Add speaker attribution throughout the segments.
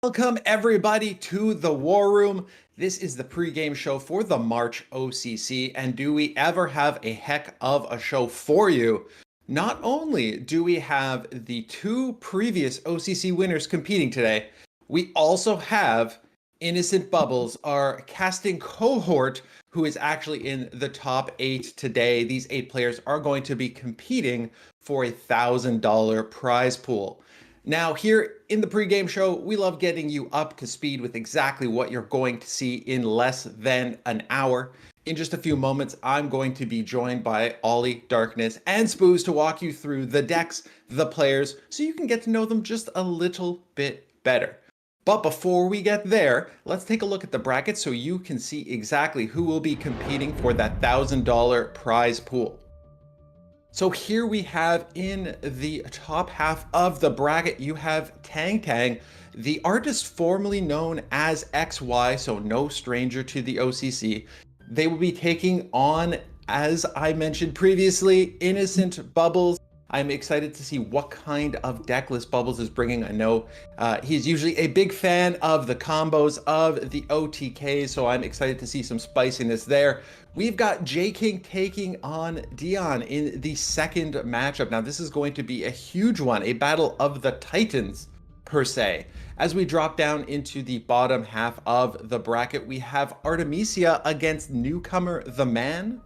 Speaker 1: Welcome everybody to the War Room. This is the pregame show for the March OCC, and do we ever have a heck of a show for you? Not only do we have the two previous OCC winners competing today, we also have Innocent Bubbles, our casting cohort, who is actually in the top 8 today. These 8 players are going to be competing for a $1,000 prize pool. Now, here in the pregame show, we love getting you up to speed with exactly what you're going to see in less than an hour. In just a few moments, I'm going to be joined by Ollie, Darkness, and Spooz to walk you through the decks, the players, so you can get to know them just a little bit better. But before we get there, let's take a look at the bracket so you can see exactly who will be competing for that $1,000 prize pool. So here we have in the top half of the bracket, you have Tang Tang, the artist formerly known as XY, so no stranger to the OCC. They will be taking on, as I mentioned previously, Innocent Bubbles. I'm excited to see what kind of deck list Bubbles is bringing. I know he's usually a big fan of the combos of the OTKs, so I'm excited to see some spiciness there. We've got Jay King taking on Dion in the second matchup. Now, this is going to be a huge one, a battle of the Titans, per se. As we drop down into the bottom half of the bracket, we have Artemisia against newcomer The Man.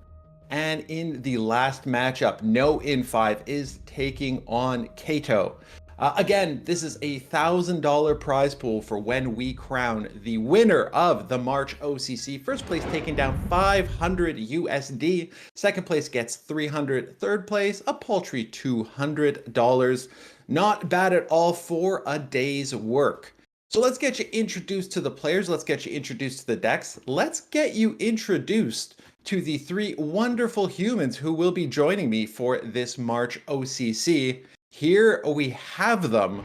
Speaker 1: And in the last matchup, No In 5 is taking on Kato. Again, this is a $1,000 prize pool for when we crown the winner of the March OCC. First place taking down 500 USD. Second place gets 300. Third place, a paltry $200. Not bad at all for a day's work. So let's get you introduced to the players. Let's get you introduced to the decks. Let's get you introduced to the three wonderful humans who will be joining me for this March OCC. Here we have them.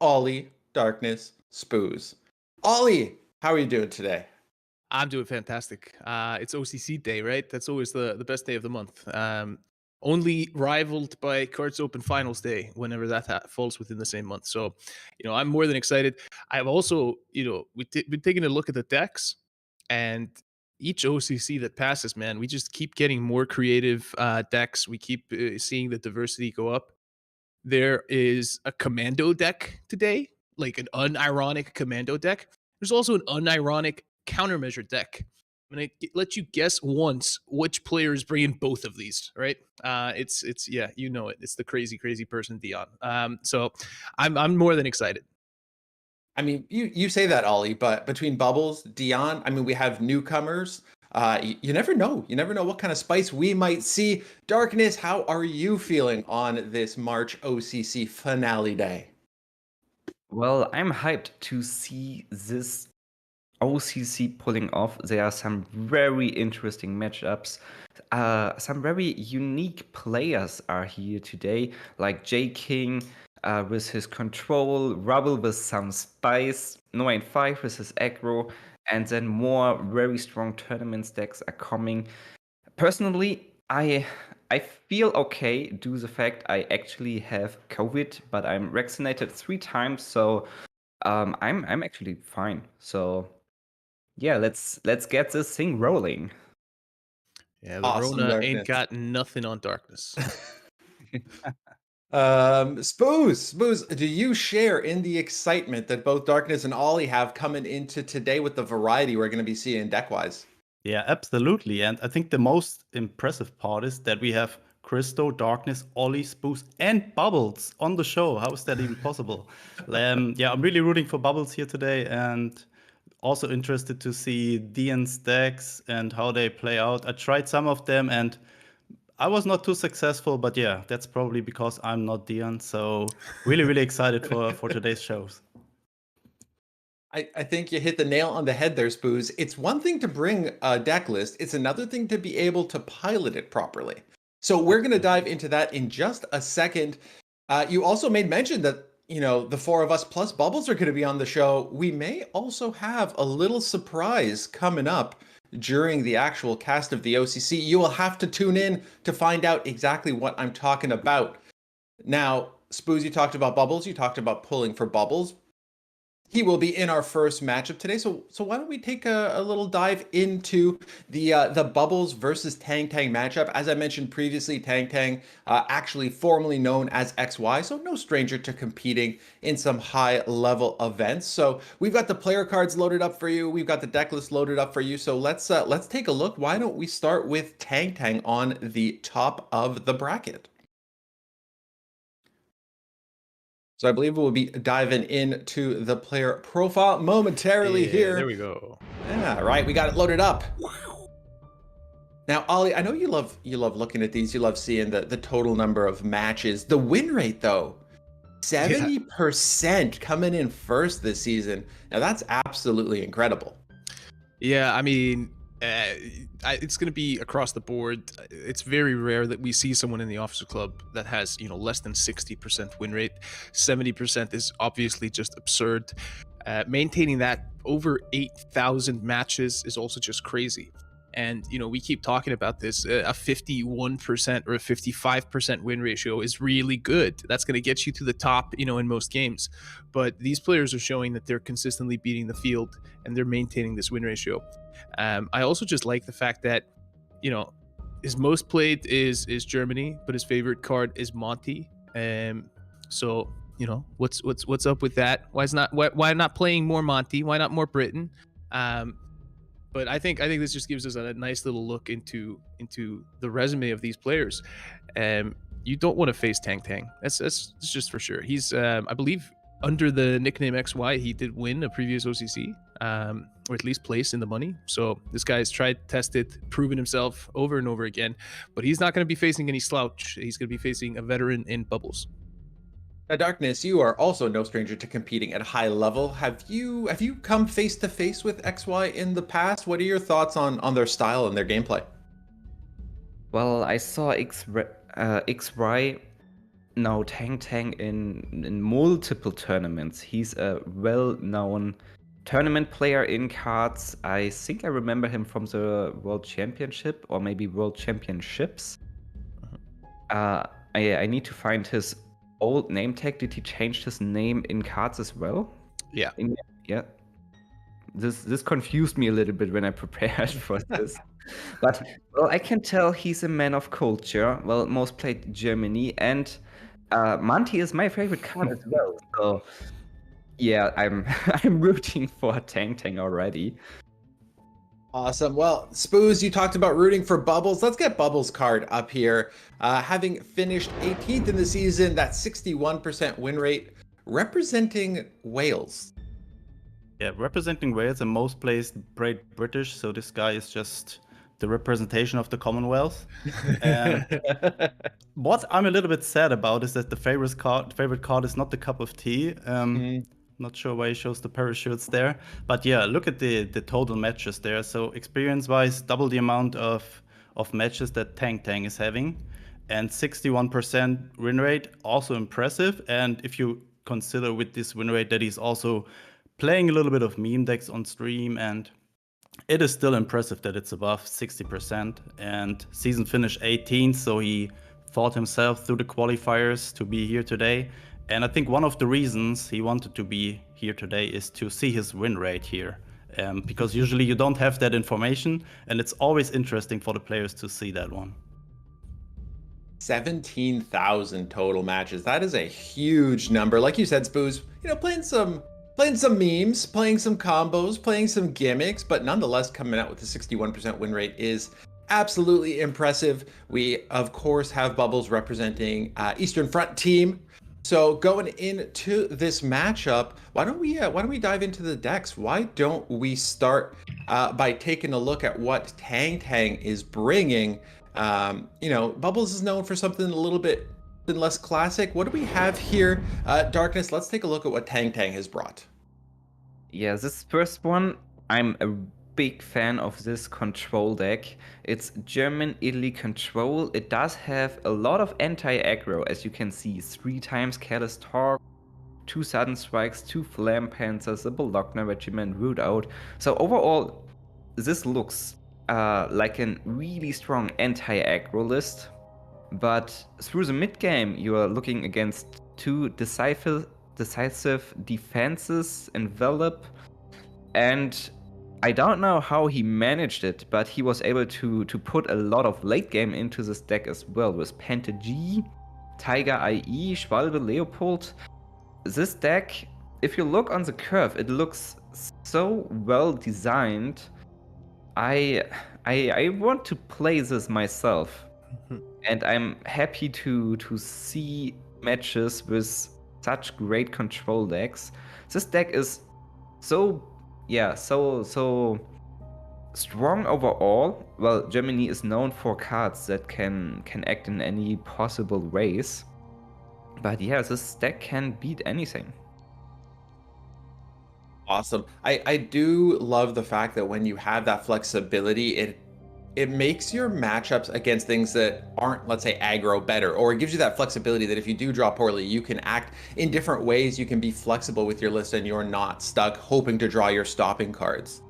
Speaker 1: Ollie, Darkness, Spooz. Ollie, how are you doing today?
Speaker 2: I'm doing fantastic. It's OCC day, right? That's always the best day of the month. Only rivaled by Cards Open Finals Day, whenever that falls within the same month. So, I'm more than excited. I've also, we've been taking a look at the decks, and each OCC that passes, man, we just keep getting more creative decks. We keep seeing the diversity go up. There is a commando deck today, like an unironic commando deck. There's also an unironic countermeasure deck. I'm gonna let you guess once which player is bringing both of these. Right? It's yeah, you know it. It's the crazy person Dion. So I'm more than excited.
Speaker 1: I mean, you say that, Ollie, but between Bubbles, Dion, I mean, we have newcomers. You never know. You never know what kind of spice we might see. Darkness, how are you feeling on this March OCC finale day?
Speaker 3: Well, I'm hyped to see this OCC pulling off. There are some very interesting matchups. Some very unique players are here today, like Jay King with his control, Rubble with some spice, No 5 with his aggro, and then more very strong tournament stacks are coming. Personally, I feel okay due to the fact I actually have COVID, but I'm vaccinated 3 times, so I'm actually fine. So yeah, let's get this thing rolling.
Speaker 2: Yeah, the
Speaker 1: Awesome,
Speaker 2: Rona ain't
Speaker 1: Darkness.
Speaker 2: got nothing on darkness.
Speaker 1: Spooz, do you share in the excitement that both Darkness and Ollie have coming into today with the variety we're going to be seeing deck-wise?
Speaker 4: Yeah, absolutely. And I think the most impressive part is that we have Christo, Darkness, Ollie, Spooz, and Bubbles on the show. How is that even possible? Yeah, I'm really rooting for Bubbles here today, and also interested to see Dion's decks and how they play out. I tried some of them, and I was not too successful, but yeah, that's probably because I'm not Dion. So really excited for today's shows.
Speaker 1: I think you hit the nail on the head there, Spooz. It's one thing to bring a deck list. It's another thing to be able to pilot it properly. So we're going to dive into that in just a second. You also made mention that, the four of us plus Bubbles are going to be on the show. We may also have a little surprise coming up during the actual cast of the OCC. You will have to tune in to find out exactly what I'm talking about. Now, Spooz, you talked about Bubbles. You talked about pulling for Bubbles. He will be in our first matchup today. So why don't we take a little dive into the Bubbles versus Tang Tang matchup? As I mentioned previously, Tang Tang, actually formerly known as XY, so no stranger to competing in some high-level events. So we've got the player cards loaded up for you. We've got the deck list loaded up for you. So let's take a look. Why don't we start with Tang Tang on the top of the bracket? So I believe we'll be diving into the player profile momentarily here.
Speaker 2: There we go.
Speaker 1: Yeah, right. We got it loaded up. Now, Ollie, I know you love looking at these. You love seeing the total number of matches. The win rate, though, 70% coming in first this season. Now, that's absolutely incredible.
Speaker 2: Yeah, I mean, it's going to be across the board. It's very rare that we see someone in the officer club that has, less than 60% win rate. 70% is obviously just absurd. Maintaining that over 8,000 matches is also just crazy. And, we keep talking about this. A 51% or a 55% win ratio is really good. That's going to get you to the top, in most games. But these players are showing that they're consistently beating the field and they're maintaining this win ratio. I also just like the fact that, his most played is Germany, but his favorite card is Monty. So, what's up with that? Why not playing more Monty? Why not more Britain? But I think this just gives us a nice little look into the resume of these players. You don't want to face Tang Tang. That's just for sure. He's I believe under the nickname XY, he did win a previous OCC, or at least place in the money. So this guy's tried, tested, proven himself over and over again. But he's not going to be facing any slouch. He's going to be facing a veteran in Bubbles.
Speaker 1: Now, Darkness, you are also no stranger to competing at a high level. Have you come face to face with XY in the past? What are your thoughts on their style and their gameplay?
Speaker 3: Well, I saw XY, no, Tang in multiple tournaments. He's a well-known tournament player in cards. I think I remember him from the World Championship or maybe World Championships. I need to find his old name tag. Did he change his name in cards as well?
Speaker 2: Yeah.
Speaker 3: Yeah. This confused me a little bit when I prepared for this. But well, I can tell he's a man of culture. Well, most played Germany, and Monty is my favorite card as well. So yeah, I'm I'm rooting for Tang already.
Speaker 1: Awesome. Well, Spooz, you talked about rooting for Bubbles. Let's get Bubbles' card up here. Having finished 18th in the season, that 61% win rate, representing Wales.
Speaker 4: Yeah, representing Wales and most played Great British, so this guy is just the representation of the Commonwealth. And what I'm a little bit sad about is that the favorite card is not the cup of tea. Not sure why he shows the parachutes there, but yeah, look at the total matches there. So experience-wise, double the amount of matches that Tang is having, and 61% win rate, also impressive. And if you consider with this win rate that he's also playing a little bit of meme decks on stream, and it is still impressive that it's above 60%. And season finish 18th, so he fought himself through the qualifiers to be here today. And I think one of the reasons he wanted to be here today is to see his win rate here. Because usually you don't have that information, and it's always interesting for the players to see that one.
Speaker 1: 17,000 total matches. That is a huge number. Like you said, Spooz, playing some memes, playing some combos, playing some gimmicks, but nonetheless coming out with a 61% win rate is absolutely impressive. We, of course, have Bubbles representing Eastern Front team. So going into this matchup, why don't we dive into the decks? Why don't we start by taking a look at what Tang is bringing? Bubbles is known for something a little bit less classic. What do we have here? Darkness, let's take a look at what Tang has brought.
Speaker 3: Yeah, this first one, I'm a big fan of this control deck. It's German Italy control. It does have a lot of anti-aggro, as you can see. 3 times Careless Talk, 2 Sudden Strikes, 2 Flam Panzers, a Bologna Regiment, Root Out. So overall, this looks like a really strong anti-aggro list. But through the mid game, you are looking against 2 decisive defenses, Envelop, and I don't know how he managed it, but he was able to put a lot of late game into this deck as well, with Penta G, Tiger IE, Schwalbe Leopold. This deck, if you look on the curve, it looks so well designed. I want to play this myself, and I'm happy to see matches with such great control decks. This deck is so strong overall. Well, Germany is known for cards that can act in any possible ways. But yeah, this deck can beat anything.
Speaker 1: Awesome. I do love the fact that when you have that flexibility, it makes your matchups against things that aren't, let's say, aggro better, or it gives you that flexibility that if you do draw poorly, you can act in different ways. You can be flexible with your list and you're not stuck hoping to draw your stopping cards.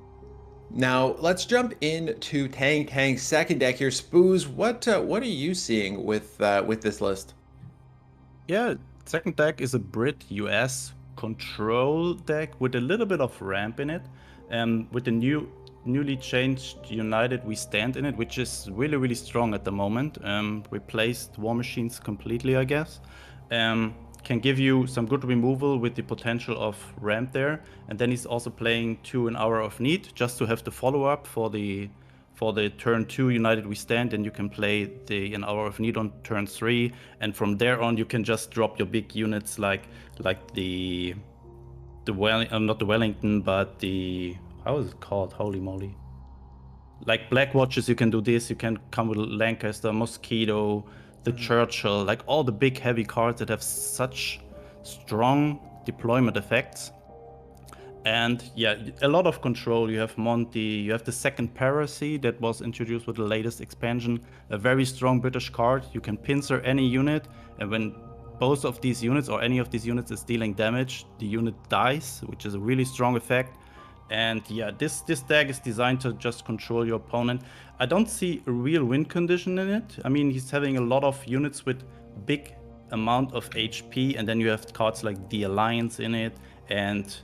Speaker 1: Now, let's jump into Tang's second deck here. Spooz, what are you seeing with this list?
Speaker 4: Yeah, second deck is a Brit US control deck with a little bit of ramp in it, with the newly changed United We Stand in it, which is really strong at the moment. Replaced War Machines completely, I guess. Can give you some good removal with the potential of ramp there, and then he's also playing 2 an Hour of Need just to have the follow-up for the turn 2 United We Stand, and you can play the an Hour of Need on turn 3, and from there on you can just drop your big units like the not the Wellington, but the, how is it called? Holy moly. Like Black Watches, you can do this. You can come with Lancaster, Mosquito, the Churchill, like all the big heavy cards that have such strong deployment effects. And yeah, a lot of control. You have Monty, you have the second Paracy that was introduced with the latest expansion, a very strong British card. You can pincer any unit, and when both of these units or any of these units is dealing damage, the unit dies, which is a really strong effect. And yeah, this deck is designed to just control your opponent. I don't see a real win condition in it. I mean, he's having a lot of units with big amount of HP, and then you have cards like the Alliance in it, and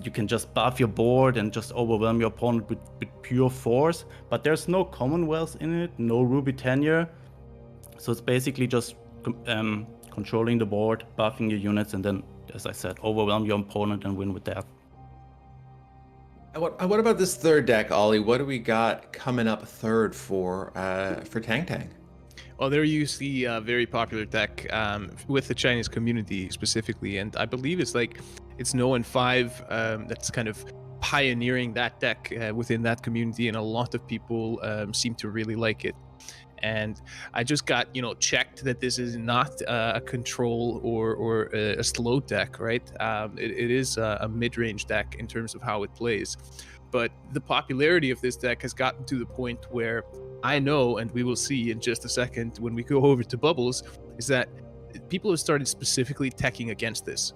Speaker 4: you can just buff your board and just overwhelm your opponent with pure force. But there's no Commonwealth in it, no Ruby Tenure. So it's basically just controlling the board, buffing your units, and then, as I said, overwhelm your opponent and win with that.
Speaker 1: What about this third deck, Ollie? What do we got coming up third for Tang Tang?
Speaker 2: Well, there you see a very popular deck with the Chinese community specifically, and I believe it's No 5 that's kind of pioneering that deck within that community, and a lot of people seem to really like it. And I just got checked that this is not a control or a slow deck, right? It is a mid-range deck in terms of how it plays, but the popularity of this deck has gotten to the point where I know, and we will see in just a second when we go over to Bubbles, is that people have started specifically teching against this.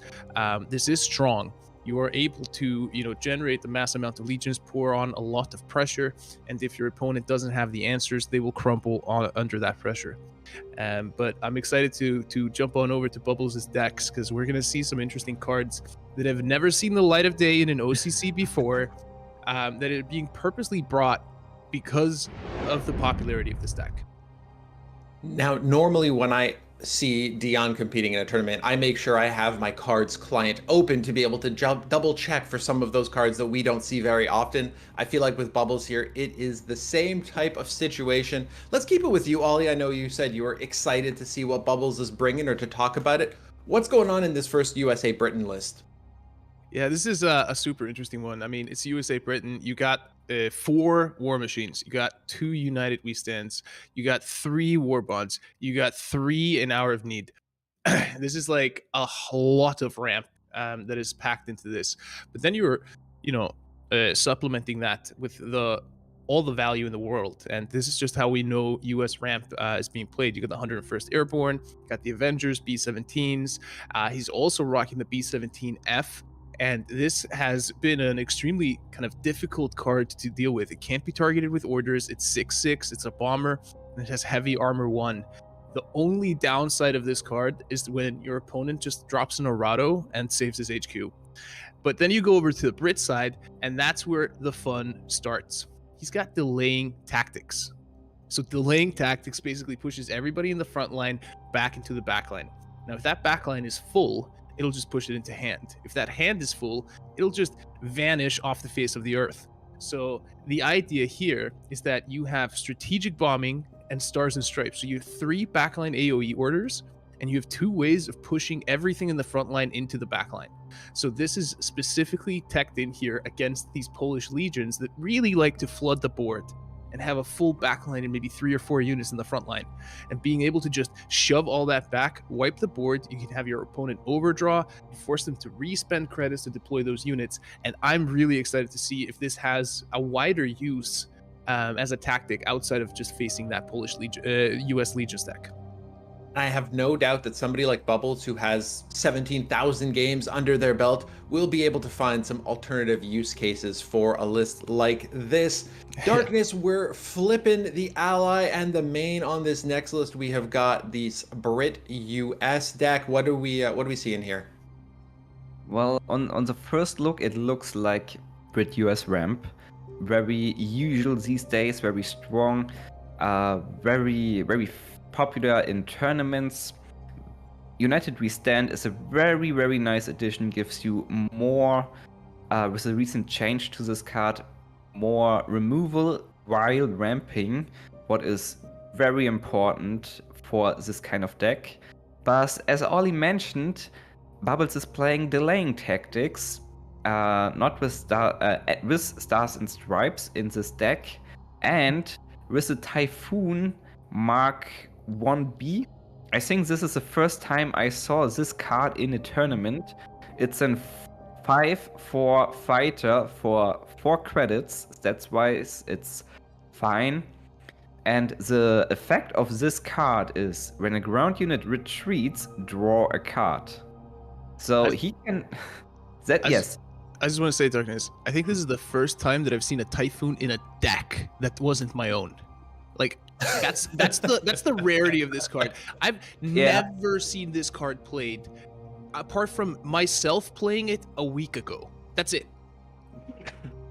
Speaker 2: This is strong. You are able to, generate the mass amount of legions, pour on a lot of pressure, and if your opponent doesn't have the answers, they will crumble under that pressure. But I'm excited to jump on over to Bubbles' decks, because we're going to see some interesting cards that have never seen the light of day in an OCC before, that are being purposely brought because of the popularity of this deck.
Speaker 1: Now, normally when I see Dion competing in a tournament, I make sure I have my cards client open to be able to double check for some of those cards that we don't see very often. I feel like with Bubbles here, it is the same type of situation. Let's keep it with you, Ollie. I know you said you were excited to see what Bubbles is bringing or to talk about it. What's going on in this first USA Britain list?
Speaker 2: Yeah, this is a super interesting one. I mean, it's USA Britain. You got 4 War Machines. You got 2 United We Stands. You got 3 War Bonds. You got 3 An Hour of Need. This is like a lot of ramp that is packed into this. But then you're, supplementing that with all the value in the world. And this is just how we know US ramp is being played. You got the 101st Airborne, you got the Avengers, B-17s. He's also rocking the B-17F. And this has been an extremely kind of difficult card to deal with. It can't be targeted with orders. It's 6/6. It's a bomber, and it has heavy armor 1. The only downside of this card is when your opponent just drops an Orado and saves his HQ. But then you go over to the Brit side, and that's where the fun starts. He's got delaying tactics. So delaying tactics basically pushes everybody in the front line back into the back line. Now, if that back line is full, it'll just push it into hand. If that hand is full, it'll just vanish off the face of the earth. So the idea here is that you have strategic bombing and stars and stripes. So you have 3 backline AoE orders, and you have 2 ways of pushing everything in the front line into the backline. So this is specifically teched in here against these Polish legions that really like to flood the board and have a full backline and maybe 3 or 4 units in the front line. And being able to just shove all that back, wipe the board, you can have your opponent overdraw, force them to re-spend credits to deploy those units. And I'm really excited to see if this has a wider use as a tactic outside of just facing that Polish US Legions deck.
Speaker 1: I have no doubt that somebody like Bubbles, who has 17,000 games under their belt, will be able to find some alternative use cases for a list like this. Darkness, we're flipping the ally and the main on this next list. We have got the Brit US deck. What do we see in here?
Speaker 3: Well, on the first look, it looks like Brit US ramp. Very usual these days, very strong, very popular in tournaments. United We Stand is a very, very nice addition, gives you more, with a recent change to this card, more removal while ramping, what is very important for this kind of deck. But as Ollie mentioned, Bubbles is playing delaying tactics, not with Stars and Stripes in this deck, and with the Typhoon Mark 1B, I think this is the first time I saw this card in a tournament. It's an 5/4 fighter for 4 credits. That's why it's fine. And the effect of this card is when a ground unit retreats, draw a card. So
Speaker 2: I-
Speaker 3: he can. That
Speaker 2: I
Speaker 3: yes.
Speaker 2: I just want to say, Darkness, I think this is the first time that I've seen a Typhoon in a deck that wasn't my own. Like that's the rarity of this card. I've
Speaker 3: Yeah.
Speaker 2: never seen this card played apart from myself playing it a week ago. That's it.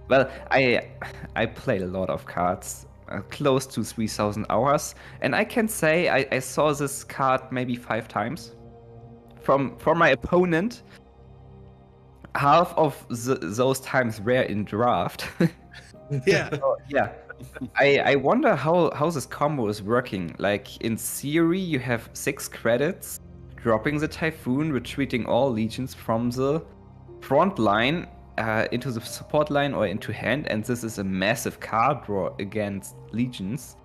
Speaker 3: Well, I played a lot of cards, close to 3,000 hours, and I can say I saw this card maybe 5 times from my opponent. Half of those times were in draft.
Speaker 2: Yeah.
Speaker 3: So, yeah. I wonder how this combo is working. Like in theory, you have 6 credits, dropping the Typhoon, retreating all legions from the front line into the support line or into hand, and this is a massive card draw against legions.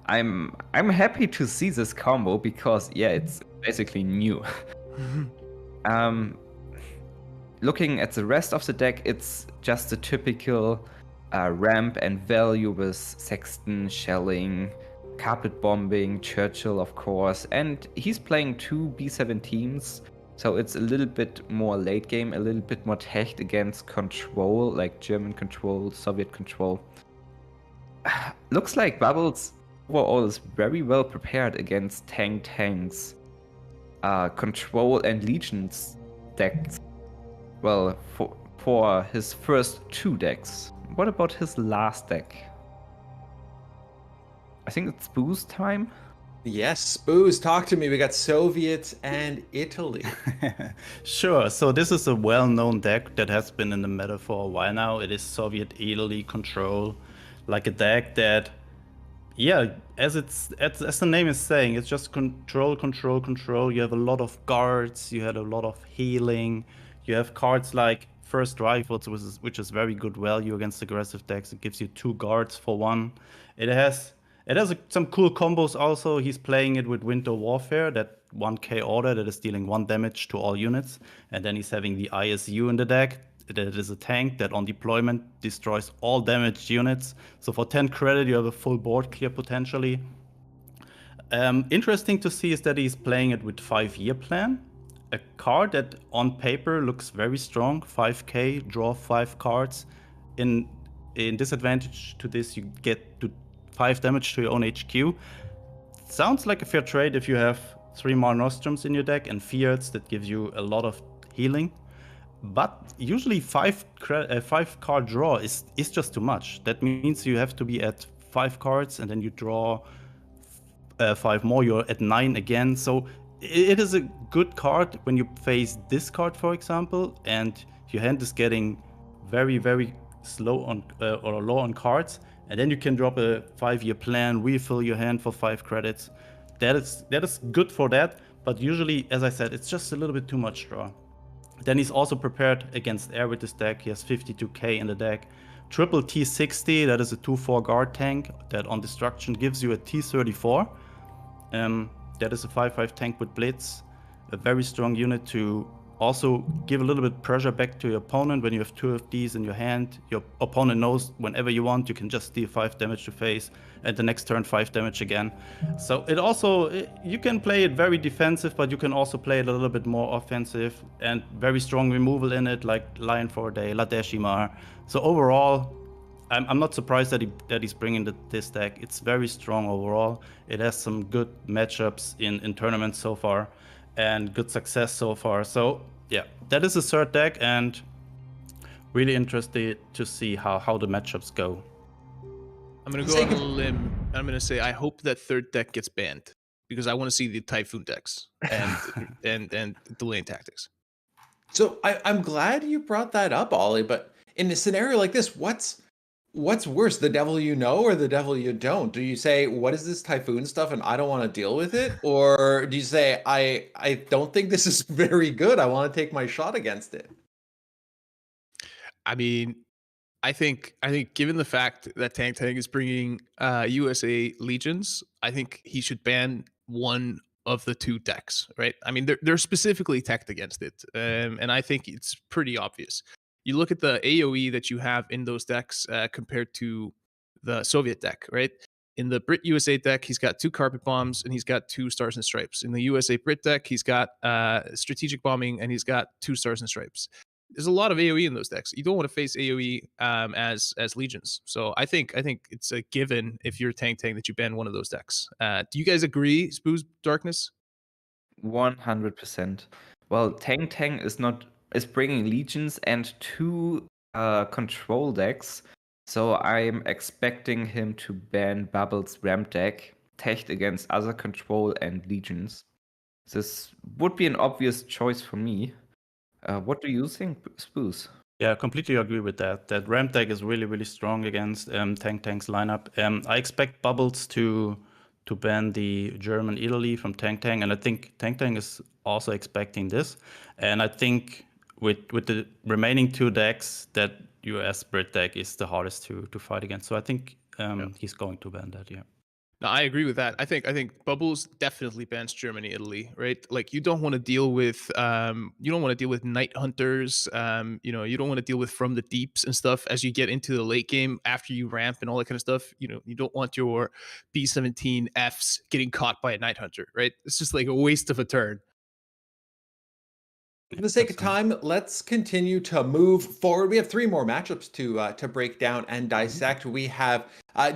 Speaker 3: I'm happy to see this combo because yeah, it's basically new. Looking at the rest of the deck, it's just a typical ramp and value with Sexton, Shelling, Carpet Bombing, Churchill, of course, and he's playing 2 B17s, so it's a little bit more late game, a little bit more tech against control, like German control, Soviet control. Looks like Bubbles overall is very well prepared against tanks, control and legions decks. Well, for his first 2 decks. What about his last deck? I think it's Spooz time.
Speaker 1: Yes, Spooz, talk to me. We got Soviet and Italy.
Speaker 4: Sure. So this is a well-known deck that has been in the meta for a while now. It is Soviet Italy control, like a deck that, yeah, as the name is saying, it's just control, control, control. You have a lot of guards. You had a lot of healing. You have cards like First Rifles, which is very good value against aggressive decks. It gives you 2 guards for 1. It has some cool combos also. He's playing it with Winter Warfare, that 1k order that is dealing 1 damage to all units. And then he's having the ISU in the deck. That is a tank that on deployment destroys all damaged units. So for 10 credit, you have a full board clear potentially. Interesting to see is that he's playing it with 5-year plan. A card that on paper looks very strong, 5k, draw 5 cards. In disadvantage to this, you get to 5 damage to your own HQ. Sounds like a fair trade if you have 3 more Nostrums in your deck and Fiats that gives you a lot of healing. But usually 5 card draw is just too much. That means you have to be at 5 cards and then you draw 5 more, you're at 9 again. So it is a good card when you face this card, for example, and your hand is getting very, very slow on or low on cards, and then you can drop a 5-year plan, refill your hand for 5 credits. That is good for that, but usually, as I said, it's just a little bit too much draw. Then he's also prepared against air with this deck. He has 52k in the deck. Triple T60, that is a 2/4 guard tank that on destruction gives you a T34. That is a 5/5 tank with Blitz, a very strong unit to also give a little bit pressure back to your opponent. When you have 2 of these in your hand, your opponent knows whenever you want, you can just deal 5 damage to face, and the next turn 5 damage again. So it also, you can play it very defensive, but you can also play it a little bit more offensive, and very strong removal in it, like Lion for a Day, La Decima. So overall, I'm not surprised that he's bringing this deck. It's very strong overall. It has some good matchups in tournaments so far, and good success so far. So yeah, that is a 3rd deck, and really interested to see how the matchups go.
Speaker 2: I'm gonna go on a limb. I'm gonna say I hope that 3rd deck gets banned because I want to see the Typhoon decks and the lane tactics.
Speaker 1: So I'm glad you brought that up, Ollie, but in a scenario like this, what's worse, the devil you know or the devil you don't? Do you say, what is this Typhoon stuff and I don't want to deal with it? Or do you say, I don't think this is very good, I want to take my shot against it?
Speaker 2: I mean, I think given the fact that Tang is bringing USA Legions, I think he should ban 1 of the two decks, right? I mean, they're specifically teched against it, and I think it's pretty obvious. You look at the AOE that you have in those decks compared to the Soviet deck, right? In the Brit USA deck, he's got 2 carpet bombs and he's got 2 stars and stripes. In the USA Brit deck, he's got strategic bombing and he's got 2 stars and stripes. There's a lot of AOE in those decks. You don't want to face AOE as legions. So I think it's a given if you're tank that you ban one of those decks. Do you guys agree, Spooz Darkness?
Speaker 3: 100%. Well, Tang is bringing legions and 2 control decks, so I'm expecting him to ban Bubbles' ramp deck, tech against other control and legions. This would be an obvious choice for me. What do you think, Spooz?
Speaker 4: Yeah, completely agree with that. That ramp deck is really, really strong against Tank's lineup. I expect Bubbles to ban the German Italy from Tank, and I think Tank is also expecting this. And I think with the remaining 2 decks, that US Brit deck is the hardest to fight against. So I think he's going to ban that. Yeah.
Speaker 2: No, I agree with that. I think Bubbles definitely bans Germany, Italy, right? Like you don't want to deal with night hunters, you don't want to deal with from the deeps and stuff as you get into the late game after you ramp and all that kind of stuff. You don't want your B-17 Fs getting caught by a night hunter, right? It's just like a waste of a turn.
Speaker 1: For the sake of time, let's continue to move forward. We have 3 more matchups to break down and dissect. We have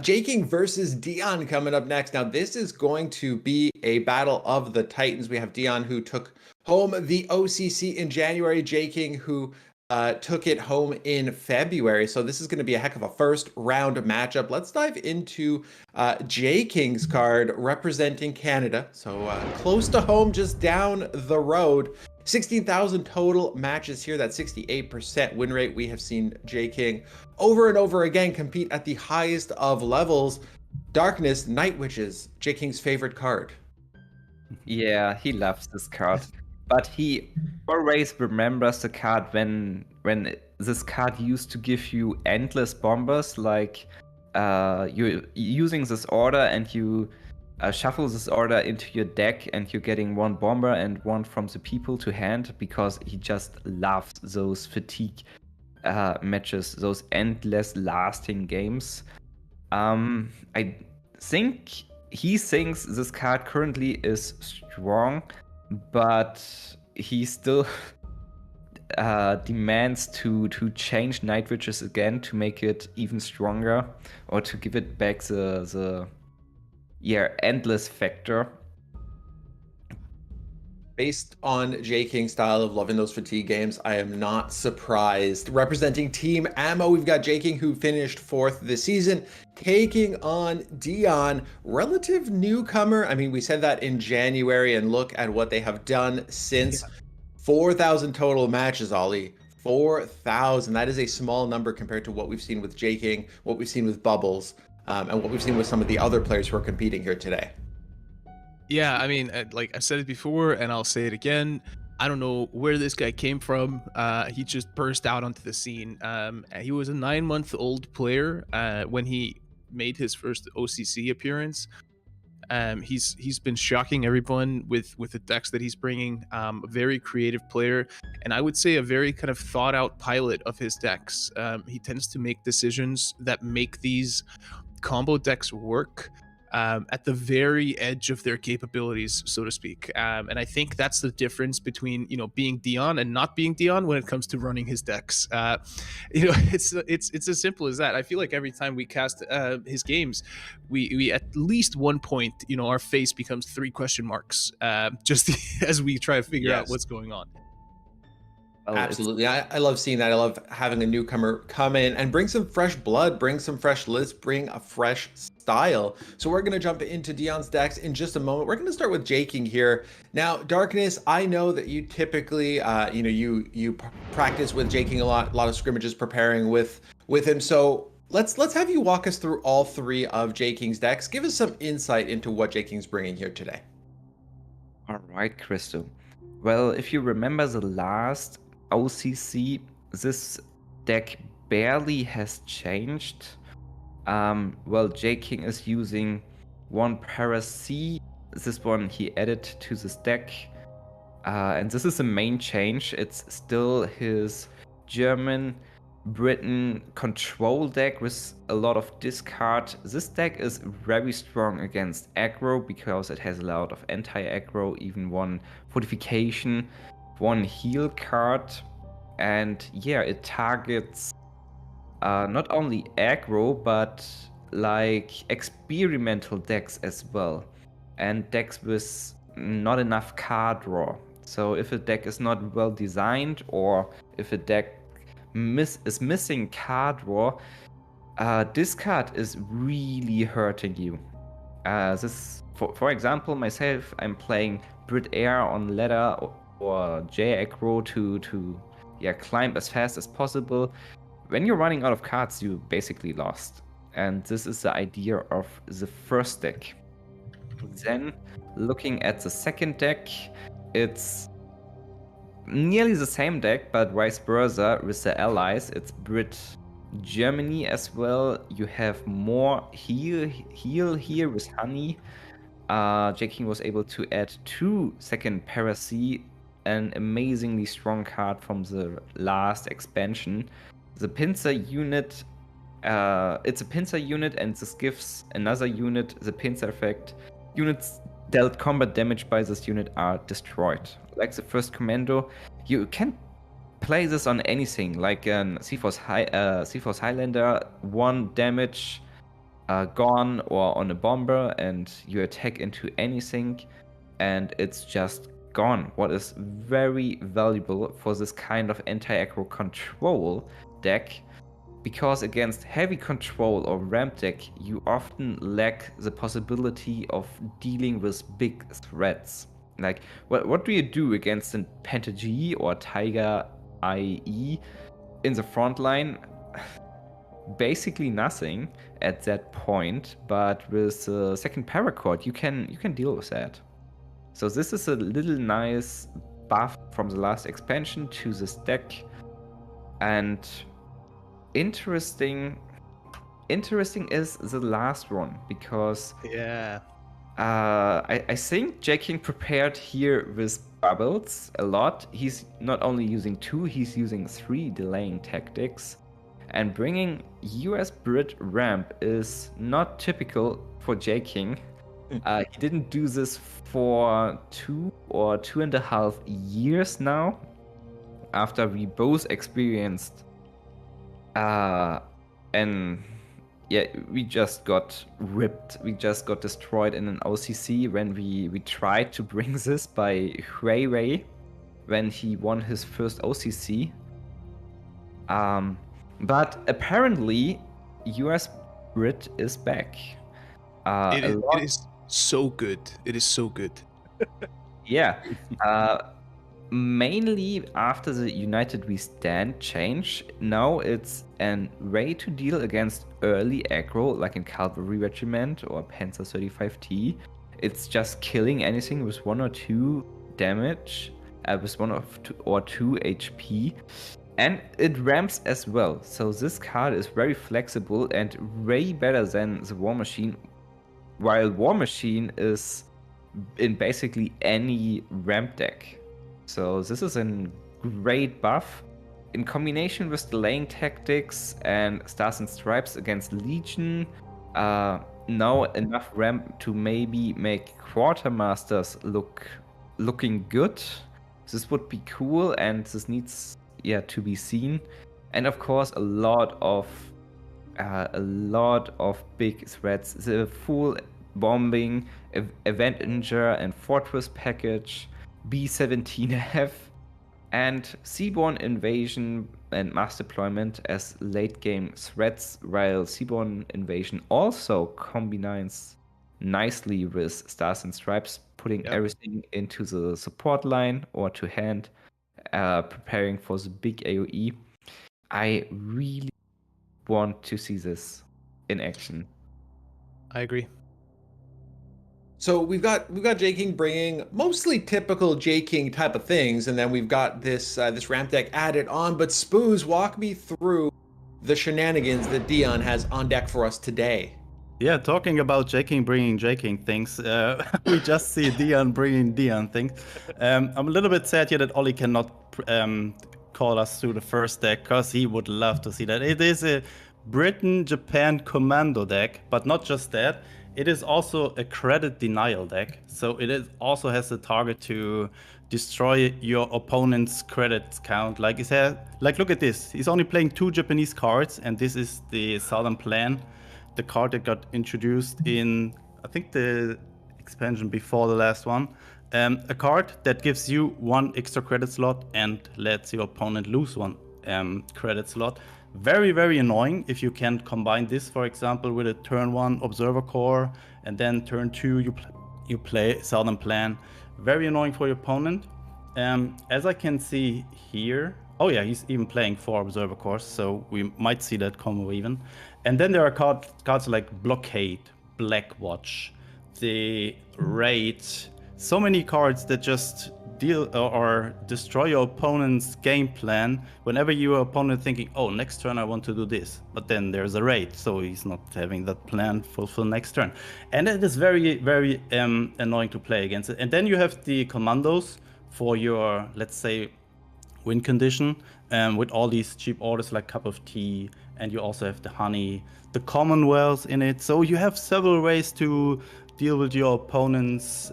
Speaker 1: Jay King versus Dion coming up next. Now, this is going to be a battle of the Titans. We have Dion, who took home the OCC in January, Jay King, who took it home in February. So this is going to be a heck of a first round matchup. Let's dive into Jay King's card representing Canada. So close to home, just down the road. 16,000 total matches here. That's 68% win rate. We have seen Jay King over and over again compete at the highest of levels. Darkness, Night Witches, Jay King's favorite card.
Speaker 3: Yeah, he loves this card. But he always remembers the card when this card used to give you endless bombers, like you're using this order and you shuffle this order into your deck and you're getting 1 bomber and 1 from the people to hand, because he just loves those fatigue matches, those endless lasting games. I think he thinks this card currently is strong, but he still demands to change Night Witches again to make it even stronger, or to give it back the endless factor.
Speaker 1: Based on Jay King's style of loving those fatigue games, I am not surprised. Representing Team Ammo, we've got Jay King, who finished 4th this season, taking on Dion, relative newcomer. I mean, we said that in January, and look at what they have done since. 4,000 total matches, Ollie. 4,000. That is a small number compared to what we've seen with Jay King, what we've seen with Bubbles, and what we've seen with some of the other players who are competing here today.
Speaker 2: Yeah, I mean, like I said it before, and I'll say it again. I don't know where this guy came from. He just burst out onto the scene. He was a 9-month-old player when he made his first OCC appearance. He's been shocking everyone with the decks that he's bringing. A very creative player, and I would say a very kind of thought out pilot of his decks. He tends to make decisions that make these combo decks work at the very edge of their capabilities, so to speak. And I think that's the difference between being Dion and not being Dion when it comes to running his decks. It's as simple as that. I feel like every time we cast his games, we at least one point, our face becomes 3 question marks, just as we try to figure out what's going on.
Speaker 3: Oh,
Speaker 1: Absolutely. I love seeing that. I love having a newcomer come in and bring some fresh blood, bring some fresh lists, bring a fresh style. So we're going to jump into Dion's decks in just a moment. We're going to start with Jay King here. Now, Darkness, I know that you typically, you practice with Jay King a lot of scrimmages preparing with him. So let's have you walk us through all 3 of Jay King's decks. Give us some insight into what Jay King's bringing here today.
Speaker 3: All right, Christo. Well, if you remember the last OCC, this deck barely has changed. Well, Jay King is using 1 Para C, this one he added to this deck. And this is the main change. It's still his German Britain control deck with a lot of discard. This deck is very strong against aggro because it has a lot of anti-aggro, even one fortification, one heal card. And yeah, it targets not only aggro, but like experimental decks as well. And decks with not enough card draw. So if a deck is not well designed, or if a deck is missing card draw, discard is really hurting you. For example, myself, I'm playing Brit Air on ladder or J aggro to climb as fast as possible. When you're running out of cards, you basically lost. And this is the idea of the first deck. Then, looking at the second deck, it's nearly the same deck, but vice versa with the allies. It's Brit Germany as well. You have more heal here with Honey. Jay King was able to add 2 second Paracy, an amazingly strong card from the last expansion. The pincer unit, it's a pincer unit, and this gives another unit the pincer effect. Units dealt combat damage by this unit are destroyed. Like the first commando, you can play this on anything, like an Seaforce Highlander, 1 damage gone, or on a bomber, and you attack into anything, and it's just gone. What is very valuable for this kind of anti-aggro control deck, because against heavy control or ramp deck, you often lack the possibility of dealing with big threats. Like, what do you do against a Penta G or Tiger IE in the front line? Basically nothing at that point, but with the second paracord, you can deal with that. So this is a little nice buff from the last expansion to this deck. And interesting is the last one, because
Speaker 2: Yeah.
Speaker 3: I think Jay King prepared here with bubbles a lot. He's not only using 2, he's using 3 delaying tactics. And bringing US Brit ramp is not typical for Jay King. He didn't do this for 2 or 2.5 years now, after we both experienced and yeah, we just got ripped. We just got destroyed in an OCC when we tried to bring this by Ray when he won his first OCC. But apparently, US Brit is back.
Speaker 2: It is so good. It is so good.
Speaker 3: Yeah. Mainly after the United We Stand change, now it's an way to deal against early aggro, like in Cavalry Regiment or Panzer 35T. It's just killing anything with 1 or 2 damage, with 1 or 2 HP. And it ramps as well. So this card is very flexible and way better than the War Machine, while War Machine is in basically any ramp deck. So this is a great buff. In combination with delaying tactics and Stars and Stripes against Legion, now enough ramp to maybe make Quartermasters looking good. This would be cool, and this needs to be seen. And of course, a lot of big threats. The full bombing, Avenger and Fortress package, B-17F, and Seaborne Invasion and Mass Deployment as late game threats, while Seaborne Invasion also combines nicely with Stars and Stripes, putting everything into the support line or to hand, preparing for the big AoE. I really want to see this in action.
Speaker 2: I agree.
Speaker 1: So we've got Jay King bringing mostly typical Jay King type of things, and then we've got this ramp deck added on. But Spooz, walk me through the shenanigans that Dion has on deck for us today.
Speaker 4: Yeah, talking about Jay King bringing Jay King things, we just see Dion bringing Dion things. I'm a little bit sad here that Ollie cannot call us through the first deck, because he would love to see that. It is a Britain-Japan commando deck, but not just that. It is also a credit denial deck. So also has the target to destroy your opponent's credit count. Like look at this. He's only playing 2 Japanese cards, and this is the Southern Plan. The card that got introduced in, I think, the expansion before the last one. A card that gives you 1 extra credit slot and lets your opponent lose 1 credit slot. Very, very annoying if you can combine this, for example, with a turn 1 Observer Core, and then turn 2 you play Southern Plan. Very annoying for your opponent. As I can see here, oh yeah, he's even playing 4 Observer Cores, so we might see that combo even. And then there are cards like Blockade, Blackwatch, the Raid. So many cards that just deal or destroy your opponent's game plan whenever your opponent thinking, oh, next turn I want to do this. But then there's a Raid, so he's not having that plan fulfill next turn. And it is very, very annoying to play against it. And then you have the commandos for your, let's say, win condition, with all these cheap orders like Cup of Tea, and you also have the Honey, the Commonwealth in it. So you have several ways to deal with your opponents.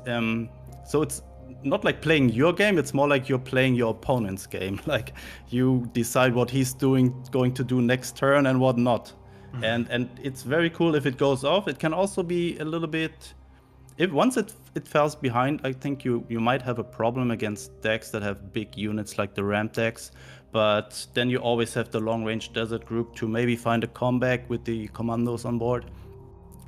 Speaker 4: So it's not like playing your game, it's more like you're playing your opponent's game. Like you decide what he's going to do next turn and what not. Mm-hmm. And it's very cool if it goes off. It can also be a little bit, once it falls behind, I think you might have a problem against decks that have big units like the ramp decks. But then you always have the long-range desert group to maybe find a comeback with the commandos on board.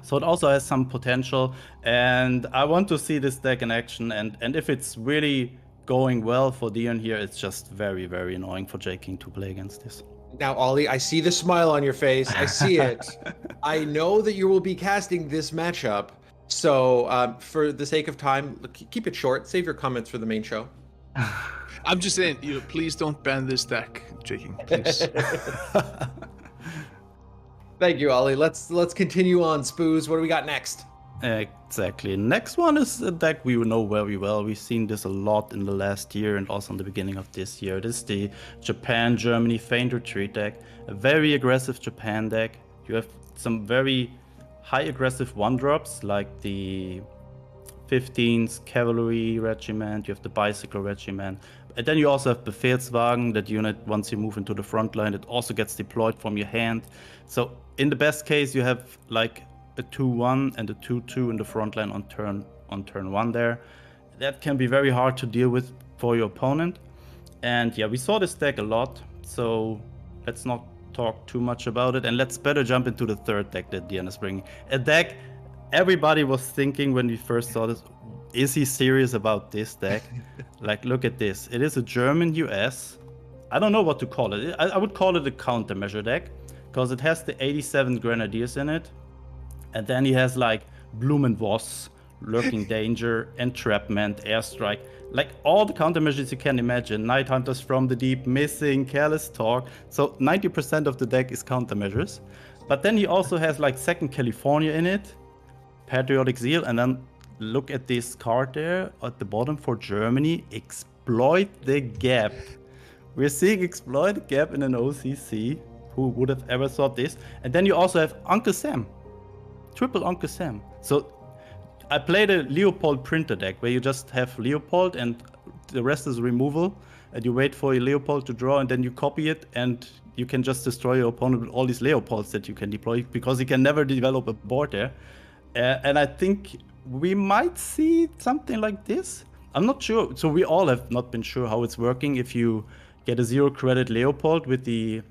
Speaker 4: So it also has some potential, and I want to see this deck in action. And if it's really going well for Dion here, it's just very, very annoying for Jay King to play against this.
Speaker 1: Now, Ollie, I see the smile on your face. I see it. I know that you will be casting this matchup. So for the sake of time, keep it short. Save your comments for the main show.
Speaker 2: I'm just saying, please don't ban this deck, Jay King, please.
Speaker 1: Thank you, Ollie. Let's continue on, Spooz. What do we got next?
Speaker 4: Exactly. Next one is a deck we know very well. We've seen this a lot in the last year and also in the beginning of this year. This is the Japan-Germany Feint Retreat deck. A very aggressive Japan deck. You have some very high aggressive 1-drops like the 15th Cavalry Regiment, you have the Bicycle Regiment, and then you also have Befehlswagen, that unit, once you move into the front line, it also gets deployed from your hand. So in the best case, you have like a 2-1 and a 2-2 in the front line on turn 1 there. That can be very hard to deal with for your opponent. And yeah, we saw this deck a lot, so let's not talk too much about it, and let's better jump into the third deck that Dion is bringing. A deck everybody was thinking when we first saw this, is he serious about this deck? Like, look at this. It is a German US. I don't know what to call it. I would call it a countermeasure deck, because it has the 87 Grenadiers in it. And then he has like Blumenvoss, Lurking Danger, Entrapment, Airstrike. Like all the countermeasures you can imagine. Night Hunters from the Deep, Missing, Careless Talk. So 90% of the deck is countermeasures. But then he also has like Second California in it, Patriotic Zeal, and then look at this card there at the bottom for Germany, Exploit the Gap. We're seeing Exploit the Gap in an OCC. Who would have ever thought this? And then you also have Uncle Sam. Triple Uncle Sam. So I played a Leopold printer deck where you just have Leopold and the rest is removal, and you wait for your Leopold to draw and then you copy it, and you can just destroy your opponent with all these Leopolds that you can deploy, because he can never develop a board there. And I think we might see something like this. I'm not sure. So we all have not been sure how it's working. If you get a 0 credit Leopold with the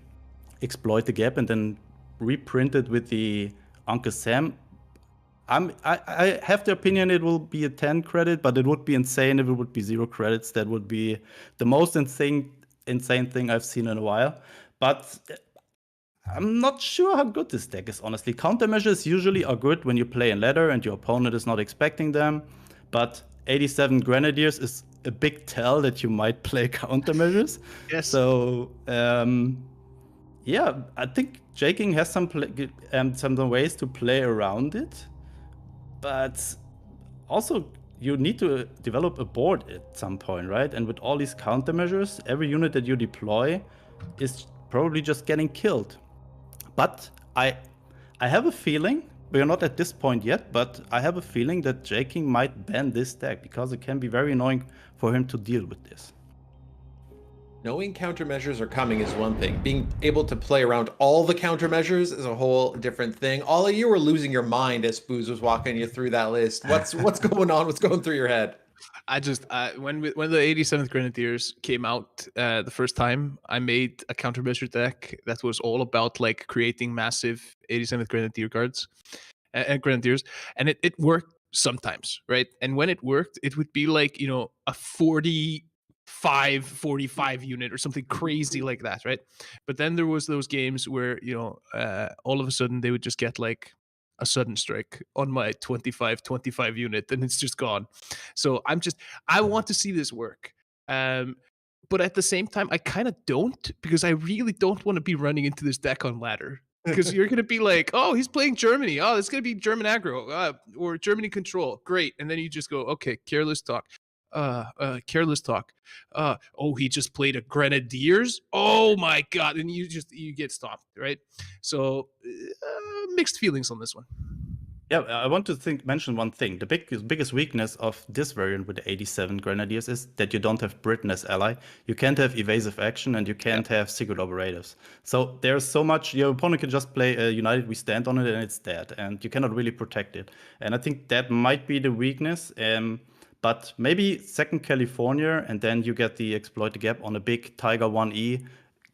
Speaker 4: Exploit the Gap and then reprint it with the Uncle Sam, I have the opinion it will be a 10 credit, but it would be insane if it would be 0 credits. That would be the most insane thing I've seen in a while. But I'm not sure how good this deck is, honestly. Countermeasures usually are good when you play in ladder and your opponent is not expecting them. But 87 Grenadiers is a big tell that you might play countermeasures.
Speaker 2: Yes.
Speaker 4: So Yeah, I think Jay King has some ways to play around it, but also you need to develop a board at some point, right? And with all these countermeasures, every unit that you deploy is probably just getting killed. But I have a feeling, we are not at this point yet, but I have a feeling that Jay King might ban this deck because it can be very annoying for him to deal with this.
Speaker 1: Knowing countermeasures are coming is one thing. Being able to play around all the countermeasures is a whole different thing. All of you were losing your mind as Spooz was walking you through that list. What's going on? What's going through your head?
Speaker 2: When the 87th Grenadiers came out the first time, I made a countermeasure deck that was all about like creating massive 87th Grenadier guards and Grenadiers, and it worked sometimes, right? And when it worked, it would be like, you know, a 45 unit or something crazy like that, right? But then there was those games where, you know, all of a sudden they would just get like a sudden strike on my 25 unit and it's just gone. So I want to see this work. But at the same time, I kind of don't, because I really don't want to be running into this deck on ladder. Because you're going to be like, oh, he's playing Germany. Oh, it's going to be German aggro or Germany control. Great. And then you just go, okay, careless talk. Oh, he just played a Grenadiers. Oh my God. And you get stopped, right? So mixed feelings on this one.
Speaker 4: Yeah, I want to mention one thing. The biggest weakness of this variant with the 87 Grenadiers is that you don't have Britain as ally. You can't have evasive action and you can't have secret operatives. So there's so much, your opponent can just play United We Stand on it and it's dead. And you cannot really protect it. And I think that might be the weakness. But maybe second California and then you get the exploit the gap on a big Tiger 1E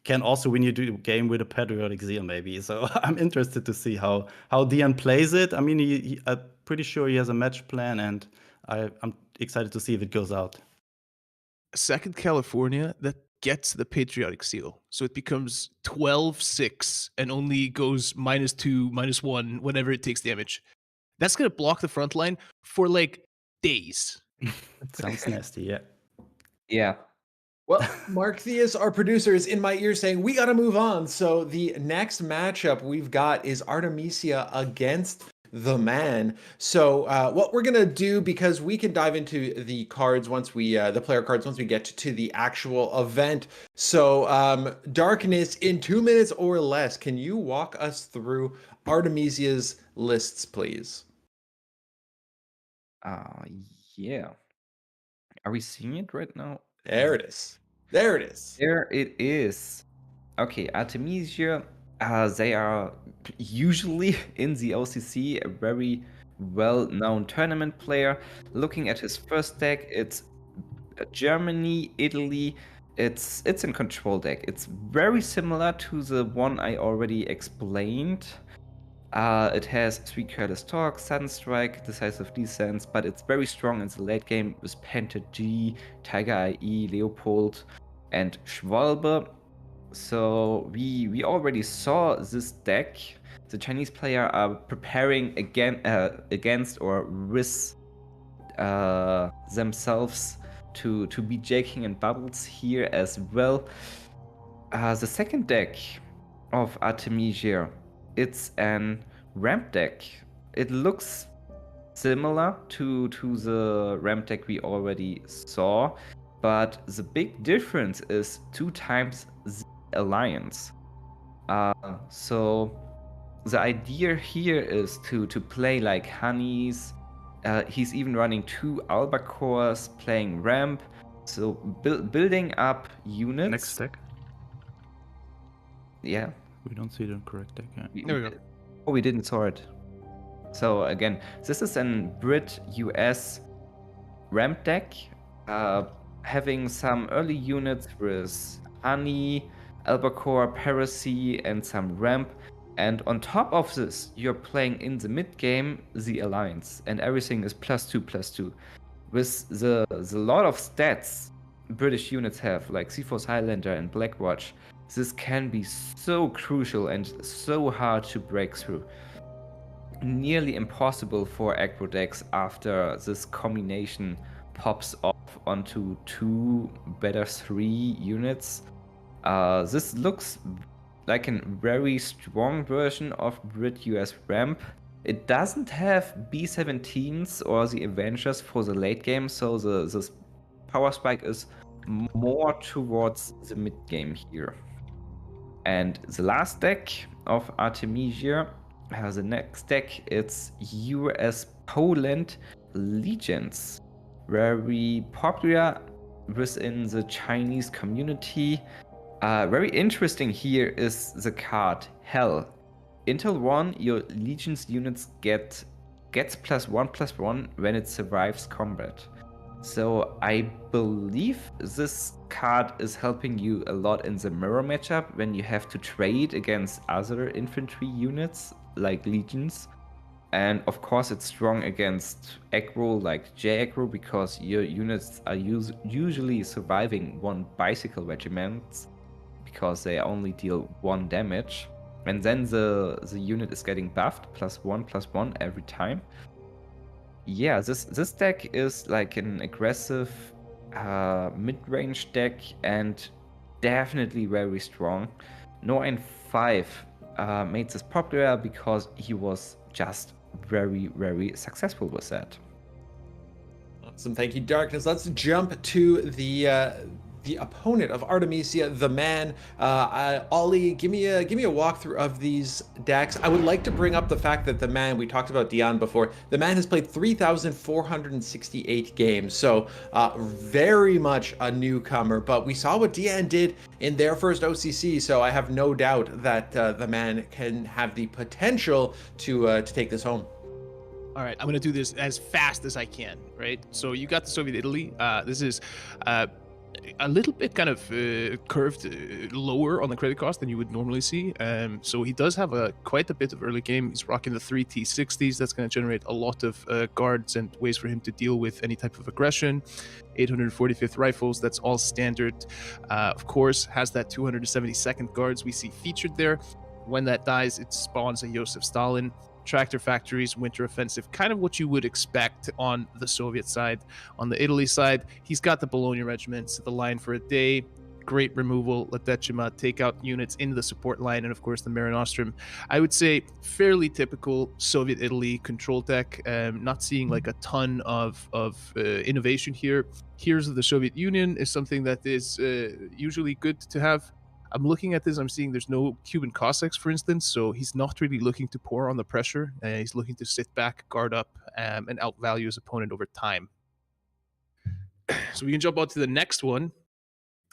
Speaker 4: can also win you the game with a Patriotic Zeal, maybe. So I'm interested to see how Dion plays it. I mean, I'm pretty sure he has a match plan, and I'm excited to see if it goes out.
Speaker 2: Second California, that gets the Patriotic Seal. So it becomes 12-6 and only goes -2, -1 whenever it takes damage. That's going to block the front line for like days.
Speaker 4: Sounds nasty, yeah.
Speaker 3: Yeah.
Speaker 1: Well, Mark Theus, our producer, is in my ear saying we got to move on. So the next matchup we've got is Artemisia against the man. So what we're gonna do, because we can dive into the cards once we the player cards once we get to the actual event. So Darkness, in 2 minutes or less, can you walk us through Artemisia's lists, please?
Speaker 3: Yeah. Are we seeing it right now?
Speaker 1: There it is. There it is.
Speaker 3: There it is. Okay, Artemisia, they are usually in the OCC a very well-known tournament player. Looking at his first deck, it's Germany, Italy. It's in control deck. It's very similar to the one I already explained. It has 3 Careless Talk, Sudden Strike, Decisive Descents, but it's very strong in the late game with Penta G, Tiger IE, Leopold, and Schwalbe. So we already saw this deck. The Chinese player are preparing against or with themselves to beat Jay King and Bubbles here as well. The second deck of Artemisia, it's an ramp deck. It looks similar to the ramp deck we already saw, but the big difference is 2 times the alliance. So the idea here is to play like honeys. He's even running 2 albacores, playing ramp, so building up units.
Speaker 4: Next deck.
Speaker 3: Yeah.
Speaker 4: We don't see the correct deck. Yeah.
Speaker 2: There we go.
Speaker 3: Oh, we didn't saw it. So again, this is an Brit US ramp deck, having some early units with honey, albacore, Piracy, and some ramp. And on top of this, you're playing in the mid game the alliance, and everything is +2/+2. With the lot of stats British units have, like C4's Highlander and Blackwatch, this can be so crucial and so hard to break through. Nearly impossible for aggro decks after this combination pops off onto 2, better 3 units. This looks like a very strong version of Brit US Ramp. It doesn't have B-17s or the Avengers for the late game, so the power spike is more towards the mid game here. And the last deck of Artemisia, the next deck, it's US Poland Legions, very popular within the Chinese community. Very interesting here is the card Hell. Until 1, your Legions units gets +1/+1 when it survives combat. So I believe this card is helping you a lot in the mirror matchup when you have to trade against other infantry units like Legions. And of course it's strong against aggro like J aggro because your units are usually surviving 1 bicycle regiment because they only deal 1 damage. And then the unit is getting buffed +1/+1 every time. Yeah, this deck is like an aggressive mid-range deck and definitely very strong. No-N5 made this popular because he was just very, very successful with that.
Speaker 1: Awesome, thank you, Darkness. Let's jump to the opponent of Artemisia, the man. Ollie, give me a walkthrough of these decks. I would like to bring up the fact that the man, we talked about Dion before, the man has played 3,468 games, so very much a newcomer, but we saw what Dion did in their first OCC, so I have no doubt that the man can have the potential to take this home.
Speaker 2: All right, I'm going to do this as fast as I can, right? So you got the Soviet Italy. This is a little bit kind of curved lower on the credit cost than you would normally see. So he does have quite a bit of early game. He's rocking the 3 T60s. That's going to generate a lot of guards and ways for him to deal with any type of aggression. 845th rifles, that's all standard. Of course, has that 272nd guards we see featured there. When that dies, it spawns a Joseph Stalin. Tractor factories, winter offensive, kind of what you would expect on the Soviet side. On the Italy side, he's got the Bologna regiments, the line for a day, great removal, La Decima, take out units into the support line, and of course the Mare Nostrum. I would say fairly typical Soviet Italy control deck. Not seeing like a ton of innovation here. Here's the Soviet Union is something that is usually good to have. I'm looking at this, I'm seeing there's no Cuban Cossacks, for instance, so he's not really looking to pour on the pressure. He's looking to sit back, guard up, and outvalue his opponent over time. So we can jump on to the next one.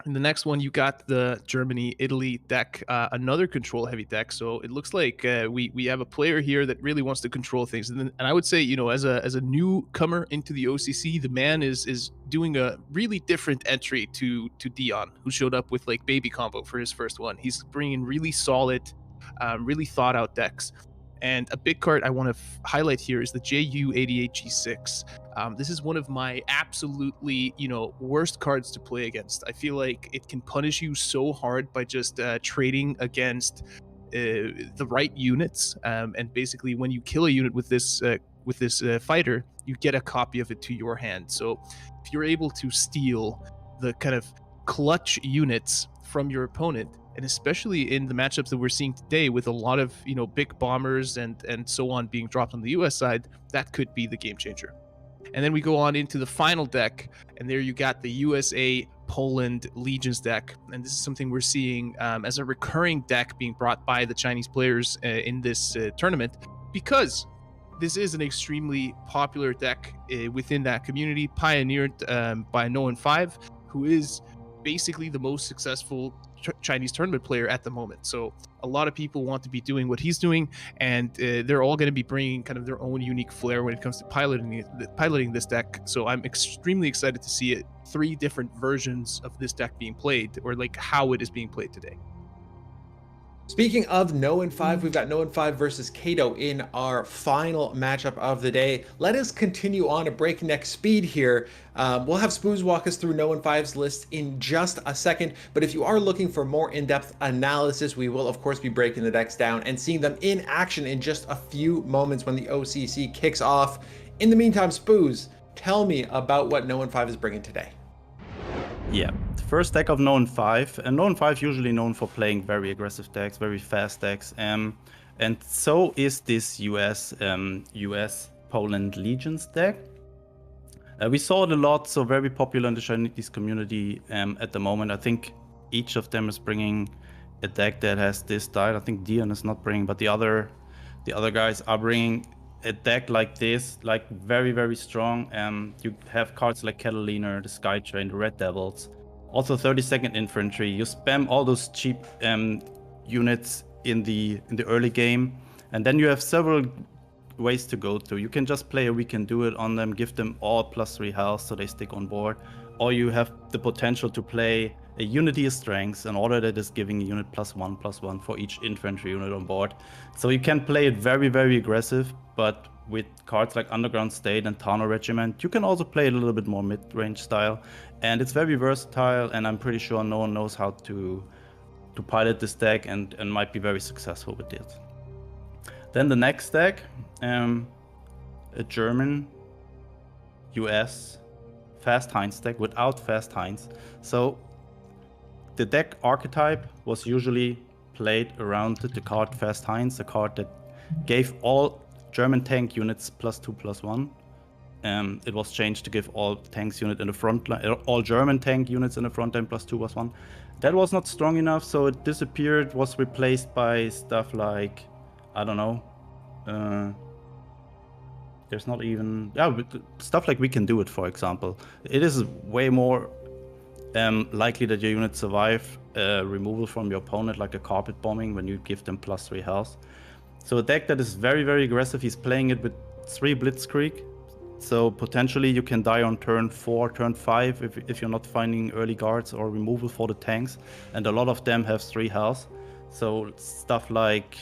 Speaker 2: In the next one, you got the Germany-Italy deck, another control-heavy deck. So it looks like we have a player here that really wants to control things. And I would say, you know, as a newcomer into the OCC, the man is doing a really different entry to Dion, who showed up with like baby combo for his first one. He's bringing really solid, really thought-out decks. And a big card I want to highlight here is the JU88G6. This is one of my absolutely, worst cards to play against. I feel like it can punish you so hard by just trading against the right units. And basically, when you kill a unit with this fighter, you get a copy of it to your hand. So if you're able to steal the kind of clutch units from your opponent, and especially in the matchups that we're seeing today with a lot of, big bombers and so on being dropped on the US side, that could be the game changer. And then we go on into the final deck, and there you got the USA Poland Legions deck. And this is something we're seeing as a recurring deck being brought by the Chinese players in this tournament, because this is an extremely popular deck within that community, pioneered by No15, who is basically the most successful Chinese tournament player at the moment. So a lot of people want to be doing what he's doing, and they're all going to be bringing kind of their own unique flair when it comes to piloting this deck. So I'm extremely excited to see 3 different versions of this deck being played, or like how it is being played today.
Speaker 1: Speaking of No15, we've got No15 versus Kato in our final matchup of the day. Let us continue on a breakneck speed here. We'll have Spooz walk us through No15's list in just a second, but if you are looking for more in-depth analysis, we will of course be breaking the decks down and seeing them in action in just a few moments when the OCC kicks off. In the meantime, Spooz, tell me about what No15 is bringing today.
Speaker 4: Yeah, first deck of Known 5, and Known 5 usually known for playing very aggressive decks, very fast decks, and so is this US Poland Legions deck. We saw it a lot, so very popular in the Chinese community at the moment. I think each of them is bringing a deck that has this style. I think Dion is not bringing, but the other guys are bringing a deck like this, like very, very strong. You have cards like Catalina, the Skytrain, the Red Devils, also 32nd Infantry. You spam all those cheap units in the early game, and then you have several ways to go to. You can just play a We Can Do It on them, give them all +3 health so they stick on board, or you have the potential to play a Unity of Strengths, an order that is giving a unit +1/+1 for each infantry unit on board. So you can play it very, very aggressive, but with cards like Underground State and Tano Regiment, you can also play it a little bit more mid-range style. And it's very versatile, and I'm pretty sure no one knows how to pilot this deck and might be very successful with it. Then the next deck, a German US Fast Heinz deck without Fast Heinz. So the deck archetype was usually played around the card Fast Heinz, a card that gave all German tank units +2/+1. It was changed to give all tanks unit in the front line, all German tank units in the front line +2/+1. That was not strong enough, so it disappeared, was replaced by stuff like, I don't know, there's not even, stuff like We Can Do It, for example. It is way more likely that your units survive removal from your opponent, like a carpet bombing, when you give them +3 health. So a deck that is very, very aggressive. He's playing it with 3 Blitzkrieg. So potentially you can die on turn 4, turn 5 if you're not finding early guards or removal for the tanks. And a lot of them have 3 health. So stuff like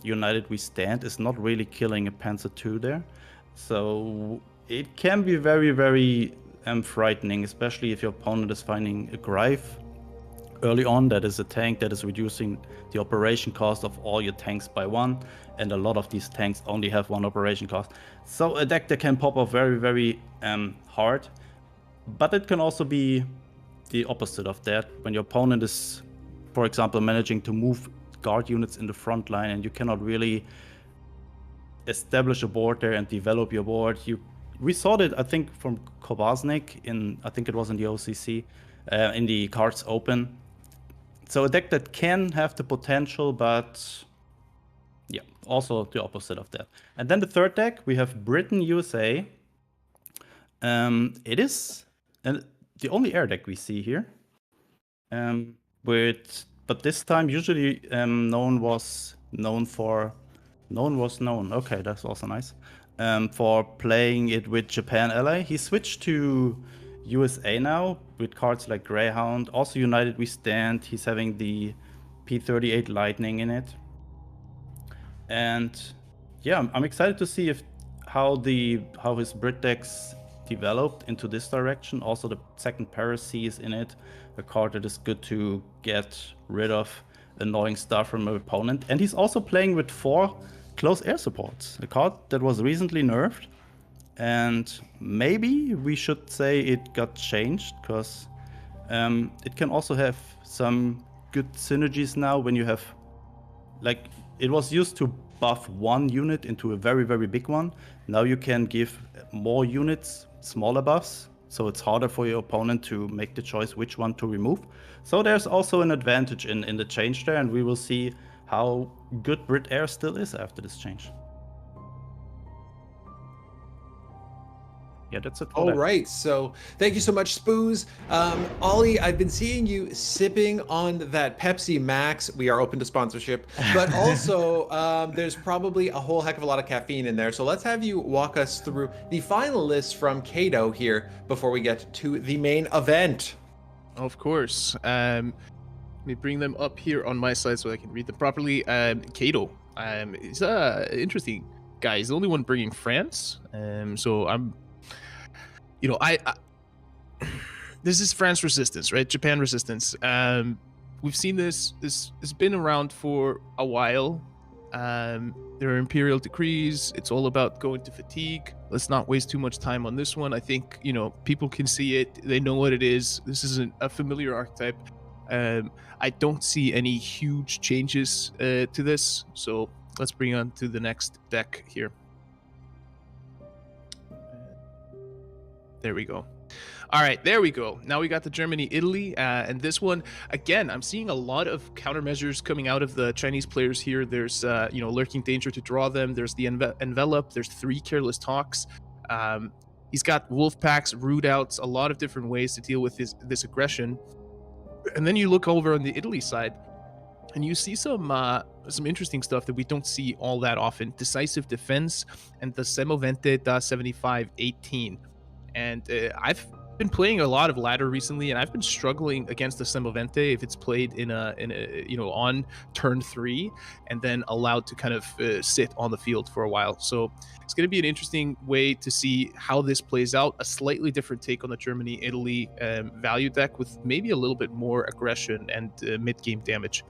Speaker 4: United We Stand is not really killing a Panzer II there. So it can be very, very frightening, especially if your opponent is finding a Greif early on. That is a tank that is reducing the operation cost of all your tanks by 1, and a lot of these tanks only have 1 operation cost. So a deck that can pop off very, very hard, but it can also be the opposite of that, when your opponent is, for example, managing to move guard units in the front line and you cannot really establish a board there and develop your board. We saw that, I think, from Kobaznik I think it was in the OCC, in the Cards Open. So a deck that can have the potential, but yeah, also the opposite of that. And then the third deck, we have Britain USA. It is the only air deck we see here. But this time, usually Known was known. Okay, that's also nice. For playing it with Japan ally. He switched to USA now with cards like Greyhound. Also United We Stand. He's having the P-38 Lightning in it. And yeah, I'm excited to see how his Brit decks developed into this direction. Also the second Paracy is in it, a card that is good to get rid of annoying stuff from an opponent. And he's also playing with 4 close air supports, a card that was recently nerfed. And maybe we should say it got changed, because it can also have some good synergies now when you have, like, it was used to buff 1 unit into a very, very big one. Now you can give more units smaller buffs, so it's harder for your opponent to make the choice which one to remove. So there's also an advantage in the change there, and we will see how good Brit Air still is after this change. Yeah, that's it.
Speaker 1: All right, so thank you so much, Spooz. Ollie, I've been seeing you sipping on that Pepsi Max. We are open to sponsorship, but also there's probably a whole heck of a lot of caffeine in there. So let's have you walk us through the finalists from Cato here before we get to the main event.
Speaker 2: Of course. Let me bring them up here on my side so I can read them properly. Cato, he's interesting guy. He's the only one bringing France. So I'm, I this is France resistance, right? Japan resistance. We've seen this has been around for a while. There are Imperial decrees. It's all about going to fatigue. Let's not waste too much time on this one. I think, people can see it. They know what it is. This isn't a familiar archetype. I don't see any huge changes to this. So let's bring on to the next deck here. There we go. All right, there we go. Now we got the Germany-Italy, and this one, again, I'm seeing a lot of countermeasures coming out of the Chinese players here. There's, lurking danger to draw them. There's the envelop. There's 3 careless talks. He's got wolf packs, root outs, a lot of different ways to deal with this aggression. And then you look over on the Italy side, and you see some interesting stuff that we don't see all that often. Decisive defense and the Semovente da 75-18. And I've been playing a lot of ladder recently, and I've been struggling against the Semovente if it's played in a on turn 3 and then allowed to kind of sit on the field for a while. So it's going to be an interesting way to see how this plays out. A slightly different take on the Germany-Italy value deck with maybe a little bit more aggression and mid-game damage.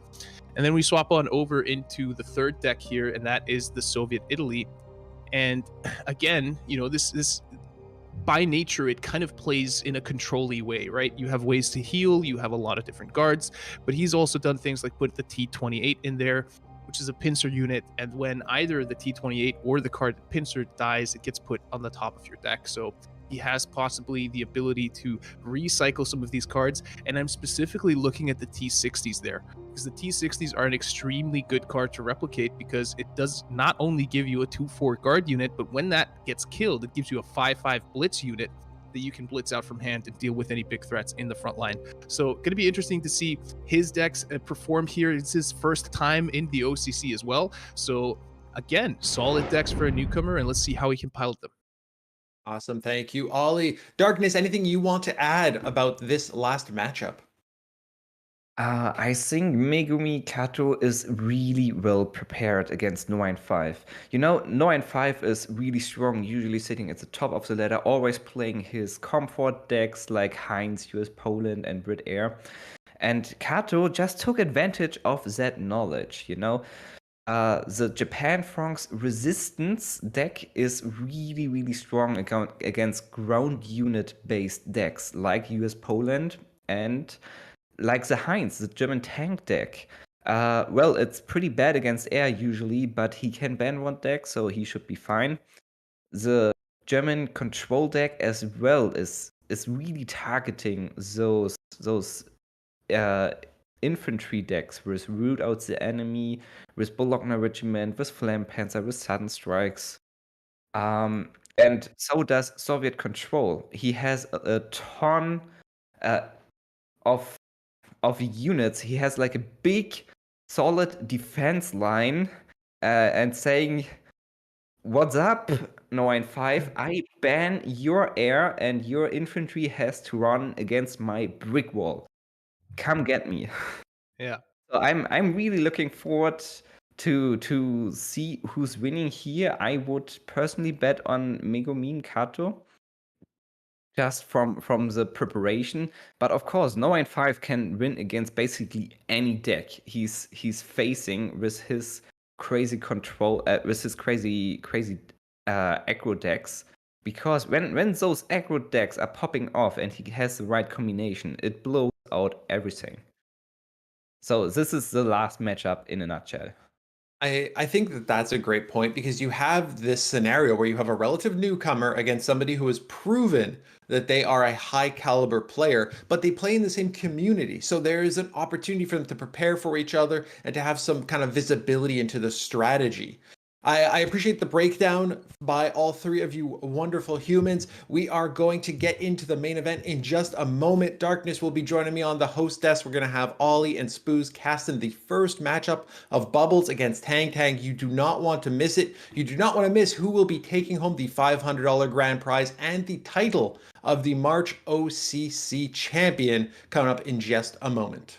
Speaker 2: And then we swap on over into the third deck here, and that is the Soviet-Italy. And again, this by nature, it kind of plays in a control-y way, right? You have ways to heal, you have a lot of different guards, but he's also done things like put the T-28 in there, which is a pincer unit, and when either the T-28 or the card pincer dies, it gets put on the top of your deck. So he has possibly the ability to recycle some of these cards, and I'm specifically looking at the T-60s there, because the T-60s are an extremely good card to replicate, because it does not only give you a 2/4 guard unit, but when that gets killed, it gives you a 5/5 blitz unit that you can blitz out from hand and deal with any big threats in the front line. So going to be interesting to see his decks perform here. It's his first time in the OCC as well. So again, solid decks for a newcomer, and let's see how he can pilot them.
Speaker 1: Awesome. Thank you, Ollie. Darkness, anything you want to add about this last matchup?
Speaker 3: I think Megumi Kato is really well prepared against Noine 5. Noine 5 is really strong, usually sitting at the top of the ladder, always playing his comfort decks like Heinz, US Poland, and Brit Air. And Kato just took advantage of that knowledge, The Japan Franks resistance deck is really, really strong against ground unit based decks like US Poland and like the Heinz, the German tank deck. Well, it's pretty bad against air usually, but he can ban one deck, so he should be fine. The German control deck as well is really targeting those infantry decks with root out the enemy, with Bologna Regiment, with Flam Panzer, with Sudden Strikes. And so does Soviet Control. He has a ton of units. He has like a big, solid defense line and saying, "What's up, 9-5? I ban your air and your infantry has to run against my brick wall. Come get me."
Speaker 2: Yeah.
Speaker 3: So I'm really looking forward to see who's winning here. I would personally bet on Megumin Kato, just from the preparation. But of course, 9-5 can win against basically any deck he's facing with his crazy control, with his crazy aggro decks. Because when those aggro decks are popping off and he has the right combination, it blows out everything. So this is the last matchup in a nutshell.
Speaker 1: I think that that's a great point, because you have this scenario where you have a relative newcomer against somebody who has proven that they are a high caliber player, but they play in the same community. So there is an opportunity for them to prepare for each other and to have some kind of visibility into the strategy. I appreciate the breakdown by all three of you wonderful humans. We are going to get into the main event in just a moment. Darkness will be joining me on the host desk. We're going to have Ollie and Spooz casting the first matchup of Bubbles against Tang Tang. You do not want to miss it. You do not want to miss who will be taking home the $500 grand prize and the title of the March OCC champion coming up in just a moment.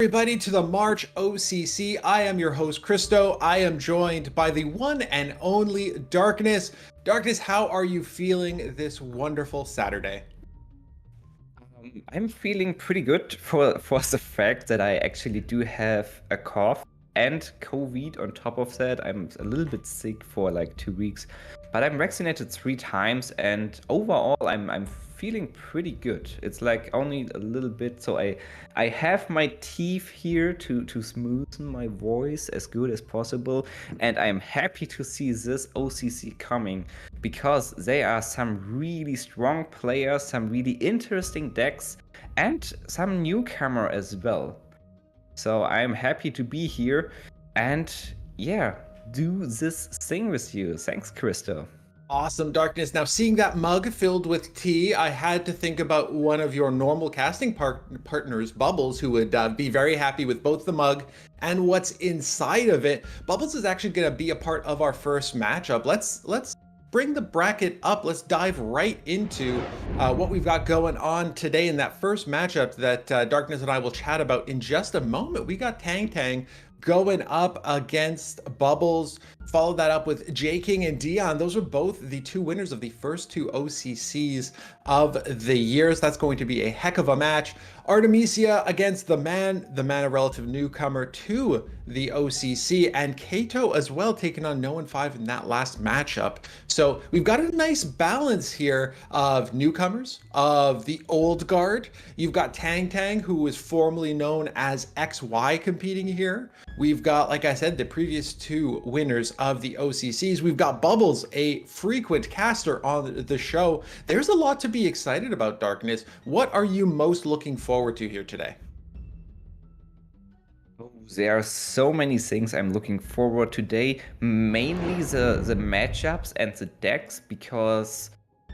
Speaker 1: Everybody to the March OCC. I am your host, Christo. I am joined by the one and only Darkness. Darkness, how are you feeling this wonderful Saturday?
Speaker 3: I'm feeling pretty good for the fact that I actually do have a cough and COVID on top of that. I'm a little bit sick for like 2 weeks, but I'm vaccinated 3 times, and overall I'm feeling pretty good. It's like only a little bit, so I have my teeth here to smoothen my voice as good as possible, and I'm happy to see this OCC coming because there are some really strong players, some really interesting decks, and some newcomer as well. So I'm happy to be here and yeah, do this thing with you. Thanks, Christo.
Speaker 1: Awesome, Darkness. Now, seeing that mug filled with tea, I had to think about one of your normal casting partners, Bubbles, who would be very happy with both the mug and what's inside of it. Bubbles is actually going to be a part of our first matchup. Let's bring the bracket up. Let's dive right into what we've got going on today in that first matchup that Darkness and I will chat about in just a moment. We got Tang Tang going up against Bubbles. Follow that up with Jay King and Dion. Those are both the 2 winners of the first 2 OCCs of the years. That's going to be a heck of a match. Artemisia against the man, a relative newcomer to the OCC, and Kato as well, taking on No 5 in that last matchup. So we've got a nice balance here of newcomers, of the old guard. You've got Tang Tang, who is formerly known as XY, competing here. We've got, like I said, the previous 2 winners of the OCCs. We've got Bubbles, a frequent caster on the show. There's a lot to be excited about, Darkness. What are you most looking forward to here today?
Speaker 3: There are so many things I'm looking forward today, mainly the matchups and the decks, because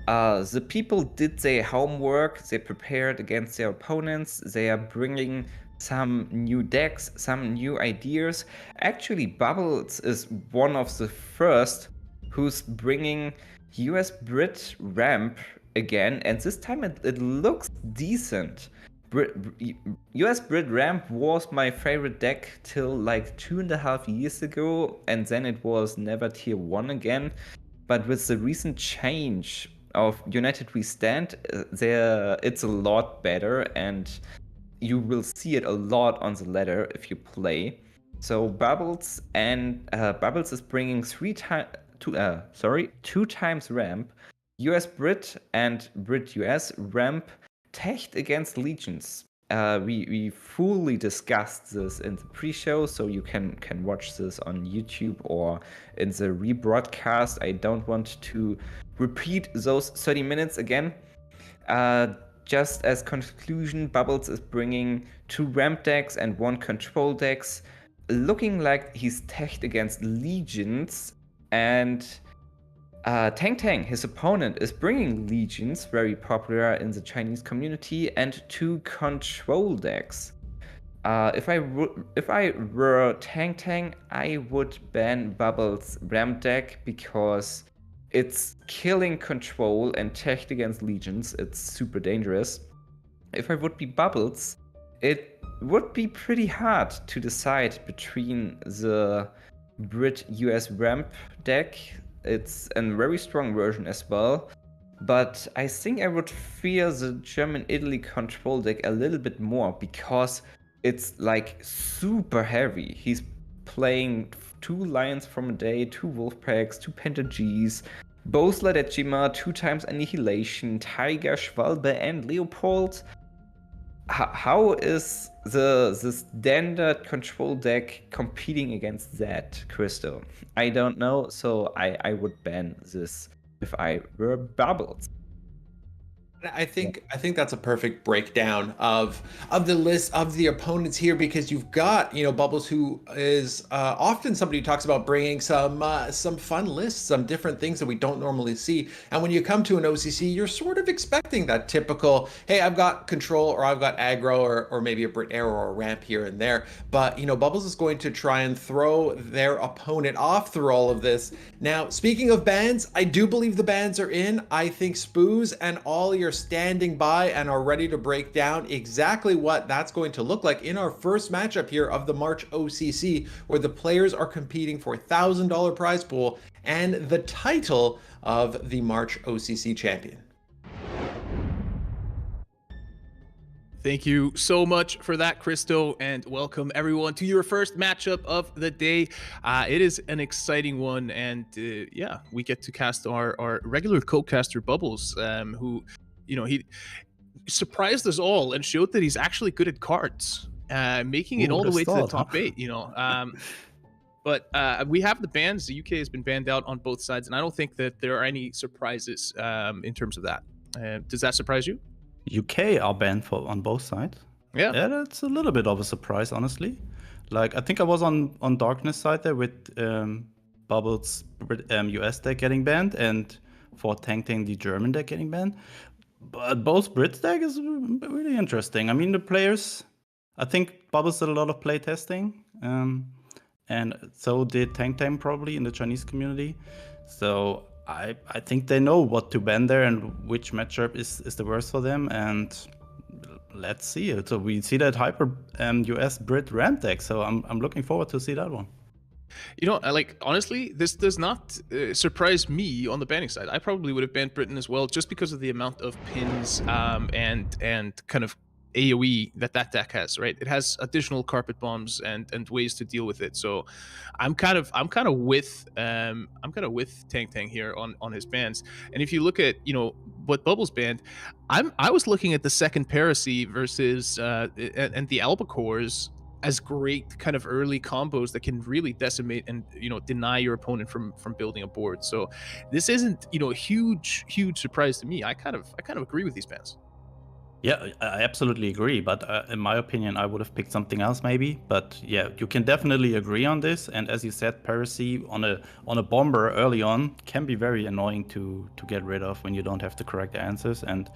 Speaker 3: the people did their homework, they prepared against their opponents, they are bringing some new decks, some new ideas. Actually, Bubbles is one of the first who's bringing US Brit ramp again, and this time it looks decent. US Brit ramp was my favorite deck till like 2.5 years ago, and then it was never tier 1 again. But with the recent change of United We Stand, it's a lot better, and you will see it a lot on the ladder if you play. So Bubbles is bringing 2 times ramp, US Brit and Brit US ramp, Techt against Legions. We fully discussed this in the pre-show, so you can watch this on YouTube or in the rebroadcast. I don't want to repeat those 30 minutes again. Just as conclusion, Bubbles is bringing 2 ramp decks and 1 control decks, looking like he's Techt against Legions, and Tang Tang, his opponent, is bringing Legions, very popular in the Chinese community, and 2 control decks. If I were Tang Tang, I would ban Bubbles' ramp deck because it's killing control and Techt against Legions. It's super dangerous. If I would be Bubbles, it would be pretty hard to decide between the Brit US ramp deck. It's a very strong version as well, but I think I would fear the German Italy control deck a little bit more because it's like super heavy. He's playing 2 Lions from a Day, 2 Wolfpacks, 2 Pentags, both Ladejima, 2 times Annihilation, Tiger, Schwalbe, and Leopold. How is the standard control deck competing against that, Christo? I don't know, so I would ban this if I were Bubbles.
Speaker 1: I think that's a perfect breakdown of the list of the opponents here, because you've got, Bubbles, who is often somebody who talks about bringing some fun lists, some different things that we don't normally see. And when you come to an OCC, you're sort of expecting that typical, hey, I've got control, or I've got aggro, or maybe a Brit Arrow or a ramp here and there. But Bubbles is going to try and throw their opponent off through all of this. Now, speaking of bans, I do believe the bans are in. I think Spooz and all your standing by and are ready to break down exactly what that's going to look like in our first matchup here of the March OCC, where the players are competing for $1,000 prize pool and the title of the March OCC champion.
Speaker 2: Thank you so much for that, Christo, and welcome everyone to your first matchup of the day. It is an exciting one, and yeah, we get to cast our regular co-caster Bubbles, who, he surprised us all and showed that he's actually good at cards, making it all the way to the top 8. But we have the bans. The UK has been banned out on both sides, and I don't think that there are any surprises in terms of that. Does that surprise you?
Speaker 4: UK are banned on both sides.
Speaker 2: Yeah,
Speaker 4: that's a little bit of a surprise, honestly. Like, I think I was on Darkness side there with Bubbles US deck getting banned, and for Tang the German deck getting banned. But both Brits deck is really interesting. I mean, the players, I think Bubbles did a lot of play testing, and so did Tang probably in the Chinese community. So I think they know what to ban there and which matchup is the worst for them, and let's see it. So we see that hyper US Brit ramp deck, so I'm looking forward to see that one.
Speaker 2: Honestly, this does not surprise me on the banning side. I probably would have banned Britain as well, just because of the amount of pins and kind of AoE that deck has, right? It has additional carpet bombs and ways to deal with it. So I'm kind of with Tang here on his bans. And if you look at what Bubbles banned, I was looking at the second Paracy versus and the Albacores as great kind of early combos that can really decimate and deny your opponent from building a board. So this isn't a huge surprise to me. I kind of agree with these bans.
Speaker 4: Yeah, I absolutely agree. But in my opinion, I would have picked something else maybe. But yeah, you can definitely agree on this. And as you said, Paracy on a bomber early on can be very annoying to get rid of when you don't have the correct answers. And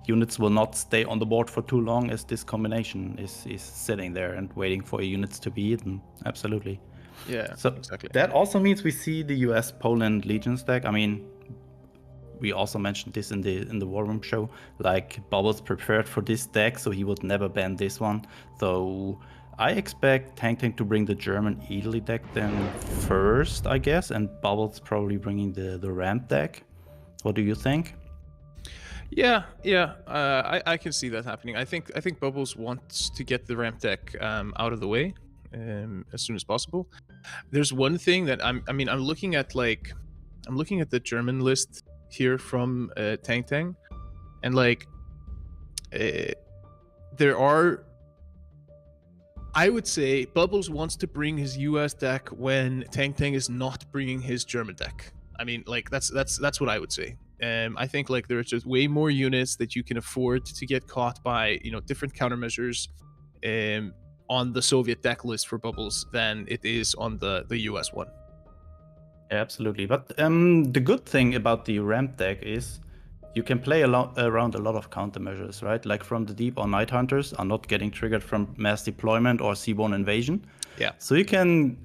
Speaker 4: units will not stay on the board for too long as this combination is sitting there and waiting for units to be eaten. Absolutely.
Speaker 2: Yeah,
Speaker 4: so
Speaker 2: exactly.
Speaker 4: That also means we see the US Poland Legions deck. I mean, we also mentioned this in the War Room show. Like, Bubbles prepared for this deck, so he would never ban this one. So I expect Tang to bring the German Italy deck then first, I guess, and Bubbles probably bringing the ramp deck. What do you think?
Speaker 2: Yeah, I can see that happening. I think Bubbles wants to get the ramp deck out of the way as soon as possible. There's one thing that I'm looking at the German list here from Tang, and there are, I would say, Bubbles wants to bring his US deck when Tang is not bringing his German deck. I mean, that's what I would say. I think there's just way more units that you can afford to get caught by different countermeasures on the Soviet deck list for Bubbles than it is on the US one.
Speaker 4: Absolutely, but the good thing about the ramp deck is you can play around a lot of countermeasures, right? Like From the Deep or Night Hunters are not getting triggered from mass deployment or Seaborne Invasion.
Speaker 2: Yeah.
Speaker 4: So you can...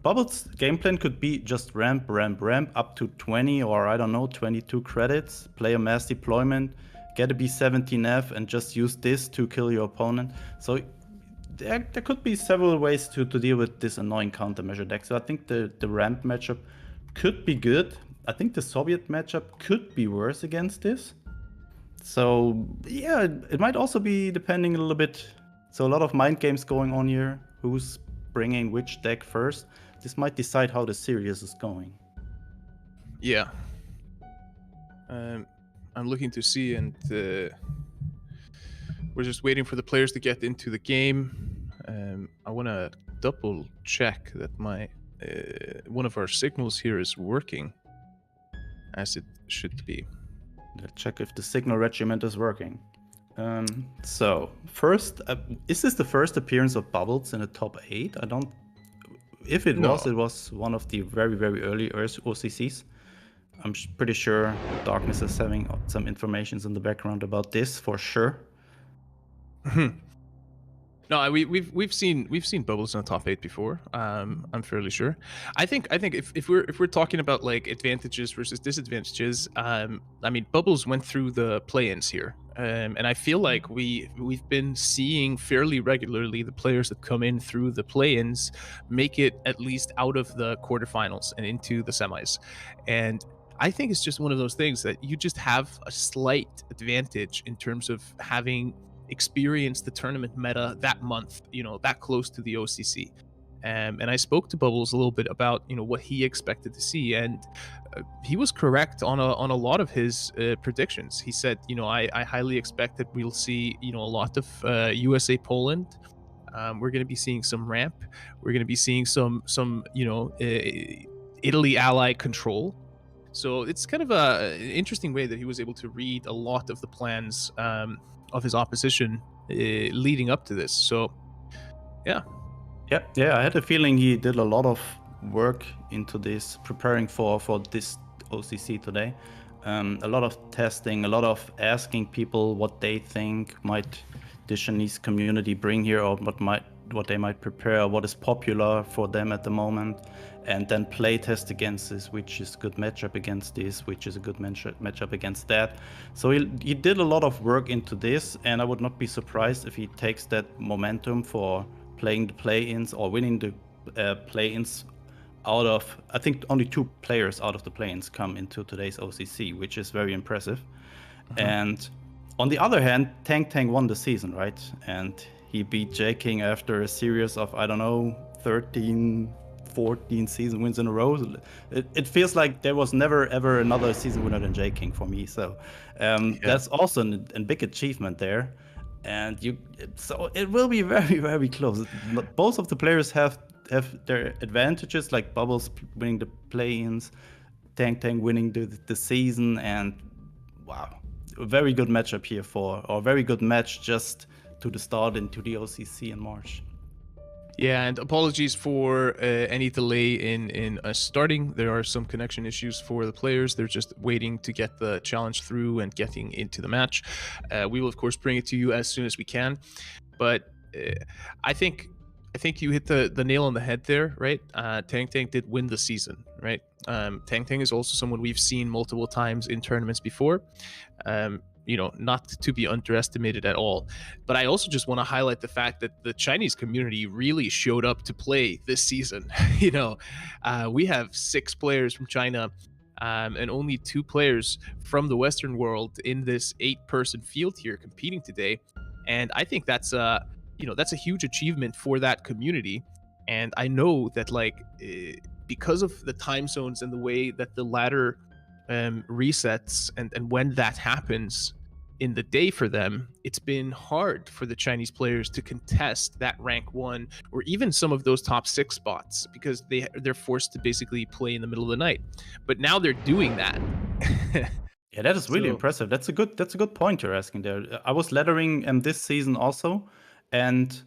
Speaker 4: Bubbles' game plan could be just ramp up to 20 or I don't know, 22 credits, play a mass deployment, get a B17F and just use this to kill your opponent. So there could be several ways to deal with this annoying countermeasure deck. So I think the ramp matchup could be good. I think the Soviet matchup could be worse against this. So yeah, it might also be depending a little bit. So a lot of mind games going on here. Who's bringing which deck first? This might decide how the series is going.
Speaker 2: Yeah. I'm looking to see, and we're just waiting for the players to get into the game. I want to double check that my one of our signals here is working as it should be.
Speaker 4: Let's check if the signal regiment is working. So first, is this the first appearance of Bubbles in the top 8? I don't. If it was, it was one of the very, very early OCCs. I'm pretty sure Darkness is having some information in the background about this for sure.
Speaker 2: No, we've seen Bubbles in the top 8 before. I'm fairly sure. I think if we're talking about like advantages versus disadvantages, I mean Bubbles went through the play-ins here, and I feel like we've been seeing fairly regularly the players that come in through the play-ins make it at least out of the quarterfinals and into the semis, and I think it's just one of those things that you just have a slight advantage in terms of having experienced the tournament meta that month, that close to the OCC. And I spoke to Bubbles a little bit about, what he expected to see, and he was correct on a lot of his predictions. He said, I highly expect that we'll see, a lot of USA Poland. We're going to be seeing some ramp. We're going to be seeing some Italy ally control. So it's kind of an interesting way that he was able to read a lot of the plans of his opposition leading up to this. So, yeah.
Speaker 4: Yeah. I had a feeling he did a lot of work into this, preparing for this OCC today. A lot of testing, a lot of asking people what they think might the Chinese community bring here, or what they might prepare, what is popular for them at the moment, and then play test against this, which is a good matchup against this, which is a good matchup against that. So he did a lot of work into this, and I would not be surprised if he takes that momentum for playing the play-ins or winning the play-ins out of, I think only 2 players out of the play-ins come into today's OCC, which is very impressive. And on the other hand, Tang won the season, right? And he beat Jay King after a series of, 13, 14 season wins in a row. It feels like there was never ever another season winner than Jay King for me. So that's also a big achievement there. And so it will be very, very close. Both of the players have their advantages, like Bubbles winning the play-ins, Tang winning the season, and wow, a very good matchup here or a very good match just to the start into the OCC in March.
Speaker 2: Yeah, and apologies for any delay in us starting. There are some connection issues for the players. They're just waiting to get the challenge through and getting into the match. We will, of course, bring it to you as soon as we can. But I think you hit the nail on the head there, right? Tang did win the season, right? Tang is also someone we've seen multiple times in tournaments before. Not to be underestimated at all. But I also just want to highlight the fact that the Chinese community really showed up to play this season. We have 6 players from China and only 2 players from the Western world in this 8-person field here competing today. And I think that's a huge achievement for that community. And I know that because of the time zones and the way that the ladder resets and when that happens in the day for them, it's been hard for the Chinese players to contest that rank 1 or even some of those top 6 spots because they're forced to basically play in the middle of the night. But now they're doing that.
Speaker 4: Yeah, that is really impressive. That's a good point you're asking there. I was laddering this season also, and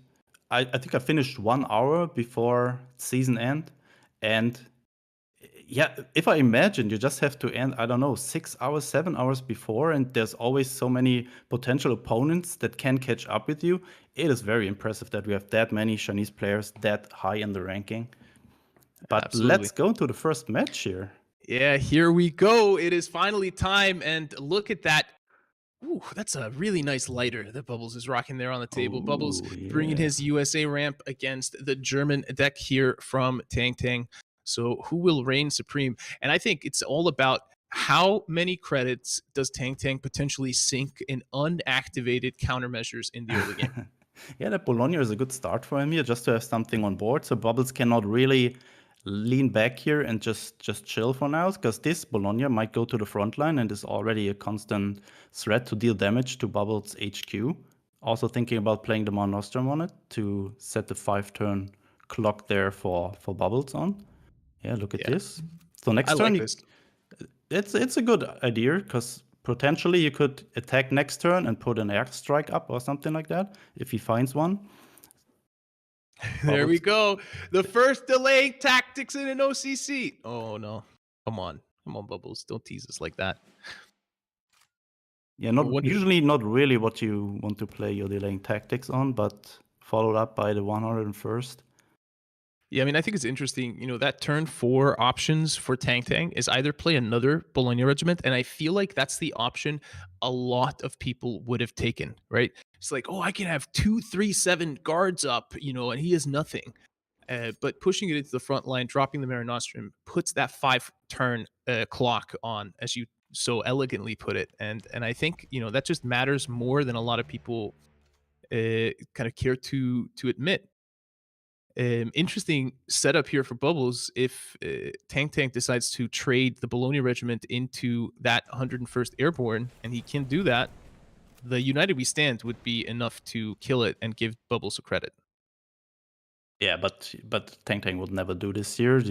Speaker 4: I think I finished 1 hour before season end, and yeah, if I imagine you just have to end, 6 hours, 7 hours before, and there's always so many potential opponents that can catch up with you. It is very impressive that we have that many Chinese players that high in the ranking. But
Speaker 2: Absolutely.
Speaker 4: Let's go to the first match here.
Speaker 2: Yeah, here we go. It is finally time, and look at that. Ooh, that's a really nice lighter that Bubbles is rocking there on the table.
Speaker 4: Ooh,
Speaker 2: Bubbles
Speaker 4: yeah.
Speaker 2: bringing his USA ramp against the German deck here from Tang. So who will reign supreme? And I think it's all about how many credits does Tang potentially sink in unactivated countermeasures in the early game?
Speaker 4: Yeah, that Bologna is a good start for him here, just to have something on board. So Bubbles cannot really lean back here and just chill for now, because this Bologna might go to the front line and is already a constant threat to deal damage to Bubbles' HQ. Also thinking about playing the Mount Nostrum on it to set the 5-turn clock there for Bubbles on. Yeah, look at this. So next turn, it's a good idea, because potentially you could attack next turn and put an airstrike up or something like that if he finds one.
Speaker 2: There we go. The first delaying tactics in an OCC. Oh no. Come on, Bubbles. Don't tease us like that.
Speaker 4: Yeah, usually not really what you want to play your delaying tactics on, but followed up by the 101st.
Speaker 2: Yeah, I mean, I think it's interesting. That turn 4 options for Tang Tang is either play another Bologna regiment, and I feel like that's the option a lot of people would have taken, right? It's like, oh, I can have 2-3-7 guards up, and he has nothing. But pushing it into the front line, dropping the Mare Nostrum, puts that 5-turn clock on, as you so elegantly put it. And I think, that just matters more than a lot of people kind of care to admit. Interesting setup here for Bubbles if Tang Tang decides to trade the Bologna regiment into that 101st Airborne, and he can do that. The United We Stand would be enough to kill it and give Bubbles a credit.
Speaker 4: Yeah, but Tang Tang would never do this here.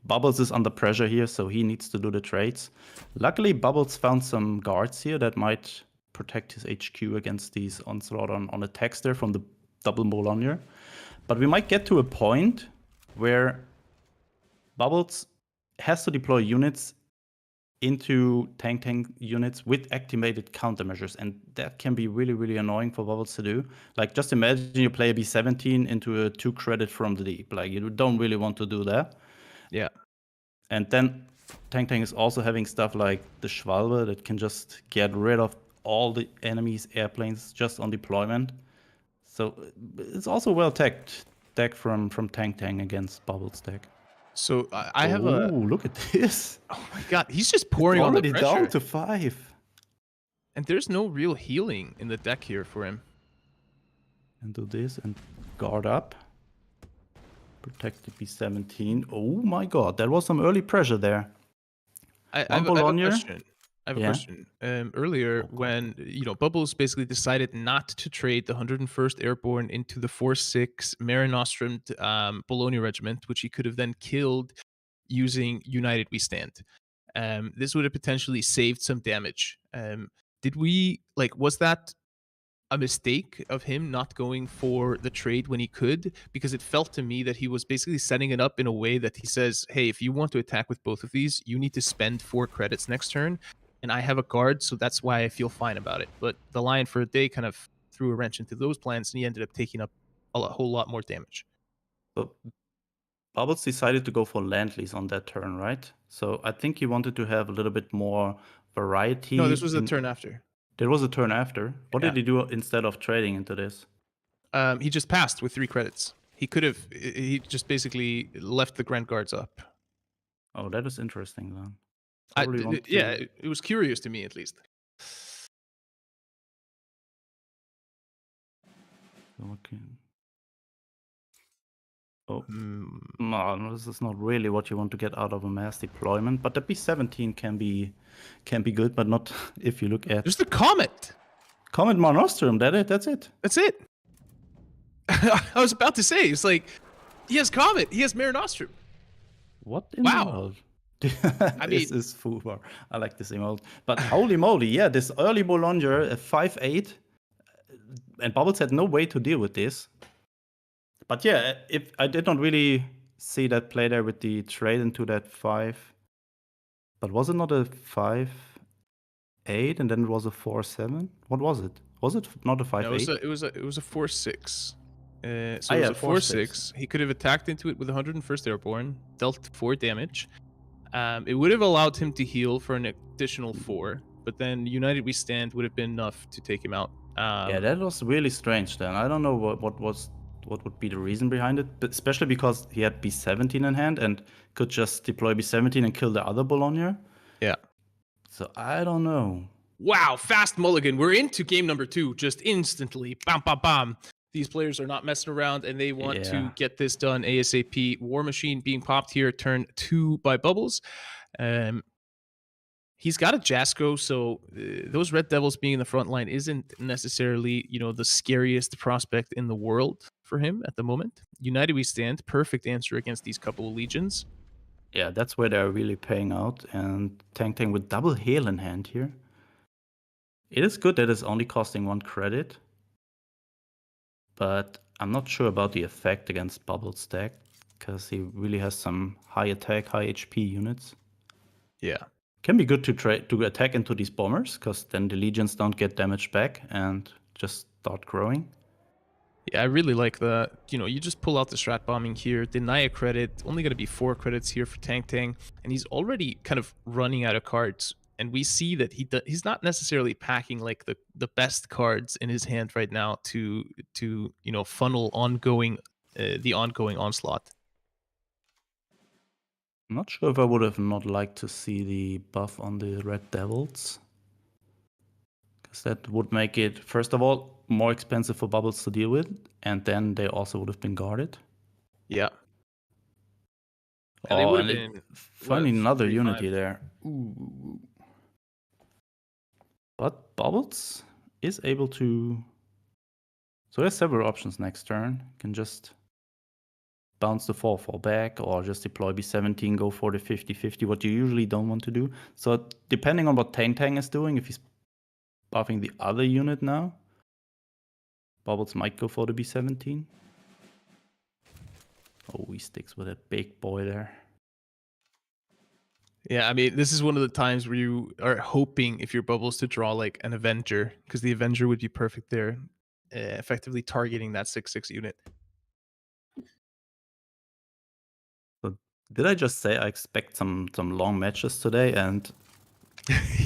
Speaker 4: Bubbles is under pressure here, so he needs to do the trades. Luckily, Bubbles found some guards here that might protect his HQ against these onslaught on attacks there from the double Bologna. But we might get to a point where Bubbles has to deploy units into Tang Tang units with activated countermeasures, and that can be really, really annoying for Bubbles to do. Like, just imagine you play a B17 into a 2 credit from the deep. Like, you don't really want to do that.
Speaker 2: Yeah.
Speaker 4: And then Tang Tang is also having stuff like the Schwalbe that can just get rid of all the enemy's airplanes just on deployment. So it's also well teched deck from Tang Tang against Bubbles deck.
Speaker 2: So I have a.
Speaker 4: Ooh, look at this.
Speaker 2: Oh my god, he's just pouring on the
Speaker 4: Already
Speaker 2: pressure.
Speaker 4: down to 5.
Speaker 2: And there's no real healing in the deck here for him.
Speaker 4: And do this and guard up. Protect the B17. Oh my god, there was some early pressure there.
Speaker 2: I have a
Speaker 4: Bologna?
Speaker 2: question. I have a
Speaker 4: Yeah.
Speaker 2: question. Earlier, when Bubbles basically decided not to trade the 101st Airborne into the 4-6 Mare Nostrum Bologna regiment, which he could have then killed using United We Stand. This would have potentially saved some damage. Was that a mistake of him not going for the trade when he could? Because it felt to me that he was basically setting it up in a way that he says, hey, if you want to attack with both of these, you need to spend 4 credits next turn. And I have a guard, so that's why I feel fine about it. But the Lion for a Day kind of threw a wrench into those plans, and he ended up taking up whole lot more damage.
Speaker 4: So Bubbles decided to go for land lease on that turn, right? So I think he wanted to have a little bit more variety.
Speaker 2: No, this was the turn after.
Speaker 4: There was a turn after. What
Speaker 2: Yeah.
Speaker 4: did he do instead of trading into this?
Speaker 2: He just passed with 3 credits. He could have. He just basically left the Grand Guards up.
Speaker 4: Oh, that is interesting then. Probably want to-
Speaker 2: Yeah, it was curious to me at least.
Speaker 4: Okay. Oh, no, this is not really what you want to get out of a mass deployment. But the B17 can be good, but not if you look at
Speaker 2: There's the Comet.
Speaker 4: Comet Mare Nostrum. That's it.
Speaker 2: That's it. I was about to say, it's like, he has Comet, he has Mare Nostrum.
Speaker 4: What in
Speaker 2: Wow.
Speaker 4: the world?
Speaker 2: I
Speaker 4: This
Speaker 2: mean-
Speaker 4: is Fubar. I like this emote. But holy moly, yeah, this early Bologna, a 5-8, and Bubbles had no way to deal with this. But yeah, if I did not really see that play there with the trade into that 5. But was it not a 5-8 and then it was a 4-7? What was it? Was it not a 5-8?
Speaker 2: No, it was a 4-6. So it
Speaker 4: yeah,
Speaker 2: was a 4-6. He could have attacked into it with 101st Airborne, dealt 4 damage. It would have allowed him to heal for an additional 4, but then United We Stand would have been enough to take him out.
Speaker 4: Yeah, that was really strange then. I don't know what would be the reason behind it, but especially because he had B17 in hand and could just deploy B17 and kill the other Bologna.
Speaker 2: Yeah.
Speaker 4: So I don't know.
Speaker 2: Wow, fast mulligan. We're into game number 2 just instantly. Bam, bam, bam. These players are not messing around, and they want to get this done ASAP. War Machine being popped here, turn 2 by Bubbles. He's got a Jasko, so those Red Devils being in the front line isn't necessarily, the scariest prospect in the world for him at the moment. United We Stand, perfect answer against these couple of legions.
Speaker 4: Yeah, that's where they're really paying out. And Tang Tang with double hail in hand here. It is good that it's only costing 1 credit. But I'm not sure about the effect against Bubbles deck, because he really has some high attack, high HP units.
Speaker 2: Yeah.
Speaker 4: Can be good to attack into these bombers, because then the legions don't get damage back and just start growing.
Speaker 2: Yeah, I really like the, you just pull out the strat bombing here, deny a credit, only going to be 4 credits here for Tang Tang, and he's already kind of running out of cards. And we see that he's not necessarily packing like the best cards in his hand right now to funnel the ongoing onslaught.
Speaker 4: I'm not sure if I would have not liked to see the buff on the Red Devils. Because that would make it, first of all, more expensive for Bubbles to deal with, and then they also would have been guarded.
Speaker 2: Yeah. And they would have
Speaker 4: and
Speaker 2: been
Speaker 4: finding another
Speaker 2: 45.
Speaker 4: unity there. Ooh. But Bubbles is able to. So there's several options next turn. Can just bounce the 4/4 back, or just deploy B17, go for the 50/50, what you usually don't want to do. So depending on what Tang Tang is doing, if he's buffing the other unit now, Bubbles might go for the B17. Oh, he sticks with a big boy there.
Speaker 2: Yeah, I mean, this is one of the times where you are hoping, if you're Bubbles, to draw like an Avenger, because the Avenger would be perfect there, effectively targeting that 6/6 unit.
Speaker 4: So did I just say I expect some long matches today? And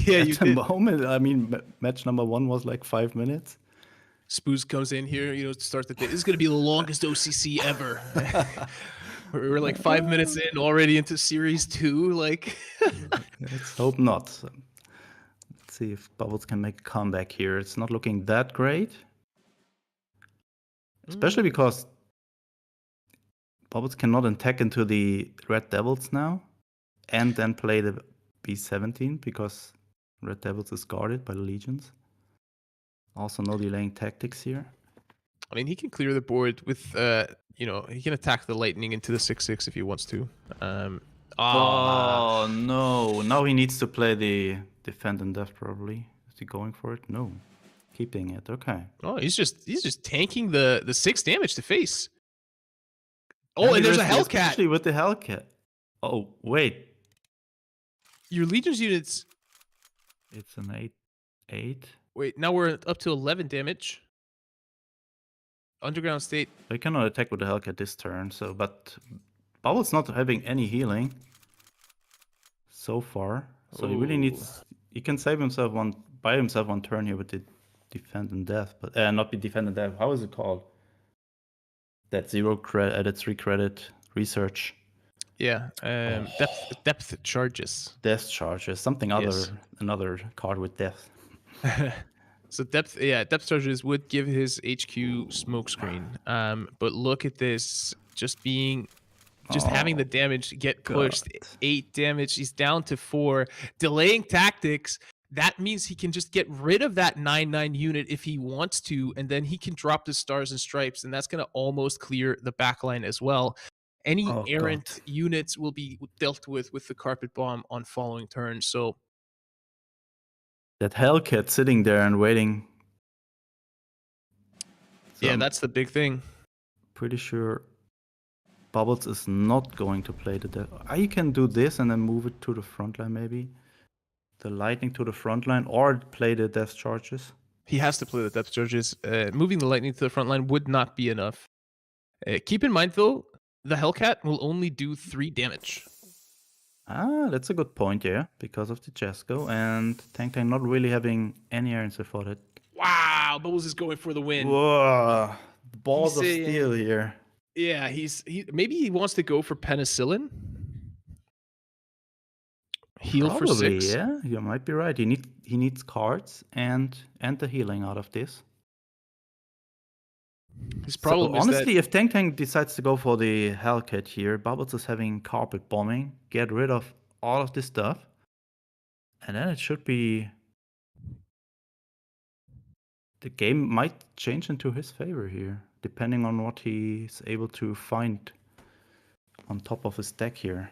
Speaker 2: Yeah,
Speaker 4: at
Speaker 2: you
Speaker 4: the
Speaker 2: did.
Speaker 4: moment, I mean, match number 1 was like 5 minutes.
Speaker 2: Spooz comes in here, to start the day. This is going to be the longest OCC ever. We're like 5 minutes in already into series 2. Like,
Speaker 4: Let's hope not. Let's see if Bubbles can make a comeback here. It's not looking that great. Especially because Bubbles cannot attack into the Red Devils now, and then play the B17 because Red Devils is guarded by the Legions. Also no delaying tactics here.
Speaker 2: I mean, he can clear the board with, he can attack the lightning into the 6/6 if he wants to.
Speaker 4: Oh no! Now he needs to play the defend and death probably. Is he going for it? No, keeping it. Okay.
Speaker 2: Oh, he's just tanking the 6 damage to face. Oh,
Speaker 4: Very
Speaker 2: and there's a
Speaker 4: risky,
Speaker 2: Hellcat.
Speaker 4: especially with the Hellcat. Oh wait,
Speaker 2: Your Legion's units.
Speaker 4: it's an 8/8.
Speaker 2: Wait, now we're up to 11 damage. Underground state.
Speaker 4: I cannot attack with the Hellcat this turn. So, but Bubbles not having any healing so far. So he really needs. He can save himself by himself one turn here with the defend and death, but not be defend and death. How is it called? That 0 credit, that 3 credit research.
Speaker 2: Yeah, depth charges.
Speaker 4: Death charges, something other,
Speaker 2: Yes.
Speaker 4: another card with death.
Speaker 2: So depth charges would give his HQ smokescreen. But look at this, just having the damage get pushed.
Speaker 4: God.
Speaker 2: 8 damage. He's down to 4. Delaying tactics. That means he can just get rid of that 9/9 unit if he wants to, and then he can drop the stars and stripes, and that's going to almost clear the backline as well. Any errant units will be dealt with the carpet bomb on following turns. So
Speaker 4: that Hellcat sitting there and waiting. So
Speaker 2: yeah,
Speaker 4: I'm
Speaker 2: that's the big thing.
Speaker 4: pretty sure Bubbles is not going to play the death. You can do this and then move it to the front line maybe. The lightning to the front line, or play the death charges.
Speaker 2: He has to play the depth charges. Moving the lightning to the front line would not be enough. Keep in mind, though, the Hellcat will only do 3 damage.
Speaker 4: That's a good point, yeah, because of the Jesco, and Tang Tang not really having any answer for that.
Speaker 2: Wow, Bubbles is going for the win.
Speaker 4: Whoa, balls of
Speaker 2: saying-
Speaker 4: steel here.
Speaker 2: Yeah, maybe he wants to go for penicillin. Heal for
Speaker 4: Probably,
Speaker 2: 6.
Speaker 4: yeah, you might be right. He needs cards and the healing out of this.
Speaker 2: His problem is
Speaker 4: honestly,
Speaker 2: that
Speaker 4: if Tang Tang decides to go for the Hellcat here, Bubbles is having carpet bombing, get rid of all of this stuff, and then it should be. The game might change into his favor here, depending on what he's able to find on top of his deck here.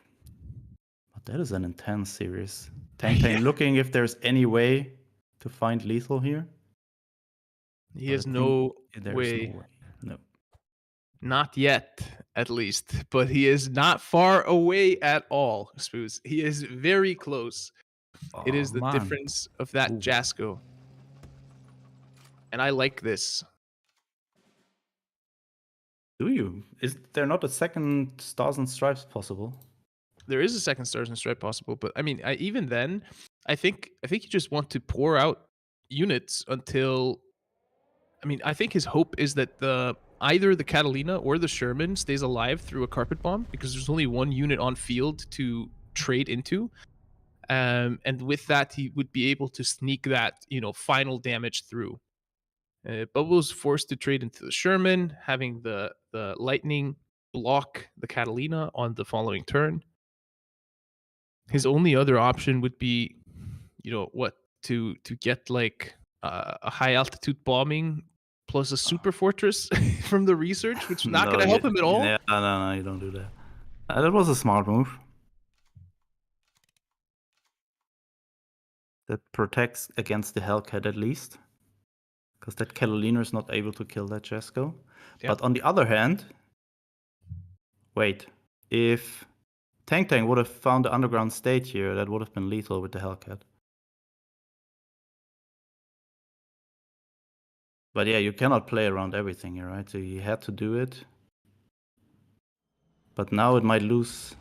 Speaker 4: But that is an intense series. Tang Tang looking if there's any way to find lethal here.
Speaker 2: he has no
Speaker 4: There's
Speaker 2: way.
Speaker 4: no way. No.
Speaker 2: Not yet, at least. But he is not far away at all, Spooz. He is very close. It is the difference of that
Speaker 4: Ooh.
Speaker 2: Jasco. And I like this.
Speaker 4: Do you? Is there not a second Stars and Stripes possible?
Speaker 2: There is a second Stars and Stripe possible, but I mean, even then, I think you just want to pour out units until. I mean, I think his hope is that either the Catalina or the Sherman stays alive through a carpet bomb, because there's only one unit on field to trade into. And with that, he would be able to sneak that, final damage through. Bubbles forced to trade into the Sherman, having the Lightning block the Catalina on the following turn. His only other option would be, to get like a high altitude bombing plus a super fortress from the research, which is not going to help him at all.
Speaker 4: Yeah, no, you don't do that. That was a smart move. That protects against the Hellcat at least. Because that Catalina is not able to kill that Jesco. Yep. But on the other hand, wait, if Tank would have found the underground state here, that would have been lethal with the Hellcat. But yeah, you cannot play around everything here, right? So you had to do it. But now it might lose.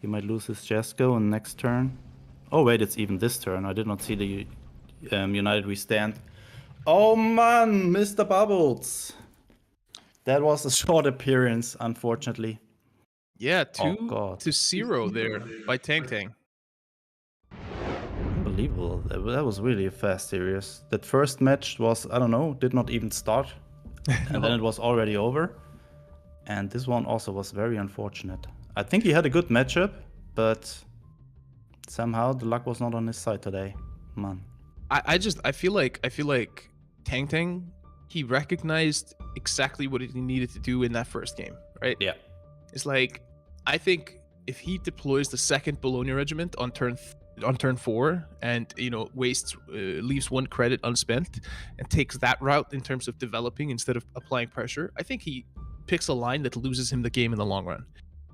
Speaker 4: He might lose his Jesco in next turn. Oh wait, it's even this turn. I did not see the United We Stand. Oh man, Mr. Bubbles. That was a short appearance, unfortunately.
Speaker 2: Yeah, 2-0 there by Tank.
Speaker 4: Unbelievable. That was really a fast series. That first match was, I don't know, did not even start. And then it was already over. And this one also was very unfortunate. I think he had a good matchup, but somehow the luck was not on his side today. Man.
Speaker 2: I feel like Tank, he recognized exactly what he needed to do in that first game, right?
Speaker 4: Yeah.
Speaker 2: It's like, I think if he deploys the second Bologna regiment on turn 4 and leaves one credit unspent and takes that route in terms of developing instead of applying pressure, I think he picks a line that loses him the game in the long run.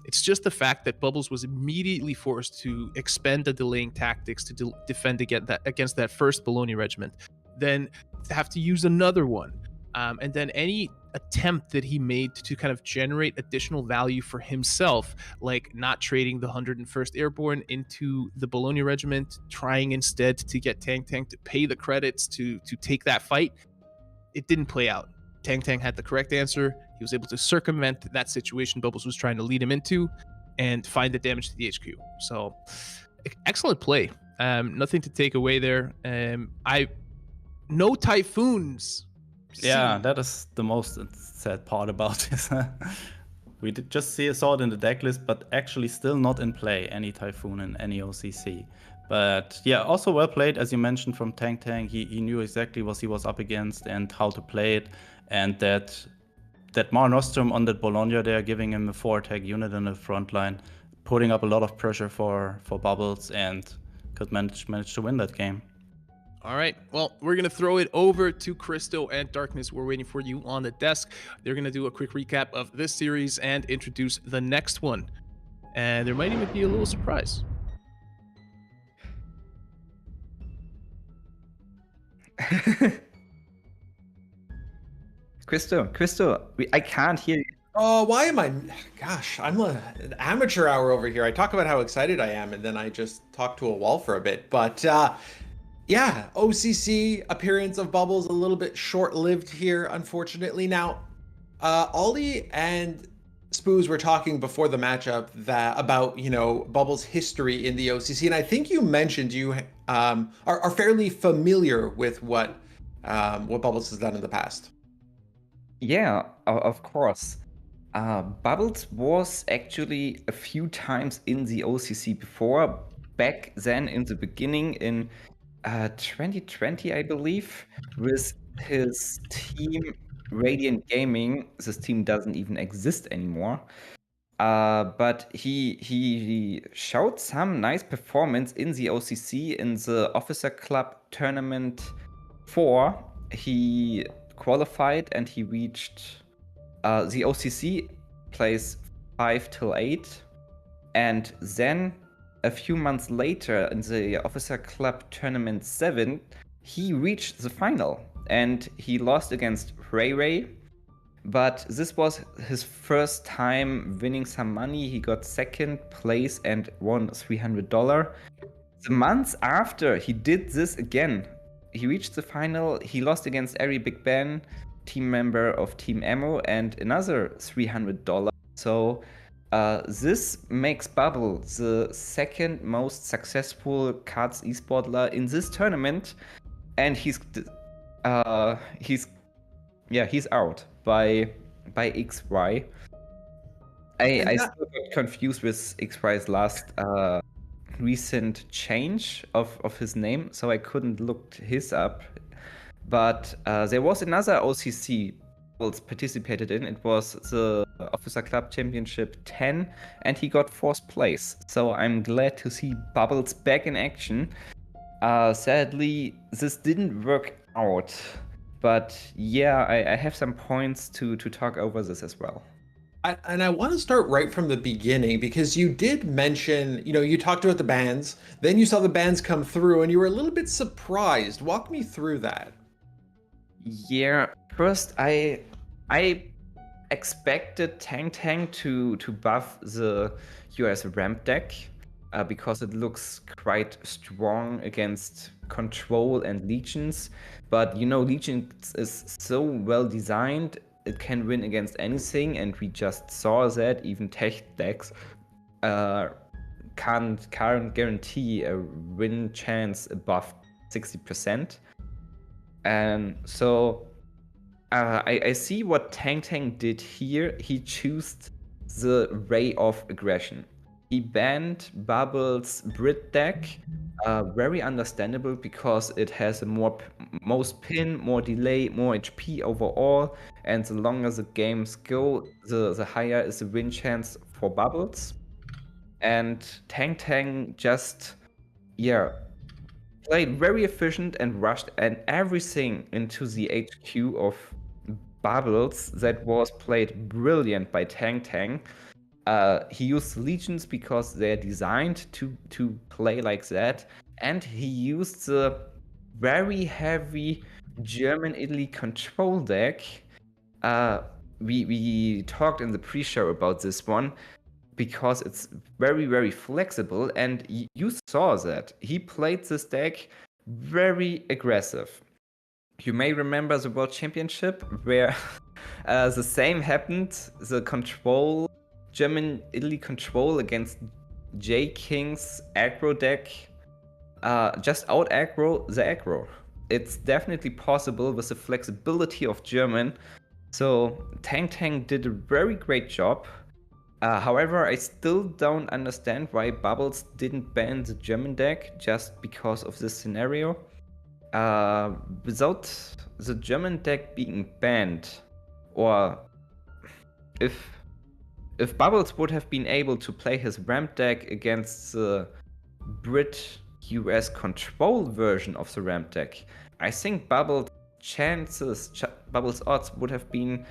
Speaker 2: It's just the fact that Bubbles was immediately forced to expend the delaying tactics to defend against that first Bologna regiment, then to have to use another one, and then any attempt that he made to kind of generate additional value for himself, like not trading the 101st Airborne into the Bologna regiment, trying instead to get Tank to pay the credits to take that fight, it didn't play out. Tank had the correct answer. He was able to circumvent that situation Bubbles was trying to lead him into and find the damage to the HQ. So, excellent play. Nothing to take away there. No typhoons.
Speaker 4: Yeah, that is the most sad part about this. We did just saw it in the deck list, but actually still not in play, any Typhoon in any OCC. But yeah, also well played, as you mentioned, from Tank. He knew exactly what he was up against and how to play it. And that Mare Nostrum on that Bologna there, giving him a 4-attack unit in the front line, putting up a lot of pressure for Bubbles, and could manage to win that game.
Speaker 2: All right, well, we're going to throw it over to Christo and Darkness. We're waiting for you on the desk. They're going to do a quick recap of this series and introduce the next one. And there might even be a little surprise.
Speaker 3: Christo, I can't hear you.
Speaker 1: Oh, why am I? Gosh, I'm an amateur hour over here. I talk about how excited I am, and then I just talk to a wall for a bit. But yeah, OCC appearance of Bubbles a little bit short-lived here, unfortunately. Now, Ollie and Spooz were talking before the matchup about Bubbles' history in the OCC, and I think you mentioned you are fairly familiar with what Bubbles has done in the past.
Speaker 3: Yeah, of course. Bubbles was actually a few times in the OCC before, back then in the beginning in 2020, I believe, with his team Radiant Gaming. This team doesn't even exist anymore. But he showed some nice performance in the OCC in the Officer Club Tournament 4. He qualified and he reached the OCC place 5 till 8, and then a few months later in the Officer Club Tournament 7, he reached the final and he lost against Ray. But this was his first time winning some money. He got second place and won $300. The months after he did this again, he reached the final. He lost against Ari Big Ben, team member of Team Ammo, and another $300. So this makes Bubble the second most successful cards esportler in this tournament, and he's out by XY. I still got confused with XY's last recent change of his name, so I couldn't look his up. But there was another OCC Bubbles participated in. It was the Officer Club Championship 10, and he got 4th place. So I'm glad to see Bubbles back in action. Sadly, this didn't work out. But yeah, I have some points to talk over this as well.
Speaker 1: And I want to start right from the beginning, because you did mention, you talked about the bans, then you saw the bans come through and you were a little bit surprised. Walk me through that.
Speaker 3: Yeah, first I expected Tang to buff the US ramp deck because it looks quite strong against Control and Legions. But Legions is so well designed, it can win against anything, and we just saw that even tech decks can't guarantee a win chance above 60%. And so I see what Tang did here. He chose the Ray of Aggression. He banned Bubble's Brit deck. Very understandable, because it has a most pin, more delay, more HP overall, and the longer the games go, the higher is the win chance for Bubbles. And Tang just played very efficient and rushed and everything into the HQ of Bubbles. That was played brilliant by Tang. He used Legions because they're designed to play like that, and he used the very heavy German-Italy control deck. We talked in the pre-show about this one, because it's very, very flexible, and you saw that. He played this deck very aggressive. You may remember the World Championship, where the same happened. The control, German-Italy control against Jay King's aggro deck, just out aggro the aggro. It's definitely possible with the flexibility of German. So Tang did a very great job. However, I still don't understand why Bubbles didn't ban the German deck just because of this scenario. Without the German deck being banned, or if Bubbles would have been able to play his ramp deck against the Brit US control version of the ramp deck, I think Bubbles' odds would have been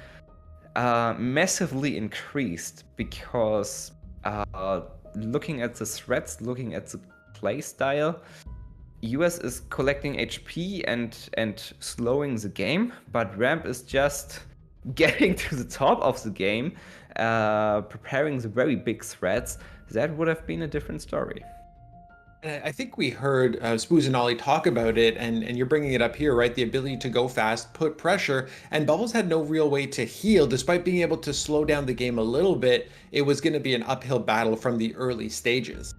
Speaker 3: massively increased, because looking at the threats, looking at the play style, US is collecting HP and slowing the game, but Ramp is just getting to the top of the game, preparing the very big threats. That would have been a different story.
Speaker 1: I think we heard Spooz and Ollie talk about it, and you're bringing it up here, right? The ability to go fast, put pressure, and Bubbles had no real way to heal. Despite being able to slow down the game a little bit, it was going to be an uphill battle from the early stages.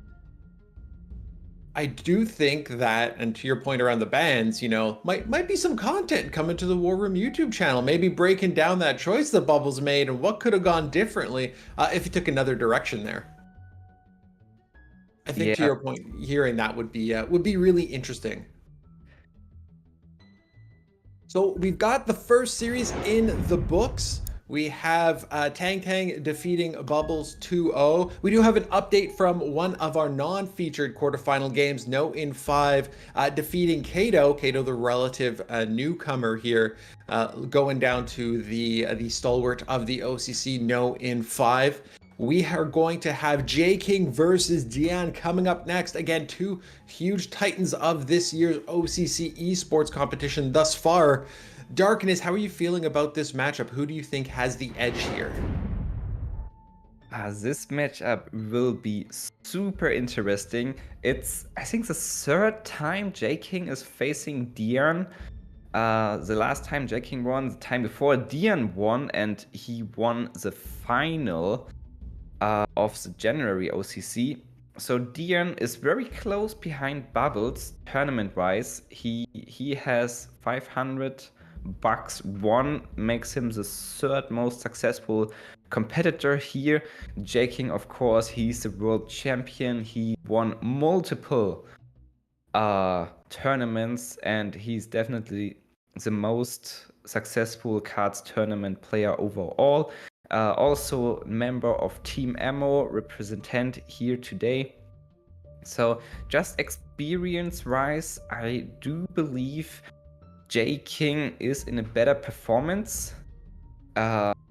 Speaker 1: I do think that, and to your point around the bans, might be some content coming to the War Room YouTube channel, maybe breaking down that choice that Bubbles made and what could have gone differently if he took another direction there. I think to your point, hearing that would be really interesting. So we've got the first series in the books. We have Tang defeating Bubbles 2-0. We do have an update from one of our non-featured quarterfinal games, No in 5, defeating Kato, the relative newcomer here, going down to the stalwart of the OCC, No in 5. We are going to have Jay King versus Dion coming up next. Again, two huge titans of this year's OCC esports competition thus far. Darkness, how are you feeling about this matchup? Who do you think has the edge here?
Speaker 3: This matchup will be super interesting. It's, I think, the third time Jay King is facing Dion. The last time Jay King won, the time before Dion won, and he won the final of the January OCC. So Dion is very close behind Bubbles tournament-wise. He has 500 bucks won, makes him the third most successful competitor here. Jay King, of course, he's the world champion. He won multiple tournaments, and he's definitely the most successful cards tournament player overall. Also member of Team Ammo, representant here today. So just experience-wise, I do believe Jay King is in a better performance.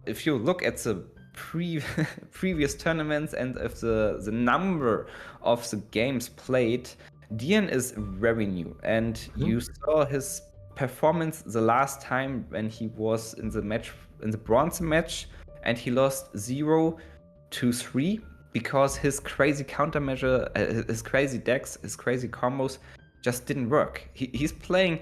Speaker 3: If you look at the previous tournaments and if the number of the games played, Dion is very new, and you saw his performance the last time when he was in the bronze match, and he lost 0-3 because his crazy countermeasure, his crazy decks, his crazy combos just didn't work. He's playing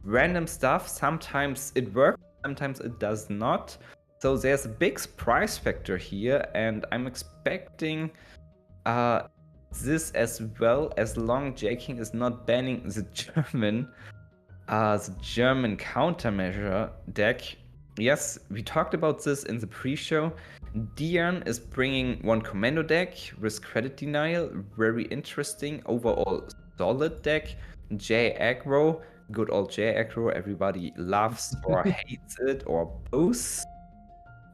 Speaker 3: random stuff. Sometimes it works, sometimes it does not. So there's a big surprise factor here, and I'm expecting this as well, as long Jay King is not banning the German countermeasure deck. Yes, we talked about this in the pre-show. Dion is bringing one commando deck with credit denial, very interesting, overall solid deck. J aggro, good old J aggro, everybody loves or hates it or both.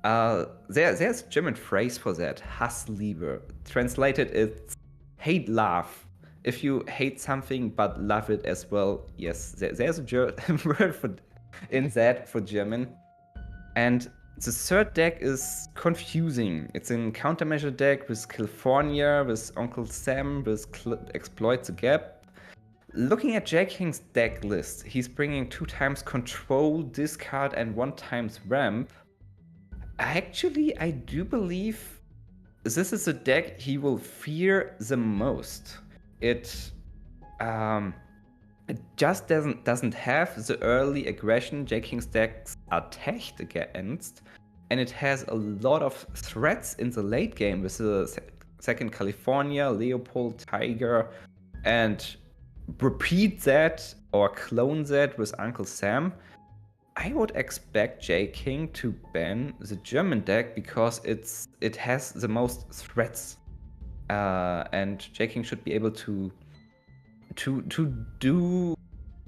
Speaker 3: There's a German phrase for that, Hassliebe. Translated, it's hate love. If you hate something but love it as well, yes, there's a word in that for German. And the third deck is confusing. It's a countermeasure deck with California, with Uncle Sam, with Exploit the Gap. Looking at Jay King's deck list, he's bringing 2 times control, discard, and 1 times ramp. Actually, I do believe this is a deck he will fear the most. It just doesn't have the early aggression Jay King's decks are tagged against, and it has a lot of threats in the late game with the second California, Leopold, Tiger, and repeat that or clone that with Uncle Sam. I would expect Jay King to ban the German deck because it has the most threats, and Jay King should be able to do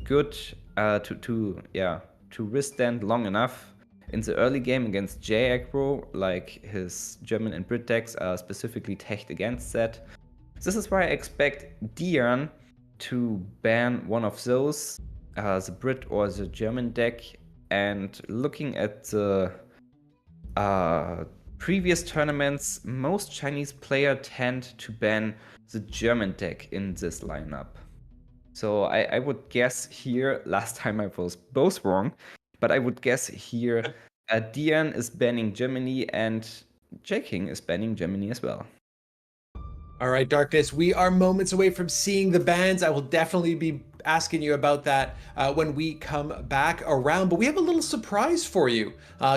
Speaker 3: good, to withstand long enough in the early game against J aggro, like his German and Brit decks are specifically tagged against that. This is why I expect Dion to ban one of those, the Brit or the German deck. And looking at the previous tournaments, most Chinese players tend to ban the German deck in this lineup. So I would guess here, last time I was both wrong, but I would guess here Dion is banning Germany and Jay King is banning Germany as well.
Speaker 1: All right, Darkness, we are moments away from seeing the bans. I will definitely be asking you about that when we come back around, but we have a little surprise for you,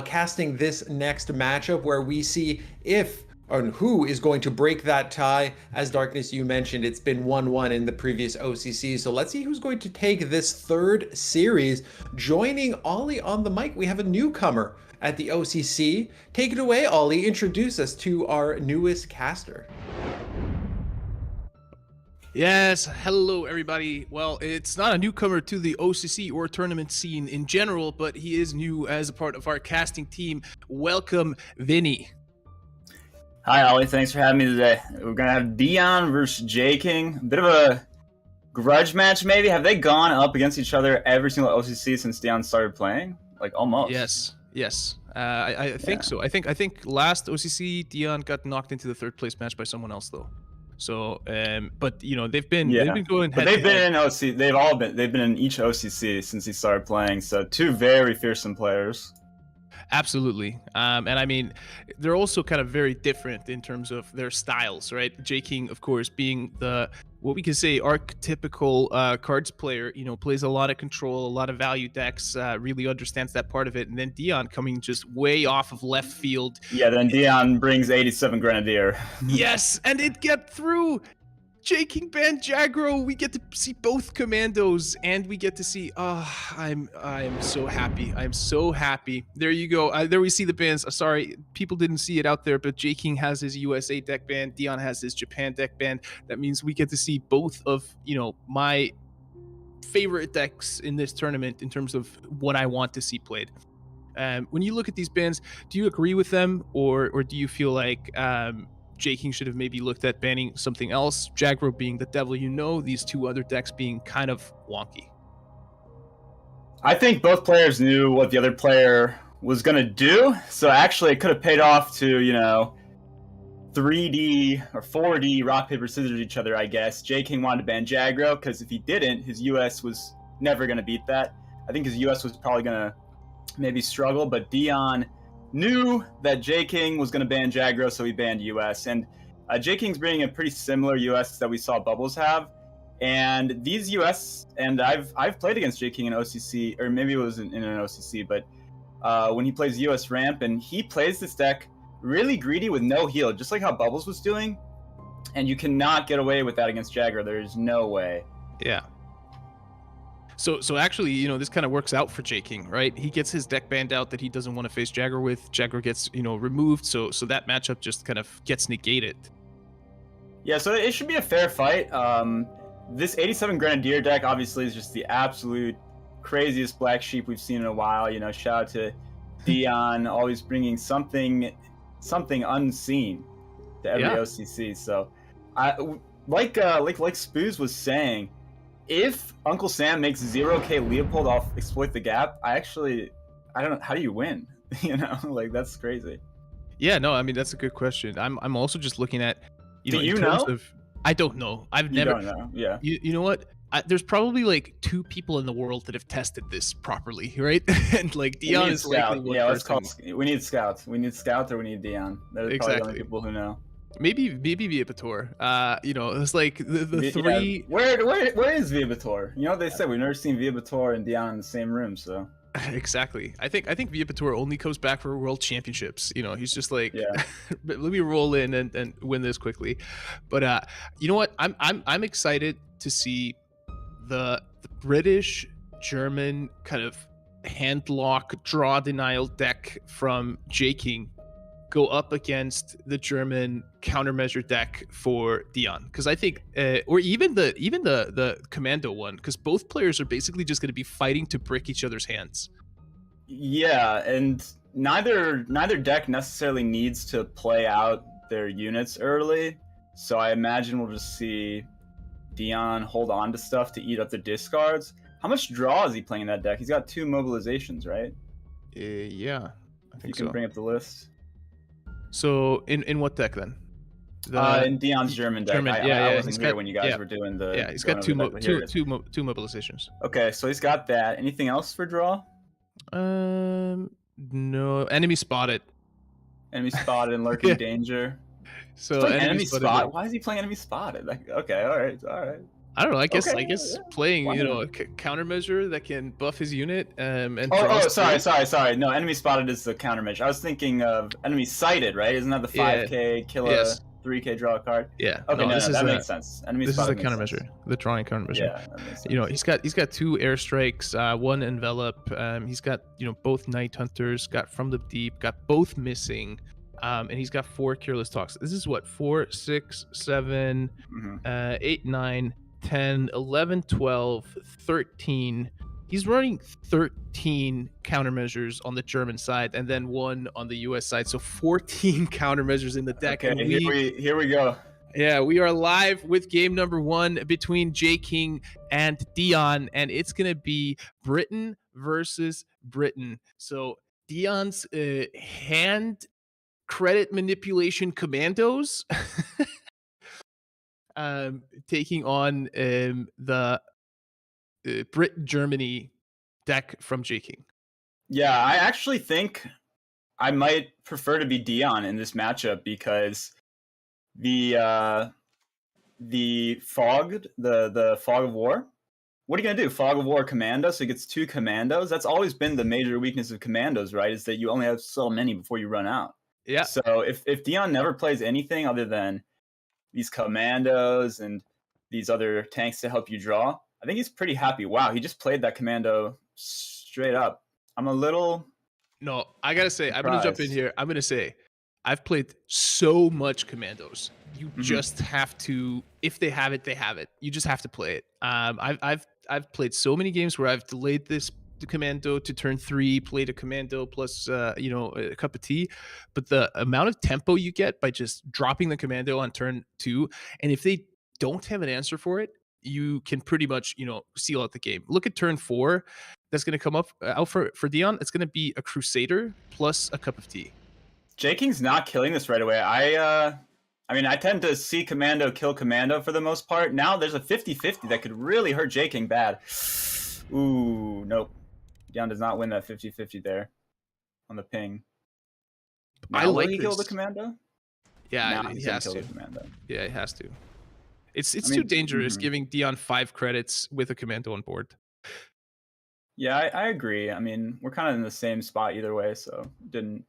Speaker 1: casting this next matchup where we see if and who is going to break that tie. As Darkness, you mentioned, it's been 1-1 in the previous OCC, so let's see who's going to take this third series. Joining Ollie on the mic, we have a newcomer at the OCC. Take it away, Ollie. Introduce us to our newest caster.
Speaker 2: Yes, hello everybody. Well, it's not a newcomer to the OCC or tournament scene in general, but he is new as a part of our casting team. Welcome, Vinny.
Speaker 5: Hi, Ollie. Thanks for having me today. We're going to have Dion versus Jay King. A bit of a grudge match, maybe. Have they gone up against each other every single OCC since Dion started playing? Like, almost.
Speaker 2: Yes. I think so. I think last OCC, Dion got knocked into the third place match by someone else, though. So, but they've been going
Speaker 5: But
Speaker 2: head
Speaker 5: they've
Speaker 2: to head.
Speaker 5: been in OC. They've been in each OCC since he started playing. So two very fearsome players.
Speaker 2: Absolutely. And I mean, they're also kind of very different in terms of their styles, right? Jay King, of course, being what we can say archetypical cards player, plays a lot of control, a lot of value decks, really understands that part of it. And then Dion coming just way off of left field.
Speaker 5: Yeah, then Dion brings 87 Grenadier.
Speaker 2: Yes, and it get through. Jay King banned Jagro. We get to see both commandos, and we get to see. I am so happy. I'm so happy. There you go. There we see the bans. Sorry, people didn't see it out there, but Jay King has his USA deck banned. Dion has his Japan deck banned. That means we get to see both of my favorite decks in this tournament in terms of what I want to see played. When you look at these bans, do you agree with them, or do you feel like Jay King should have maybe looked at banning something else? Jagro being the devil, these two other decks being kind of wonky.
Speaker 5: I think both players knew what the other player was going to do. So actually, it could have paid off to, 3D or 4D rock, paper, scissors each other, I guess. Jay King wanted to ban Jagro because if he didn't, his US was never going to beat that. I think his US was probably going to maybe struggle, but Dion knew that Jay King was going to ban Jagro, so he banned US. And Jay King's bringing a pretty similar US that we saw Bubbles have. And these US, and I've played against Jay King in OCC, or maybe it was in an OCC, but when he plays US ramp, and he plays this deck really greedy with no heal, just like how Bubbles was doing. And you cannot get away with that against Jagro. There's no way.
Speaker 2: Yeah. So actually, this kind of works out for Jay King, right? He gets his deck banned out that he doesn't want to face Jagger with. Jagger gets, removed, so that matchup just kind of gets negated.
Speaker 5: Yeah, so it should be a fair fight. This 87 Grenadier deck obviously is just the absolute craziest black sheep we've seen in a while. Shout out to Dion, always bringing something unseen to every OCC. So, like Spooz was saying, if Uncle Sam makes 0k Leopold off Exploit the Gap, I don't know, how do you win? That's crazy.
Speaker 2: Yeah, no, I mean, that's a good question. I'm also just looking at,
Speaker 5: Do you know?
Speaker 2: I don't know. I've
Speaker 5: You
Speaker 2: never.
Speaker 5: don't know, yeah.
Speaker 2: You know what? There's probably like 2 people in the world that have tested this properly, right? And like Dion is likely one person.
Speaker 5: We need scouts. We need scouts or we need Dion. They're probably the only people who know.
Speaker 2: Maybe Viapator. It's like the three.
Speaker 5: Where is Viapator? They said we've never seen Viapator and Dion in the same room, so.
Speaker 2: Exactly. I think Viapator only comes back for world championships. He's just like, let me roll in and win this quickly. But you know what? I'm excited to see the British German kind of handlock draw denial deck from Jay King go up against the German countermeasure deck for Dion, because I think, or even the commando one, because both players are basically just going to be fighting to brick each other's hands.
Speaker 5: Yeah, and neither deck necessarily needs to play out their units early, so I imagine we'll just see Dion hold on to stuff to eat up the discards. How much draw is he playing in that deck? He's got 2 mobilizations, right?
Speaker 2: Yeah, I think
Speaker 5: you can bring up the list.
Speaker 2: So in what deck then?
Speaker 5: In Dion's German deck. I wasn't here when you guys were doing the.
Speaker 2: Yeah, he's got two mobilizations.
Speaker 5: Okay, so he's got that. Anything else for draw?
Speaker 2: No. Enemy spotted.
Speaker 5: Enemy spotted and lurking danger.
Speaker 2: So
Speaker 5: enemy spot. Why is he playing enemy spotted? Okay, all right.
Speaker 2: I don't know. I guess playing a countermeasure that can buff his unit.
Speaker 5: Sorry. No, enemy spotted is the countermeasure. I was thinking of enemy sighted, right? Isn't that the 5k kill a 3k draw a card?
Speaker 2: Yeah.
Speaker 5: Okay, that makes sense. Enemy
Speaker 2: this
Speaker 5: spotted
Speaker 2: is the countermeasure, the drawing countermeasure.
Speaker 5: Yeah, that makes sense.
Speaker 2: He's got 2 airstrikes, 1 envelop. He's got Both Night Hunters, got From the Deep, got both missing. And he's got 4 Careless Talks. This is what 4, 6, 7, 8, 9, 10, 11, 12, 13. He's running 13 countermeasures on the German side and then 1 on the US side. So 14 countermeasures in the deck.
Speaker 5: Okay,
Speaker 2: and
Speaker 5: here we go.
Speaker 2: Yeah, we are live with game number 1 between Jay King and Dion, and it's going to be Britain versus Britain. So Dion's hand credit manipulation commandos taking on the Brit Germany deck from Jay King.
Speaker 5: Yeah, I actually think I might prefer to be Dion in this matchup because the fog of war. What are you gonna do? Fog of war commando, so he gets 2 commandos. That's always been the major weakness of commandos, right? Is that you only have so many before you run out.
Speaker 2: Yeah.
Speaker 5: So if Dion never plays anything other than these commandos and these other tanks to help you draw, I think he's pretty happy. Wow, he just played that commando straight up. I'm a little
Speaker 2: No, I gotta say, I'm gonna jump in
Speaker 5: surprised.
Speaker 2: here. I'm gonna say, I've played so much commandos. You just have to, if they have it, they have it. You just have to play it. I've played so many games where I've delayed the commando to turn 3, played a commando plus a cup of tea, but the amount of tempo you get by just dropping the commando on turn 2, and if they don't have an answer for it, you can pretty much seal out the game. Look at turn 4. That's going to come up out for Dion. It's going to be a Crusader plus a cup of tea.
Speaker 5: Jay King's not killing this right away. I mean, I tend to see commando kill commando for the most part. Now there's a 50-50 that could really hurt Jay King bad. Ooh, nope. Dion does not win that 50-50 there on the ping. Now,
Speaker 2: I like
Speaker 5: will he kill the
Speaker 2: this.
Speaker 5: commando?
Speaker 2: Yeah,
Speaker 5: Nah,
Speaker 2: he
Speaker 5: he's gonna
Speaker 2: has
Speaker 5: kill
Speaker 2: to.
Speaker 5: the commando.
Speaker 2: Yeah, he has to. It's
Speaker 5: I
Speaker 2: too
Speaker 5: mean,
Speaker 2: dangerous giving Dion 5 credits with a commando on board.
Speaker 5: Yeah, I agree. I mean, we're kind of in the same spot either way, so the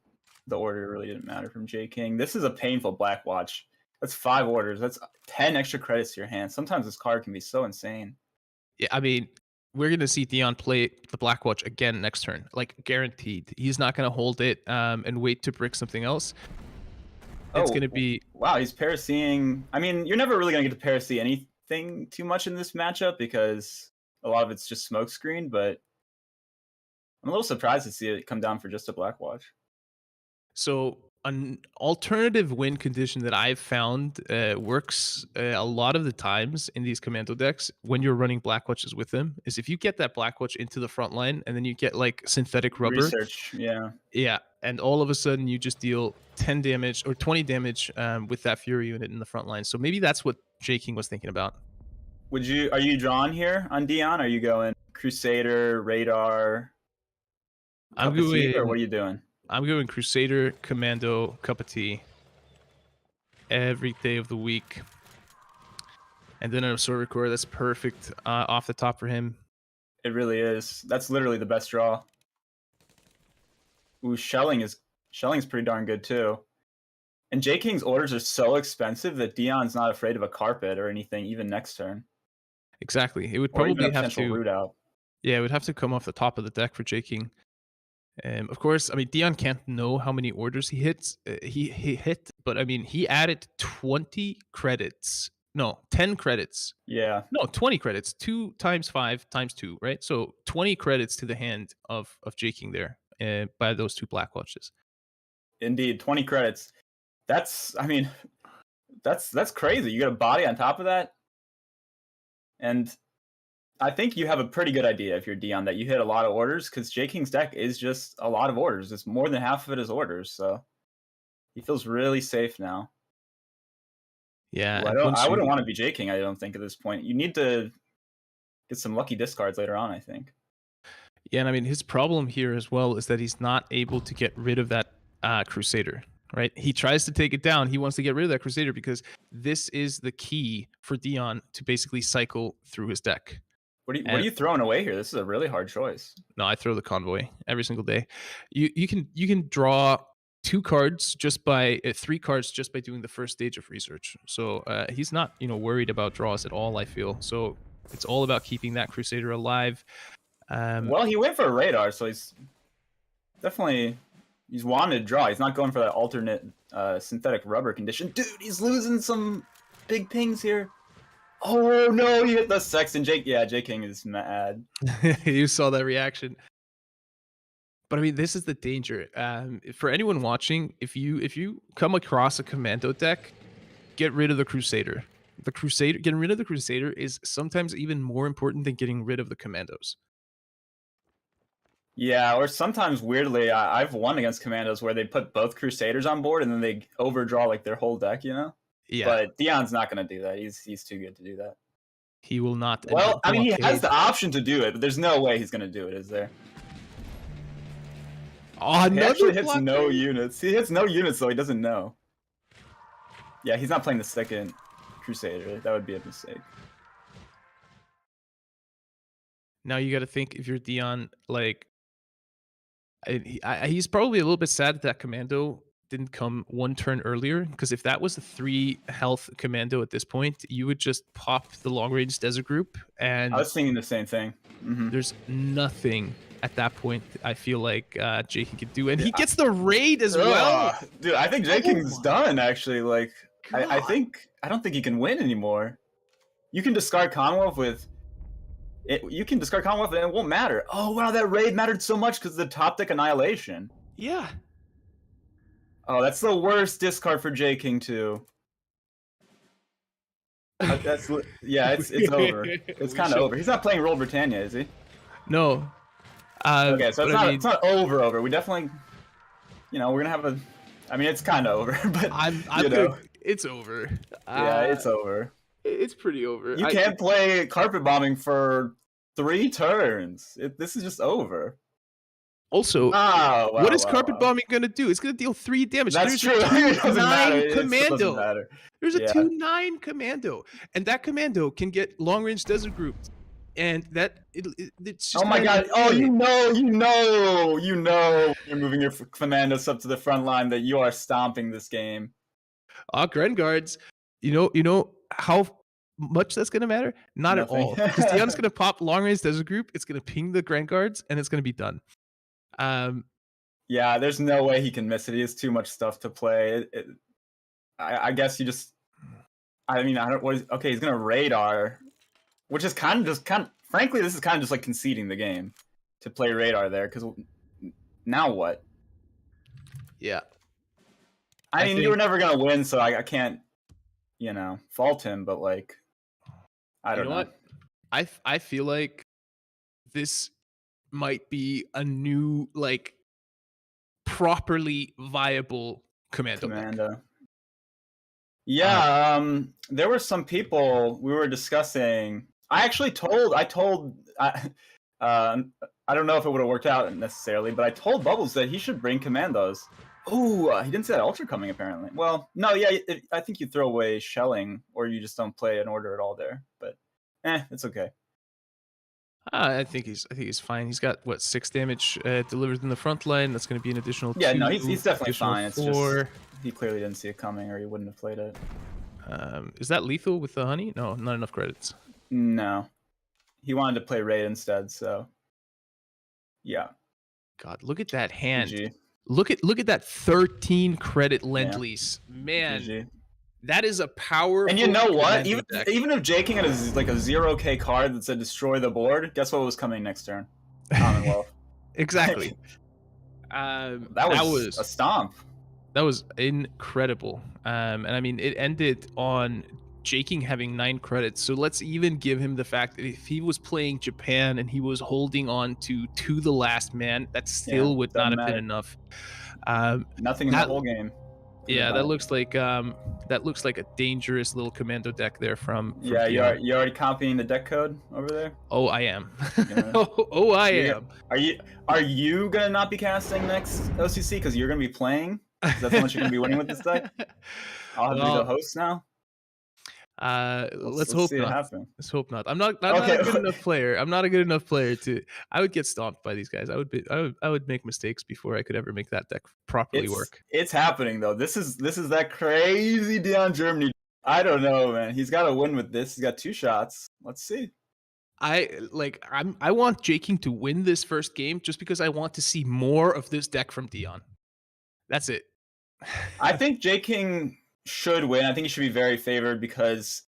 Speaker 5: order really didn't matter from Jay King. This is a painful black watch. That's 5 orders. That's 10 extra credits to your hand. Sometimes this card can be so insane.
Speaker 2: Yeah, I mean, we're gonna see Dion play the Black Watch again next turn, like guaranteed. He's not gonna hold it and wait to brick something else. It's gonna be
Speaker 5: wow. He's paraseeing. I mean, you're never really gonna get to parasee anything too much in this matchup because a lot of it's just smokescreen. But I'm a little surprised to see it come down for just a Black Watch.
Speaker 2: so an alternative win condition that I've found works a lot of the times in these commando decks when you're running Black Watches with them is if you get that Black Watch into the front line and then you get like synthetic rubber.
Speaker 5: Research, yeah.
Speaker 2: Yeah, and all of a sudden you just deal 10 damage or 20 damage with that Fury unit in the front line. So maybe that's what Jay King was thinking about.
Speaker 5: Are you drawn here on Dion? Are you going Crusader, Radar,
Speaker 2: I'm
Speaker 5: Cup of Tea,
Speaker 2: going,
Speaker 5: or what are you doing?
Speaker 2: I'm going Crusader, Commando, Cup of Tea every day of the week. And then an Absorber Core, that's perfect off the top for him.
Speaker 5: It really is. That's literally the best draw. Ooh, Shelling's pretty darn good too. And Jay King's orders are so expensive that Dion's not afraid of a carpet or anything, even next turn.
Speaker 2: Exactly. It would
Speaker 5: Or even
Speaker 2: probably
Speaker 5: a
Speaker 2: have
Speaker 5: potential
Speaker 2: to.
Speaker 5: root out.
Speaker 2: Yeah, it would have to come off the top of the deck for Jay King. Of course, I mean Dion can't know how many orders he hits. He hit, but I mean he added 20 credits. No, 10 credits.
Speaker 5: Yeah.
Speaker 2: No, 20 credits. 2 times 5 times 2, right? So 20 credits to the hand of Jay King there by those 2 Black Watches.
Speaker 5: Indeed, 20 credits. That's crazy. You got a body on top of that. And I think you have a pretty good idea if you're Dion that you hit a lot of orders because Jay King's deck is just a lot of orders. It's more than half of it is orders, so he feels really safe now.
Speaker 2: Yeah,
Speaker 5: Well, I wouldn't want to be Jay King, I don't think, at this point. You need to get some lucky discards later on, I think.
Speaker 2: Yeah, and I mean his problem here as well is that he's not able to get rid of that Crusader, right? He tries to take it down. He wants to get rid of that Crusader because this is the key for Dion to basically cycle through his deck.
Speaker 5: What are you throwing away here? This is a really hard choice.
Speaker 2: No, I throw the Convoy every single day. You can draw 2 cards just by 3 cards just by doing the first stage of research. So he's not worried about draws at all. I feel so. It's all about keeping that Crusader alive.
Speaker 5: Well, he went for a Radar, so he's wanted to draw. He's not going for that alternate synthetic rubber condition. Dude, he's losing some big pings here. Oh no, he hit the Sexton. Jay King is mad.
Speaker 2: You saw that reaction. But I mean, this is the danger. For anyone watching, if you come across a commando deck, get rid of the Crusader. Getting rid of the Crusader is sometimes even more important than getting rid of the commandos.
Speaker 5: Yeah, or sometimes weirdly, I've won against commandos where they put both Crusaders on board and then they overdraw like their whole deck,
Speaker 2: Yeah,
Speaker 5: But Dion's not going to do that. He's too good to do that.
Speaker 2: he will not. And
Speaker 5: Well, I mean, he has
Speaker 2: blockade.
Speaker 5: the option to do it, but there's no way he's going to do it, is there?
Speaker 2: Oh,
Speaker 5: He actually hits
Speaker 2: blockade.
Speaker 5: no units. He hits no units, though. He doesn't know. Yeah, he's not playing the second Crusader. That would be a mistake.
Speaker 2: Now you got to think, if you're Dion, like, he's probably a little bit sad that commando didn't come one turn earlier, because if that was a 3 health commando at this point, you would just pop the long range desert group, and
Speaker 5: I was thinking the same thing.
Speaker 2: there's nothing at that point I feel like Jay King could do, and he gets the raid as well.
Speaker 5: Ugh. Dude, I think Jay King's
Speaker 2: my
Speaker 5: done, actually. Like, I
Speaker 2: God.
Speaker 5: don't think he can win anymore. You can discard Commonwealth with it. You can discard Commonwealth and it won't matter. Oh wow, that raid mattered so much because of the top deck Annihilation.
Speaker 2: Yeah.
Speaker 5: Oh, that's the worst discard for Jay King too. It's over. It's kind of over. He's not playing Royal Britannia, is he?
Speaker 2: No.
Speaker 5: Okay, so
Speaker 2: but
Speaker 5: it's not over. We definitely, we're gonna have a. I mean, it's kind of over, but
Speaker 2: I'm
Speaker 5: you know.
Speaker 2: it's over.
Speaker 5: Yeah, it's over.
Speaker 2: It's pretty over.
Speaker 5: You can't play carpet bombing for 3 turns. This is just over.
Speaker 2: Also, what is carpet
Speaker 5: wow.
Speaker 2: bombing gonna do? It's gonna deal 3 damage.
Speaker 5: That's
Speaker 2: There's
Speaker 5: true.
Speaker 2: a
Speaker 5: It doesn't matter.
Speaker 2: 2/9
Speaker 5: It still doesn't
Speaker 2: commando.
Speaker 5: matter.
Speaker 2: There's a
Speaker 5: Yeah.
Speaker 2: 2/9 commando, and that commando can get long range desert grouped, and it's just.
Speaker 5: Oh my god! Oh, you know, you're moving your commandos up to the front line that you are stomping this game.
Speaker 2: Gren guards. You know how much that's gonna matter? Not
Speaker 5: Nothing.
Speaker 2: at all. Because Dion's gonna pop long range desert group. It's gonna ping the Grand guards, and it's gonna be done.
Speaker 5: Yeah, there's no way he can miss it. He has too much stuff to play. I guess you just. I mean, I don't. Okay, he's gonna radar, which is kind of. Frankly, this is kind of just like conceding the game to play radar there. Because now what?
Speaker 2: Yeah.
Speaker 5: I mean, you were never gonna win, so I can't, fault him. But like, I don't know.
Speaker 2: What? I feel like this might be a new, like, properly viable commando deck.
Speaker 5: Yeah, there were some people we were discussing. I told I don't know if it would have worked out necessarily, but I told Bubbles that he should bring commandos. Oh, he didn't see that ultra coming apparently. Well, no, yeah, I think you throw away shelling, or you just don't play an order at all there. But, it's okay.
Speaker 2: I think he's fine. He's got 6 damage delivered in the front line. That's going to be an additional.
Speaker 5: Yeah,
Speaker 2: 2,
Speaker 5: no, he's definitely fine. It's
Speaker 2: 4.
Speaker 5: just he clearly didn't see it coming, or he wouldn't have played it.
Speaker 2: Is that lethal with the honey? No, not enough credits.
Speaker 5: No, he wanted to play raid instead. So, yeah.
Speaker 2: God, look at that hand.
Speaker 5: GG.
Speaker 2: Look at that 13 credit Lend-Lease. Man,
Speaker 5: GG.
Speaker 2: that is a power.
Speaker 5: And you know what? Even if Jay King had a 0k card that said destroy the board, guess what was coming next turn? Commonwealth.
Speaker 2: Exactly.
Speaker 5: That was a stomp.
Speaker 2: That was incredible. And I mean, it ended on Jay King having 9 credits. So let's even give him the fact that if he was playing Japan and he was holding on to the last man, that still would not have been enough.
Speaker 5: Nothing in the whole game.
Speaker 2: Yeah, that looks like a dangerous little commando deck there from
Speaker 5: yeah, you already copying the deck code over there?
Speaker 2: Oh, I am. I am.
Speaker 5: Are you gonna not be casting next OCC because you're gonna be playing? That's how much you're gonna be winning with this deck? I'll have to be the host now.
Speaker 2: Let's hope not. Let's hope not. I'm not a good enough player. I'm not a good enough player to. I would get stomped by these guys. I would make mistakes before I could ever make that deck properly work.
Speaker 5: It's happening though. This is that crazy Dion Germany. I don't know, man. He's got to win with this. He's got 2 shots. Let's see.
Speaker 2: I want Jay King to win this first game just because I want to see more of this deck from Dion. That's it.
Speaker 5: I think Jay King should win. I think he should be very favored because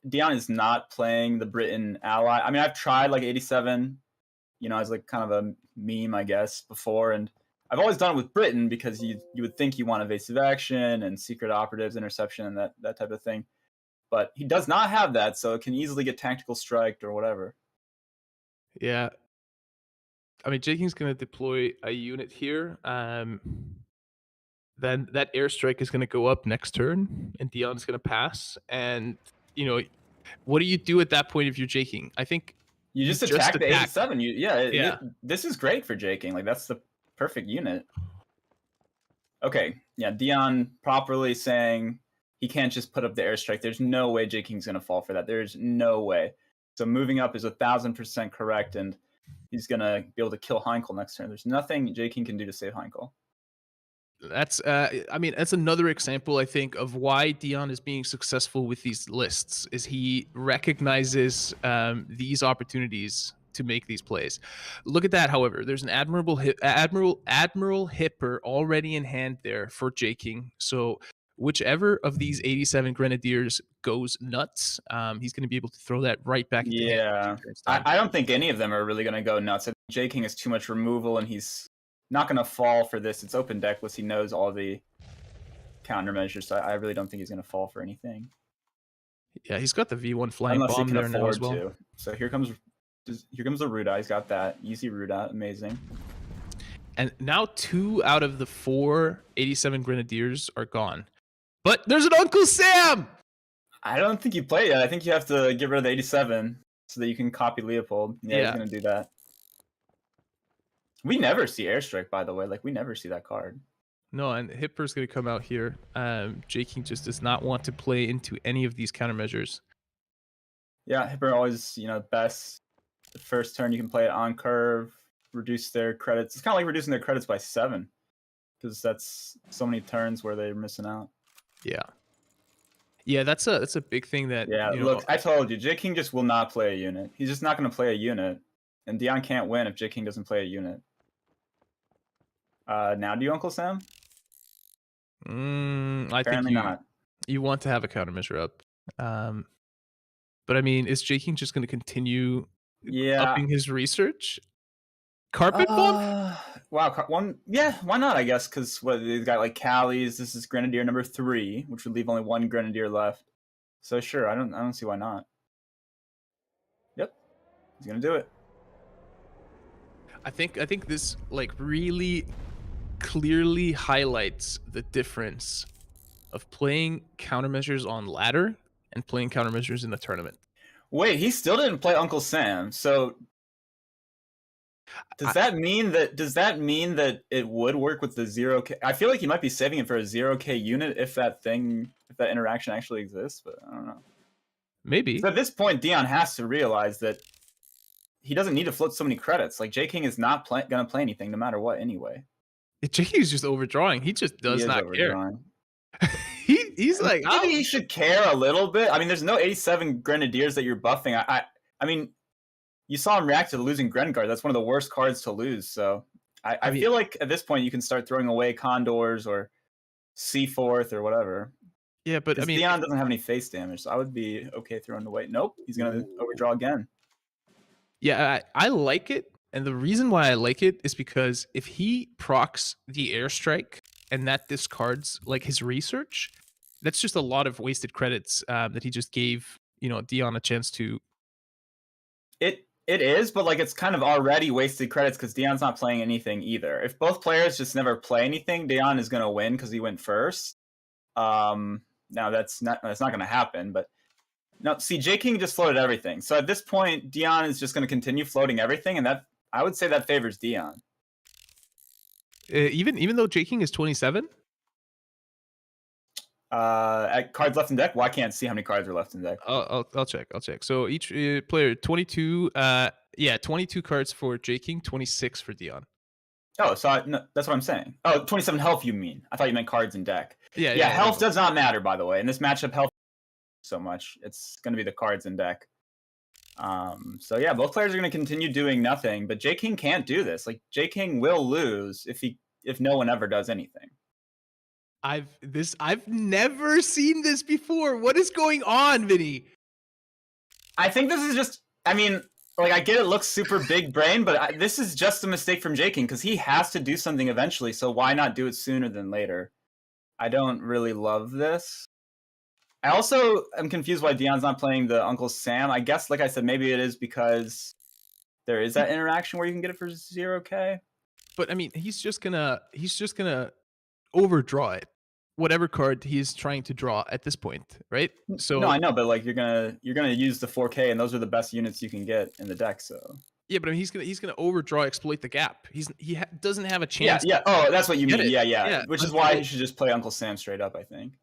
Speaker 5: Dion is not playing the Britain ally. I mean, I've tried like 87, as like kind of a meme, I guess, before, and I've always done it with Britain because you would think you want evasive action and secret operatives, interception, and that type of thing. But he does not have that, so it can easily get tactical striked or whatever.
Speaker 2: Yeah. I mean, Jay King's going to deploy a unit here. then that airstrike is going to go up next turn, and Dion's going to pass. And what do you do at that point if you're Jaking? I think
Speaker 5: You just attack the 87. This is great for Jaking. Like, that's the perfect unit. Okay, yeah, Dion properly saying he can't just put up the airstrike. There's no way Jaking's going to fall for that. There's no way. So moving up is 1,000% correct, and he's going to be able to kill Heinkel next turn. There's nothing Jaking can do to save Heinkel.
Speaker 2: That's that's another example, I think, of why Dion is being successful with these lists. Is he recognizes these opportunities to make these plays. Look at that. However, there's an Admiral Hipper already in hand there for Jaking. So whichever of these 87 Grenadiers goes nuts, he's going to be able to throw that right back.
Speaker 5: Yeah, I don't think any of them are really going to go nuts. I think Jaking is too much removal, and he's not going to fall for this. It's open deckless. He knows all the countermeasures, so I really don't think he's going to fall for anything.
Speaker 2: Yeah, he's got the V1 flying
Speaker 5: unless
Speaker 2: bomb
Speaker 5: he can
Speaker 2: there now
Speaker 5: afford
Speaker 2: as well.
Speaker 5: to. So here comes the Ruda. He's got that easy Ruda. Amazing.
Speaker 2: And now 2 out of the 4 87 Grenadiers are gone. But there's an Uncle Sam!
Speaker 5: I don't think you play yet. I think you have to get rid of the 87 so that you can copy Leopold. Yeah, he's going to do that. We never see Airstrike, by the way. Like, we never see that card.
Speaker 2: No, and Hipper's going to come out here. Jaking just does not want to play into any of these countermeasures.
Speaker 5: Yeah, Hipper always, best. The first turn you can play it on curve, reduce their credits. It's kind of like reducing their credits by 7, because that's so many turns where they're missing out.
Speaker 2: Yeah, that's a big thing that.
Speaker 5: Yeah, look, I told you, Jay King just will not play a unit. He's just not going to play a unit, and Dion can't win if Jay King doesn't play a unit. Now do you, Uncle Sam?
Speaker 2: I think
Speaker 5: not.
Speaker 2: You want to have a countermeasure up. But I mean, is Jay King just going to continue upping his research? Carpet bomb?
Speaker 5: Wow, why not, I guess, because they've got like Callie's. This is Grenadier number 3, which would leave only 1 Grenadier left. So sure, I don't see why not. Yep, he's gonna do it.
Speaker 2: I think this like really clearly highlights the difference of playing countermeasures on ladder and playing countermeasures in the tournament.
Speaker 5: Wait, he still didn't play Uncle Sam, so does that mean that it would work with the 0K? I feel like he might be saving it for a 0K unit if that interaction actually exists, but I don't know.
Speaker 2: Maybe.
Speaker 5: So at this point, Dion has to realize that he doesn't need to float so many credits. Like, Jay King is not going to play anything no matter what anyway.
Speaker 2: Jay King is just overdrawing. He just does not care. He's like,
Speaker 5: maybe he should care a little bit. I mean, there's no 87 Grenadiers that you're buffing. I mean, you saw him react to the losing Gren card. That's one of the worst cards to lose. So I feel like at this point you can start throwing away Condors or Seaforth or whatever.
Speaker 2: Yeah, but I mean,
Speaker 5: Dion doesn't have any face damage, so I would be okay throwing away. Nope, he's gonna overdraw again.
Speaker 2: Yeah, I like it, and the reason why I like it is because if he procs the airstrike and that discards like his research, that's just a lot of wasted credits that he just gave Dion a chance to.
Speaker 5: It is, but like it's kind of already wasted credits because Dion's not playing anything either. If both players just never play anything, Dion is gonna win because he went first. Now that's not gonna happen, but no. See, Jay King just floated everything, so at this point, Dion is just gonna continue floating everything, and that I would say that favors Dion.
Speaker 2: Even though Jay King is 27.
Speaker 5: At cards left in deck. Well, I can't see how many cards are left in deck.
Speaker 2: I'll check. So each player 22. 22 cards for Jay King, 26 for Dion.
Speaker 5: Oh, so no, that's what I'm saying. Oh, 27 health. You mean? I thought you meant cards in deck.
Speaker 2: Yeah.
Speaker 5: Health does not matter, by the way. In this matchup, health so much. It's going to be the cards in deck. So yeah, both players are going to continue doing nothing, but Jay King can't do this. Like, Jay King will lose if no one ever does anything.
Speaker 2: I've never seen this before. What is going on, Vinny?
Speaker 5: I think this is just, I mean, like, I get it looks super big brain, but this is just a mistake from Jay King because he has to do something eventually, so why not do it sooner than later? I don't really love this. I also am confused why Dion's not playing the Uncle Sam. I guess, like I said, maybe it is because there is that interaction where you can get it for 0K.
Speaker 2: But I mean, he's just gonna overdraw it, whatever card he's trying to draw at this point, right? So
Speaker 5: no, I know, but like you're gonna use the 4K, and those are the best units you can get in the deck. So
Speaker 2: yeah, but I mean, he's gonna overdraw, exploit the gap. He doesn't have a
Speaker 5: yeah,
Speaker 2: chance.
Speaker 5: yeah. Oh, that's what you
Speaker 2: Get
Speaker 5: mean.
Speaker 2: it.
Speaker 5: Yeah, yeah.
Speaker 2: Yeah,
Speaker 5: Which is
Speaker 2: until-
Speaker 5: why he should just play Uncle Sam straight up. I think.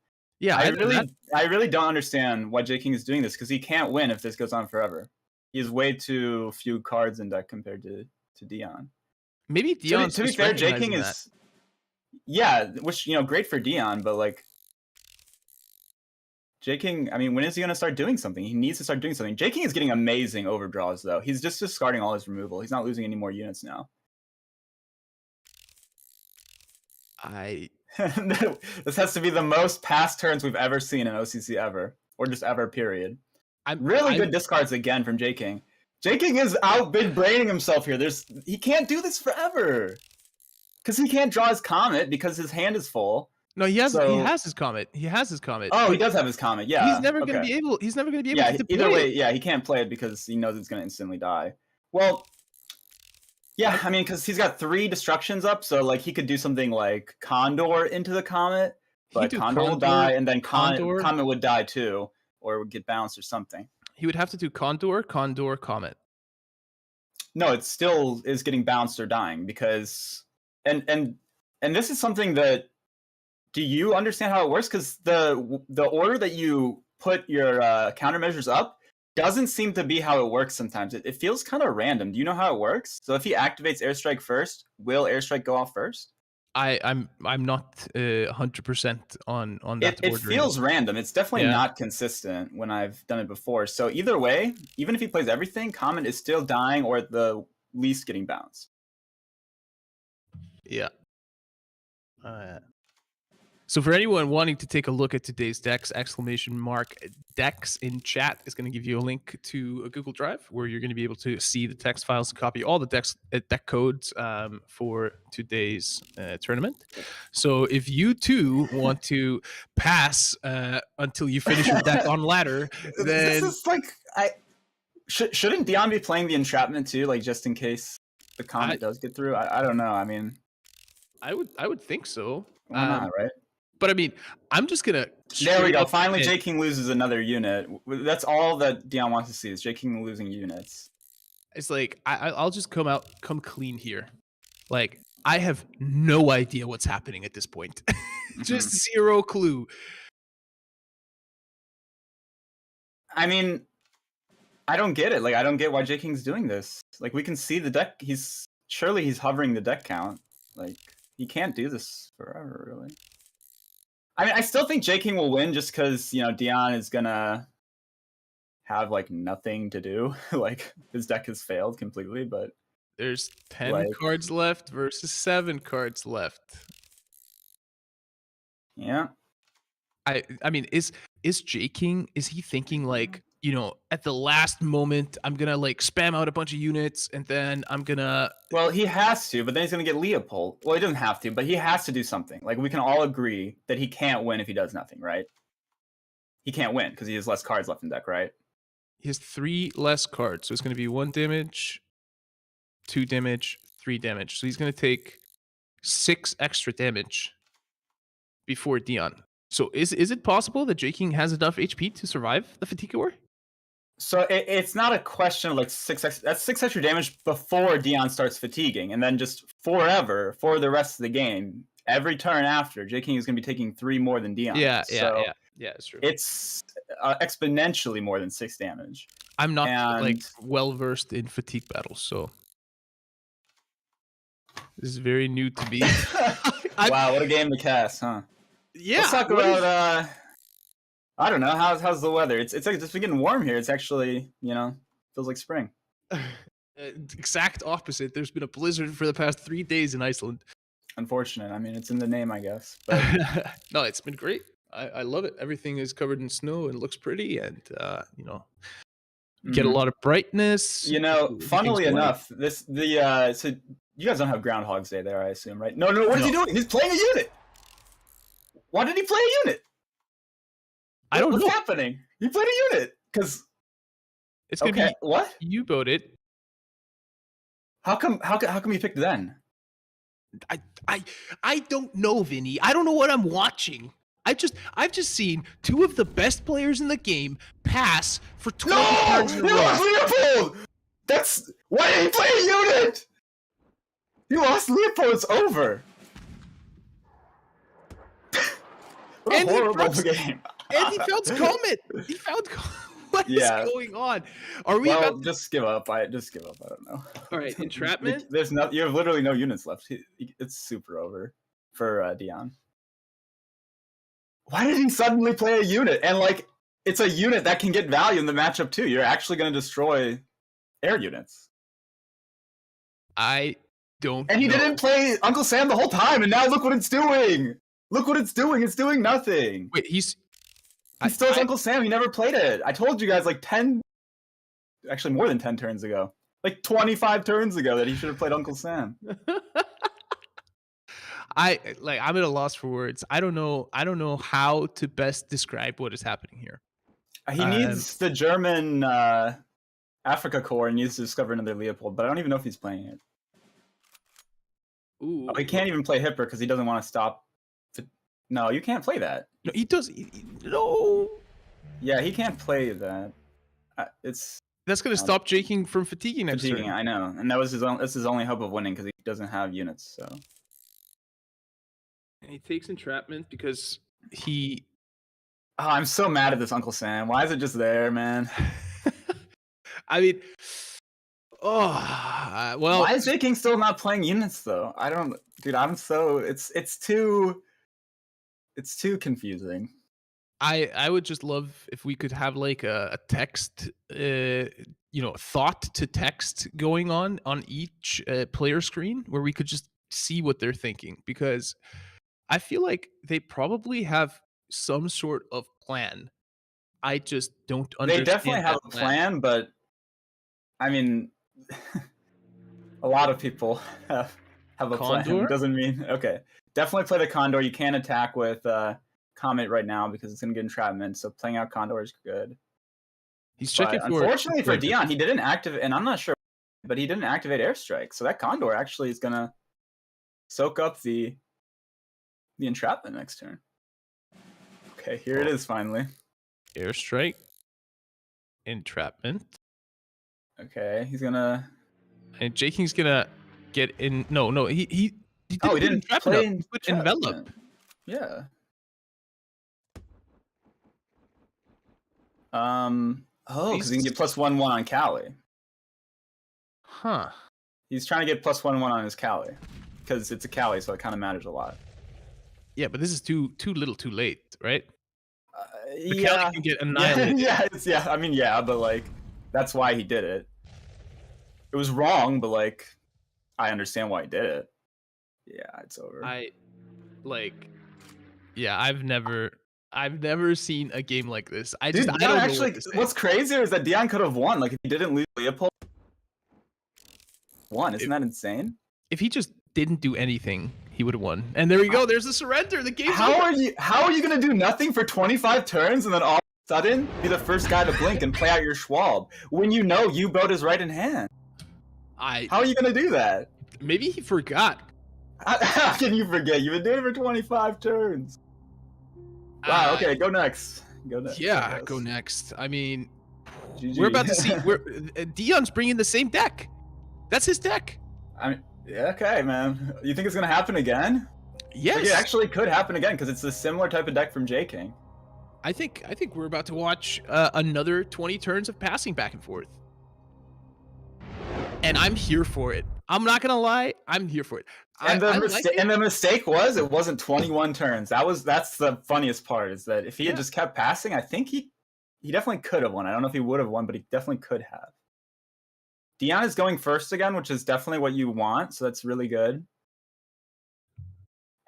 Speaker 2: Yeah,
Speaker 5: I really don't understand why Jay King is doing this, because he can't win if this goes on forever. He has way too few cards in deck compared to Dion.
Speaker 2: maybe Dion.
Speaker 5: To be fair, Jay King is which great for Dion, but like Jay King, I mean, when is he gonna start doing something? He needs to start doing something. Jay King is getting amazing overdraws though. He's just discarding all his removal. He's not losing any more units now. This has to be the most past turns we've ever seen in OCC ever, or just ever. Period. Good discards again from Jay King. Jay King is outbid braining himself here. He can't do this forever because he can't draw his comet because his hand is full.
Speaker 2: No, he has his comet. He has his comet.
Speaker 5: Oh, he does have his comet. Yeah,
Speaker 2: he's never gonna be able. He's never gonna be able to deploy
Speaker 5: either way,
Speaker 2: it.
Speaker 5: yeah, he can't play it because he knows it's gonna instantly die. Well, yeah, I mean, because he's got 3 destructions up, so like he could do something like Condor into the comet, but Condor will die, and then Comet would die too, or would get bounced or something.
Speaker 2: He would have to do Condor, Comet.
Speaker 5: No, it still is getting bounced or dying because, and this is something that. Do you understand how it works? Because the order that you put your countermeasures up doesn't seem to be how it works sometimes. It feels kind of random. Do you know how it works? So if he activates Airstrike first, will Airstrike go off first?
Speaker 2: I'm not 100% on that.
Speaker 5: It feels random. It's definitely not consistent when I've done it before. So either way, even if he plays everything, Comet is still dying or at the least getting bounced.
Speaker 2: Yeah. So for anyone wanting to take a look at today's decks, ! Decks in chat is going to give you a link to a Google Drive where you're going to be able to see the text files and copy all the deck codes for today's tournament. So if you too want to pass until you finish your deck on ladder, then
Speaker 5: this is like shouldn't Dion be playing the entrapment too, like just in case the comet does get through? I don't know. I mean,
Speaker 2: I would think so.
Speaker 5: Why not, right?
Speaker 2: But I mean, I'm just gonna.
Speaker 5: There we go. Finally, Jay King loses another unit. That's all that Dion wants to see is Jay King losing units.
Speaker 2: It's like I'll just come clean here. Like I have no idea what's happening at this point. Just zero clue.
Speaker 5: I mean, I don't get it. Like I don't get why Jay King's doing this. Like we can see the deck. He's hovering the deck count. Like he can't do this forever, really. I mean, I still think Jay King will win just because, Dion is going to have, like, nothing to do. Like, his deck has failed completely, but...
Speaker 2: There's 10 cards left versus 7 cards left.
Speaker 5: Yeah.
Speaker 2: I mean, is Jay King, is he thinking, like, at the last moment, I'm going to, like, spam out a bunch of units, and then I'm going to...
Speaker 5: Well, he has to, but then he's going to get Leopold. Well, he doesn't have to, but he has to do something. Like, we can all agree that he can't win if he does nothing, right? He can't win, because he has less cards left in deck, right?
Speaker 2: He has 3 less cards, so it's going to be 1 damage, 2 damage, 3 damage. So he's going to take 6 extra damage before Dion. So is it possible that Jay King has enough HP to survive the Fatigue War?
Speaker 5: So it's not a question of like 6 extra damage before Dion starts fatiguing, and then just forever for the rest of the game. Every turn after, Jay King is going to be taking 3 more than Dion.
Speaker 2: Yeah, it's true.
Speaker 5: It's exponentially more than 6 damage.
Speaker 2: I'm not well versed in fatigue battles, so this is very new to me.
Speaker 5: Wow, what a game to cast, huh?
Speaker 2: Yeah.
Speaker 5: Let's talk about I don't know. How's the weather? It's been getting warm here. It's actually, feels like spring.
Speaker 2: Exact opposite. There's been a blizzard for the past 3 days in Iceland.
Speaker 5: Unfortunate. I mean, it's in the name, I guess. But...
Speaker 2: No, it's been great. I love it. Everything is covered in snow and looks pretty, and get a lot of brightness.
Speaker 5: Funnily enough, so you guys don't have Groundhog's Day there, I assume, right? No. What is he doing? He's playing a unit. Why did he play a unit?
Speaker 2: I don't know.
Speaker 5: What's happening? He played a unit because
Speaker 2: it's gonna be
Speaker 5: what?
Speaker 2: You voted.
Speaker 5: How come he picked then?
Speaker 2: I don't know, Vinny. I don't know what I'm watching. I've just seen two of the best players in the game pass for 20 turns in a
Speaker 5: He
Speaker 2: row.
Speaker 5: lost Leopold! That's why did he play a unit? He lost Leopold. It's over. What a
Speaker 2: And he
Speaker 5: horrible
Speaker 2: drops-
Speaker 5: game.
Speaker 2: And he found Comet. He found what is
Speaker 5: Yeah.
Speaker 2: going on? Are we
Speaker 5: Well,
Speaker 2: about to...
Speaker 5: just give up. Just give up. I don't know.
Speaker 2: All right, entrapment.
Speaker 5: There's no. You have literally no units left. It's super over for Dion. Why did he suddenly play a unit? And like, it's a unit that can get value in the matchup too. You're actually going to destroy air units.
Speaker 2: I don't.
Speaker 5: And he
Speaker 2: know.
Speaker 5: didn't play Uncle Sam the whole time. And now look what it's doing. Look what it's doing. It's doing nothing.
Speaker 2: Wait, he
Speaker 5: still has Uncle Sam. He never played it. I told you guys like 10, actually more than 10 turns ago. Like 25 turns ago that he should have played Uncle Sam.
Speaker 2: I'm at a loss for words. I don't know how to best describe what is happening here.
Speaker 5: He needs the German Africa Corps and needs to discover another Leopold, but I don't even know if he's playing it.
Speaker 2: Ooh.
Speaker 5: Oh, he can't even play Hipper because he doesn't want to stop. No, you can't play that.
Speaker 2: No, he does. No.
Speaker 5: Yeah, he can't play that. It's
Speaker 2: That's gonna stop Jay King from fatiguing next
Speaker 5: fatiguing.
Speaker 2: turn.
Speaker 5: I know, and that was that's his only hope of winning because he doesn't have units. So
Speaker 2: And he takes entrapment because he.
Speaker 5: oh, I'm so mad at this Uncle Sam. Why is it just there, man?
Speaker 2: I mean, oh well.
Speaker 5: Why is Jay King still not playing units though? I don't, dude. I'm so it's too confusing.
Speaker 2: I would just love if we could have like a text, thought to text going on each player screen where we could just see what they're thinking, because I feel like they probably have some sort of plan. I just don't understand.
Speaker 5: They definitely have a plan, but I mean, a lot of people have a plan.
Speaker 2: Condor?
Speaker 5: It doesn't mean okay. Definitely play the Condor. You can't attack with Comet right now because it's gonna get entrapment. So playing out Condor is good.
Speaker 2: He's checking
Speaker 5: But
Speaker 2: for.
Speaker 5: unfortunately for Dion, he didn't activate, and I'm not sure, but he didn't activate airstrike. So that Condor actually is gonna soak up the entrapment next turn. Okay, here it is finally.
Speaker 2: Airstrike. Entrapment.
Speaker 5: Okay, he's gonna.
Speaker 2: And Jay King's gonna get in. No, he didn't
Speaker 5: Oh, he
Speaker 2: put
Speaker 5: didn't
Speaker 2: entrapment
Speaker 5: play
Speaker 2: up. He put envelop.
Speaker 5: Yeah. Oh, because he can get +1/1 on Cali.
Speaker 2: Huh.
Speaker 5: He's trying to get +1/1 on his Cali because it's a Cali, so it kind of matters a lot.
Speaker 2: Yeah, but this is too little, too late, right? The
Speaker 5: Yeah,
Speaker 2: Cali can get annihilated.
Speaker 5: yeah. I mean, yeah, but like, that's why he did it. It was wrong, but like, I understand why he did it. Yeah, it's over.
Speaker 2: I've never seen a game like this. I
Speaker 5: Dude,
Speaker 2: don't
Speaker 5: Dion
Speaker 2: know
Speaker 5: actually,
Speaker 2: what to say.
Speaker 5: what's crazier is that Dion could have won. Like, if he didn't lose Leopold, won. Isn't that insane?
Speaker 2: If he just didn't do anything, he would have won. And there we go. There's the surrender. The game's
Speaker 5: How
Speaker 2: over.
Speaker 5: are you gonna do nothing for 25 turns and then all of a sudden be the first guy to blink and play out your Schwab when you know U-boat is right in hand? How are you gonna do that?
Speaker 2: Maybe he forgot.
Speaker 5: How can you forget? You've been doing it for 25 turns. Wow. Okay, go next. Go next.
Speaker 2: Yeah, go next. I mean,
Speaker 5: GG.
Speaker 2: we're about to see. Dion's bringing the same deck. That's his deck.
Speaker 5: I mean, yeah, okay, man. You think it's gonna happen again?
Speaker 2: Yes.
Speaker 5: Like, it actually could happen again because it's a similar type of deck from Jay King.
Speaker 2: I think we're about to watch another 20 turns of passing back and forth. And I'm here for it. I'm not gonna lie, I'm here for it.
Speaker 5: And the mistake was it wasn't 21 turns. That's the funniest part, is that if he had just kept passing, I think he definitely could have won. I don't know if he would have won, but he definitely could have. Dion is going first again, which is definitely what you want, so that's really good.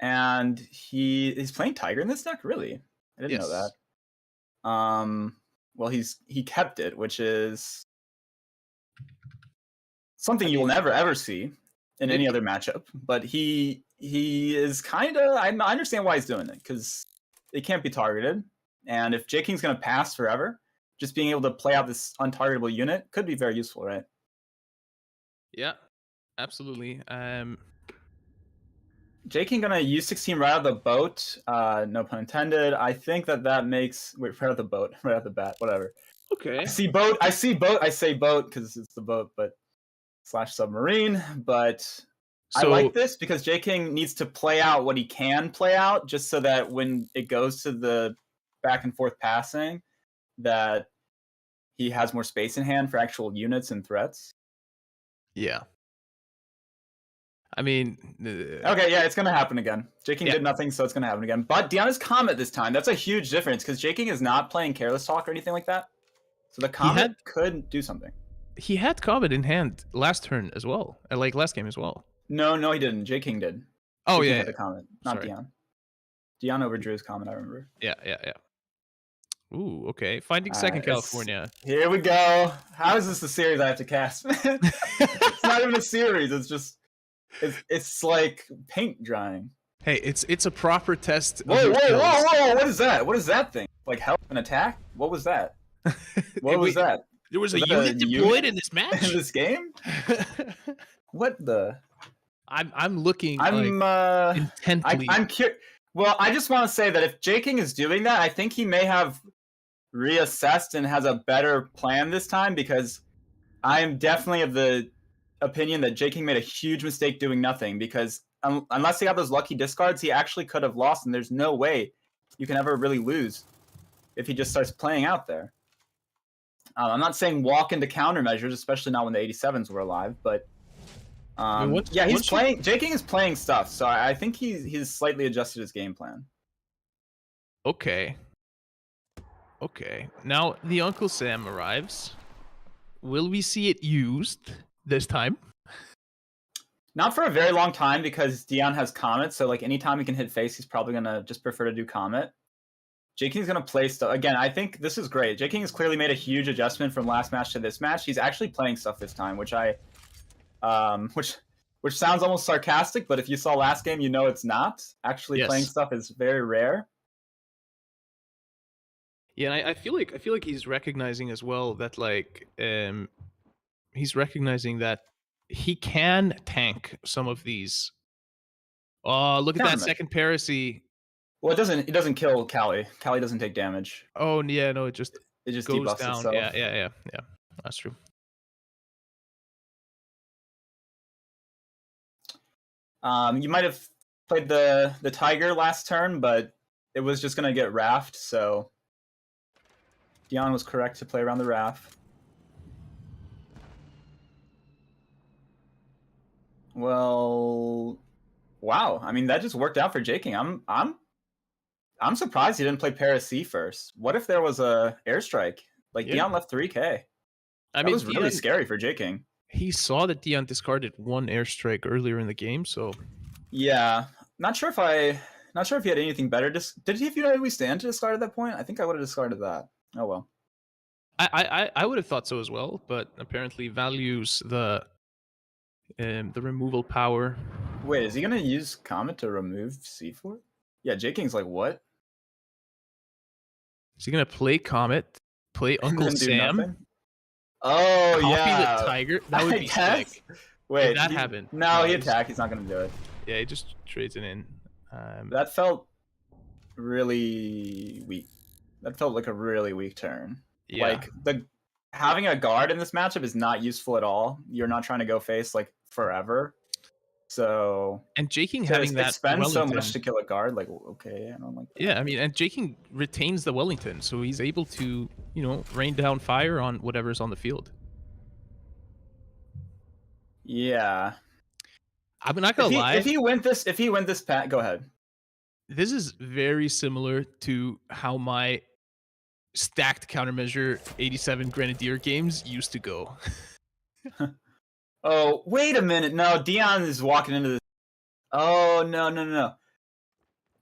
Speaker 5: And he's playing Tiger in this deck, really? I didn't know that. Well, he kept it, which is something you will never ever see in any other matchup. But he is kind of, I understand why he's doing it, because it can't be targeted. And if Jay King's going to pass forever, just being able to play out this untargetable unit could be very useful, right?
Speaker 2: Yeah, absolutely.
Speaker 5: Jay King gonna use 16 right out of the boat. No pun intended. I think that makes right out of the boat, right out the bat, whatever.
Speaker 2: Okay.
Speaker 5: I see boat. I say boat because it's the boat, but / submarine. But I like this because Jay King needs to play out what he can play out, just so that when it goes to the back and forth passing, that he has more space in hand for actual units and threats.
Speaker 2: Yeah. I mean,
Speaker 5: okay, yeah, it's gonna happen again. Jay King did nothing, so it's gonna happen again. But Diana's Comet this time. That's a huge difference because Jay King is not playing Careless Talk or anything like that. So the Comet could do something.
Speaker 2: He had Comet in hand last turn as well, like last game as well.
Speaker 5: No, he didn't. Jay King did.
Speaker 2: Oh
Speaker 5: Jay King
Speaker 2: yeah,
Speaker 5: had the Comet, not Dion. Dion overdrew his Comet, I remember.
Speaker 2: Yeah. Ooh, okay. Finding second California.
Speaker 5: Here we go. How is this a series I have to cast? It's not even a series. It's just it's like paint drying.
Speaker 2: Hey, it's a proper test.
Speaker 5: Whoa! What is that? What is that thing? Like help an attack? What was that? What was that?
Speaker 2: There was a unit deployed in this match?
Speaker 5: In this game? What the?
Speaker 2: I'm looking.
Speaker 5: I'm
Speaker 2: intently.
Speaker 5: I'm curious. Well, I just want to say that if Jay King is doing that, I think he may have reassessed and has a better plan this time, because I am definitely of the opinion that Jay King made a huge mistake doing nothing, because unless he got those lucky discards, he actually could have lost, and there's no way you can ever really lose if he just starts playing out there. I'm not saying walk into countermeasures, especially not when the 87s were alive, but he's playing. Jay King is playing stuff, so I think he's slightly adjusted his game plan.
Speaker 2: Okay. Now the Uncle Sam arrives. Will we see it used this time?
Speaker 5: Not for a very long time, because Dion has Comet, so like anytime he can hit face, he's probably gonna just prefer to do Comet. Jay King's gonna play stuff again. I think this is great. Jay King has clearly made a huge adjustment from last match to this match. He's actually playing stuff this time, which which sounds almost sarcastic, but if you saw last game, you know it's not. Actually, playing stuff is very rare.
Speaker 2: Yeah, and I feel like he's recognizing as well that he's recognizing that he can tank some of these. Oh, look at that second Paracy.
Speaker 5: Well, it doesn't kill Callie. Callie doesn't take damage.
Speaker 2: Oh yeah, no, it just
Speaker 5: goes
Speaker 2: debuffs down.
Speaker 5: Itself.
Speaker 2: Yeah. That's true.
Speaker 5: You might have played the Tiger last turn, but it was just gonna get Raft, so Dion was correct to play around the Raft. Well, wow. I mean, that just worked out for Jay King. I'm surprised he didn't play Paracy first. What if there was a airstrike? Like Dion left 3K. That was really scary for Jay King.
Speaker 2: He saw that Dion discarded one airstrike earlier in the game, so
Speaker 5: yeah. Not sure if he had anything better. Did he, if you know, we stand to discard at that point? I think I would have discarded that. Oh well.
Speaker 2: I would have thought so as well, but apparently values the removal power.
Speaker 5: Wait, is he gonna use Comet to remove C4? Yeah, Jay King's like, what?
Speaker 2: Is he gonna play Comet, play Uncle Sam?
Speaker 5: Nothing? Oh,
Speaker 2: copy the Tiger? That would be sick.
Speaker 5: Wait,
Speaker 2: if that happened.
Speaker 5: No, he attack. He's not gonna do it.
Speaker 2: Yeah, he just trades it in.
Speaker 5: That felt really weak. That felt like a really weak turn.
Speaker 2: Yeah.
Speaker 5: Like having a guard in this matchup is not useful at all. You're not trying to go face like forever. So
Speaker 2: and Jay King having that
Speaker 5: spend so much to kill a guard, like okay, I don't like that.
Speaker 2: Yeah, I mean, and Jay King retains the Wellington, so he's able to, rain down fire on whatever's on the field.
Speaker 5: Yeah.
Speaker 2: I'm not gonna lie.
Speaker 5: If he went this Pat, go ahead.
Speaker 2: This is very similar to how my stacked countermeasure 87 Grenadier games used to go.
Speaker 5: Oh, wait a minute. No, Dion is walking into this. Oh, no.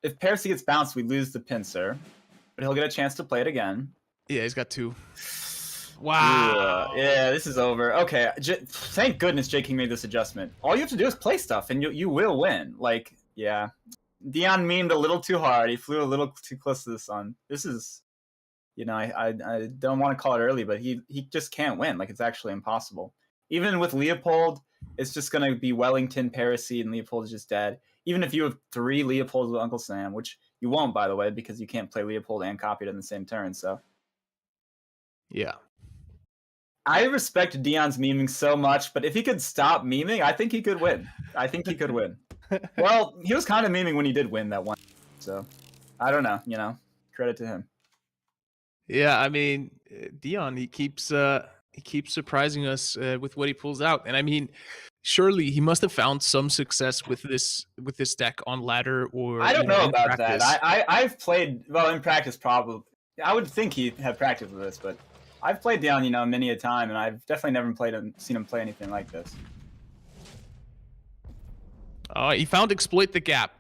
Speaker 5: If Paracy gets bounced, we lose the pincer. But he'll get a chance to play it again.
Speaker 2: Yeah, he's got 2. Wow.
Speaker 5: Yeah, this is over. Okay, thank goodness Jay King made this adjustment. All you have to do is play stuff, and you will win. Like, yeah. Dion memed a little too hard. He flew a little too close to the sun. This is, I don't want to call it early, but he just can't win. Like, it's actually impossible. Even with Leopold, it's just going to be Wellington, Paracy, and Leopold is just dead. even if you have 3 Leopolds with Uncle Sam, which you won't, by the way, because you can't play Leopold and copy it in the same turn. So
Speaker 2: Yeah.
Speaker 5: I respect Dion's memeing so much, but if he could stop memeing, I think he could win. I think he could win. Well, he was kind of memeing when he did win that one. So I don't know, credit to him.
Speaker 2: Yeah, I mean, Dion, he keeps surprising us with what he pulls out, and I mean, surely he must have found some success with this deck on ladder or.
Speaker 5: I don't know
Speaker 2: in
Speaker 5: about
Speaker 2: practice.
Speaker 5: that. I've played in practice probably. I would think he had practice with this, but I've played Dion, many a time, and I've definitely never seen him play anything like this.
Speaker 2: Oh, he found exploit the gap.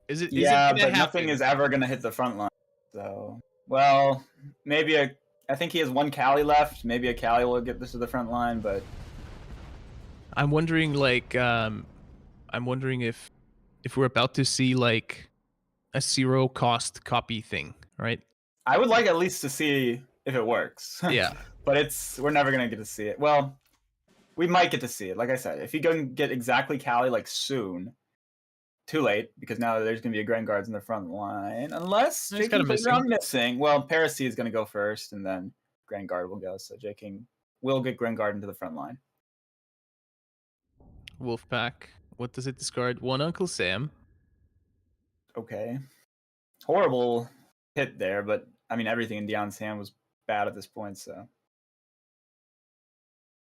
Speaker 2: Is it?
Speaker 5: Yeah,
Speaker 2: is it
Speaker 5: but nothing is ever gonna hit the front line. So, well, maybe I think he has 1 Cali left. Maybe a Cali will get this to the front line, but
Speaker 2: I'm wondering, if we're about to see like a 0 cost copy thing, right?
Speaker 5: I would like at least to see if it works.
Speaker 2: Yeah.
Speaker 5: But we're never gonna get to see it. Well, we might get to see it. Like I said, if you go and get exactly Cali soon, too late, because now there's gonna be a Grand Guards in the front line, unless Jay King plays around missing. Well, Parasy is gonna go first, and then Grand Guard will go. So Jay King will get Grand Guard into the front line.
Speaker 2: Wolfpack. What does it discard? 1 Uncle Sam.
Speaker 5: Okay. Horrible hit there, but I mean everything in Dion's hand was bad at this point, so.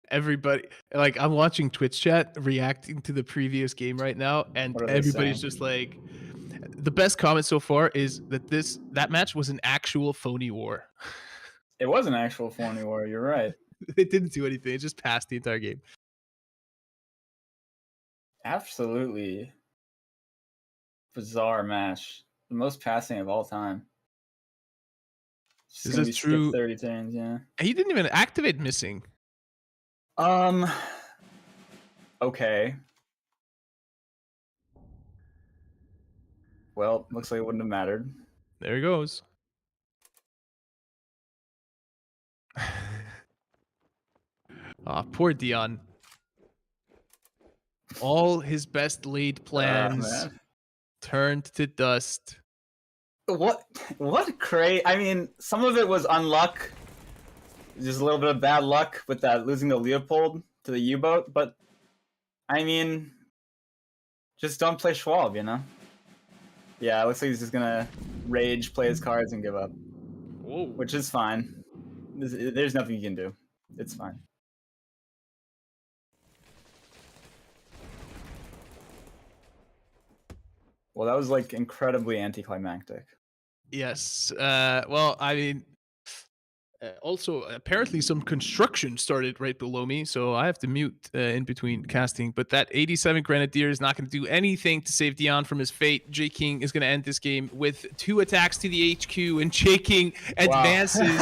Speaker 2: Everybody, I'm watching Twitch chat reacting to the previous game right now, and everybody's just like, the best comment so far is that that match was an actual phony war.
Speaker 5: It was an actual phony war, you're right.
Speaker 2: It didn't do anything, it just passed the entire game.
Speaker 5: Absolutely bizarre match. The most passing of all time.
Speaker 2: Is this true?
Speaker 5: 30 turns, yeah.
Speaker 2: He didn't even activate missing.
Speaker 5: Okay. Well, looks like it wouldn't have mattered.
Speaker 2: There he goes. Poor Dion. All his best laid plans turned to dust.
Speaker 5: What crazy? I mean, some of it was unluck. Just a little bit of bad luck with that losing the Leopold to the U-boat, but I mean, just don't play Schwab, Yeah, it looks like he's just gonna rage, play his cards, and give up.
Speaker 2: Whoa.
Speaker 5: Which is fine. There's nothing you can do. It's fine. Well, that was incredibly anticlimactic.
Speaker 2: Yes. Well, I mean, also apparently some construction started right below me, so I have to mute in between casting. But that 87 Grenadier is not going to do anything to save Dion from his fate. Jay King is going to end this game with 2 attacks to the HQ, and Jay King advances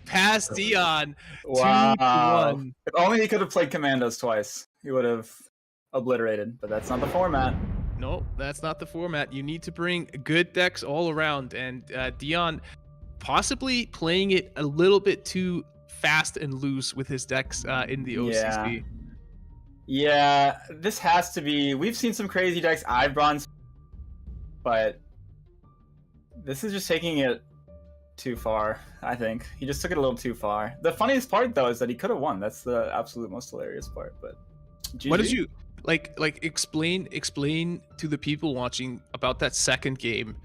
Speaker 2: past Dion.
Speaker 5: Wow.
Speaker 2: 2-1.
Speaker 5: If only he could have played Commandos twice, he would have obliterated. But that's not the format.
Speaker 2: No, that's not the format. You need to bring good decks all around, and Dion possibly playing it a little bit too fast and loose with his decks in the OCC.
Speaker 5: Yeah, this has to be. We've seen some crazy decks I've brought, but this is just taking it too far, I think. He just took it a little too far. The funniest part, though, is that he could have won. That's the absolute most hilarious part, but GG.
Speaker 2: What did you explain to the people watching about that second game?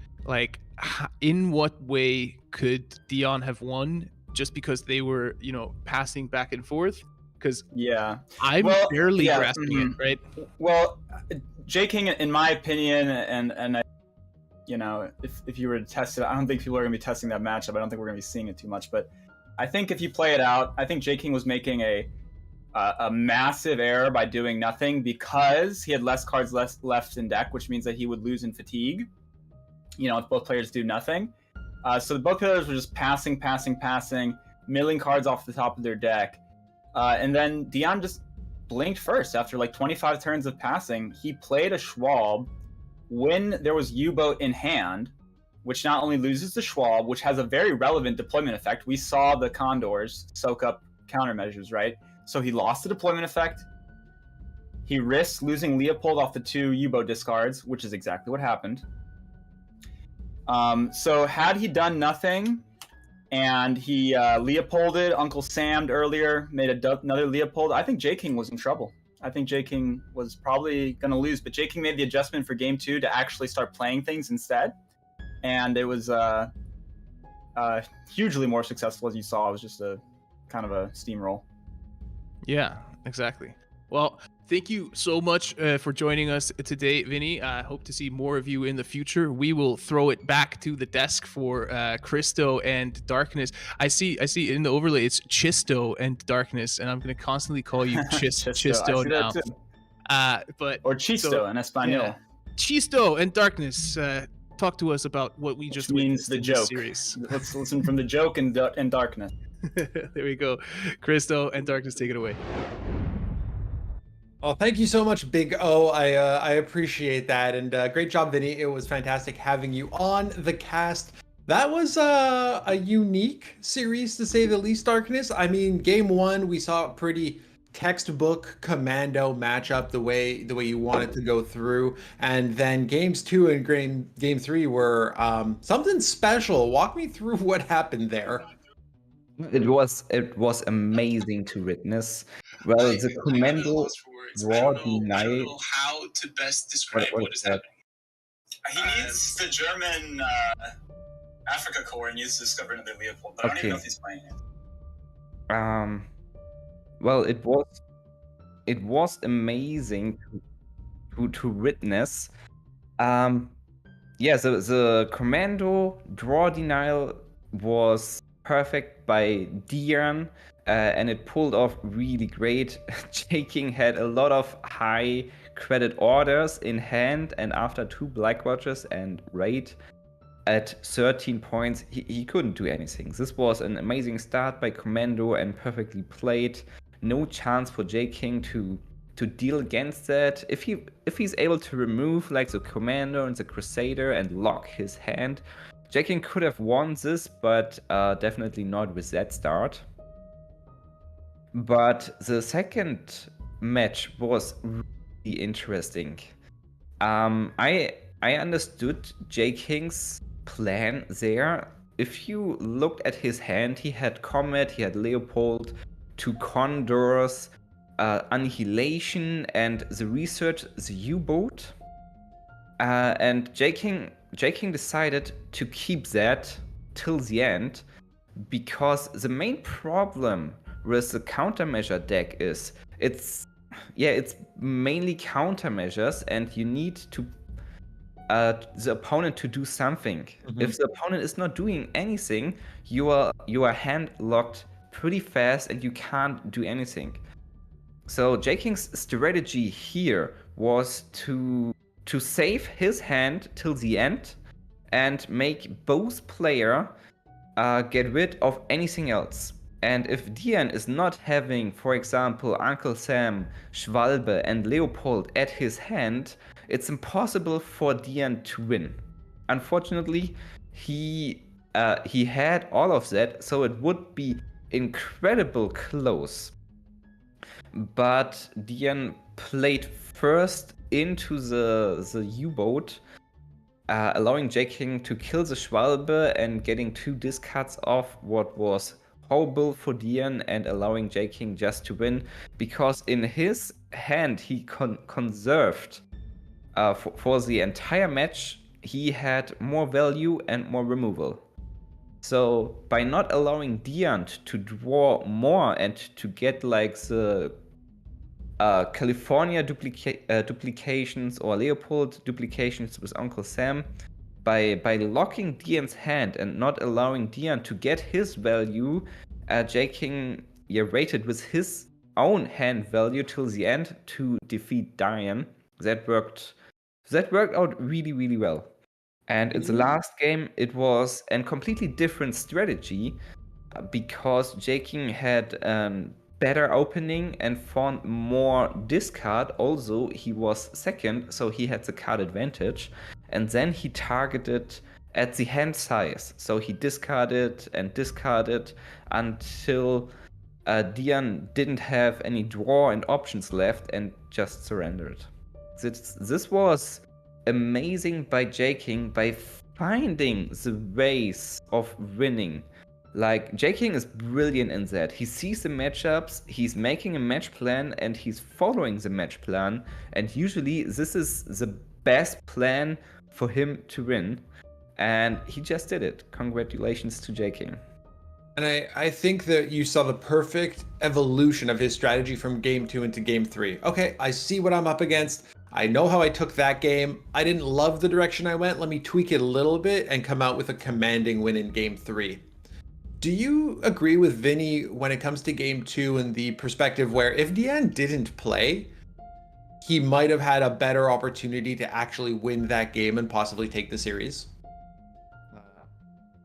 Speaker 2: In what way could Dion have won just because they were, passing back and forth? Because I'm barely grasping it, right?
Speaker 5: Well, Jay King, in my opinion, and I, if you were to test it, I don't think people are going to be testing that matchup. I don't think we're going to be seeing it too much. But I think if you play it out, I think Jay King was making a massive error by doing nothing because he had less cards left in deck, which means that he would lose in fatigue. If both players do nothing. So both players were just passing, milling cards off the top of their deck. And then Dion just blinked first after 25 turns of passing. He played a Schwab when there was U-boat in hand, which not only loses the Schwab, which has a very relevant deployment effect. We saw the Condors soak up countermeasures, right? So he lost the deployment effect. He risked losing Leopold off the 2 U-boat discards, which is exactly what happened. So had he done nothing, and he Leopolded, Uncle Sam'd earlier, made another Leopold, I think Jay King was in trouble. I think Jay King was probably going to lose, but Jay King made the adjustment for game 2 to actually start playing things instead. And it was hugely more successful, as you saw. It was just a kind of a steamroll.
Speaker 2: Yeah, exactly. Well, thank you so much for joining us today, Vinny. I hope to see more of you in the future. We will throw it back to the desk for Christo and Darkness. I see in the overlay it's Chisto and Darkness, and I'm going to constantly call you Chisto now.
Speaker 5: Or Chisto in Espanol.
Speaker 2: Yeah. Chisto and Darkness. Talk to us about what we just
Speaker 5: means the joke.
Speaker 2: Series.
Speaker 5: Let's listen from the joke and Darkness.
Speaker 2: There we go. Christo and Darkness, take it away.
Speaker 1: Oh, thank you so much, Big O. I appreciate that, and great job, Vinny. It was fantastic having you on the cast. That was a unique series, to say the least, Darkness. I mean, game 1, we saw a pretty textbook commando matchup, the way you want it to go through, and then games 2 and game 3 were something special. Walk me through what happened there.
Speaker 3: It was amazing to witness. Well, the commando draw deny.
Speaker 6: I don't know how to best describe what is happening. He needs the German Africa Corps, and he needs to discover another Leopold, but I don't even know if he's playing it.
Speaker 3: Well, it was amazing to witness. The commando draw denial was perfect by Dion, and it pulled off really great. Jay King had a lot of high credit orders in hand, and after 2 Black Watches and raid at 13 points, he couldn't do anything. This was an amazing start by Commando and perfectly played. No chance for Jay King to deal against that. If he's able to remove like the Commando and the Crusader and lock his hand, Jay King could have won this, but definitely not with that start. But the second match was really interesting. I understood Jay King's plan there. If you looked at his hand, he had Comet, he had Leopold, 2 Condors, Annihilation, and the Research, the U-boat. And Jay King decided to keep that till the end, because the main problem with the countermeasure deck is it's mainly countermeasures, and you need to the opponent to do something. Mm-hmm. If the opponent is not doing anything, you are hand locked pretty fast and you can't do anything. So Jay King's strategy here was to save his hand till the end and make both player get rid of anything else. And if Dion is not having, for example, Uncle Sam, Schwalbe, and Leopold at his hand, it's impossible for Dion to win. Unfortunately, he had all of that, so it would be incredible close. But Dion played first into the U-boat, allowing Jay King to kill the Schwalbe and getting 2 discards off, what was horrible for Dion, and allowing Jay King just to win, because in his hand he conserved for the entire match. He had more value and more removal. So by not allowing Dion to draw more and to get like the California duplications or Leopold duplications with Uncle Sam, by locking Dion's hand and not allowing Dion to get his value, Jay King rated with his own hand value till the end to defeat Dion. That worked out really, really well. And in the last game, it was a completely different strategy, because Jay King had better opening and found more discard. Also, he was second, so he had the card advantage. And then he targeted at the hand size. So he discarded and discarded until Dion didn't have any draw and options left and just surrendered. This was amazing by Jay King by finding the ways of winning. Like, Jay King is brilliant in that. He sees the matchups, he's making a match plan, and he's following the match plan. And usually, this is the best plan for him to win. And he just did it. Congratulations to Jay King.
Speaker 1: And I think that you saw the perfect evolution of his strategy from game 2 into game 3. Okay, I see what I'm up against. I know how I took that game. I didn't love the direction I went. Let me tweak it a little bit and come out with a commanding win in game 3. Do you agree with Vinny when it comes to game 2 and the perspective where if Dion didn't play, he might have had a better opportunity to actually win that game and possibly take the series?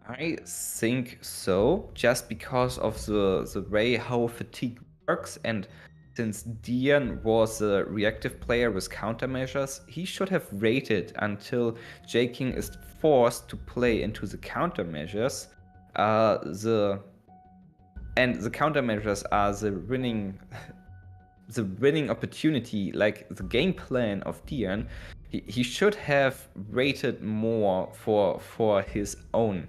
Speaker 3: I think so, just because of the way how fatigue works, and since Dion was a reactive player with countermeasures, he should have waited until Jay King is forced to play into the countermeasures. The countermeasures are the winning opportunity, like the game plan of Dion. He should have waited more for his own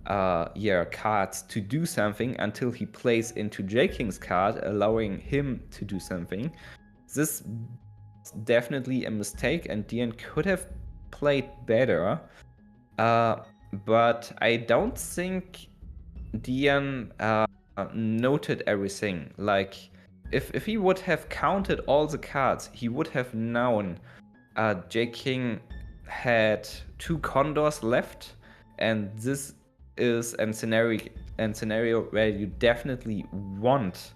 Speaker 3: cards to do something until he plays into Jay King's card, allowing him to do something. This is definitely a mistake, and Dion could have played better. But I don't think Dion noted everything. Like, if he would have counted all the cards, he would have known Jay King had 2 condors left, and this is a scenario where you definitely want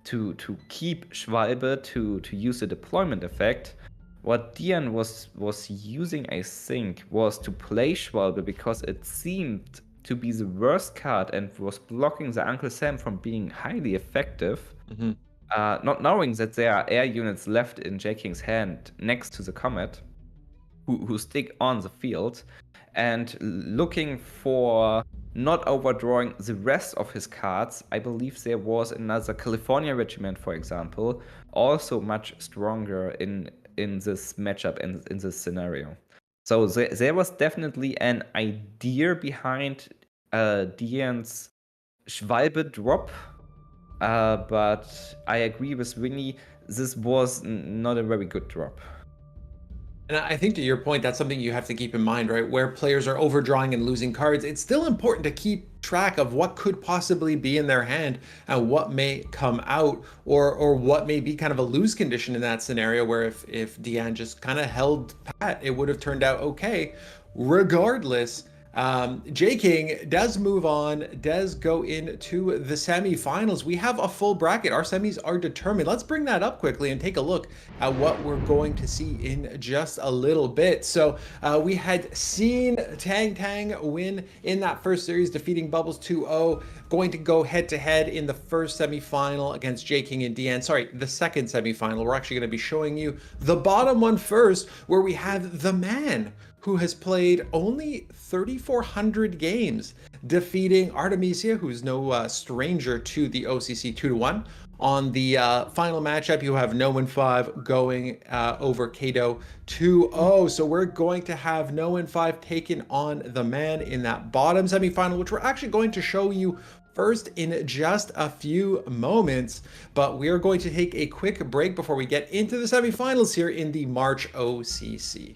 Speaker 3: to keep Schwalbe to use the deployment effect. What Dion was using, I think, was to play Schwalbe because it seemed to be the worst card and was blocking the Uncle Sam from being highly effective.
Speaker 1: Mm-hmm.
Speaker 3: Not knowing that there are air units left in Jay King's hand next to the Comet who stick on the field, and looking for not overdrawing the rest of his cards. I believe there was another California regiment, for example, also much stronger in this matchup, in this scenario. So there was definitely an idea behind Dion's Schwalbe drop, but I agree with Winnie, this was not a very good drop.
Speaker 1: And I think to your point, that's something you have to keep in mind, right? Where players are overdrawing and losing cards, it's still important to keep track of what could possibly be in their hand and what may come out, or what may be kind of a lose condition in that scenario where if Dion just kind of held pat, it would have turned out okay. Regardless, Jay King does move on, does go into the semifinals. We have a full bracket. Our semis are determined. Let's bring that up quickly and take a look at what we're going to see in just a little bit. So we had seen Tang win in that first series, defeating Bubbles 2-0. Going to go head-to-head in the first semifinal against Jay King and Dion. Sorry, the second semifinal. We're actually going to be showing you the bottom one first, where we have the man who has played only 3,400 games, defeating Artemisia, who's no stranger to the OCC 2-1. On the final matchup, you have No Win 5 going over Kato 2-0. So we're going to have No Win 5 taking on the man in that bottom semifinal, which we're actually going to show you first in just a few moments. But we are going to take a quick break before we get into the semifinals here in the March OCC.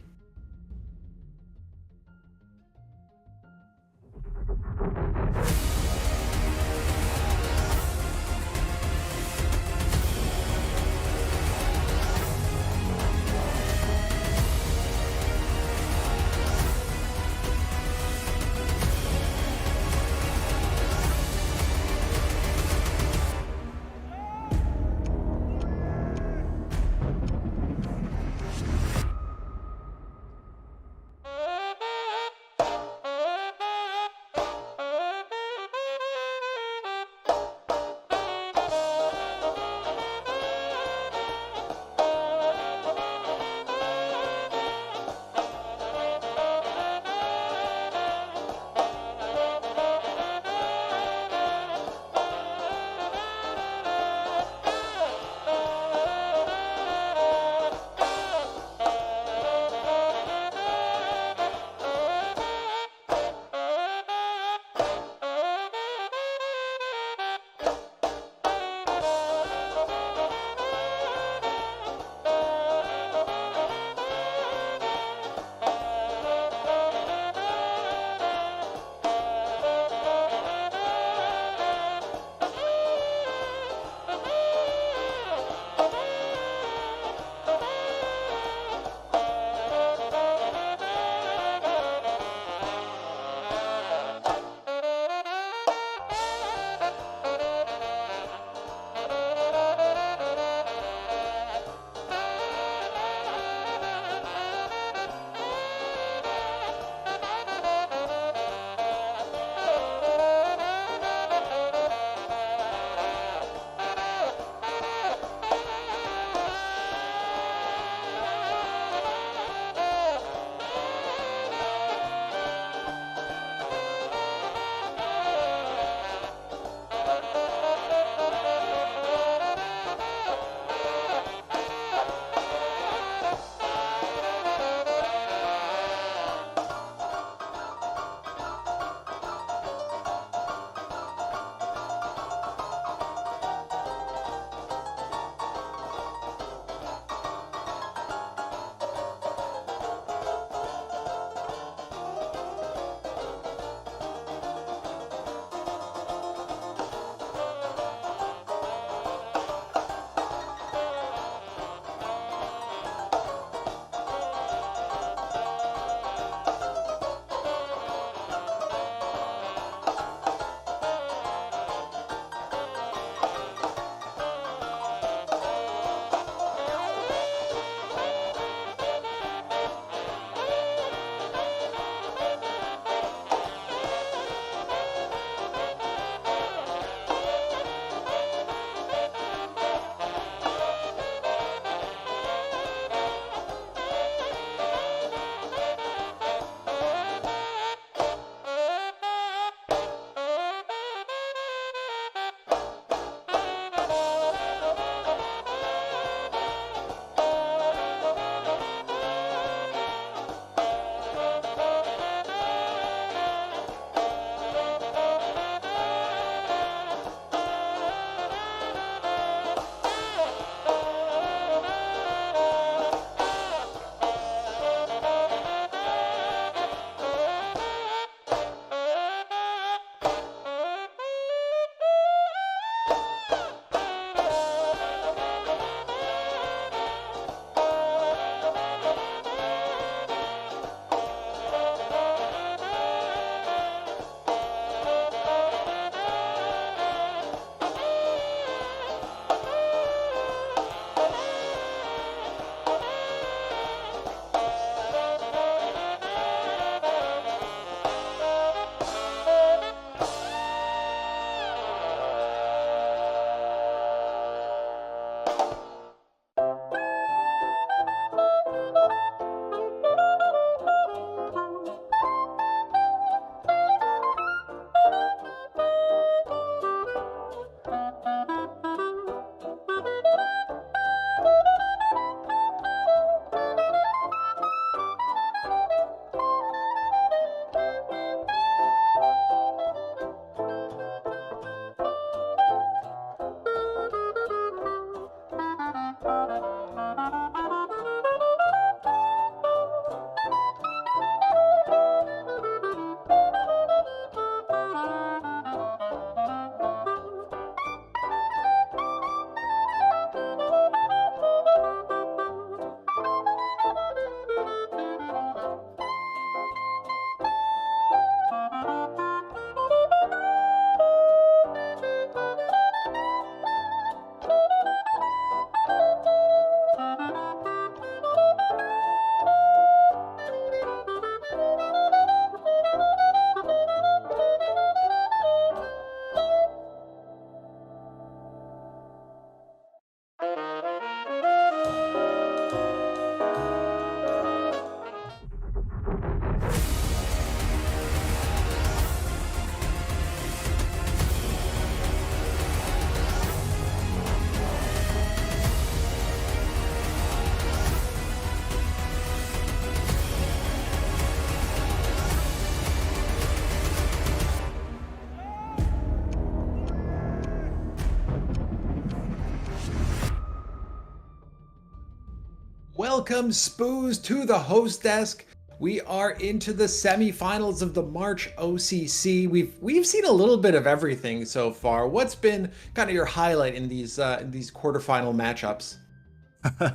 Speaker 1: welcome Spooz to the host desk. We are into the semifinals of the March OCC. We've seen a little bit of everything so far. What's been kind of your highlight in these quarterfinal matchups?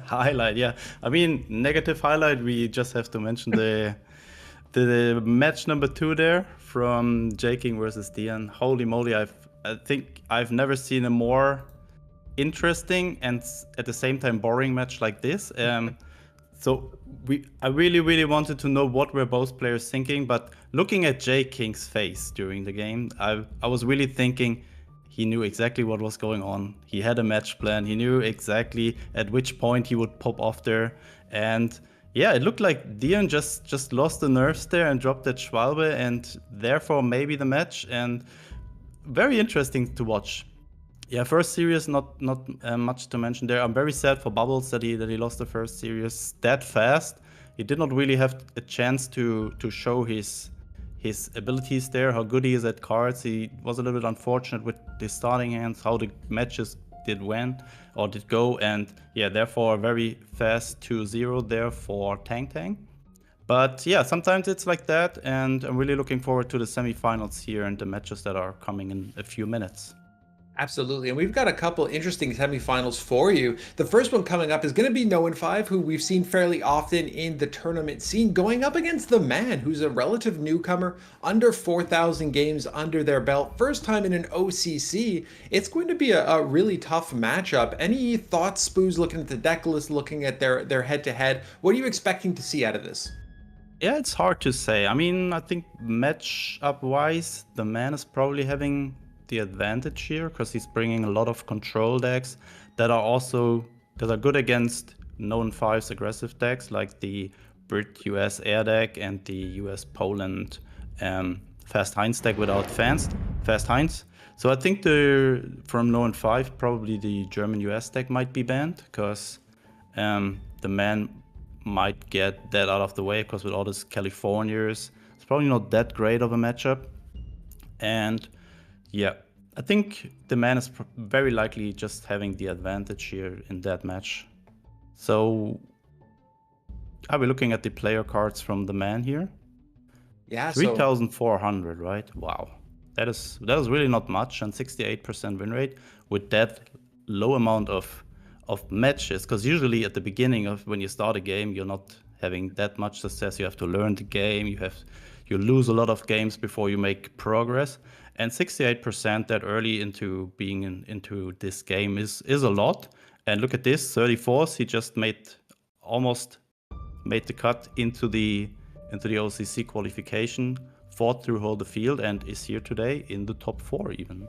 Speaker 4: Highlight, yeah. I mean, negative highlight. We just have to mention the match number 2 there from Jay King versus Dion. Holy moly! I think I've never seen a more interesting and at the same time boring match like this. So I really wanted to know what were both players thinking, but looking at Jay King's face during the game, I was really thinking he knew exactly what was going on. He had a match plan. He knew exactly at which point he would pop off there. And yeah, it looked like Dion just lost the nerves there and dropped that Schwalbe, and therefore maybe the match. And very interesting to watch. Yeah, first series, not much to mention there. I'm very sad for Bubbles that he lost the first series that fast. He did not really have a chance to show his abilities there, how good he is at cards. He was a little bit unfortunate with the starting hands, how the matches did go, and yeah, therefore a very fast 2-0 there for Tang. But yeah, sometimes it's like that, and I'm really looking forward to the semifinals here and the matches that are coming in a few minutes.
Speaker 1: Absolutely, and we've got a couple interesting semifinals for you. The first one coming up is going to be No. 5, who we've seen fairly often in the tournament scene, going up against the Man, who's a relative newcomer, under 4,000 games under their belt, first time in an OCC. It's going to be a really tough matchup. Any thoughts, Spooz, looking at the deck list, looking at their head-to-head? What are you expecting to see out of this?
Speaker 4: Yeah, it's hard to say. I mean, I think matchup-wise, the Man is probably having the advantage here because he's bringing a lot of control decks that are good against No. 5's aggressive decks, like the Brit US Air deck and the US Poland Fast Heinz deck without Fast Heinz. So I think from No. 5 probably the German US deck might be banned because the Man might get that out of the way, because with all these Californiers, it's probably not that great of a matchup. And yeah, I think the Man is very likely just having the advantage here in that match. So are we looking at the player cards from the Man here?
Speaker 1: Yeah,
Speaker 4: 3,400, right? Wow, that is really not much, and 68% win rate with that low amount of matches, because usually at the beginning of when you start a game, you're not having that much success. You have to learn the game. You lose a lot of games before you make progress. And 68% that early into being into this game is a lot. And look at this, 34th. He just almost made the cut into the OCC qualification, fought through all the field, and is here today in the top 4 even.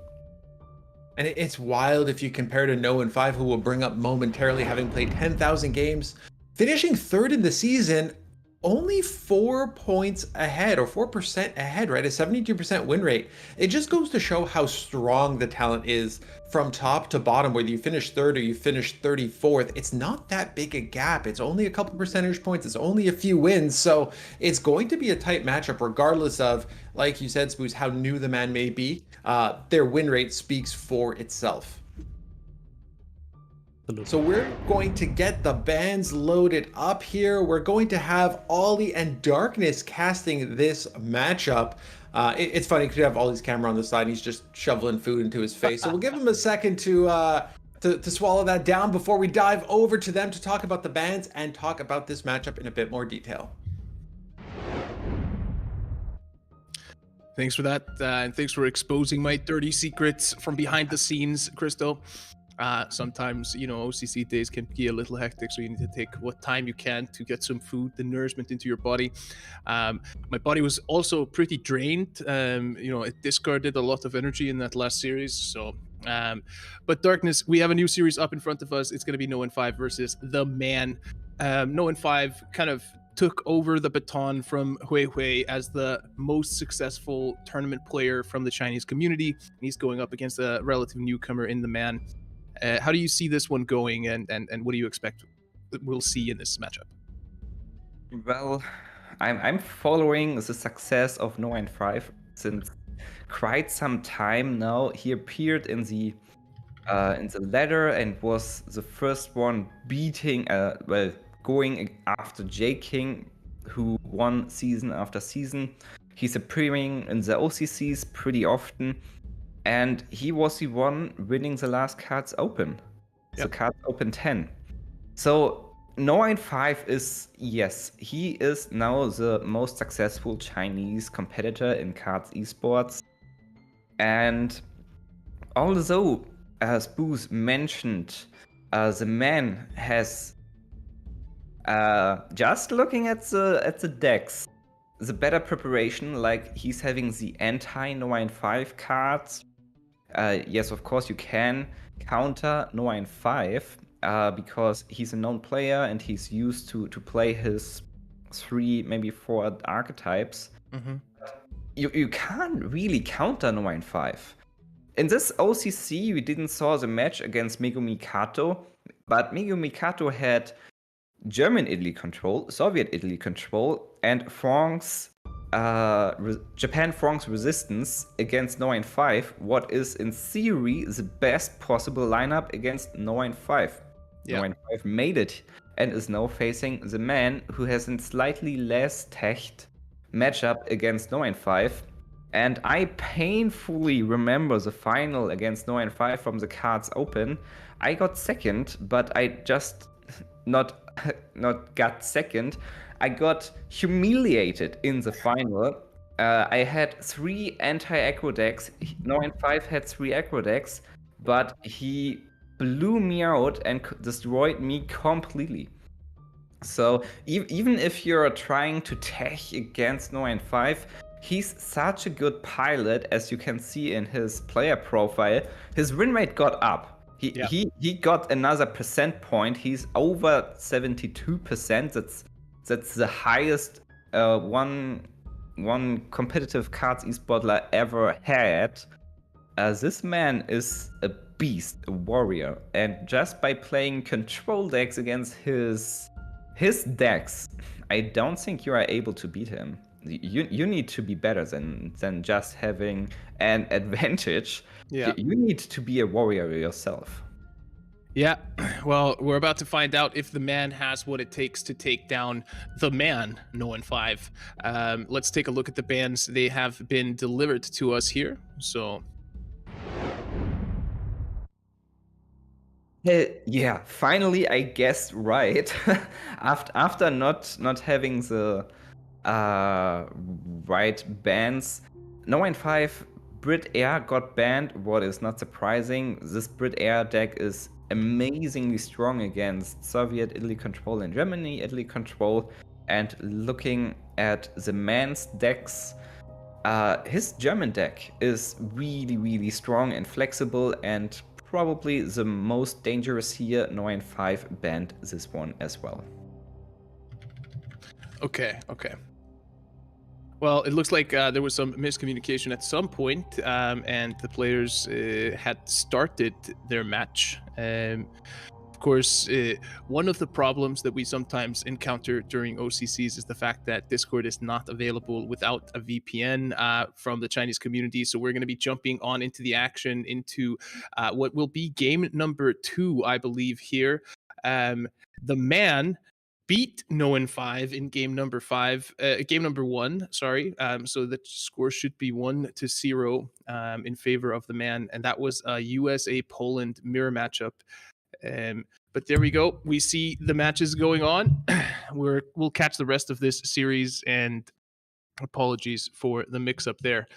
Speaker 1: And it's wild if you compare to No. 5, who will bring up momentarily, having played 10,000 games, finishing 3rd in the season, only 4 points ahead, or 4% ahead, right? A 72% win rate. It just goes to show how strong the talent is from top to bottom, whether you finish 3rd or you finish 34th. It's not that big a gap. It's only a couple percentage points. It's only a few wins. So it's going to be a tight matchup, regardless of, like you said, Spooz, how new the Man may be. Their win rate speaks for itself. So we're going to get the bands loaded up here. We're going to have Ollie and Darkness casting this matchup. It's funny because you have Ollie's camera on the side and he's just shoveling food into his face. So we'll give him a second to swallow that down before we dive over to them to talk about the bands and talk about this matchup in a bit more detail.
Speaker 2: Thanks for that, and thanks for exposing my dirty secrets from behind the scenes, Christo. Sometimes, OCC days can be a little hectic, so you need to take what time you can to get some food, the nourishment into your body. My body was also pretty drained. It discarded a lot of energy in that last series. So, but Darkness, we have a new series up in front of us. It's going to be No. 5 versus the Man. No. 5 kind of took over the baton from Hui as the most successful tournament player from the Chinese community. He's going up against a relative newcomer in the Man. How do you see this one going, and what do you expect we'll see in this matchup?
Speaker 3: Well, I'm following the success of No. 5 since quite some time now. He appeared in the ladder and was the first one beating, going after Jay King, who won season after season. He's appearing in the OCCs pretty often, and he was the one winning the last Cards Open. So Cards Open 10. So No95 is, yes, he is now the most successful Chinese competitor in cards esports. And although, as Spooz mentioned, the man has, just looking at the decks, the better preparation, like he's having the anti-No95 cards. Yes, of course you can counter No95 because he's a known player and he's used to play his 3, maybe 4 archetypes.
Speaker 2: Mm-hmm.
Speaker 3: You can't really counter No95. In this OCC, we didn't saw the match against Megumi Kato, but Megumi Kato had German Italy control, Soviet Italy control, and France, Japan France resistance against No95, what is in theory the best possible lineup against No95.
Speaker 2: Yeah.
Speaker 3: No95 made it and is now facing the man who has a slightly less teched matchup against No95. And I painfully remember the final against No95 from the Cards Open. I got second, but I just not got second. I got humiliated in the final. I had 3 anti-aggro decks. No95 had 3 aggro decks, but he blew me out and destroyed me completely. So even if you're trying to tech against No95, he's such a good pilot, as you can see in his player profile. His win rate got up. He got another percent point. He's over 72%. That's the highest one competitive cards esportler ever had. This man is a beast, a warrior, and just by playing control decks against his decks, I don't think you are able to beat him. You need to be better than just having an advantage.
Speaker 2: Yeah.
Speaker 3: You need to be a warrior yourself.
Speaker 2: Yeah, well, we're about to find out if the man has what it takes to take down the man, No95. Let's take a look at the bans. They have been delivered to us here, so...
Speaker 3: Yeah, finally I guessed right. after not having the right bans, No95 Brit Air got banned, what is not surprising. This Brit Air deck is amazingly strong against Soviet Italy control and Germany Italy control. And looking at the man's decks, his German deck is really strong and flexible, and probably the most dangerous here. No95 banned this one as well.
Speaker 2: Okay. Well, it looks like there was some miscommunication at some point, and the players had started their match. Of course, one of the problems that we sometimes encounter during OCCs is the fact that Discord is not available without a VPN from the Chinese community. So we're going to be jumping on into the action into what will be game number 2, I believe, here. The man beat No95 in game number 1, sorry. So the score should be 1-0 in favor of the man, and that was a USA-Poland mirror matchup. But there we go. We see the matches going on. We'll catch the rest of this series, and apologies for the mix-up there.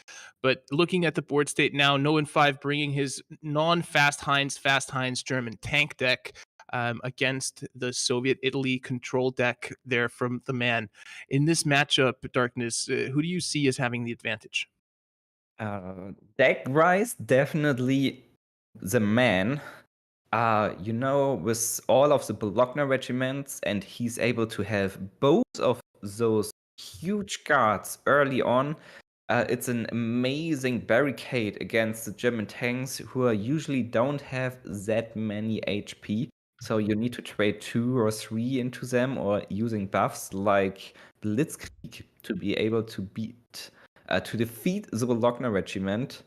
Speaker 2: But looking at the board state now, No95 bringing his non-Fast Heinz German tank deck against the Soviet Italy control deck there from the man. In this matchup, Darkness, who do you see as having the advantage?
Speaker 3: Deck-wise, definitely the man. With all of the Bologna regiments, and he's able to have both of those huge guards early on. It's an amazing barricade against the German tanks, who usually don't have that many HP. So you need to trade 2 or 3 into them, or using buffs like Blitzkrieg to be able to defeat the Bologna regiment.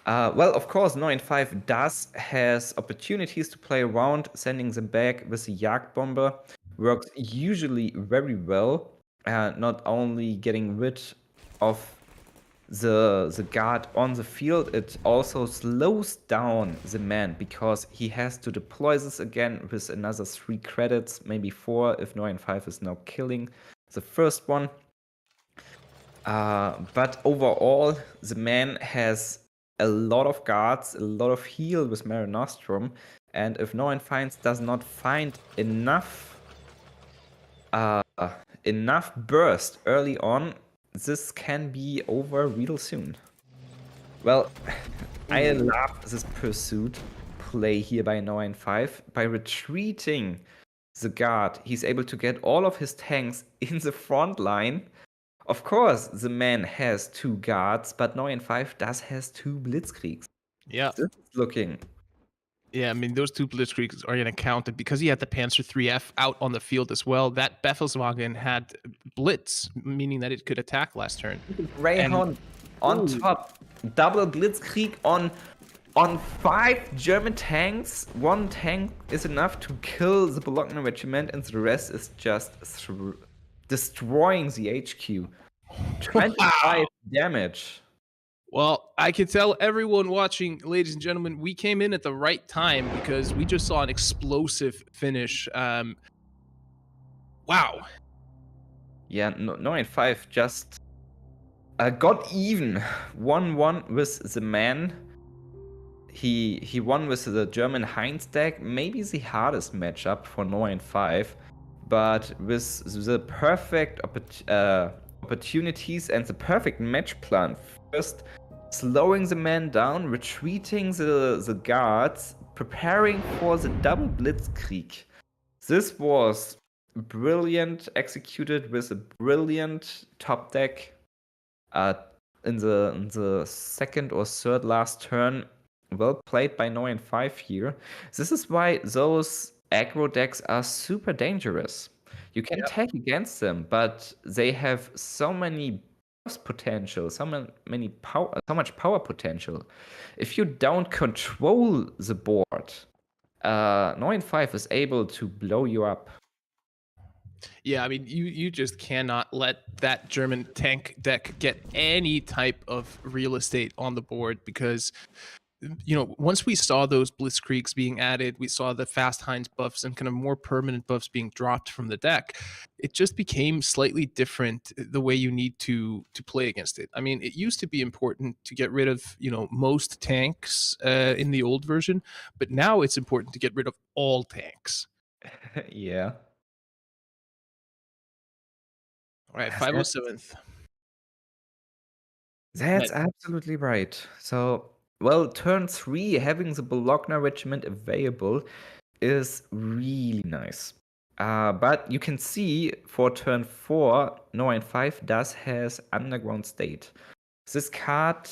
Speaker 3: Well, of course, No95 has opportunities to play around, sending them back with the Jagdbomber. works usually very well. Not only getting rid of the guard on the field, it also slows down the man because he has to deploy this again with another 3 credits, maybe 4 if 9-5 is now killing the first one. But overall, the man has a lot of guards, a lot of heal with Mare Nostrum, and if 9-5 does not find enough burst early on, this can be over real soon. Well, I love this pursuit play here by 9-5. By retreating the guard, he's able to get all of his tanks in the front line. Of course, the man has 2 guards, but 9-5 does has 2 Blitzkriegs.
Speaker 2: Yeah.
Speaker 3: This is looking.
Speaker 2: Yeah, I mean, those 2 Blitzkriegs are going to count. And because he had the Panzer 3F out on the field as well, that Befelswagen had Blitz, meaning that it could attack last turn.
Speaker 3: Greyhound on top. Double Blitzkrieg on 5 German tanks. 1 tank is enough to kill the Bologna regiment, and the rest is just destroying the HQ. 25 damage.
Speaker 2: Well, I can tell everyone watching, ladies and gentlemen, we came in at the right time because we just saw an explosive finish. Wow.
Speaker 3: Yeah, 9-5 just got even. 1-1 with the man. He won with the German Heinz deck, maybe the hardest matchup for 9-5, but with the perfect opportunities and the perfect match plan. First, slowing the man down, retreating the guards, preparing for the double Blitzkrieg. This was brilliant, executed with a brilliant top deck in the second or third last turn. Well played by 9-5 here. This is why those aggro decks are super dangerous. You can attack against them, but they have so many potential, so much power potential. If you don't control the board, 9-5 is able to blow you up.
Speaker 2: Yeah, I mean, you just cannot let that German tank deck get any type of real estate on the board because, you know, once we saw those Blitzkriegs being added, we saw the fast Heinz buffs and kind of more permanent buffs being dropped from the deck. It just became slightly different the way you need to play against it. I mean, it used to be important to get rid of, you know, most tanks in the old version, but now it's important to get rid of all tanks.
Speaker 3: Yeah.
Speaker 2: All right, 507th.
Speaker 3: That's absolutely right. So, well, turn 3, having the Bologna regiment available is really nice. But you can see for turn 4, 9-5 does has Underground State. This card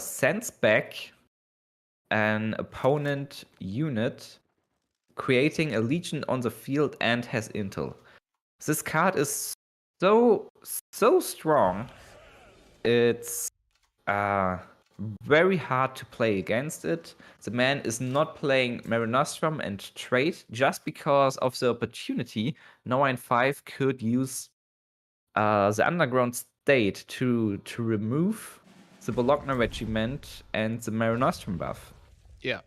Speaker 3: sends back an opponent unit, creating a legion on the field and has intel. This card is so strong. It's very hard to play against it. The man is not playing Mare Nostrum and trade just because of the opportunity. 9-5 could use the Underground State to remove the Bologna regiment and the Mare Nostrum buff.
Speaker 2: Yeah.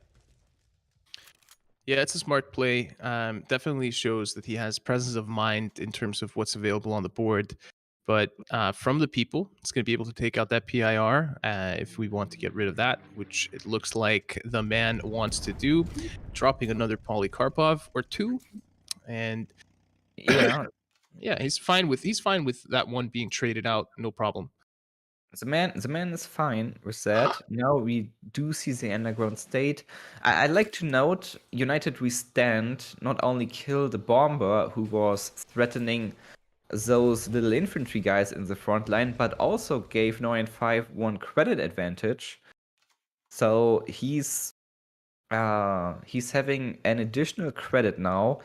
Speaker 2: Yeah, it's a smart play. Definitely shows that he has presence of mind in terms of what's available on the board. But from the people, it's going to be able to take out that PIR if we want to get rid of that, which it looks like the man wants to do, dropping another Polycarpov or 2, and
Speaker 3: yeah,
Speaker 2: he's fine with that one being traded out, no problem.
Speaker 3: The man is fine with that. Now we do see the Underground State. I'd like to note, United We Stand not only killed the bomber who was threatening those little infantry guys in the front line, but also gave 9-5 1 credit advantage. So he's having an additional credit now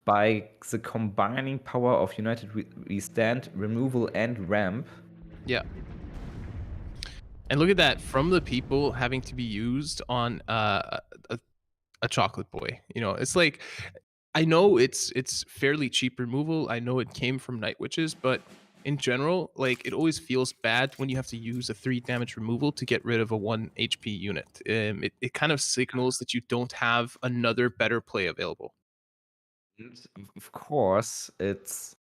Speaker 3: by the combining power of United We Stand, removal, and ramp.
Speaker 2: Yeah. And look at that, from the people having to be used on a chocolate boy. You know, it's like I know it's fairly cheap removal. I know it came from Night Witches, but in general, like it always feels bad when you have to use a 3 damage removal to get rid of a 1 HP unit. It kind of signals that you don't have another better play available.
Speaker 3: And of course, it's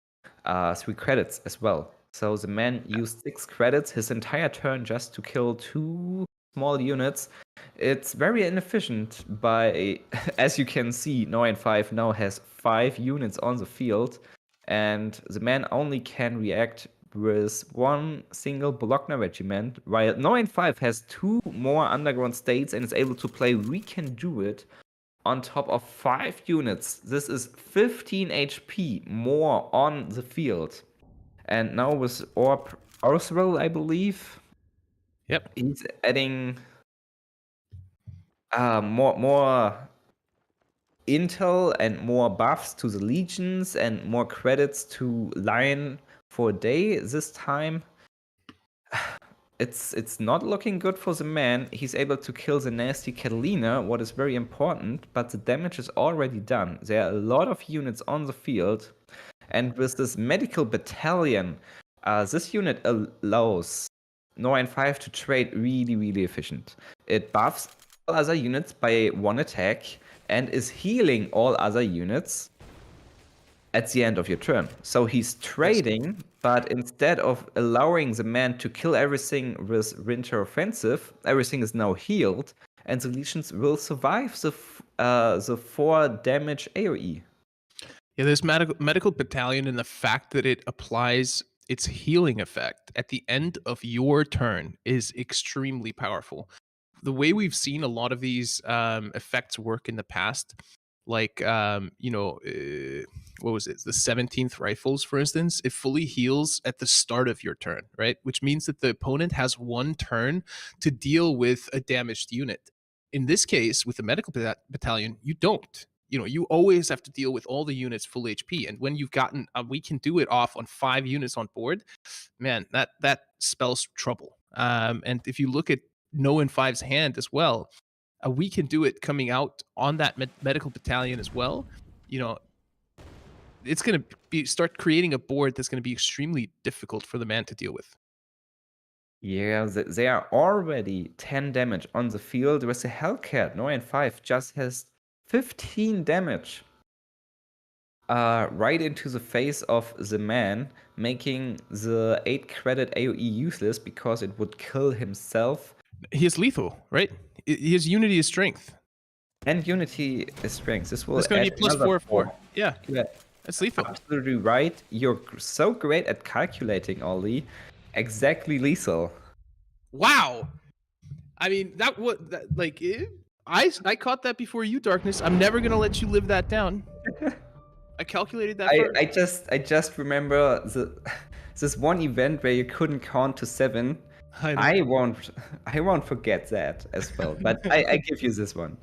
Speaker 3: 3 credits as well. So the man used 6 credits his entire turn just to kill 2 small units. It's very inefficient by, as you can see, 9-5 now has 5 units on the field, and the man only can react with 1 single Bologna regiment, while 9-5 has 2 more underground states and is able to play We Can Do It on top of 5 units. This is 15 HP more on the field. And now with Orthrel, I believe.
Speaker 2: Yep.
Speaker 3: He's adding more intel and more buffs to the legions and more credits to Lion for a day this time. It's not looking good for the man. He's able to kill the nasty Catalina, what is very important, but the damage is already done. There are a lot of units on the field, and with this medical battalion, this unit allows 9-5 to trade really, really efficient. It buffs all other units by 1 attack and is healing all other units at the end of your turn. So he's trading, but instead of allowing the man to kill everything with Winter Offensive, everything is now healed, and the legions will survive the 4 damage AoE.
Speaker 2: Yeah, this medical battalion and the fact that it applies its healing effect at the end of your turn is extremely powerful. The way we've seen a lot of these effects work in the past, like what was it, the 17th rifles, for instance, it fully heals at the start of your turn, right? Which means that the opponent has 1 turn to deal with a damaged unit. In this case, with the medical battalion, you don't. You always have to deal with all the units full HP, and when you've gotten We Can Do It off on 5 units on board, man, that spells trouble. And if you look at No and 5's hand as well, We Can Do It coming out on that medical battalion as well, it's going to start creating a board that's going to be extremely difficult for the man to deal with.
Speaker 3: Yeah, they are already 10 damage on the field, with the Hellcat 9-5 just has 15 damage right into the face of the man, making the 8 credit AoE useless because it would kill himself.
Speaker 2: He is lethal, right? His Unity is strength.
Speaker 3: And Unity is strength. This will
Speaker 2: It's going to
Speaker 3: add
Speaker 2: be plus
Speaker 3: another
Speaker 2: 4/4. Yeah,
Speaker 3: Yeah,
Speaker 2: that's lethal.
Speaker 3: absolutely right. You're so great at calculating, Ollie. Exactly lethal.
Speaker 2: Wow. I mean, I caught that before you, Darkness. I'm never going to let you live that down. I calculated that first.
Speaker 3: I just remember this one event where you couldn't count to 7. I won't forget that as well. But I give you this one.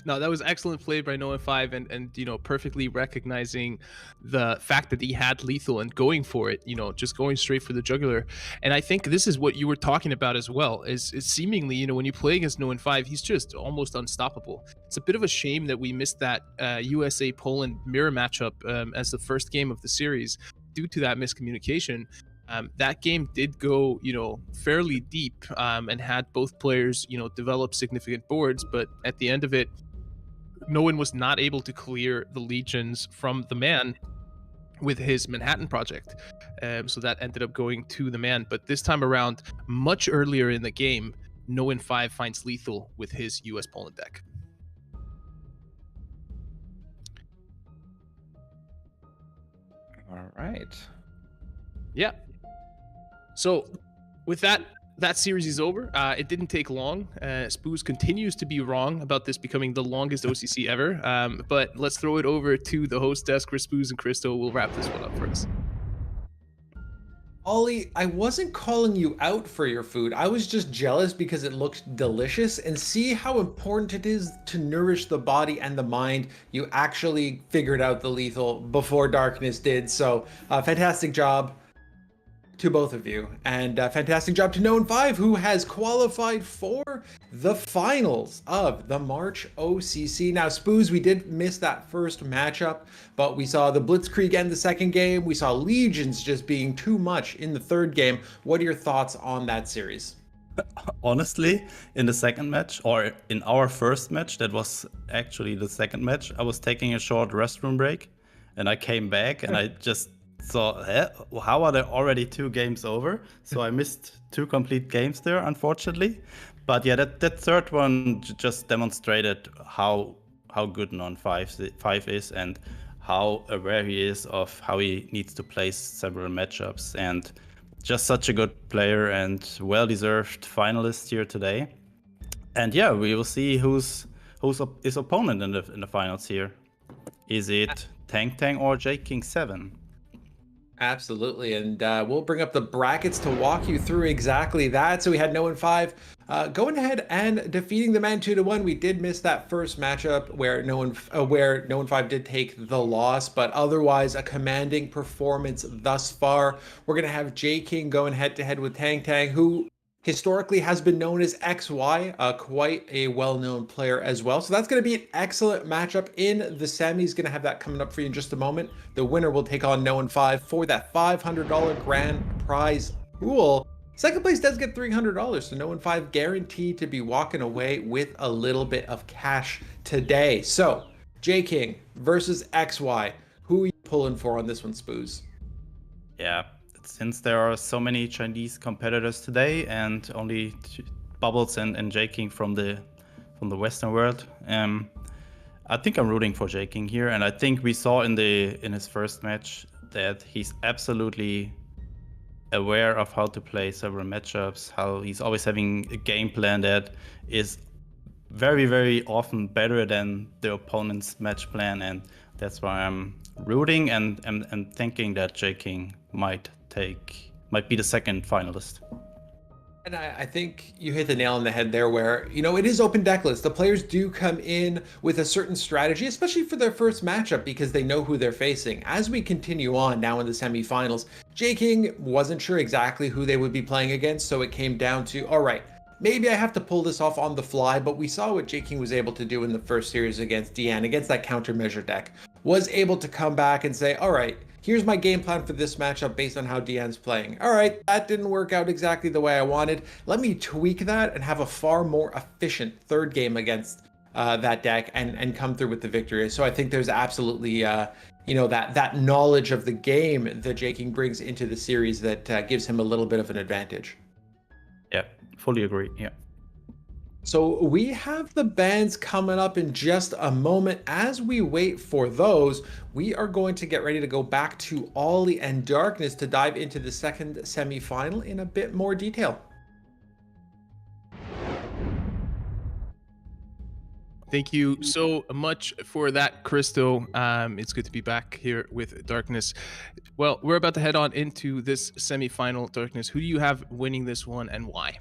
Speaker 2: No, that was excellent play by Noah 5, and perfectly recognizing the fact that he had lethal and going for it, just going straight for the jugular. And I think this is what you were talking about as well, is seemingly, when you play against Noah 5, he's just almost unstoppable. It's a bit of a shame that we missed that USA-Poland mirror matchup as the first game of the series due to that miscommunication. That game did go, fairly deep and had both players, develop significant boards. But at the end of it, no one was not able to clear the legions from the man with his Manhattan project. So that ended up going to the man. But this time around, much earlier in the game, No 5 finds lethal with his US Poland deck.
Speaker 3: All right.
Speaker 2: Yeah. So with that series is over. It didn't take long. Spooz continues to be wrong about this becoming the longest OCC ever. But let's throw it over to the host desk where Spooz and Christo will wrap this one up for us.
Speaker 1: Ollie, I wasn't calling you out for your food. I was just jealous because it looked delicious, and see how important it is to nourish the body and the mind. You actually figured out the lethal before Darkness did. So fantastic job. to both of you, and fantastic job to Known5, who has qualified for the finals of the March OCC. Now, Spooz, we did miss that first matchup, but we saw the Blitzkrieg end the second game. We saw Legions just being too much in the third game. What are your thoughts on that series?
Speaker 4: Honestly, in the second match, or in our first match, that was actually the second match, I was taking a short restroom break, and I came back and I just saw, how are there already 2 games over? So I missed 2 complete games there, unfortunately. But yeah, that third one just demonstrated how good Known5 is, and how aware he is of how he needs to place several matchups, and just such a good player and well-deserved finalist here today. And yeah, we will see who's his opponent in the finals here. Is it Tang Tang or Jay King 7?
Speaker 1: Absolutely, and we'll bring up the brackets to walk you through exactly that. So we had Known5 going ahead and defeating the man 2-1. We did miss that first matchup where Known5 did take the loss, but otherwise a commanding performance thus far. We're gonna have Jay King going head-to-head with Tang Tang, who historically has been known as XY, quite a well-known player as well. So that's going to be an excellent matchup in the semis. Going to have that coming up for you in just a moment. The winner will take on Known5 for that $500 grand prize pool. Second place does get $300, so Known5 guaranteed to be walking away with a little bit of cash today. So, Jay King versus XY. Who are you pulling for on this one, Spooz?
Speaker 4: Yeah. Since there are so many Chinese competitors today, and only Bubbles and Jay King from the Western world, I think I'm rooting for Jay King here. And I think we saw in his first match that he's absolutely aware of how to play several matchups, how he's always having a game plan that is very, very often better than the opponent's match plan. And that's why I'm rooting and thinking that Jay King might be the second finalist.
Speaker 1: And I think you hit the nail on the head there, where, you know, it is open deckless. The players do come in with a certain strategy, especially for their first matchup, because they know who they're facing. As we continue on now in the semifinals, Jay King wasn't sure exactly who they would be playing against, so it came down to, all right, maybe I have to pull this off on the fly. But we saw what Jay King was able to do in the first series against Dion, against that countermeasure deck, was able to come back and say, all right, here's my game plan for this matchup based on how Dion's playing. All right, that didn't work out exactly the way I wanted. Let me tweak that and have a far more efficient third game against that deck and come through with the victory. So I think there's absolutely, you know, that knowledge of the game that Jay King brings into the series that gives him a little bit of an advantage.
Speaker 4: Yeah, fully agree. Yeah.
Speaker 1: So we have the bands coming up in just a moment. As we wait for those, we are going to get ready to go back to Ollie and Darkness to dive into the second semifinal in a bit more detail.
Speaker 2: Thank you so much for that, Christo. It's good to be back here with Darkness. Well, we're about to head on into this semifinal. Darkness, who do you have winning this one and why?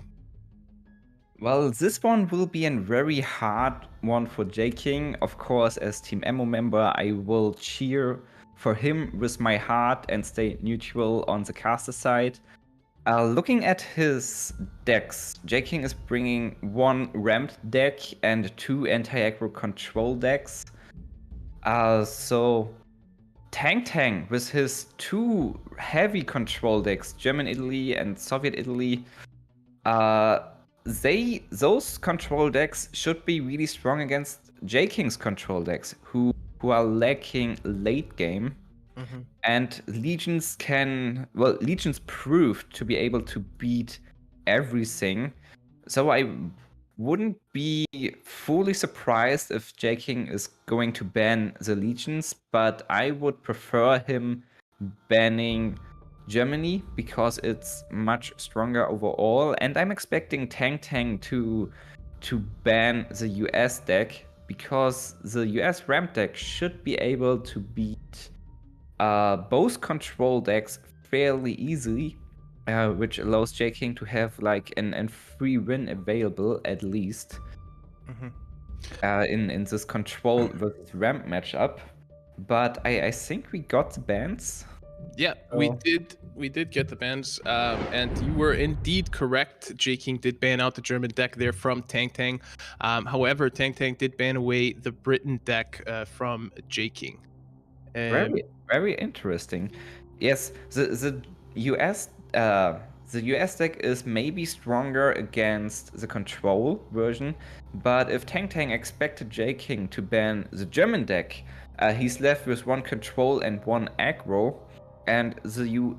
Speaker 3: Well, this one will be a very hard one for Jay King. Of course, as Team Ammo member, I will cheer for him with my heart and stay neutral on the caster side. Looking at his decks, Jay King is bringing 1 ramped deck and 2 anti-aggro control decks. So Tang Tang with his 2 heavy control decks, German Italy and Soviet Italy, those control decks should be really strong against Jay King's control decks, who are lacking late game. Mm-hmm. And Legions proved to be able to beat everything. So I wouldn't be fully surprised if Jay King is going to ban the Legions, but I would prefer him banning Germany because it's much stronger overall. And I'm expecting Tang Tang to ban the US deck, because the US ramp deck should be able to beat both control decks fairly easily, which allows Jay King to have like an free win available at least. In this control versus ramp matchup. But I think we got the bans.
Speaker 2: Yeah, we did get the bans, and you were indeed correct. Jay King did ban out the German deck there from Tang Tang. However, Tang Tang did ban away the Britain deck from Jay King.
Speaker 3: Very interesting. Yes, the US deck is maybe stronger against the control version, but if Tang Tang expected Jay King to ban the German deck, he's left with one control and one aggro, and the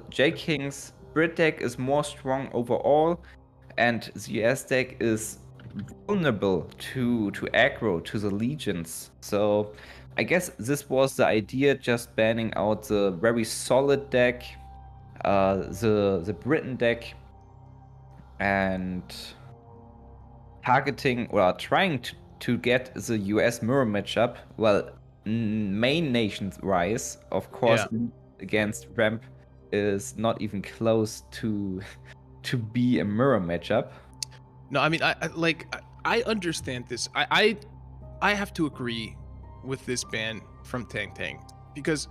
Speaker 3: Jay King's Brit deck is more strong overall, and the US deck is vulnerable to aggro, to the legions. So I guess this was the idea, just banning out the very solid deck, the Britain deck, and targeting or trying to get the US mirror matchup. Well, main nations rise, of course, against Ramp is not even close to be a mirror matchup.
Speaker 2: No, I mean, I understand this. I have to agree with this ban from Tang Tang because,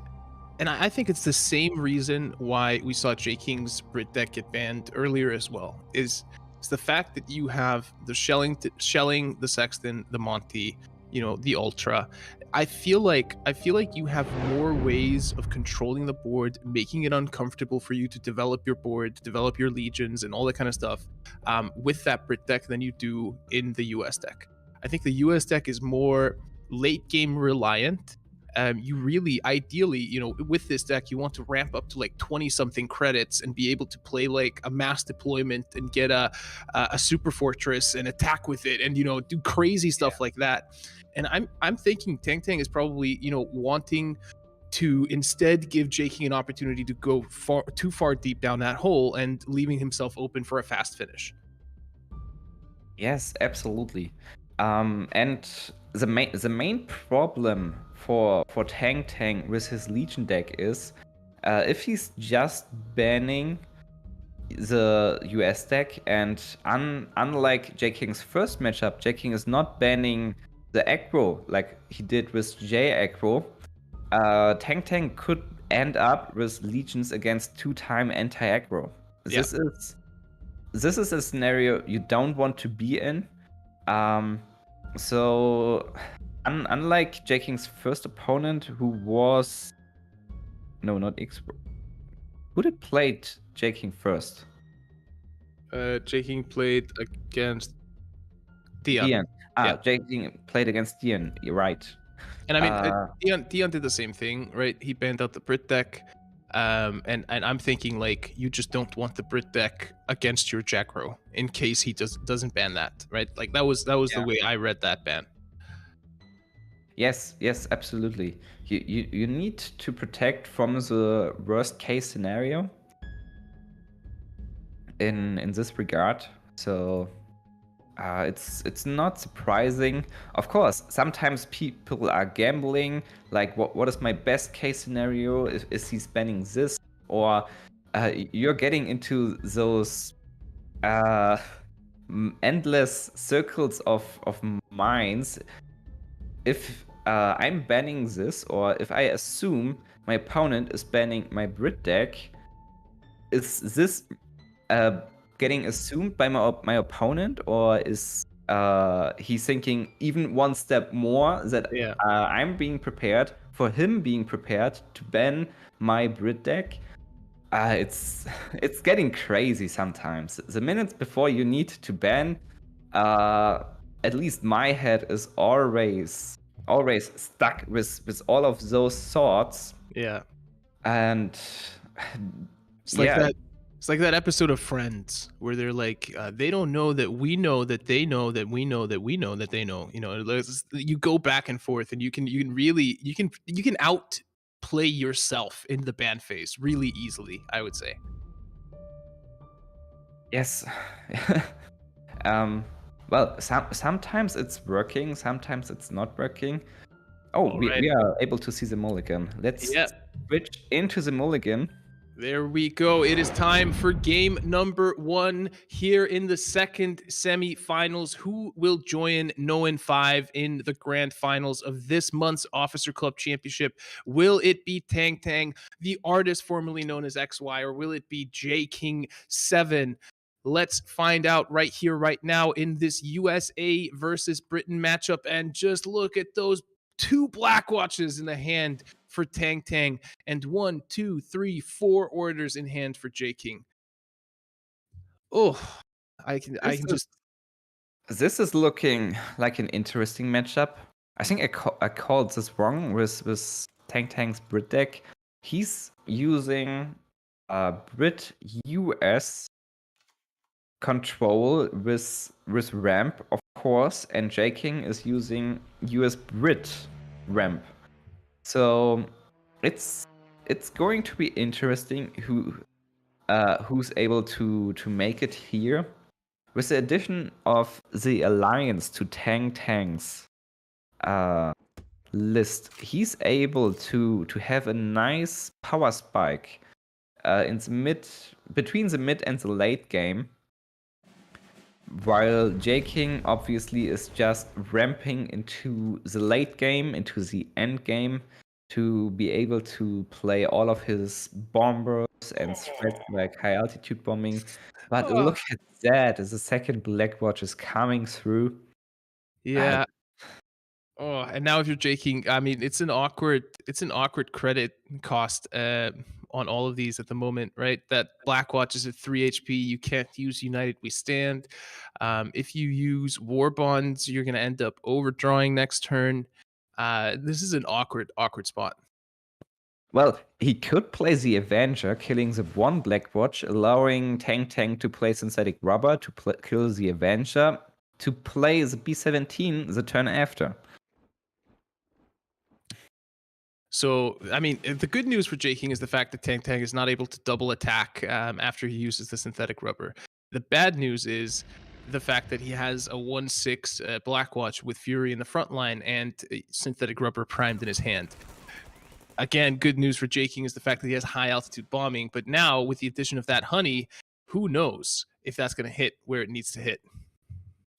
Speaker 2: and I think it's the same reason why we saw Jay King's Brit deck get banned earlier as well. Is the fact that you have the shelling, the Sexton, the Monty, the Ultra. I feel like you have more ways of controlling the board, making it uncomfortable for you to develop your board, develop your legions, and all that kind of stuff with that Brit deck than you do in the US deck. I think the US deck is more late game reliant. You really, ideally, with this deck, you want to ramp up to like 20 something credits and be able to play like a mass deployment and get a super fortress and attack with it and do crazy stuff like that. And I'm thinking Tang Tang is probably wanting to instead give Jay King an opportunity to go too far deep down that hole and leaving himself open for a fast finish.
Speaker 3: Yes, absolutely. And the main problem for Tang Tang with his Legion deck is if he's just banning the US deck, and unlike Jay King's first matchup, Jay King is not banning the aggro like he did with Jay aggro. Tang Tang could end up with legions against 2-time anti-aggro.
Speaker 2: Yeah.
Speaker 3: This is a scenario you don't want to be in. So unlike Jay King's first opponent, who was not X, who did played Jay King first?
Speaker 2: Jay King played against Dion.
Speaker 3: Jay King played against Dion. You're right.
Speaker 2: And I mean, Dion did the same thing, right? He banned out the Brit deck, and I'm thinking like you just don't want the Brit deck against your Jackro in case he doesn't ban that, right? Like that was the way I read that ban.
Speaker 3: Yes, absolutely. You need to protect from the worst case scenario in this regard. So it's not surprising. Of course, sometimes people are gambling, like what is my best case scenario? Is he spending this? Or you're getting into those endless circles of minds. If I'm banning this, or if I assume my opponent is banning my Brit deck, is this getting assumed by my opponent, or is he thinking even one step more that I'm being prepared for him being prepared to ban my Brit deck? It's getting crazy sometimes. The minutes before you need to ban, at least my head is always stuck with all of those thoughts.
Speaker 2: Yeah.
Speaker 3: And
Speaker 2: it's like that. It's like that episode of Friends where they're like, they don't know that we know that they know that we know that we know that they know. You go back and forth, and you can outplay yourself in the ban phase really easily, I would say.
Speaker 3: Yes. Well, sometimes it's working, sometimes it's not working. Oh, we are able to see the mulligan. Let's switch into the mulligan.
Speaker 2: There we go. It is time for game number 1 here in the second semifinals. Who will join Noen 5 in the grand finals of this month's Officer Club Championship? Will it be Tang Tang, the artist formerly known as XY, or will it be Jay King 7? Let's find out right here, right now, in this USA versus Britain matchup. And just look at those 2 black watches in the hand for Tang Tang, and 1, 2, 3, 4 orders in hand for Jay King. Oh, I can just.
Speaker 3: This is looking like an interesting matchup. I think I called this wrong with Tang Tang's Brit deck. He's using Brit US control with ramp, of course, and Jay King is using US Brit ramp. So it's going to be interesting who's able to make it here. With the addition of the alliance to Tang Tang's list, he's able to have a nice power spike in the between the mid and the late game. While Jay King obviously is just ramping into the late game, into the end game, to be able to play all of his bombers and threats like high altitude bombing. But look at that, as the second Black Watch is coming through.
Speaker 2: Yeah. Oh, and now if you're Jay King, I mean, it's an awkward credit cost on all of these at the moment, right? That Black Watch is at 3 HP. You can't use United We Stand. If you use War Bonds, you're going to end up overdrawing next turn. This is an awkward spot.
Speaker 3: Well, he could play the Avenger, killing the one Black Watch, allowing Tang Tang to play Synthetic Rubber to kill the Avenger, to play the B-17 the turn after.
Speaker 2: So, I mean, the good news for Jay King is the fact that Tang Tang is not able to double attack after he uses the Synthetic Rubber. The bad news is the fact that he has a 1/6 Black Watch with Fury in the front line and Synthetic Rubber primed in his hand. Again, good news for Jay King is the fact that he has high altitude bombing, but now with the addition of that honey, who knows if that's going to hit where it needs to hit.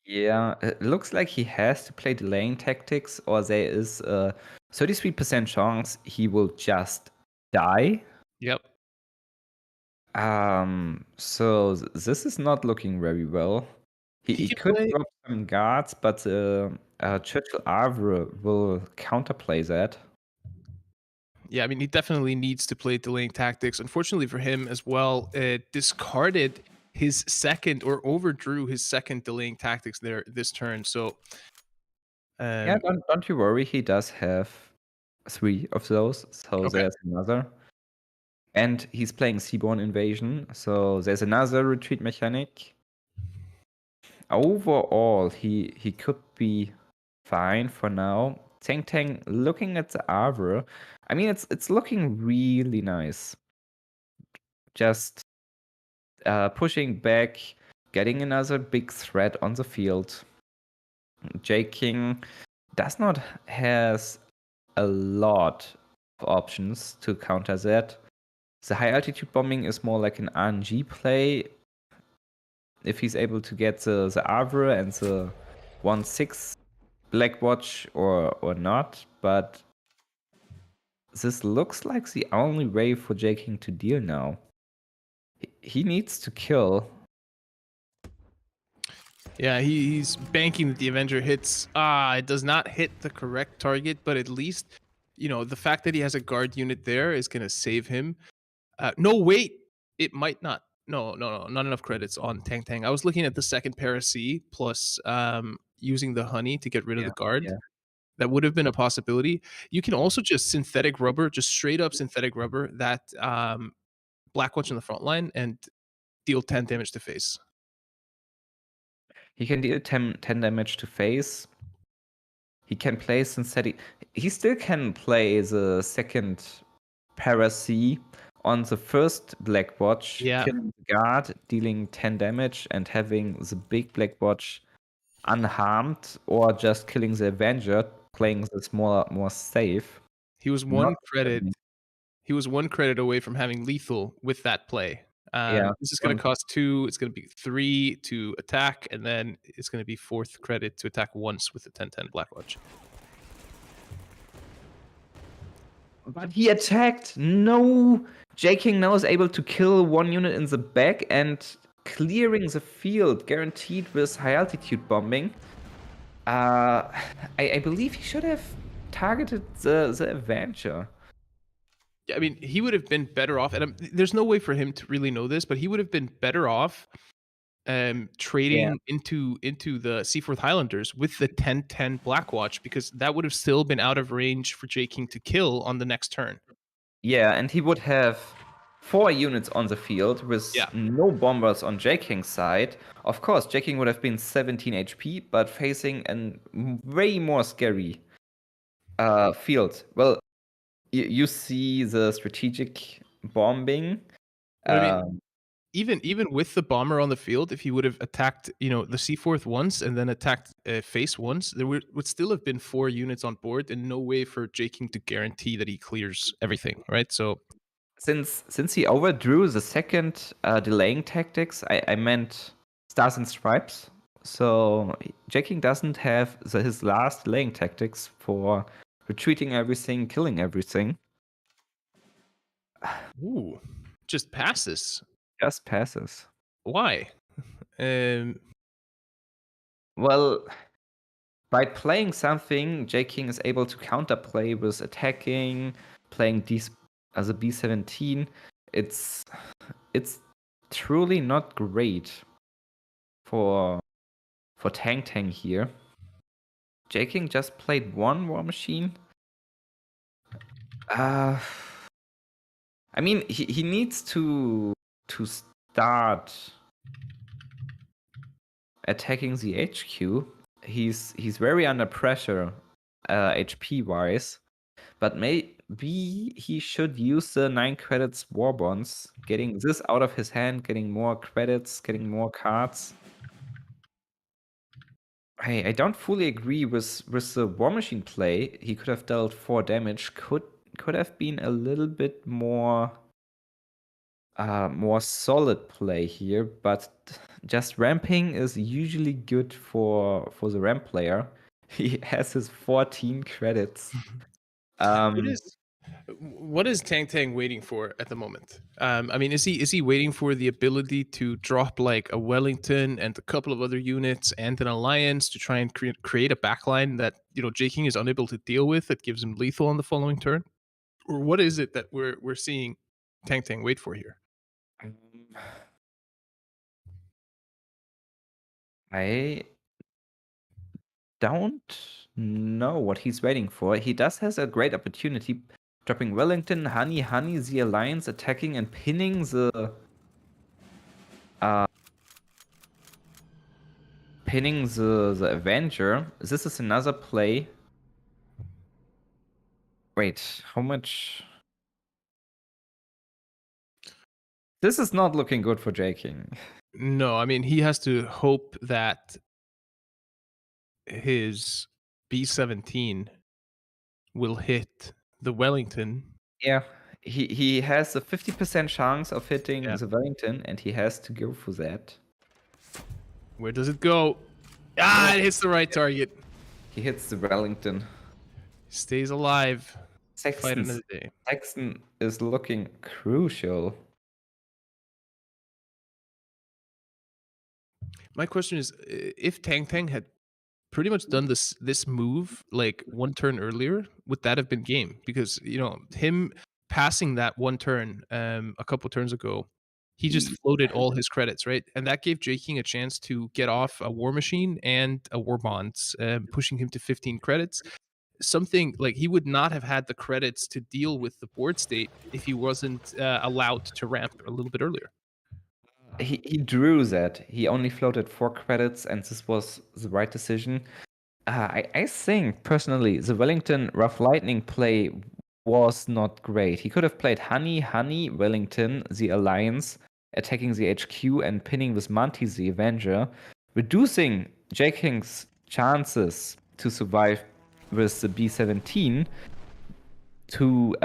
Speaker 3: Yeah, it looks like he has to play delaying tactics, or there is a 33% chance he will just die.
Speaker 2: Yep.
Speaker 3: So this is not looking very well. He could drop some guards, but Churchill Havre will counterplay that.
Speaker 2: Yeah, I mean, he definitely needs to play delaying tactics. Unfortunately for him as well, discarded his second or overdrew his second delaying tactics there this turn. So
Speaker 3: yeah, don't you worry. He does have 3 of those, so there's another. And he's playing Seaborn Invasion, so there's another retreat mechanic. Overall, he could be fine for now. Tang Tang, looking at the Havre, I mean, it's looking really nice. Just pushing back, getting another big threat on the field. Jay King does not has a lot of options to counter that. The high altitude bombing is more like an RNG play. If he's able to get the Havre and the 1/6 Black Watch or not, but this looks like the only way for Jay King to deal now. He needs to kill.
Speaker 2: Yeah, he's banking that the Avenger hits. It does not hit the correct target, but at least, the fact that he has a guard unit there is going to save him. No, wait, it might not. No, not enough credits on Tang Tang. I was looking at the second Para-C plus using the honey to get rid of the guard. Yeah. That would have been a possibility. You can also just synthetic rubber, just straight up synthetic rubber that Black Watch in the front line and deal 10 damage to face.
Speaker 3: He can deal 10 damage to face. He can play synthetic. He still can play the second Para-C on the first Black Watch, killing the guard, dealing 10 damage, and having the big Black Watch unharmed, or just killing the Avenger, playing this more safe.
Speaker 2: He was one credit. He was 1 credit away from having lethal with that play.
Speaker 3: Yeah.
Speaker 2: This is going to cost 2. It's going to be 3 to attack, and then it's going to be 4th credit to attack once with the 10-10 Blackwatch.
Speaker 3: But he attacked. No. Jay King now is able to kill 1 unit in the back and clearing the field, guaranteed with high altitude bombing. I believe he should have targeted the Avenger.
Speaker 2: Yeah, I mean, he would have been better off, and there's no way for him to really know this, but he would have been better off trading into the Seaforth Highlanders with the 10-10 Blackwatch, because that would have still been out of range for Jay King to kill on the next turn.
Speaker 3: Yeah, and he would have 4 units on the field with no bombers on Jay King's side. Of course, Jay King would have been 17 HP, but facing a way more scary field. Well, you see the strategic bombing.
Speaker 2: I mean, even with the bomber on the field, if he would have attacked, the Seaforth once and then attacked face once, there would still have been 4 units on board, and no way for Jay King to guarantee that he clears everything, right? So
Speaker 3: since he overdrew the second delaying tactics, I meant Stars and Stripes. So Jay King doesn't have his last delaying tactics for retreating everything, killing everything.
Speaker 2: Ooh, just passes.
Speaker 3: Just passes.
Speaker 2: Why?
Speaker 3: Well, by playing something, Jay King is able to counterplay with attacking, playing these as a B17. It's truly not great for Tang here. Jay King just played 1 War Machine. I mean, he needs to start attacking the HQ. He's very under pressure, HP wise, but maybe he should use the 9 credits war bonds, getting this out of his hand, getting more credits, getting more cards. I don't fully agree with the War Machine play. He could have dealt 4 damage. Could have been a little bit more solid play here, but just ramping is usually good for the ramp player. He has his 14 credits.
Speaker 2: What is Tang waiting for at the moment? I mean, is he waiting for the ability to drop like a Wellington and a couple of other units and an alliance to try and create a backline that Jay King is unable to deal with, that gives him lethal on the following turn? Or what is it that we're seeing Tang wait for here?
Speaker 3: I don't know what he's waiting for. He does has a great opportunity, dropping Wellington, Honey, the Alliance, attacking and pinning the Avenger. This is another play. Wait, how much? This is not looking good for Jay King.
Speaker 2: No, I mean, he has to hope that his B17 will hit the Wellington.
Speaker 3: Yeah, he has a 50% chance of hitting the Wellington, and he has to go for that.
Speaker 2: Where does it go? It hits the right target.
Speaker 3: He hits the Wellington.
Speaker 2: Stays alive. Fight another day.
Speaker 3: Saxon is looking crucial.
Speaker 2: My question is, if Tang had pretty much done this move like 1 turn earlier, would that have been game? Because him passing that 1 turn a couple turns ago, he just floated all his credits, right? And that gave Jay King a chance to get off a War Machine and a War Bonds, pushing him to 15 credits. Something like he would not have had the credits to deal with the board state if he wasn't allowed to ramp a little bit earlier.
Speaker 3: He drew that. He only floated 4 credits, and this was the right decision. I think, personally, the Wellington Rough Lightning play was not great. He could have played Honey, Wellington, the Alliance, attacking the HQ and pinning with Monty, the Avenger, reducing Jay King's chances to survive with the B17 to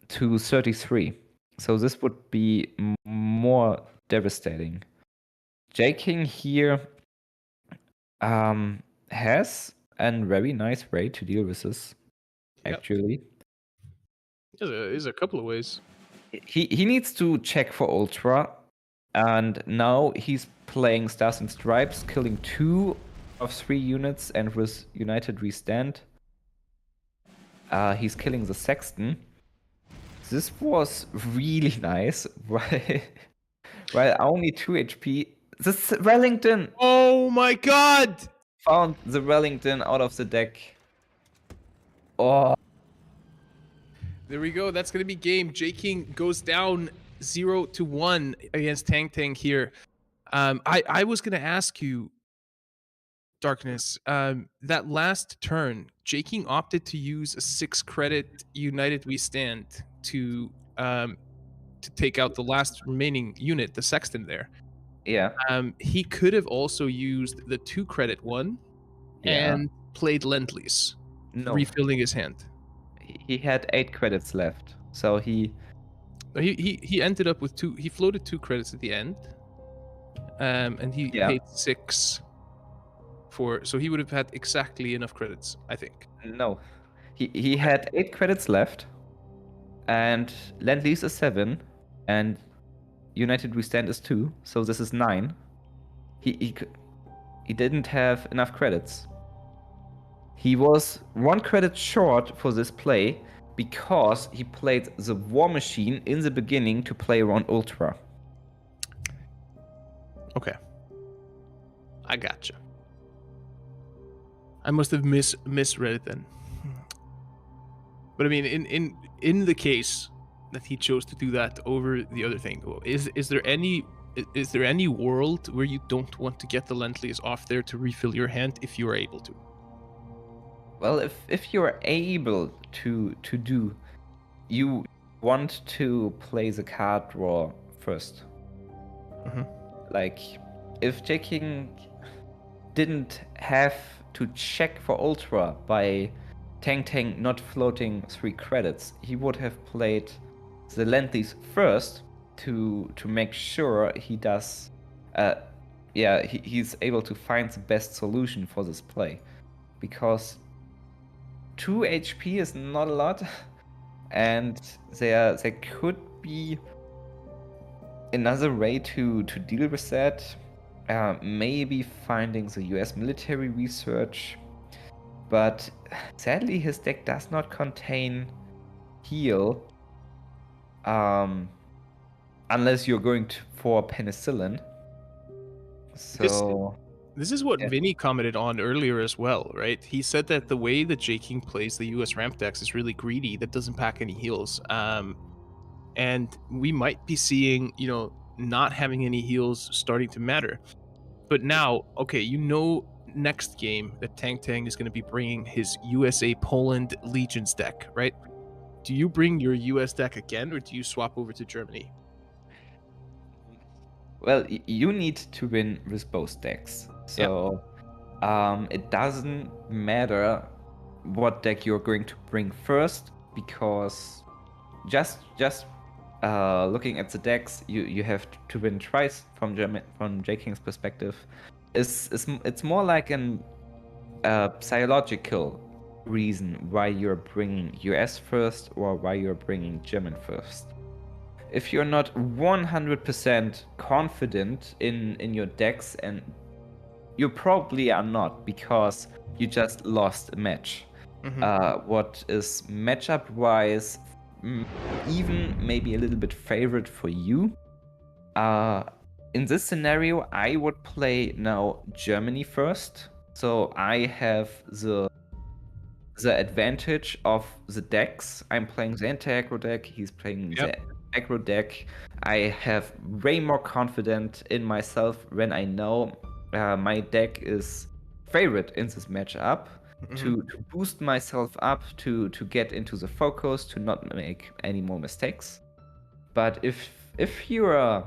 Speaker 3: to 33. So this would be more devastating. Jay King here has a very nice way to deal with this, actually.
Speaker 2: There's a couple of ways.
Speaker 3: He needs to check for Ultra, and now he's playing Stars and Stripes, killing 2 of 3 units, and with United Restand, he's killing the Sexton. This was really nice, while only 2 HP. This Wellington!
Speaker 2: Oh my god!
Speaker 3: Found the Wellington out of the deck. Oh.
Speaker 2: There we go. That's going to be game. Jay King goes down 0-1 against Tang Tang here. I was going to ask you, Darkness, that last turn, Jay King opted to use a 6-credit United We Stand to take out the last remaining unit, the Sexton there.
Speaker 3: Yeah.
Speaker 2: He could have also used the 2-credit one and played Lend-Lease, refilling his hand.
Speaker 3: He had 8 credits left, so he
Speaker 2: ended up with 2. He floated 2 credits at the end, and he paid 6 for. So he would have had exactly enough credits, I think.
Speaker 3: No, he had 8 credits left, and Lend-Lease is 7, and United Restand is 2. So this is 9. He didn't have enough credits. He was 1 credit short for this play because he played the War Machine in the beginning to play around Ultra.
Speaker 2: Okay. I gotcha. I must have misread it then. But I mean, in the case that he chose to do that over the other thing, is there any world where you don't want to get the Lend-Lease off there to refill your hand if you are able to?
Speaker 3: Well, if you're able to do, you want to play the card draw first. Like, if Jay King didn't have to check for Ultra by Tang Tang not floating 3 credits, he would have played the Lend-Lease first to make sure he does. He's able to find the best solution for this play, because 2 HP is not a lot, and there could be another way to deal with that. Maybe finding the US military research, but sadly his deck does not contain heal, unless you're going for penicillin. So
Speaker 2: this is what Vinny commented on earlier as well, right? He said that the way that Jay King plays the US ramp decks is really greedy, that doesn't pack any heals. And we might be seeing, not having any heals starting to matter. But now, okay, next game that Tang Tang is going to be bringing his USA Poland Legions deck, right? Do you bring your US deck again, or do you swap over to Germany?
Speaker 3: Well, you need to win with both decks. So it doesn't matter what deck you're going to bring first, because just looking at the decks, you have to win twice from Jay King's perspective. It's more like an psychological reason why you're bringing US first or why you're bringing German first. If you're not 100% confident in your decks, and you probably are not, because you just lost a match. What is matchup wise even maybe a little bit favorite for you. In this scenario, I would play now Germany first. So I have the advantage of the decks. I'm playing the anti-aggro deck, he's playing the aggro deck. I have way more confidence in myself when I know my deck is favorite in this matchup. To boost myself up, to get into the focus, to not make any more mistakes. But if you're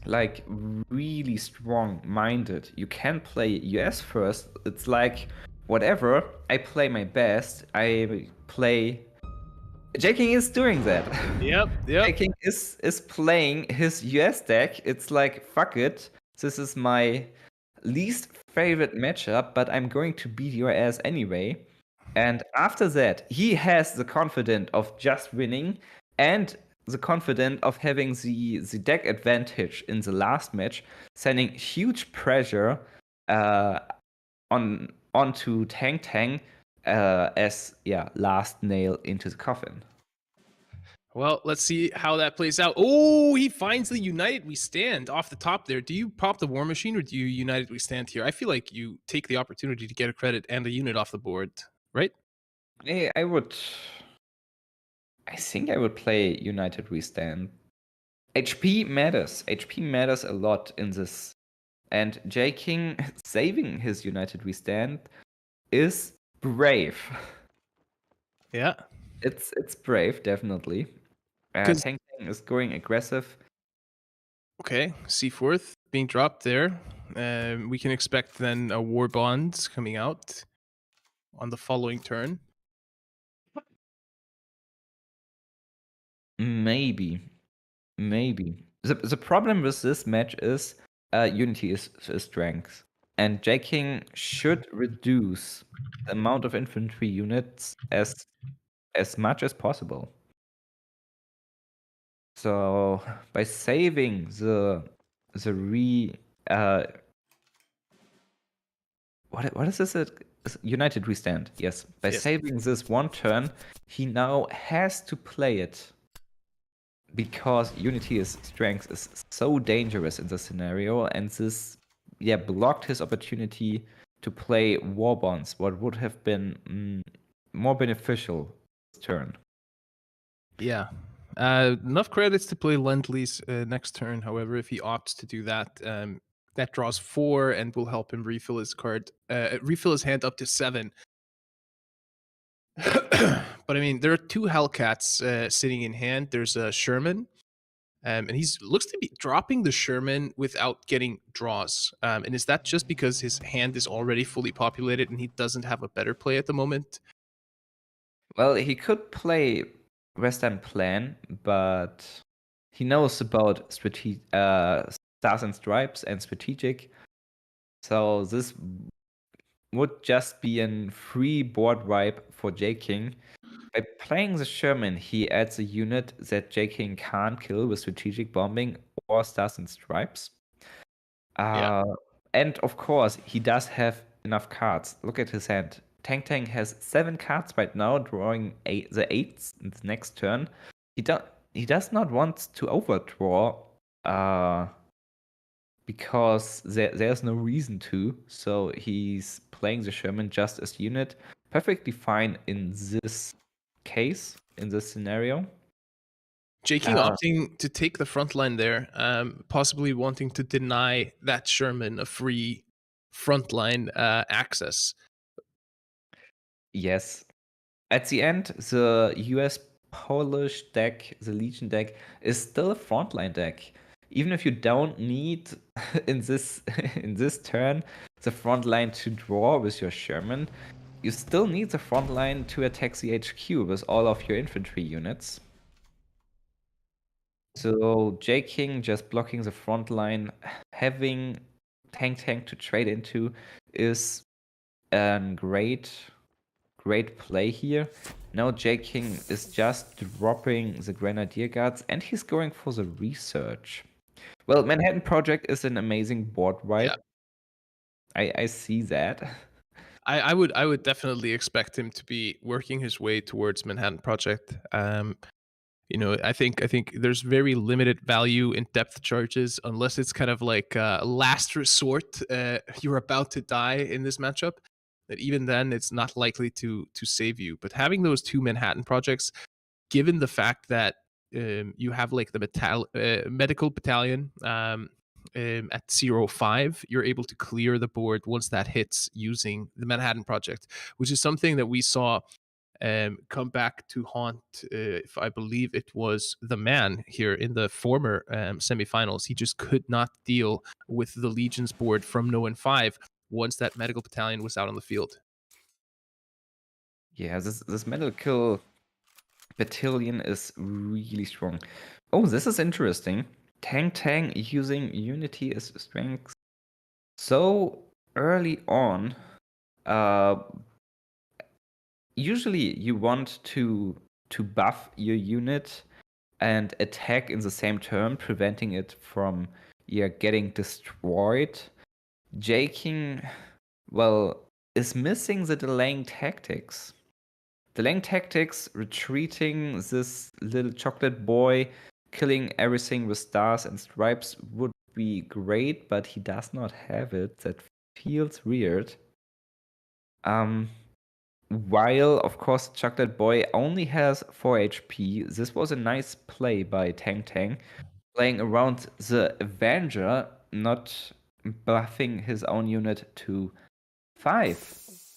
Speaker 3: like really strong-minded, you can play US first. It's like, whatever, I play my best. I play Jay King is doing that.
Speaker 2: Yep.
Speaker 3: Jay King is playing his US deck. It's like, fuck it. This is my least favorite matchup, but I'm going to beat your ass anyway. And after that, he has the confidence of just winning and the confidence of having the deck advantage in the last match, sending huge pressure onto Tang as last nail into the coffin.
Speaker 2: Well, let's see how that plays out. Oh, he finds the United We Stand off the top there. Do you pop the War Machine or do you United We Stand here? I feel like you take the opportunity to get a credit and a unit off the board, right?
Speaker 3: I think I would play United We Stand. HP matters. HP matters a lot in this. And Jay King saving his United We Stand is brave.
Speaker 2: Yeah.
Speaker 3: It's brave, definitely. Tang Tang is going aggressive.
Speaker 2: Okay, C4th being dropped there. We can expect then a War Bond coming out on the following turn.
Speaker 3: Maybe. The problem with this match is Unity is strength. And Jay King should reduce the amount of infantry units as much as possible. So by saving the what is this? United We Stand. Yes. By saving this one turn, he now has to play it. Because Unity's strength is so dangerous in this scenario, and this blocked his opportunity to play War Bonds, what would have been more beneficial this turn.
Speaker 2: Yeah. Enough credits to play Lend-Lease next turn. However, if he opts to do that, that draws 4 and will help him refill his hand up to 7. But I mean, there are 2 Hellcats sitting in hand. There's a Sherman, and he's looks to be dropping the Sherman without getting draws. And is that just because his hand is already fully populated and he doesn't have a better play at the moment?
Speaker 3: Well, he could play Western Plan, but he knows about Stars and Stripes and Strategic. So this would just be a free board wipe for Jay King. By playing the Sherman, he adds a unit that Jay King can't kill with Strategic Bombing or Stars and Stripes. And of course, he does have enough cards. Look at his hand. Tang Tang has 7 cards right now, drawing the 8th in the next turn. He does not want to overdraw because there's no reason to. So he's playing the Sherman just as unit. Perfectly fine in this case, in this scenario.
Speaker 2: Jay King opting to take the front line there, possibly wanting to deny that Sherman a free frontline access.
Speaker 3: Yes. At the end, the US Polish deck, the Legion deck, is still a frontline deck. Even if you don't need in this turn the front line to draw with your Sherman, you still need the front line to attack the HQ with all of your infantry units. So Jay King just blocking the front line, having Tang Tang to trade into is a great play here. Now Jay King is just dropping the Grenadier Guards and he's going for the research. Well, Manhattan Project is an amazing board wipe. Yeah. I see that.
Speaker 2: I would definitely expect him to be working his way towards Manhattan Project. I think there's very limited value in depth charges unless it's kind of like last resort. You're about to die in this matchup. That even then it's not likely to save you. But having those 2 Manhattan Projects, given the fact that you have like the medical battalion at 0.5, you're able to clear the board once that hits using the Manhattan Project, which is something that we saw come back to haunt, if I believe it was the man here in the former semifinals. He just could not deal with the Legion's board from 0-5 once that medical battalion was out on the field.
Speaker 3: Yeah, this medical Battalion is really strong. Oh, this is interesting. Tang using Unity as strength so early on. Usually you want to buff your unit and attack in the same turn, preventing it from getting destroyed. Jay King, well, is missing the delaying tactics. Delaying tactics, retreating this little chocolate boy, killing everything with stars and stripes would be great, but he does not have it. That feels weird. While, of course, Chocolate Boy only has 4 HP, this was a nice play by Tang, playing around the Avenger, not buffing his own unit to 5.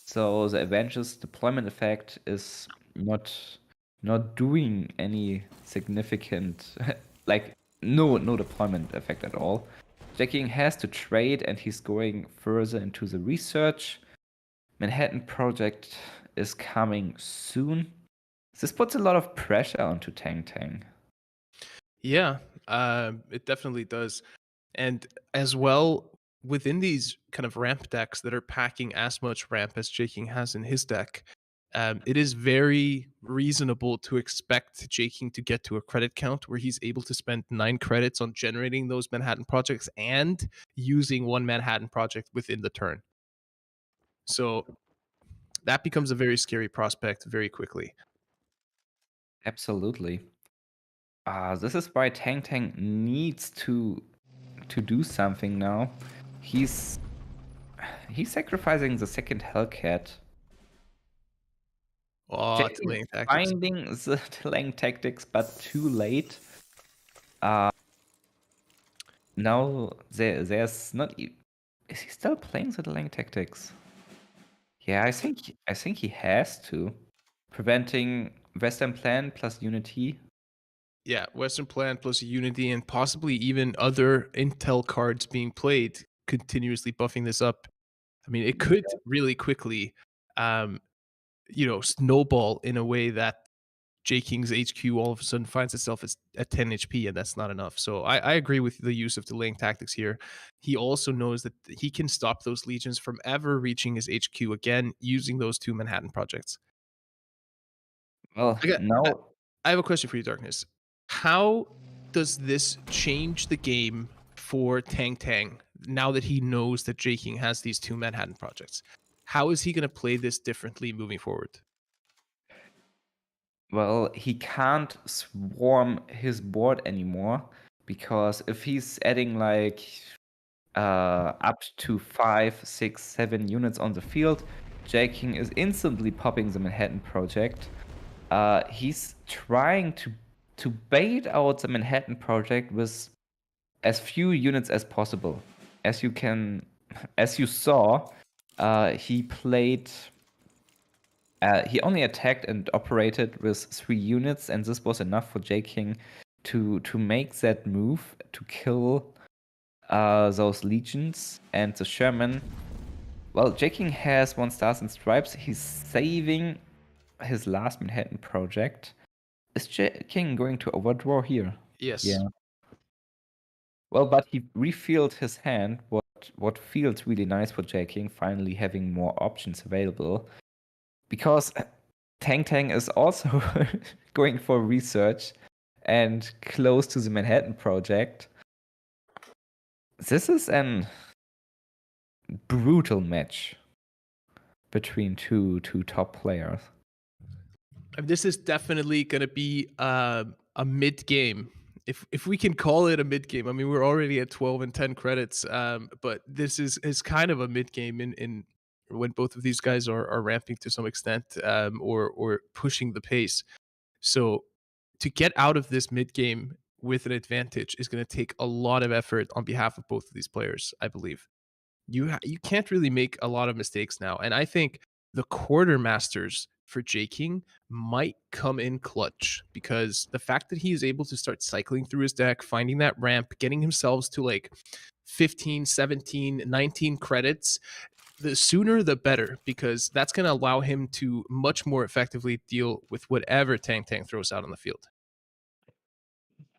Speaker 3: So the Avenger's deployment effect is not doing any significant, like no deployment effect at all. Jacking has to trade, and he's going further into the research. Manhattan Project is coming soon. This puts a lot of pressure onto Tang.
Speaker 2: Yeah, it definitely does. And as well, within these kind of ramp decks that are packing as much ramp as Jay King has in his deck, it is very reasonable to expect Jay King to get to a credit count where he's able to spend 9 credits on generating those Manhattan projects and using one Manhattan project within the turn. So that becomes a very scary prospect very quickly.
Speaker 3: Absolutely. This is why Tang needs to do something now. He's sacrificing the second Hellcat.
Speaker 2: Oh, delaying tactics.
Speaker 3: Finding the delaying tactics, but too late. Now there's not. Is he still playing the delaying tactics? Yeah, I think he has to, preventing Western Plan plus Unity.
Speaker 2: Yeah, Western Plan plus Unity and possibly even other Intel cards being played, continuously buffing this up. I mean, it could really quickly, snowball in a way that Jay King's HQ all of a sudden finds itself at 10 HP, and that's not enough. So I agree with the use of delaying tactics here. He also knows that he can stop those legions from ever reaching his HQ again using those 2 Manhattan projects.
Speaker 3: Well,
Speaker 2: I have a question for you, Darkness. How does this change the game for Tang now that he knows that Jay King has these 2 Manhattan projects? How is he going to play this differently moving forward?
Speaker 3: Well, he can't swarm his board anymore, because if he's adding like up to 5, 6, 7 units on the field, Jay King is instantly popping the Manhattan Project. He's trying to bait out the Manhattan Project with as few units as possible. As you saw, he played. He only attacked and operated with 3 units, and this was enough for Jay King to make that move to kill those legions and the Sherman. Well, Jay King has 1 stars and stripes. He's saving his last Manhattan project. Is Jay King going to overdraw here?
Speaker 2: Yes.
Speaker 3: Yeah. Well, but he refilled his hand, what feels really nice for Jay King, finally having more options available. Because Tang is also going for research and close to the Manhattan Project. This is an brutal match between two top players.
Speaker 2: This is definitely going to be a mid game, if we can call it a mid game. I mean, we're already at 12 and 10 credits, but this is kind of a mid game in when both of these guys are ramping to some extent, or pushing the pace. So to get out of this mid game with an advantage is going to take a lot of effort on behalf of both of these players, I believe. You can't really make a lot of mistakes now, and I think the quartermasters for Jay King might come in clutch, because the fact that he is able to start cycling through his deck, finding that ramp, getting himself to like 15, 17, 19 credits, the sooner the better, because that's going to allow him to much more effectively deal with whatever Tang throws out on the field.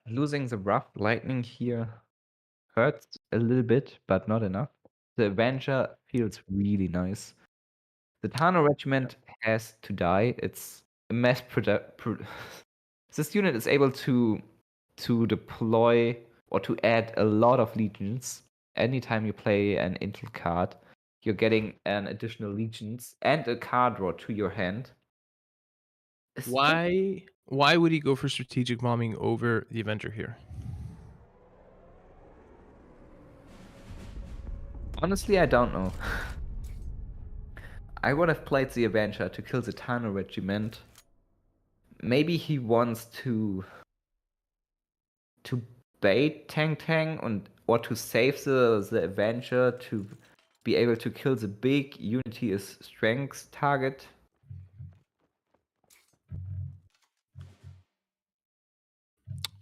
Speaker 3: Losing the rough lightning here hurts a little bit, but not enough. The Avenger feels really nice. The Tano regiment has to die. It's a mass this unit is able to deploy or to add a lot of legions. Anytime you play an intel card, you're getting an additional legions and a card draw to your hand.
Speaker 2: Why would he go for strategic bombing over the Avenger here?
Speaker 3: Honestly, I don't know. I would have played the Avenger to kill the Tano regiment. Maybe he wants to bait Tang or to save the Avenger to be able to kill the big Unity is strength target.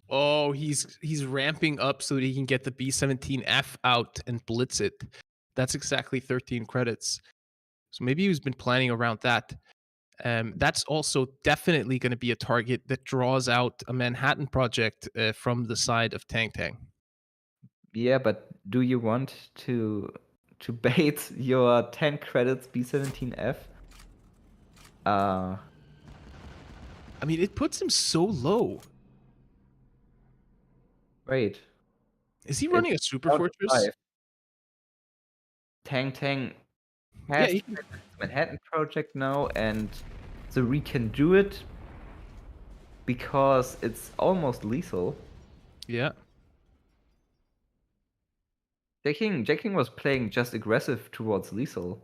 Speaker 2: Oh, he's ramping up so that he can get the B-17F out and blitz it. That's exactly 13 credits. So maybe he's been planning around that. That's also definitely going to be a target that draws out a Manhattan project from the side of Tang.
Speaker 3: Yeah, but do you want to bait your 10 credits B-17F?
Speaker 2: I mean, it puts him so low.
Speaker 3: Wait.
Speaker 2: Is he running a super fortress?
Speaker 3: Tang has
Speaker 2: Yeah,
Speaker 3: Manhattan project now, and so we can do it because it's almost lethal.
Speaker 2: Yeah.
Speaker 3: Jay King was playing just aggressive towards lethal.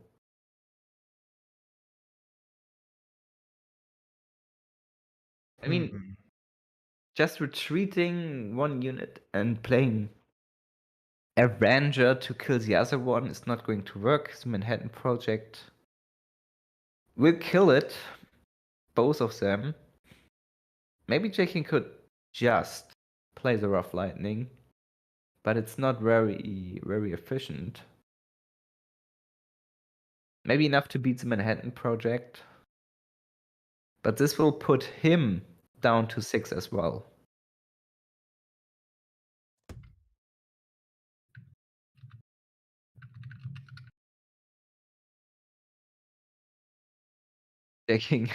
Speaker 3: I mean, just retreating one unit and playing Avenger to kill the other one is not going to work. The Manhattan project will kill it, both of them. Maybe Jay King could just play the rough lightning, but it's not very efficient. Maybe enough to beat the Manhattan project, but this will put him down to 6 as well. Jay King.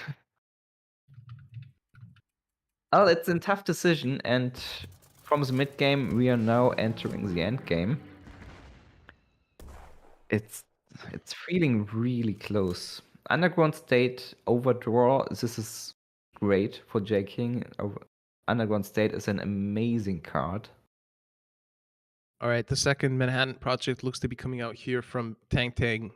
Speaker 3: Well, it's a tough decision, and from the mid game, we are now entering the end game. It's feeling really close. Underground State overdraw. This is great for Jay King. Underground State is an amazing card.
Speaker 2: All right, the second Manhattan project looks to be coming out here from Tang.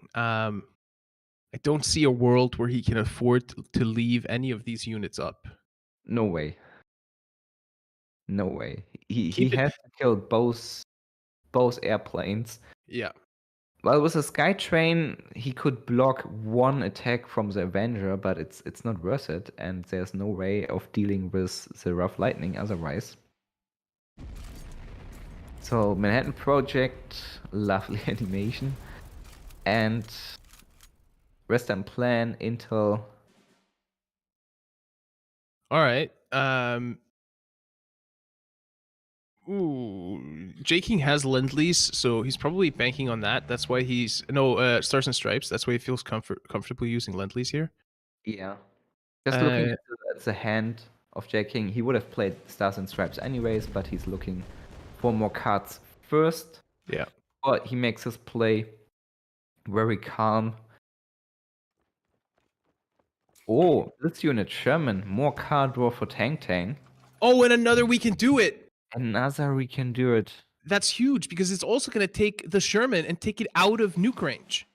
Speaker 2: I don't see a world where he can afford to leave any of these units up.
Speaker 3: No way. No way. He has to kill both airplanes.
Speaker 2: Yeah.
Speaker 3: Well, with a Skytrain, he could block one attack from the Avenger, but it's not worth it, and there's no way of dealing with the rough lightning otherwise. So Manhattan Project, lovely animation, and Western Plan, Intel.
Speaker 2: All right. Jay King has Lend-Lease, so he's probably banking on that. That's why he's Stars and Stripes. That's why he feels comfortable using Lend-Lease here.
Speaker 3: Yeah. Just looking at the hand of Jay King, he would have played Stars and Stripes anyways, but he's looking for more cards first.
Speaker 2: Yeah.
Speaker 3: But he makes his play very calm. Oh, this unit Sherman, more card draw for Tang.
Speaker 2: Oh, and another we can do it.
Speaker 3: Another we can do it.
Speaker 2: That's huge because it's also going to take the Sherman and take it out of nuke range.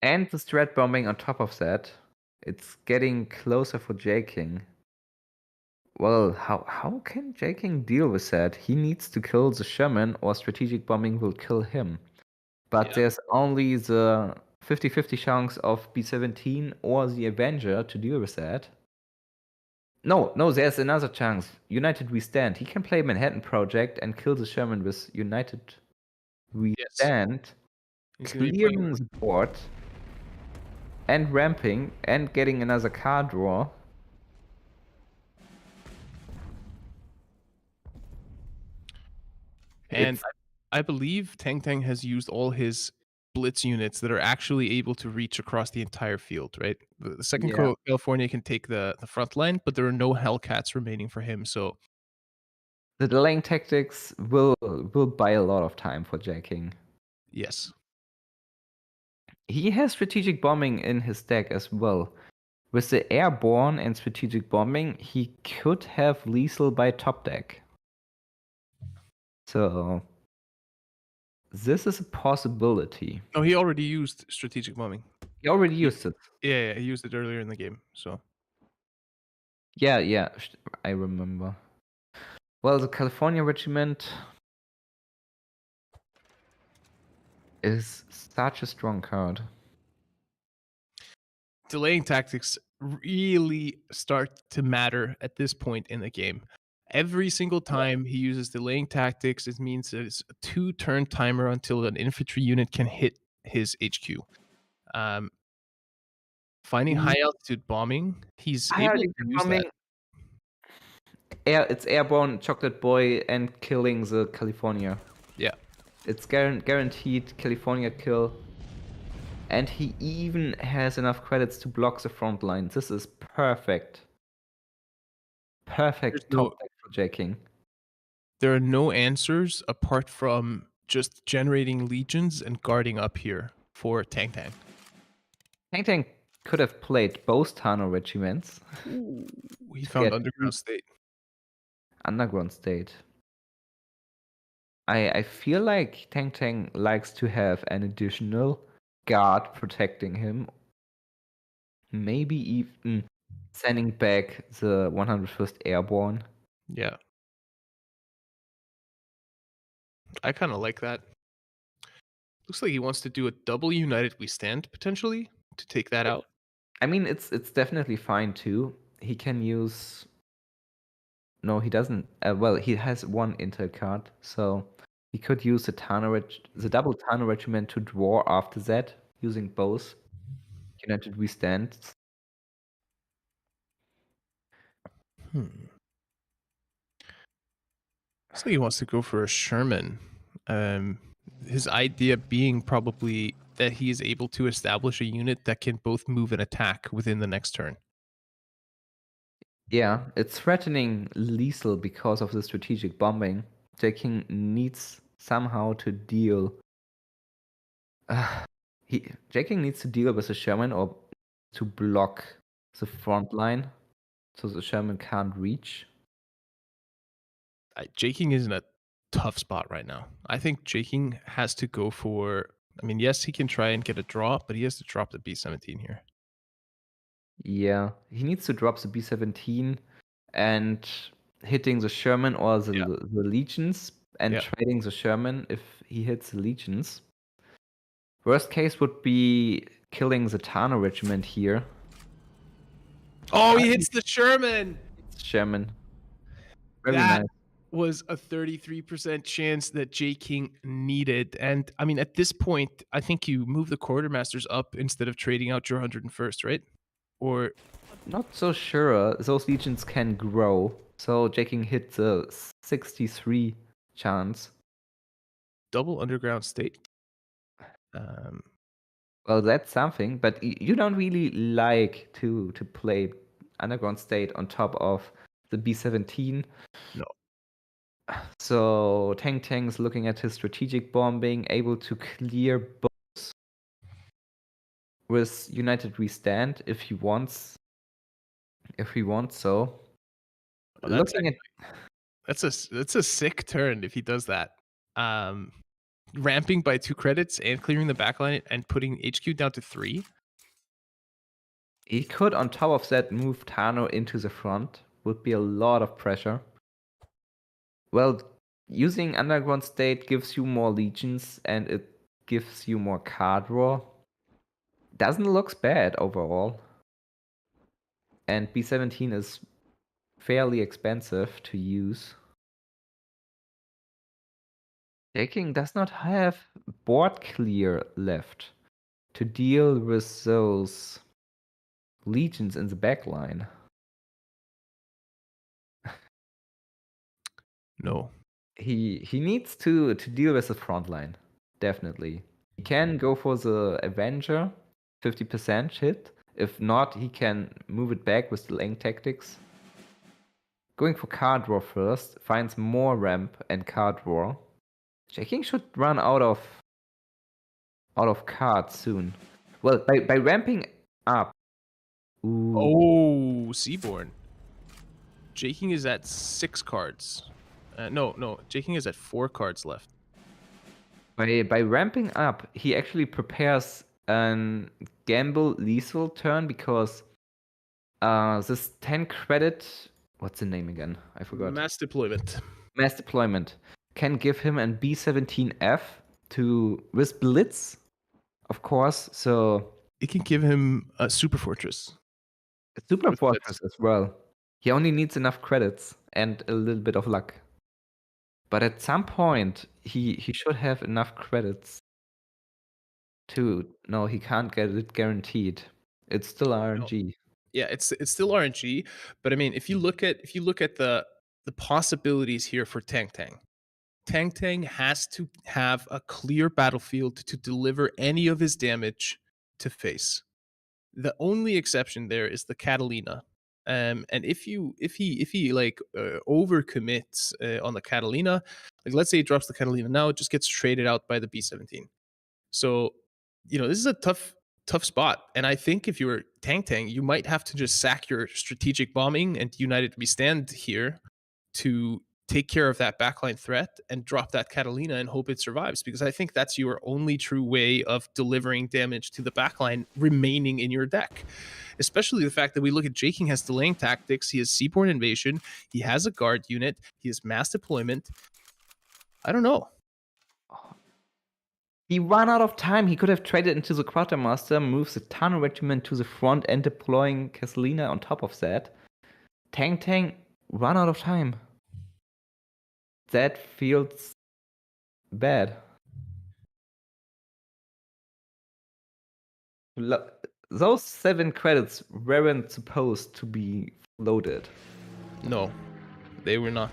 Speaker 3: And the strat bombing on top of that. It's getting closer for Jay King. Well, how can Jay King deal with that? He needs to kill the Sherman or strategic bombing will kill him. But there's only the 50-50 chance of B-17 or the Avenger to deal with that. No, there's another chance. United We Stand. He can play Manhattan Project and kill the Sherman with United We Stand.
Speaker 2: He's gonna be playing.
Speaker 3: clearing the board and ramping and getting another card draw.
Speaker 2: And
Speaker 3: It's-
Speaker 2: I believe Tang Tang has used all his blitz units that are actually able to reach across the entire field, right? The second
Speaker 3: Yeah.
Speaker 2: California can take the front line, but there are no Hellcats remaining for him. So
Speaker 3: The delaying tactics will buy a lot of time for Jay King.
Speaker 2: yes,
Speaker 3: He has strategic bombing in his deck as well. With the airborne and strategic bombing, he could have lethal by top deck. So this is a possibility.
Speaker 2: no, he already used strategic bombing.
Speaker 3: He already used it.
Speaker 2: Yeah, he used it earlier in the game. So
Speaker 3: Yeah, I remember. Well, the California regiment is such a strong card.
Speaker 2: delaying tactics really start to matter at this point in the game. Every single time he uses delaying tactics, it means that it's a 2-turn timer until an infantry unit can hit his HQ. Finding high altitude bombing, he's
Speaker 3: High
Speaker 2: able to
Speaker 3: altitude
Speaker 2: use
Speaker 3: bombing,
Speaker 2: that.
Speaker 3: it's airborne, chocolate boy, and killing the California.
Speaker 2: Yeah.
Speaker 3: It's guaranteed California kill. And he even has enough credits to block the front line. This is perfect. Perfect
Speaker 2: There's no-
Speaker 3: top deck for Jay King.
Speaker 2: There are no answers apart from just generating legions and guarding up here for Tang Tang.
Speaker 3: Tang Tang could have played both Tano regiments.
Speaker 2: He found
Speaker 3: Yeah.
Speaker 2: Underground State.
Speaker 3: Underground State. I feel like Tang Tang likes to have an additional guard protecting him. Maybe even sending back the 101st Airborne.
Speaker 2: Yeah. I kind of like that. Looks like he wants to do a double United We Stand potentially to take that out.
Speaker 3: I mean, it's definitely fine too. He can use. No, he doesn't. Well, he has one intel card, so he could use the double Tano regiment to draw after that, using both United We Stand.
Speaker 2: Looks like he wants to go for a Sherman. His idea being probably that he is able to establish a unit that can both move and attack within the next turn.
Speaker 3: Yeah, it's threatening lethal because of the strategic bombing. Jay King needs somehow to deal. Jay King needs to deal with the Sherman or to block the front line so the Sherman can't reach.
Speaker 2: Jay King is in a tough spot right now. I think Jay King has to go for. I mean, yes, he can try and get a draw, but he has to drop the B-17 here.
Speaker 3: Yeah, he needs to drop the B-17 and hitting the Sherman or the Legions and trading the Sherman if he hits the Legions. Worst case would be killing the Tano regiment here.
Speaker 2: Oh, he hits the Sherman!
Speaker 3: Sherman. Very
Speaker 2: that
Speaker 3: nice.
Speaker 2: Was a 33% chance that Jay King needed. And I mean, at this point, I think you move the quartermasters up instead of trading out your 101st, right? Or
Speaker 3: not so sure. Those legions can grow. So Jay King hit the 63 chance.
Speaker 2: Double Underground State.
Speaker 3: Well, that's something, but you don't really like to play Underground State on top of the B-17.
Speaker 2: No.
Speaker 3: So Tang Tang's looking at his strategic bombing, able to clear both with United We Stand if he wants. If he wants so.
Speaker 2: Well, that's a sick turn if he does that. Ramping by 2 credits and clearing the backline and putting HQ down to 3.
Speaker 3: He could, on top of that, move Tano into the front. Would be a lot of pressure. Well, using Underground State gives you more legions and it gives you more card draw. Doesn't look bad overall. And B-17 is fairly expensive to use. Jay King does not have board clear left to deal with those legions in the backline.
Speaker 2: No.
Speaker 3: He needs to deal with the front line, definitely. He can go for the Avenger, 50% hit. If not, he can move it back with the lane tactics. Going for card draw first, finds more ramp and card draw. Jay King should run out of cards soon. Well, by ramping up. Ooh.
Speaker 2: Oh, Seaborn. Jay King is at 6 cards. No. Jay King is at 4 cards left.
Speaker 3: By ramping up, he actually prepares an gamble lethal turn because this 10 credit. What's the name again? I forgot.
Speaker 2: Mass deployment.
Speaker 3: Mass deployment can give him an B17F to with Blitz, of course. So
Speaker 2: It can give him a Super Fortress.
Speaker 3: a Super
Speaker 2: With
Speaker 3: Fortress as well. He only needs enough credits and a little bit of luck. But at some point, he should have enough credits to. No, he can't get it guaranteed. It's still RNG.
Speaker 2: Yeah, it's still RNG, but I mean, if you look at the possibilities here for Tang Tang has to have a clear battlefield to deliver any of his damage to face. The only exception there is the Catalina. And if he like overcommits on the Catalina, like let's say he drops the Catalina now, it just gets traded out by the B17. So, this is a tough spot. And I think if you're Tang, you might have to just sack your strategic bombing and United We Stand here to take care of that backline threat and drop that Catalina and hope it survives, because I think that's your only true way of delivering damage to the backline remaining in your deck. Especially the fact that we look at Jay King has delaying tactics, he has Seaborn Invasion, he has a guard unit, he has mass deployment. I don't know.
Speaker 3: He ran out of time. He could have traded into the Quartermaster, moves the Tunnel Regiment to the front and deploying Castellina on top of that. Tang ran out of time. That feels bad. Those 7 credits weren't supposed to be loaded.
Speaker 2: No, they were not.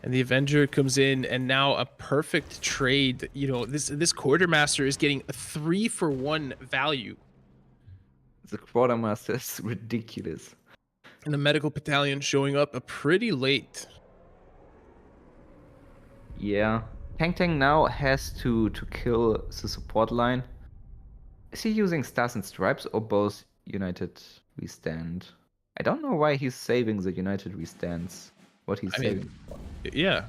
Speaker 2: And the Avenger comes in, and now a perfect trade. This Quartermaster is getting a 3-for-1 value.
Speaker 3: The Quartermaster is ridiculous.
Speaker 2: And the Medical Battalion showing up pretty late.
Speaker 3: Yeah. Tang now has to kill the support line. Is he using Stars and Stripes or both United We Stand? I don't know why he's saving the United We Stands. What he's saving.
Speaker 2: Yeah.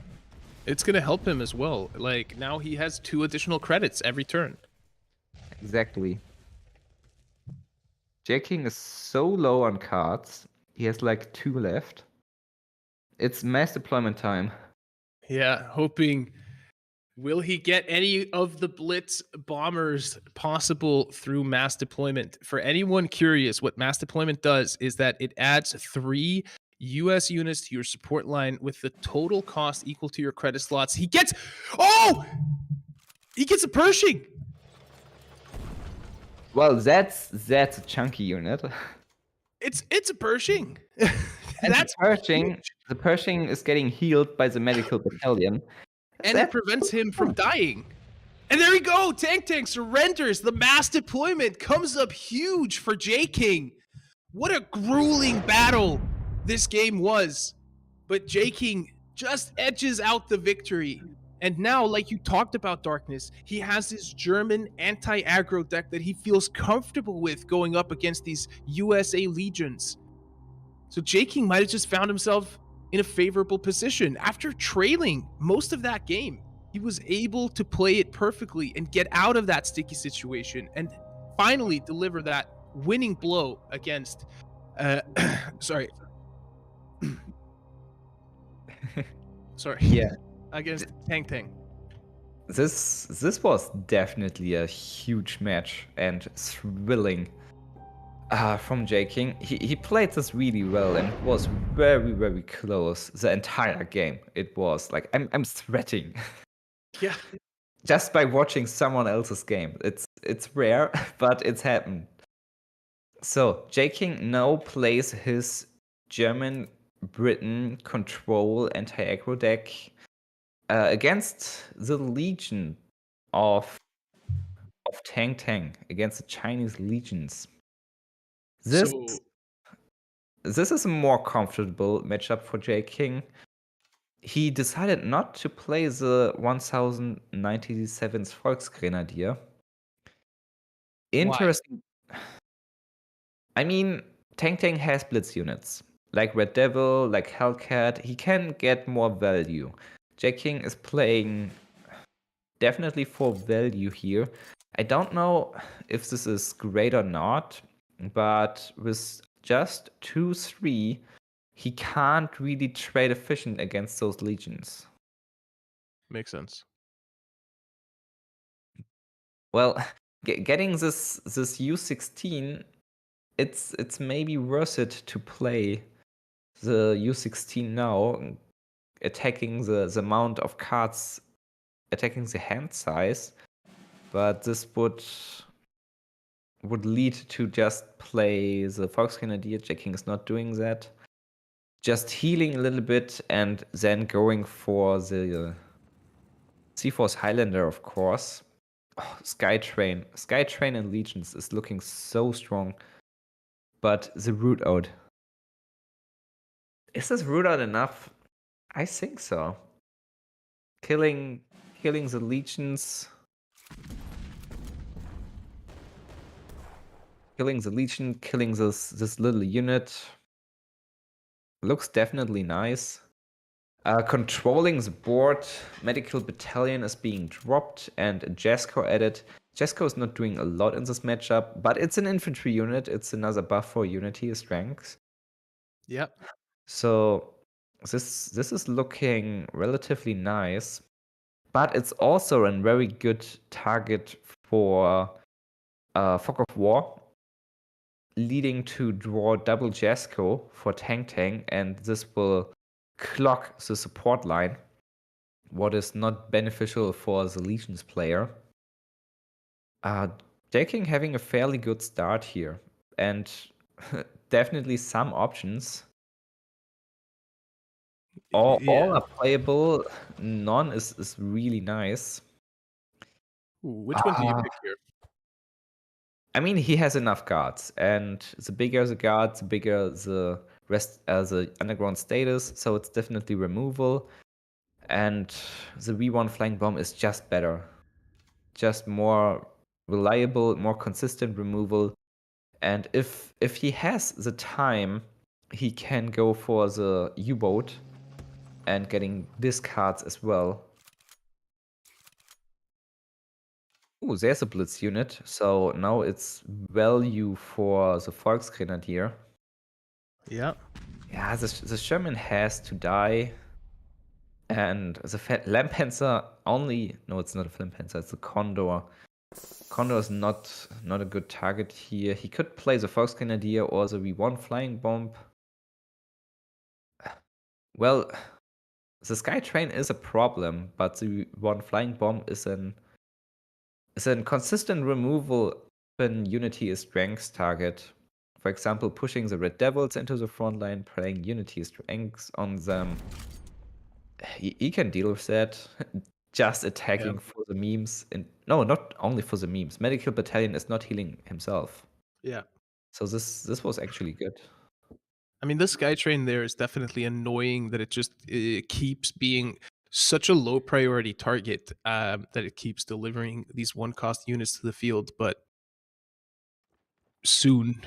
Speaker 2: It's going to help him as well. Like, now he has 2 additional credits every turn.
Speaker 3: Exactly. Jay King is so low on cards. He has like 2 left. It's mass deployment time.
Speaker 2: Yeah, hoping. Will he get any of the Blitz bombers possible through mass deployment? For anyone curious, what mass deployment does is that it adds 3 US units to your support line with the total cost equal to your credit slots. He gets a Pershing.
Speaker 3: Well, that's a chunky unit.
Speaker 2: It's a Pershing.
Speaker 3: And
Speaker 2: That's
Speaker 3: the Pershing is getting healed by the medical battalion.
Speaker 2: And it prevents him from dying. And there we go. Tang surrenders. The mass deployment comes up huge for Jay King. What a grueling battle this game was. But Jay King just edges out the victory. And now, like you talked about, Darkness, he has his German anti-aggro deck that he feels comfortable with going up against these USA legions. So Jay King might have just found himself in a favorable position. After trailing most of that game, he was able to play it perfectly and get out of that sticky situation and finally deliver that winning blow against sorry.
Speaker 3: Yeah.
Speaker 2: Against Tang.
Speaker 3: This was definitely a huge match and thrilling. From Jay King, he played this really well and was very, very close the entire game. It was like I'm sweating
Speaker 2: Yeah.
Speaker 3: Just by watching someone else's game. It's rare, but it's happened. So Jay King now plays his German Britain control anti-aggro deck against the Legion of Tang, against the Chinese legions. This is a more comfortable matchup for Jay King. He decided not to play the 1097th Volksgrenadier. Interesting. I mean, Tang has blitz units. Like Red Devil, like Hellcat, he can get more value. Jay King is playing definitely for value here. I don't know if this is great or not, but with just 2-3, he can't really trade efficient against those legions.
Speaker 2: Makes sense.
Speaker 3: Well, getting this U16, it's maybe worth it to play the U16 now, attacking the amount of cards, attacking the hand size, but this would lead to just play the Volksgrenadier. Jay King is not doing that. Just healing a little bit and then going for the Seaforce Highlander, of course. Oh, Skytrain and Legions is looking so strong. But the root out. Is this root out enough? I think so. Killing the Legions. Killing the Legion, killing this little unit. Looks definitely nice. Controlling the board, Medical Battalion is being dropped and a Jesko added. Jesko is not doing a lot in this matchup, but it's an infantry unit. It's another buff for unity strength.
Speaker 2: Yep.
Speaker 3: So this is looking relatively nice, but it's also a very good target for Fog of War, leading to draw double Jesko for Tang, and this will clog the support line, what is not beneficial for the Legions player. Jay King having a fairly good start here, and definitely some options. All are playable, none is really nice.
Speaker 2: Ooh, which one do you pick here?
Speaker 3: I mean, he has enough guards, and the bigger the guards, the bigger the rest as the underground status, so it's definitely removal. And the V1 flying bomb is just better. Just more reliable, more consistent removal. And if he has the time, he can go for the U-boat and getting discards as well. Ooh, there's a blitz unit, so now it's value for the Volksgrenadier.
Speaker 2: Yeah.
Speaker 3: Yeah, the Sherman has to die. And the Lampanzer only... No, it's not a Lampanzer, it's a Condor. Condor is not a good target here. He could play the Volksgrenadier or the V1 flying bomb. Well, the Skytrain is a problem, but the V1 flying bomb is a consistent removal when Unity is strength target. For example, pushing the Red Devils into the front line, playing Unity strengths on them. He can deal with that. Just attacking for the memes. No, not only for the memes. Medical Battalion is not healing himself.
Speaker 2: Yeah.
Speaker 3: So this was actually good.
Speaker 2: I mean, this Skytrain there is definitely annoying that it keeps being such a low priority target that it keeps delivering these one cost units to the field, but soon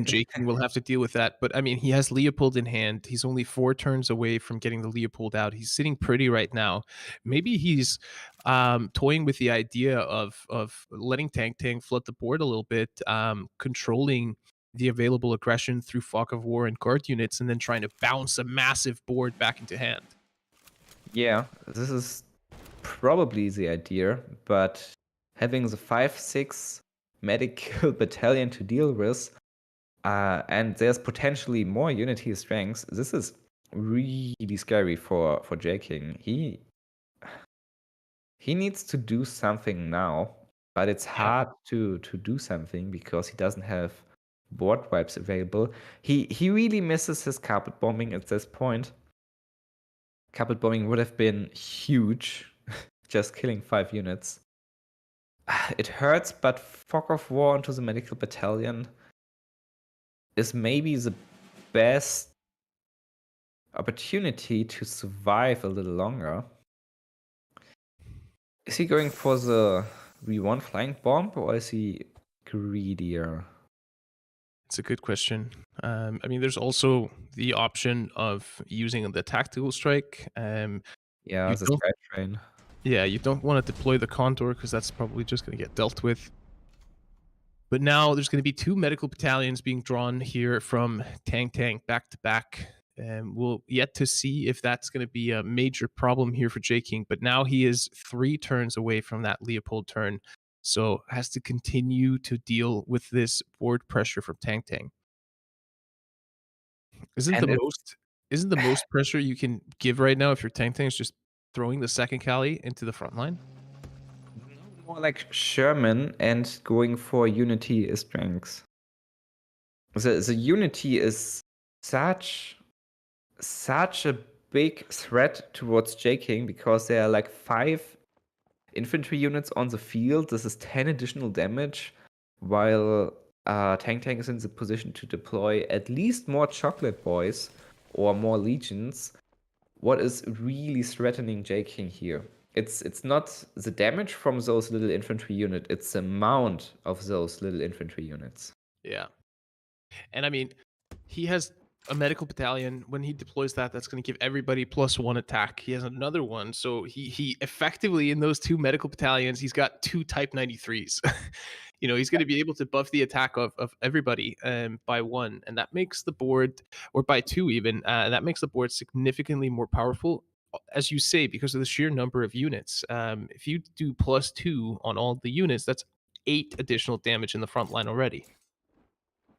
Speaker 2: Jay King will have to deal with that. But I mean, he has Leopold in hand. He's only 4 turns away from getting the Leopold out. He's sitting pretty right now. Maybe he's toying with the idea of letting Tang flood the board a little bit, controlling the available aggression through Fog of War and guard units, and then trying to bounce a massive board back into hand.
Speaker 3: Yeah, this is probably the idea, but having the 5-6 medical battalion to deal with, and there's potentially more unity strengths, this is really scary for Jay King. he needs to do something now, but it's hard to do something because he doesn't have board wipes available. He really misses his carpet bombing at this point. Carpet bombing would have been huge, just killing 5 units. It hurts, but Fog of War into the medical battalion is maybe the best opportunity to survive a little longer. Is he going for the V1 flying bomb, or is he greedier?
Speaker 2: It's a good question. I mean, there's also the option of using the tactical strike.
Speaker 3: Yeah,
Speaker 2: You
Speaker 3: the
Speaker 2: don't-
Speaker 3: Sky Train.
Speaker 2: Yeah, you don't want to deploy the Condor because that's probably just going to get dealt with. But now there's going to be 2 medical battalions being drawn here from Tang back to back. And we'll yet to see if that's going to be a major problem here for Jay King. But now he is 3 turns away from that Leopold turn. So has to continue to deal with this board pressure from Tang. Isn't the most pressure you can give right now if your Tang is just throwing the second Cali into the front line?
Speaker 3: More like Sherman and going for Unity strengths. The Unity is such a big threat towards Jay King because there are like 5 infantry units on the field. This is 10 additional damage, while Tang is in the position to deploy at least more Chocolate Boys or more Legions. What is really threatening Jay King here? It's not the damage from those little infantry units, it's the amount of those little infantry units.
Speaker 2: Yeah. And I mean, he has a medical battalion. When he deploys that, that's going to give everybody +1 attack. He has another one. So he effectively, in those 2 medical battalions, he's got 2 Type 93s. He's going to be able to buff the attack of everybody by 1. And that makes the board, or by 2 even, that makes the board significantly more powerful, as you say, because of the sheer number of units. If you do +2 on all the units, that's 8 additional damage in the front line already.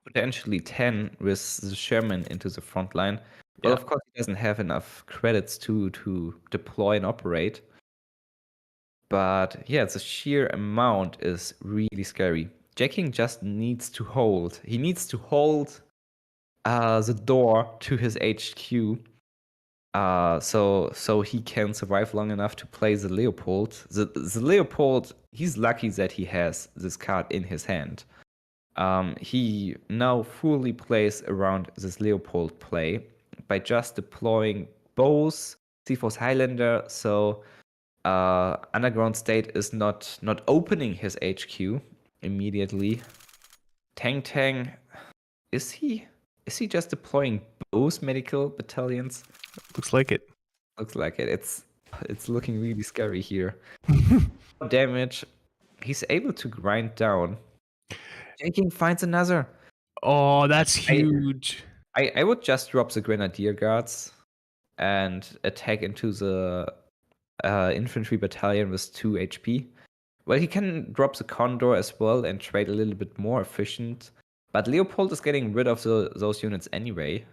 Speaker 3: Potentially 10 with the Sherman into the front line. Well,
Speaker 2: Yeah.
Speaker 3: of course, he doesn't have enough credits to deploy and operate. But yeah, the sheer amount is really scary. Jay King just needs to hold. He needs to hold the door to his HQ, so he can survive long enough to play the Leopold. The Leopold, he's lucky that he has this card in his hand. He now fully plays around this Leopold play by just deploying both C4's Highlander, so Underground State is not opening his HQ immediately. Tang, is he just deploying both medical battalions?
Speaker 2: Looks like it.
Speaker 3: Looks like it. It's looking really scary here. Damage. He's able to grind down. Jay King finds another.
Speaker 2: Oh, that's huge.
Speaker 3: I would just drop the Grenadier Guards and attack into the infantry battalion with 2 HP. Well, he can drop the Condor as well and trade a little bit more efficient. But Leopold is getting rid of those units anyway.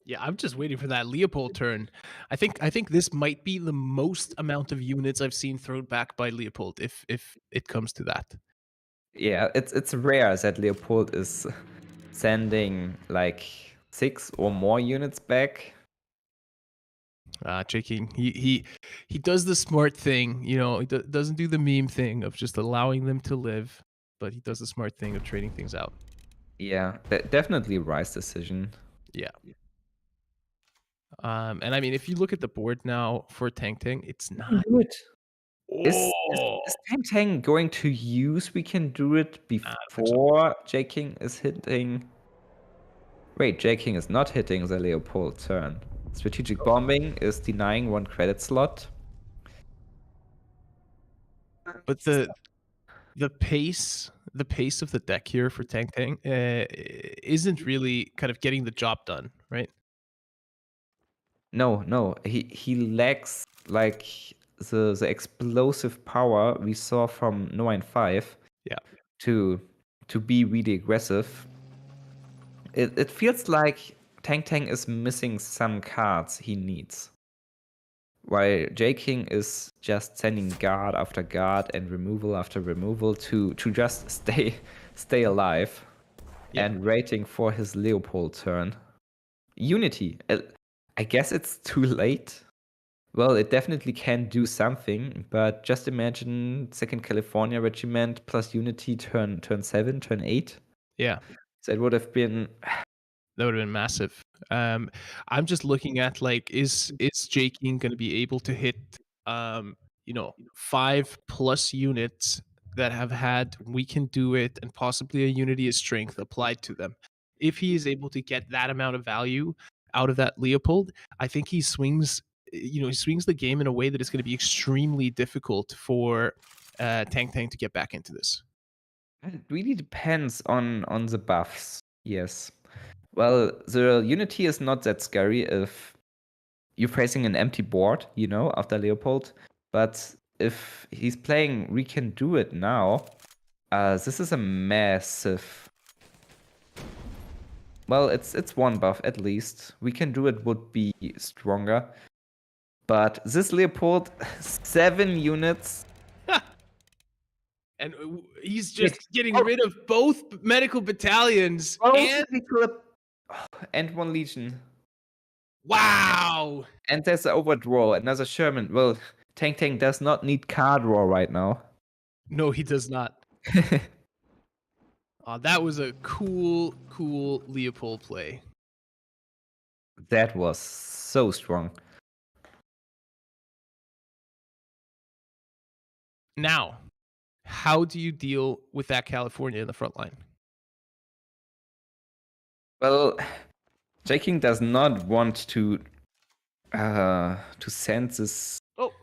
Speaker 2: Yeah, I'm just waiting for that Leopold turn. I think this might be the most amount of units I've seen thrown back by Leopold, if it comes to that.
Speaker 3: Yeah, it's rare that Leopold is sending like 6 or more units back.
Speaker 2: Jay King, he does the smart thing, he doesn't do the meme thing of just allowing them to live, but he does the smart thing of trading things out.
Speaker 3: Yeah, definitely a wise decision.
Speaker 2: Yeah. And I mean, if you look at the board now for Tang, it's not.
Speaker 3: Is Tang going to use We Can Do It before Jay King is hitting? Wait, Jay King is not hitting the Leopold turn. Strategic bombing is denying 1 credit slot.
Speaker 2: But the pace of the deck here for Tang isn't really kind of getting the job done, right?
Speaker 3: No, he lacks like the explosive power we saw from No 5.
Speaker 2: Yeah.
Speaker 3: To be really aggressive. It feels like Tang is missing some cards he needs. while Jay King is just sending guard after guard and removal after removal to just stay alive and waiting for his Leopold turn. Unity. I guess it's too late. Well, it definitely can do something, but just imagine Second California Regiment plus Unity turn 7, turn 8.
Speaker 2: Yeah.
Speaker 3: So it would have been.
Speaker 2: That would have been massive. I'm just looking at like, is Jay King going to be able to hit 5+ units that have had We Can Do It and possibly a Unity of Strength applied to them? If he is able to get that amount of value out of that Leopold, I think he swings the game in a way that is going to be extremely difficult for Tang to get back into this.
Speaker 3: It really depends on the buffs. Yes. Well, the Unity is not that scary if you're facing an empty board, after Leopold. But if he's playing We Can Do It now, this is a massive. Well, it's one buff at least. We Can Do It would be stronger. But this Leopold, 7 units.
Speaker 2: And he's just getting rid of both medical battalions
Speaker 3: and 1 Legion.
Speaker 2: Wow!
Speaker 3: And there's an overdraw, another Sherman. Well, Tang does not need card draw right now.
Speaker 2: No, he does not. That was a cool Leopold play.
Speaker 3: That was so strong.
Speaker 2: Now, how do you deal with that California in the front line?
Speaker 3: Well, Jay King does not want to send this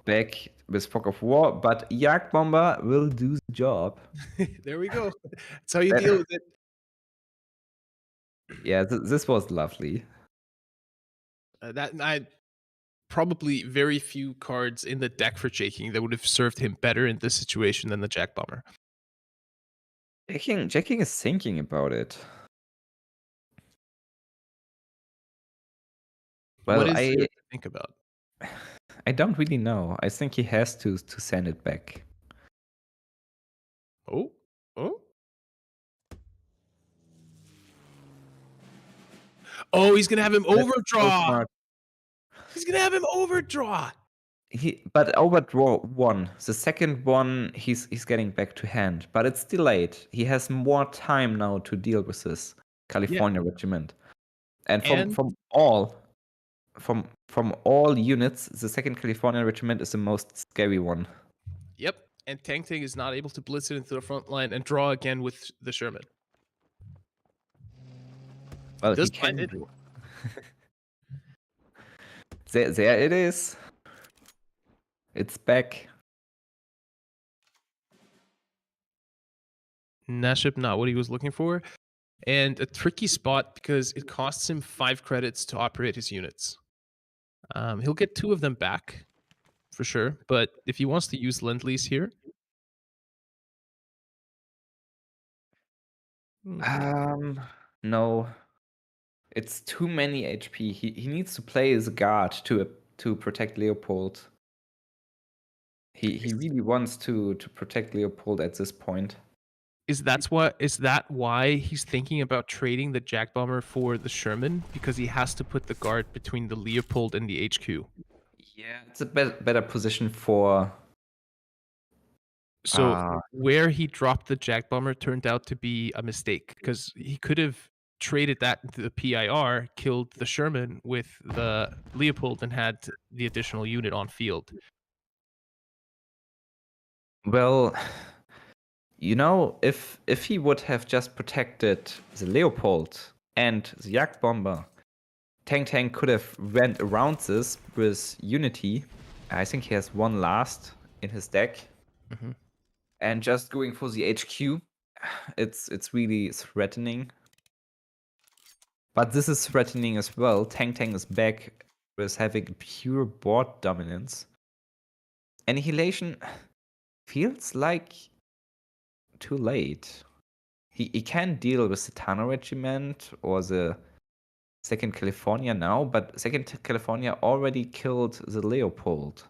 Speaker 3: back with Fog of War, but Jagd Bomber will do the job.
Speaker 2: There we go. That's how you deal with it.
Speaker 3: Yeah, this was lovely.
Speaker 2: Probably very few cards in the deck for Jay King that would have served him better in this situation than the Jack Bomber.
Speaker 3: Jay King is thinking about it. Well,
Speaker 2: what is there to think about?
Speaker 3: I don't really know. I think he has to send it back.
Speaker 2: Oh. Oh, he's gonna have him overdraw. He's gonna have him overdraw.
Speaker 3: But overdraw 1. The second one, he's getting back to hand, but it's delayed. He has more time now to deal with this California Regiment, and from all units, the second California Regiment is the most scary one.
Speaker 2: Yep, and Tang is not able to blitz it into the front line and draw again with the Sherman.
Speaker 3: Well, he can do. There it is. It's back.
Speaker 2: Naship, not what he was looking for. And a tricky spot because it costs him 5 credits to operate his units. He'll get 2 of them back, for sure. But if he wants to use Lend-Lease here...
Speaker 3: No. It's too many HP. He needs to play as a guard to protect Leopold. He really wants to protect Leopold at this point.
Speaker 2: Is that why he's thinking about trading the Jack Bomber for the Sherman? Because he has to put the guard between the Leopold and the HQ.
Speaker 3: Yeah, it's a better position for...
Speaker 2: So where he dropped the Jack Bomber turned out to be a mistake, because he could have traded that into the PIR, killed the Sherman with the Leopold, and had the additional unit on field.
Speaker 3: Well, if he would have just protected the Leopold and the Jagd Bomber, Tang could have went around this with Unity. I think he has 1 last in his deck.
Speaker 2: Mm-hmm.
Speaker 3: And just going for the HQ, it's really threatening. But this is threatening as well. Tang is back with having pure board dominance. Annihilation feels like too late. He can deal with the Tana Regiment or the Second California now, but Second California already killed the Leopold.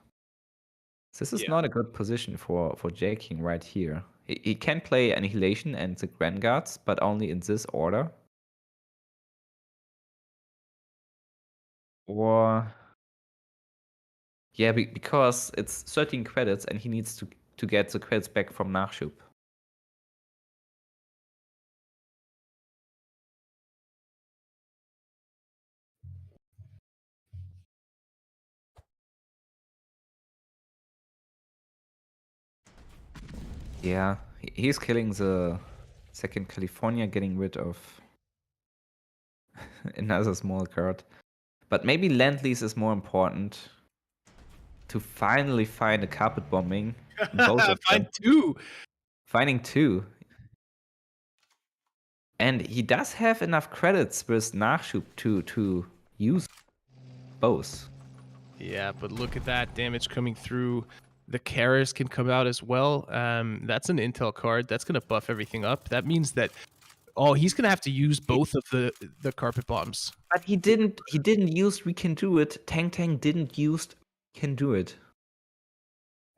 Speaker 3: This is not a good position for Jay King right here. He can play Annihilation and the Grand Guards, but only in this order. Or yeah, because it's 13 credits and he needs to get the credits back from Nachschub. Yeah, he's killing the Second California, getting rid of another small card. But maybe Land Lease is more important to finally find a carpet bombing. Both of
Speaker 2: Find
Speaker 3: them.
Speaker 2: two.
Speaker 3: Finding two. And he does have enough credits with Nachschub to use both.
Speaker 2: Yeah, but look at that damage coming through. The Karis can come out as well. That's an intel card. That's going to buff everything up. That means that he's going to have to use both of the carpet bombs.
Speaker 3: But he didn't use We Can Do It. Tang didn't use Can Do It.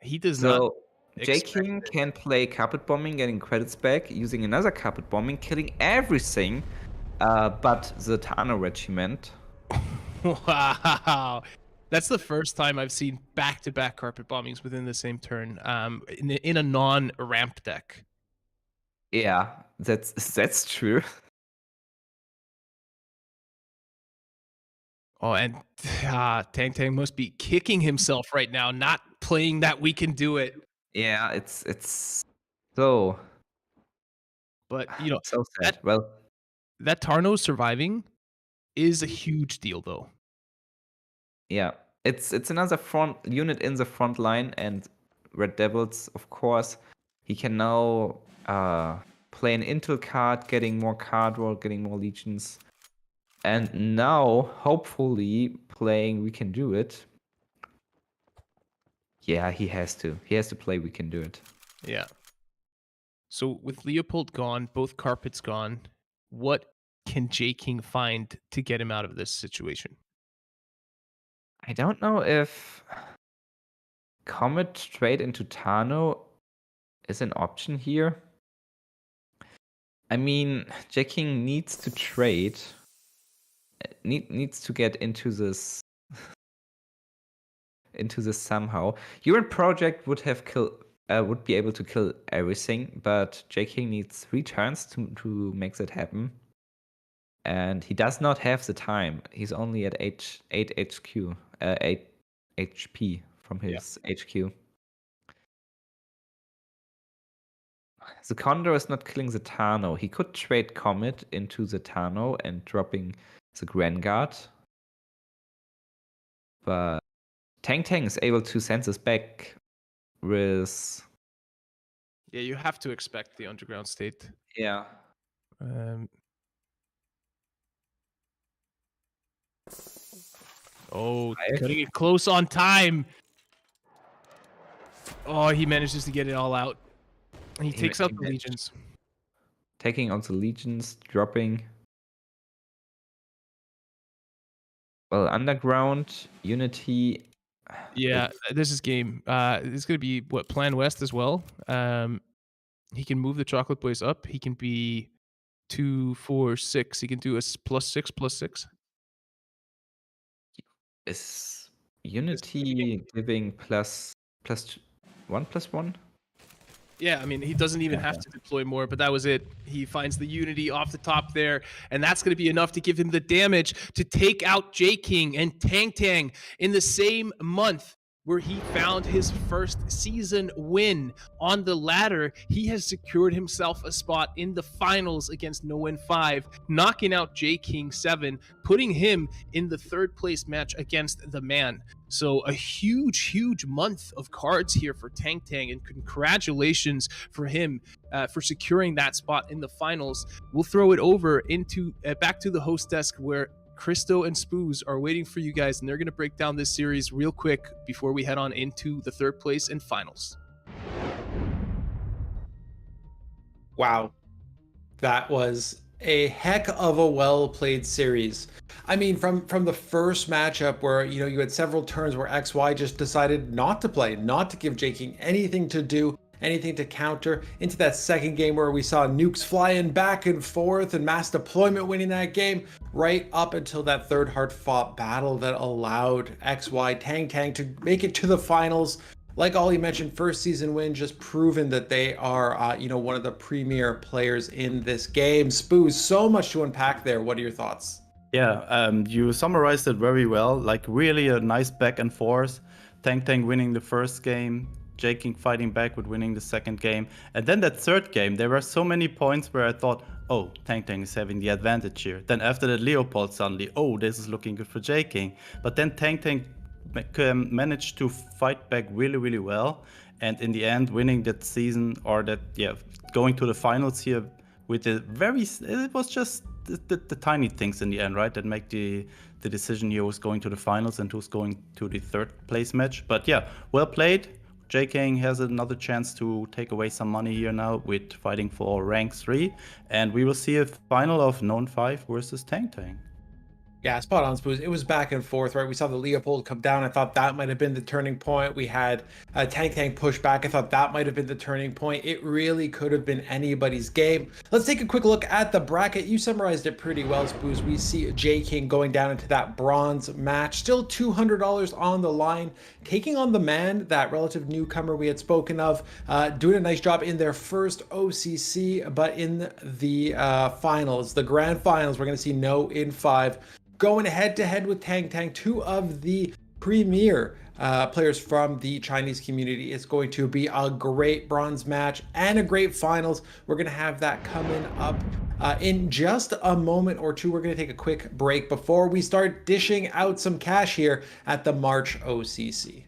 Speaker 2: He does not.
Speaker 3: So Jay King can play carpet bombing, getting credits back, using another carpet bombing, killing everything but the Tano regiment.
Speaker 2: Wow. That's the first time I've seen back-to-back carpet bombings within the same turn in a non-ramp deck.
Speaker 3: Yeah, that's true.
Speaker 2: Oh, and Tang must be kicking himself right now, not playing that We Can Do It.
Speaker 3: Yeah, it's so.
Speaker 2: But
Speaker 3: so sad.
Speaker 2: That Tarno surviving is a huge deal, though.
Speaker 3: Yeah, it's another front unit in the front line, and Red Devils, of course, he can now play an intel card, getting more card roll, getting more legions, and now hopefully playing We Can Do It. Yeah, he has to play We Can Do It.
Speaker 2: Yeah. So with Leopold gone, both carpets gone, what can Jay King find to get him out of this situation?
Speaker 3: I don't know if Comet straight into Tano is an option here. I mean, Jay King needs to trade. Needs to get into this somehow. Uran Project would be able to kill everything, but Jay King needs 3 turns to make that happen. And he does not have the time. He's only at 8 HP from his HQ. The Condor is not killing the Tano. He could trade Comet into the Tano and dropping the Grand Guard. But Tang is able to send this back with...
Speaker 2: Yeah, you have to expect the underground state.
Speaker 3: Yeah.
Speaker 2: Cutting it close on time. Oh, he manages to get it all out. He takes out the legions.
Speaker 3: Taking on the legions, dropping. Well, underground, Unity.
Speaker 2: Yeah, this is game. It's going to be, Plan West as well. He can move the Chocolate Boys up. He can be 2, 4, 6. He can do a +6/+6.
Speaker 3: Is Unity giving +1/+1?
Speaker 2: Yeah, I mean, he doesn't even have to deploy more, but that was it. He finds the Unity off the top there, and that's going to be enough to give him the damage to take out Jay King and Tang in the same month where he found his first season win. On the ladder, he has secured himself a spot in the finals against No-Win-5, knocking out Jay King 7, putting him in the 3rd place match against the man. So a huge month of cards here for Tang, and congratulations for him for securing that spot in the finals. We'll throw it over into back to the host desk where Christo and Spooz are waiting for you guys, and they're going to break down this series real quick before we head on into the 3rd place and finals.
Speaker 1: Wow. That was a heck of a well-played series. I mean, from the first matchup where, you know, you had several turns where XY just decided not to play, not to give Jay King anything to do, anything to counter, into that second game where we saw nukes flying back and forth and mass deployment winning that game, right up until that third hard-fought battle that allowed XY Tang to make it to the finals. Like Ollie mentioned, first season win, just proven that they are, you know, one of the premier players in this game. Spooz, so much to unpack there. What are your thoughts?
Speaker 4: Yeah, you summarized it very well. Like really a nice back and forth. Tang winning the first game, Jay King fighting back with winning the second game. And then that third game, there were so many points where I thought, oh, Tang is having the advantage here. Then after that Leopold suddenly, oh, this is looking good for Jay King. But then Tang managed to fight back really well, and in the end winning that season, or that, yeah, going to the finals here with the it was just the tiny things in the end, right, that make the decision here who's going to the finals and who's going to the third place match. But yeah, well played. Jay King has another chance to take away some money here now with fighting for rank 3, and we will see a final of Known 5 versus Tang.
Speaker 1: Yeah, spot on, Spooz. It was back and forth, right? We saw the Leopold come down. I thought that might have been the turning point. We had Tang push back. I thought that might have been the turning point. It really could have been anybody's game. Let's take a quick look at the bracket. You summarized it pretty well, Spooz. We see Jay King going down into that bronze match. Still $200 on the line, taking on the man, that relative newcomer we had spoken of, doing a nice job in their first OCC, but in the finals, the grand finals, we're going to see No in 5. Going head-to-head with Tang, two of the premier players from the Chinese community. It's going to be a great bronze match and a great finals. We're going to have that coming up in just a moment or two. We're going to take a quick break before we start dishing out some cash here at the March OCC.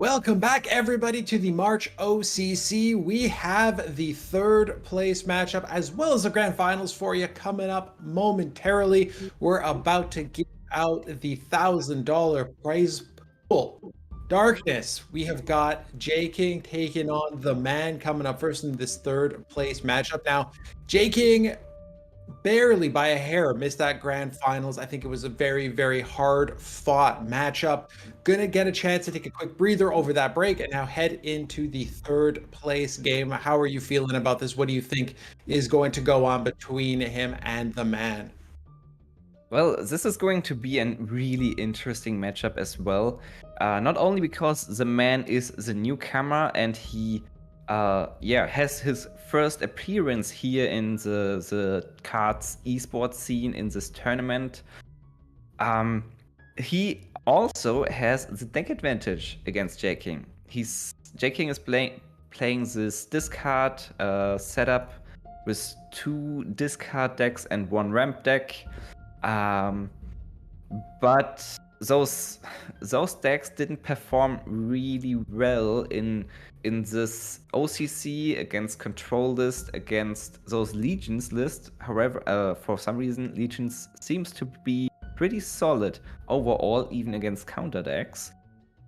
Speaker 1: Welcome back, everybody, to the March OCC. We have the third place matchup as well as the grand finals for you coming up momentarily. We're about to give out the $1,000 prize pool. Darkness, we have got Jay King taking on the man coming up first in this third place matchup. Now, Jay King barely by a hair missed that grand finals. I think it was a very, very hard fought matchup. Gonna get a chance to take a quick breather over that break and now head into the third place game. How are you feeling about this? What do you think is going to go on between him and the man?
Speaker 3: Well, this is going to be a really interesting matchup as well. Not only because the man is the newcomer and he has his first appearance here in the cards esports scene in this tournament. He also has the deck advantage against Jay King. Jay King is playing this discard setup with 2 discard decks and 1 ramp deck. But those decks didn't perform really well in this OCC against control list, against those Legions list. However, for some reason, Legions seems to be pretty solid overall, even against counter decks.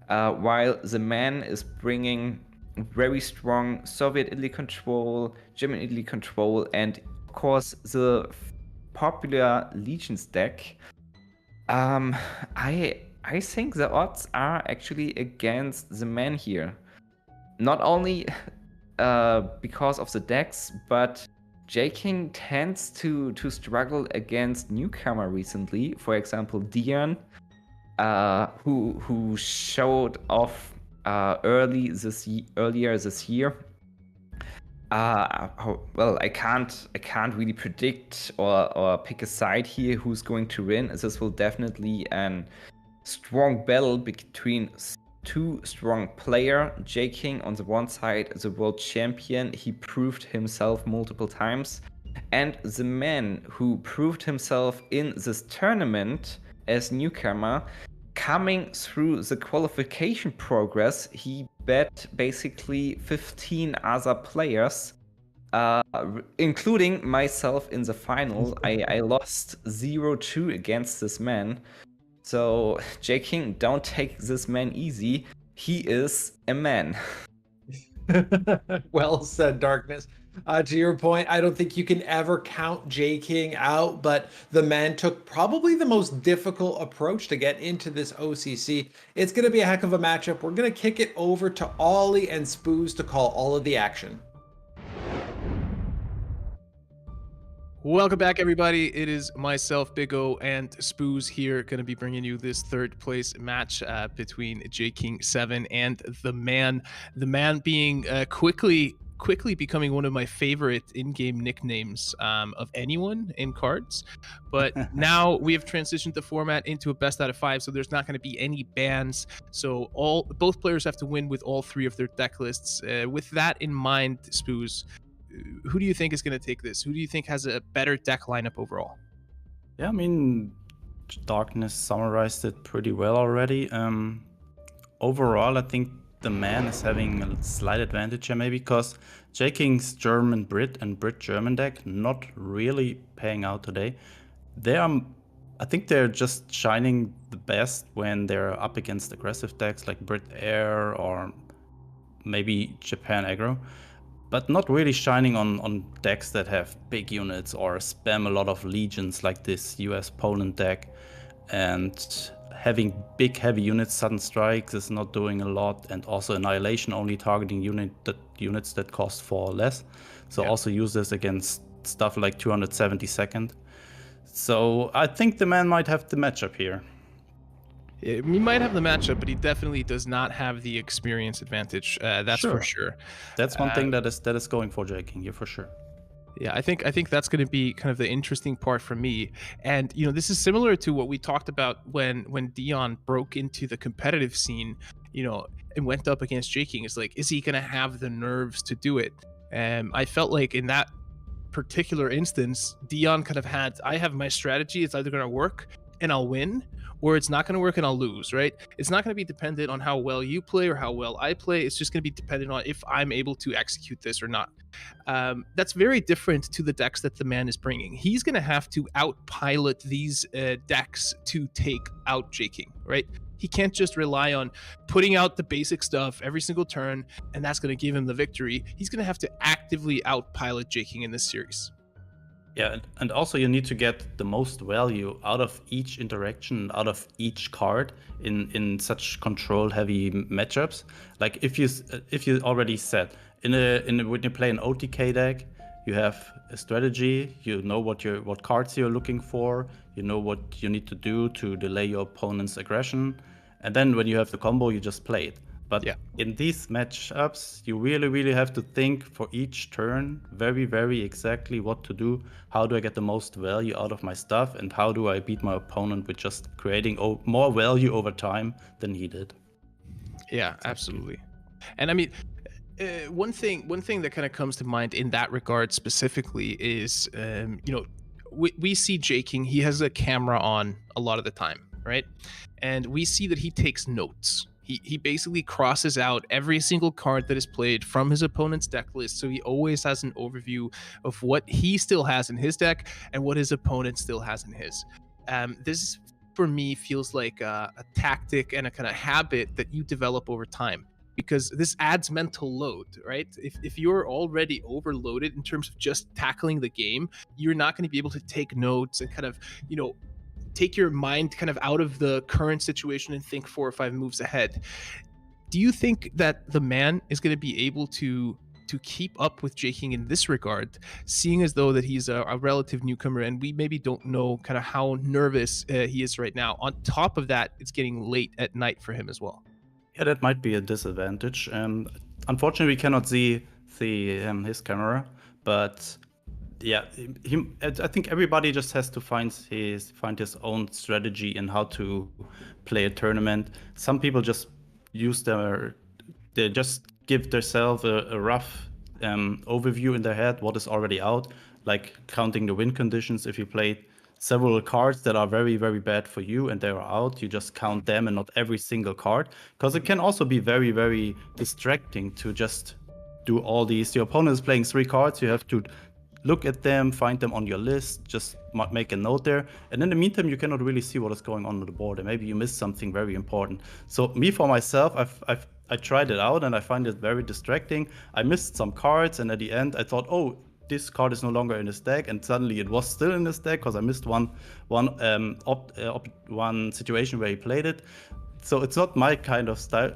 Speaker 3: While the man is bringing very strong Soviet Italy control, German Italy control, and of course the popular Legions deck. I think the odds are actually against the man here. Not only because of the decks, but Jay King tends to struggle against newcomer recently. For example, Dion, who showed off earlier this year. Well, I can't really predict or pick a side here who's going to win. This will definitely a strong battle between 2 strong players. Jay King on the one side, the world champion, he proved himself multiple times, and the man who proved himself in this tournament as newcomer. Coming through the qualification progress, he bet basically 15 other players, including myself in the final. I lost 0-2 against this man. So, Jay King, don't take this man easy. He is a man.
Speaker 1: Well said, Darkness. To your point, I don't think you can ever count Jay King out, but the man took probably the most difficult approach to get into this OCC. It's going to be a heck of a matchup. We're going to kick it over to Ollie and Spooz to call all of the action.
Speaker 2: Welcome back, everybody. It is myself, Big O, and Spooz here, going to be bringing you this third place match between Jay King 7 and the man. The man being quickly becoming one of my favorite in-game nicknames of anyone in cards. But now we have transitioned the format into a best out of 5, so there's not going to be any bans. So both players have to win with all 3 of their deck lists. With that in mind, Spooz, who do you think is going to take this? Who do you think has a better deck lineup overall?
Speaker 4: Yeah, I mean, Darkness summarized it pretty well already. Overall, I think the man is having a slight advantage here, maybe because Jay King's German Brit and Brit German deck not really paying out today. I think they're just shining the best when they're up against aggressive decks like Brit Air or maybe Japan Aggro, but not really shining on decks that have big units or spam a lot of legions like this US Poland deck. And having big heavy units, sudden strikes is not doing a lot, and also annihilation only targeting units that cost 4 or less. So also use this against stuff like 272nd. So I think the man might have the matchup here.
Speaker 2: He might have the matchup, but he definitely does not have the experience advantage. That's for sure.
Speaker 4: That's one thing that is going for Jay King here for sure.
Speaker 2: Yeah, I think that's going to be kind of the interesting part for me. And this is similar to what we talked about when Dion broke into the competitive scene, and went up against Jay King. It's like, is he going to have the nerves to do it? I felt like in that particular instance, Dion kind of had, I have my strategy, it's either going to work and I'll win, or it's not going to work and I'll lose, right? It's not going to be dependent on how well you play or how well I play. It's just going to be dependent on if I'm able to execute this or not. That's very different to the decks that the man is bringing. He's going to have to outpilot these decks to take out Jay King, right? He can't just rely on putting out the basic stuff every single turn, and that's going to give him the victory. He's going to have to actively outpilot Jay King in this series.
Speaker 4: Yeah, and also you need to get the most value out of each interaction, out of each card in such control-heavy matchups. Like if you already said when you play an OTK deck, you have a strategy. You know what cards you're looking for. You know what you need to do to delay your opponent's aggression, and then when you have the combo, you just play it. But in these matchups, you really have to think for each turn very exactly what to do. How do I get the most value out of my stuff, and how do I beat my opponent with just creating more value over time than he did?
Speaker 2: Yeah, absolutely. And I mean, one thing that kind of comes to mind in that regard specifically is, we see Jay King. He has a camera on a lot of the time, right? And we see that he takes notes. He basically crosses out every single card that is played from his opponent's deck list, so he always has an overview of what he still has in his deck and what his opponent still has in his. This, for me, feels like a tactic and a kind of habit that you develop over time, because this adds mental load, right? If you're already overloaded in terms of just tackling the game, you're not going to be able to take notes and kind of, take your mind kind of out of the current situation and think 4 or 5 moves ahead. Do you think that the man is going to be able to keep up with Jay King in this regard, seeing as though that he's a relative newcomer and we maybe don't know kind of how nervous he is right now? On top of that, it's getting late at night for him as well.
Speaker 4: Yeah, that might be a disadvantage. Unfortunately, we cannot see his camera, but yeah, I think everybody just has to find his own strategy in how to play a tournament. Some people just they just give themselves a rough overview in their head what is already out, like counting the win conditions. If you played several cards that are very bad for you and they are out, you just count them and not every single card, because it can also be very distracting to just do all these. Your opponent is playing 3 cards, you have to look at them, find them on your list, just make a note there. And in the meantime, you cannot really see what is going on the board, and maybe you missed something very important. So for myself, I tried it out and I find it very distracting. I missed some cards, and at the end I thought, oh, this card is no longer in his deck, and suddenly it was still in his deck because I missed one situation where he played it. So it's not my kind of style,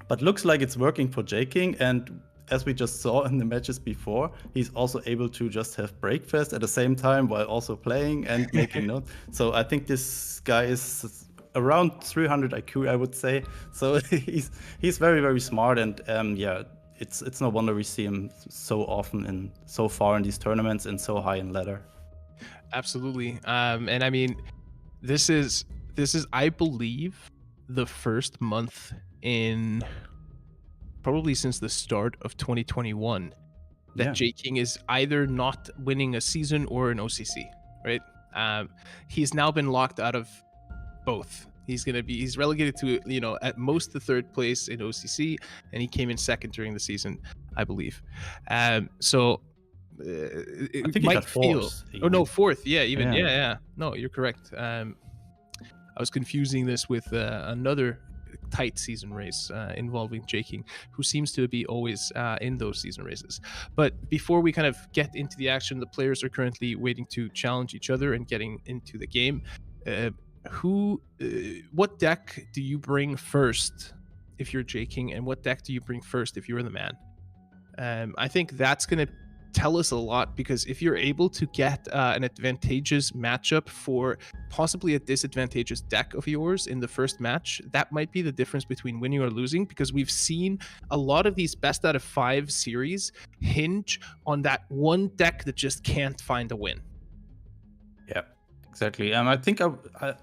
Speaker 4: but looks like it's working for Jay King. And as we just saw in the matches before, he's also able to just have breakfast at the same time while also playing and making notes. So I think this guy is around 300 IQ, I would say. So he's very smart, and it's no wonder we see him so often and so far in these tournaments and so high in ladder.
Speaker 2: Absolutely. And I mean, this is I believe the first month in probably since the start of 2021 that Jay King is either not winning a season or an OCC, right? He's now been locked out of both. He's relegated to, at most the 3rd place in OCC, and he came in 2nd during the season, I believe. So
Speaker 4: I think might feel, 4th.
Speaker 2: Oh no, 4th. Yeah. No, you're correct. I was confusing this with another tight season race involving Jay King, who seems to be always in those season races. But before we kind of get into the action, the players are currently waiting to challenge each other and getting into the game. What deck do you bring first if you're Jay King, and what deck do you bring first if you're the man? I think that's going to tell us a lot, because if you're able to get an advantageous matchup for possibly a disadvantageous deck of yours in the first match, that might be the difference between winning or losing, because we've seen a lot of these best out of 5 series hinge on that one deck that just can't find a win.
Speaker 4: Yeah, exactly. I think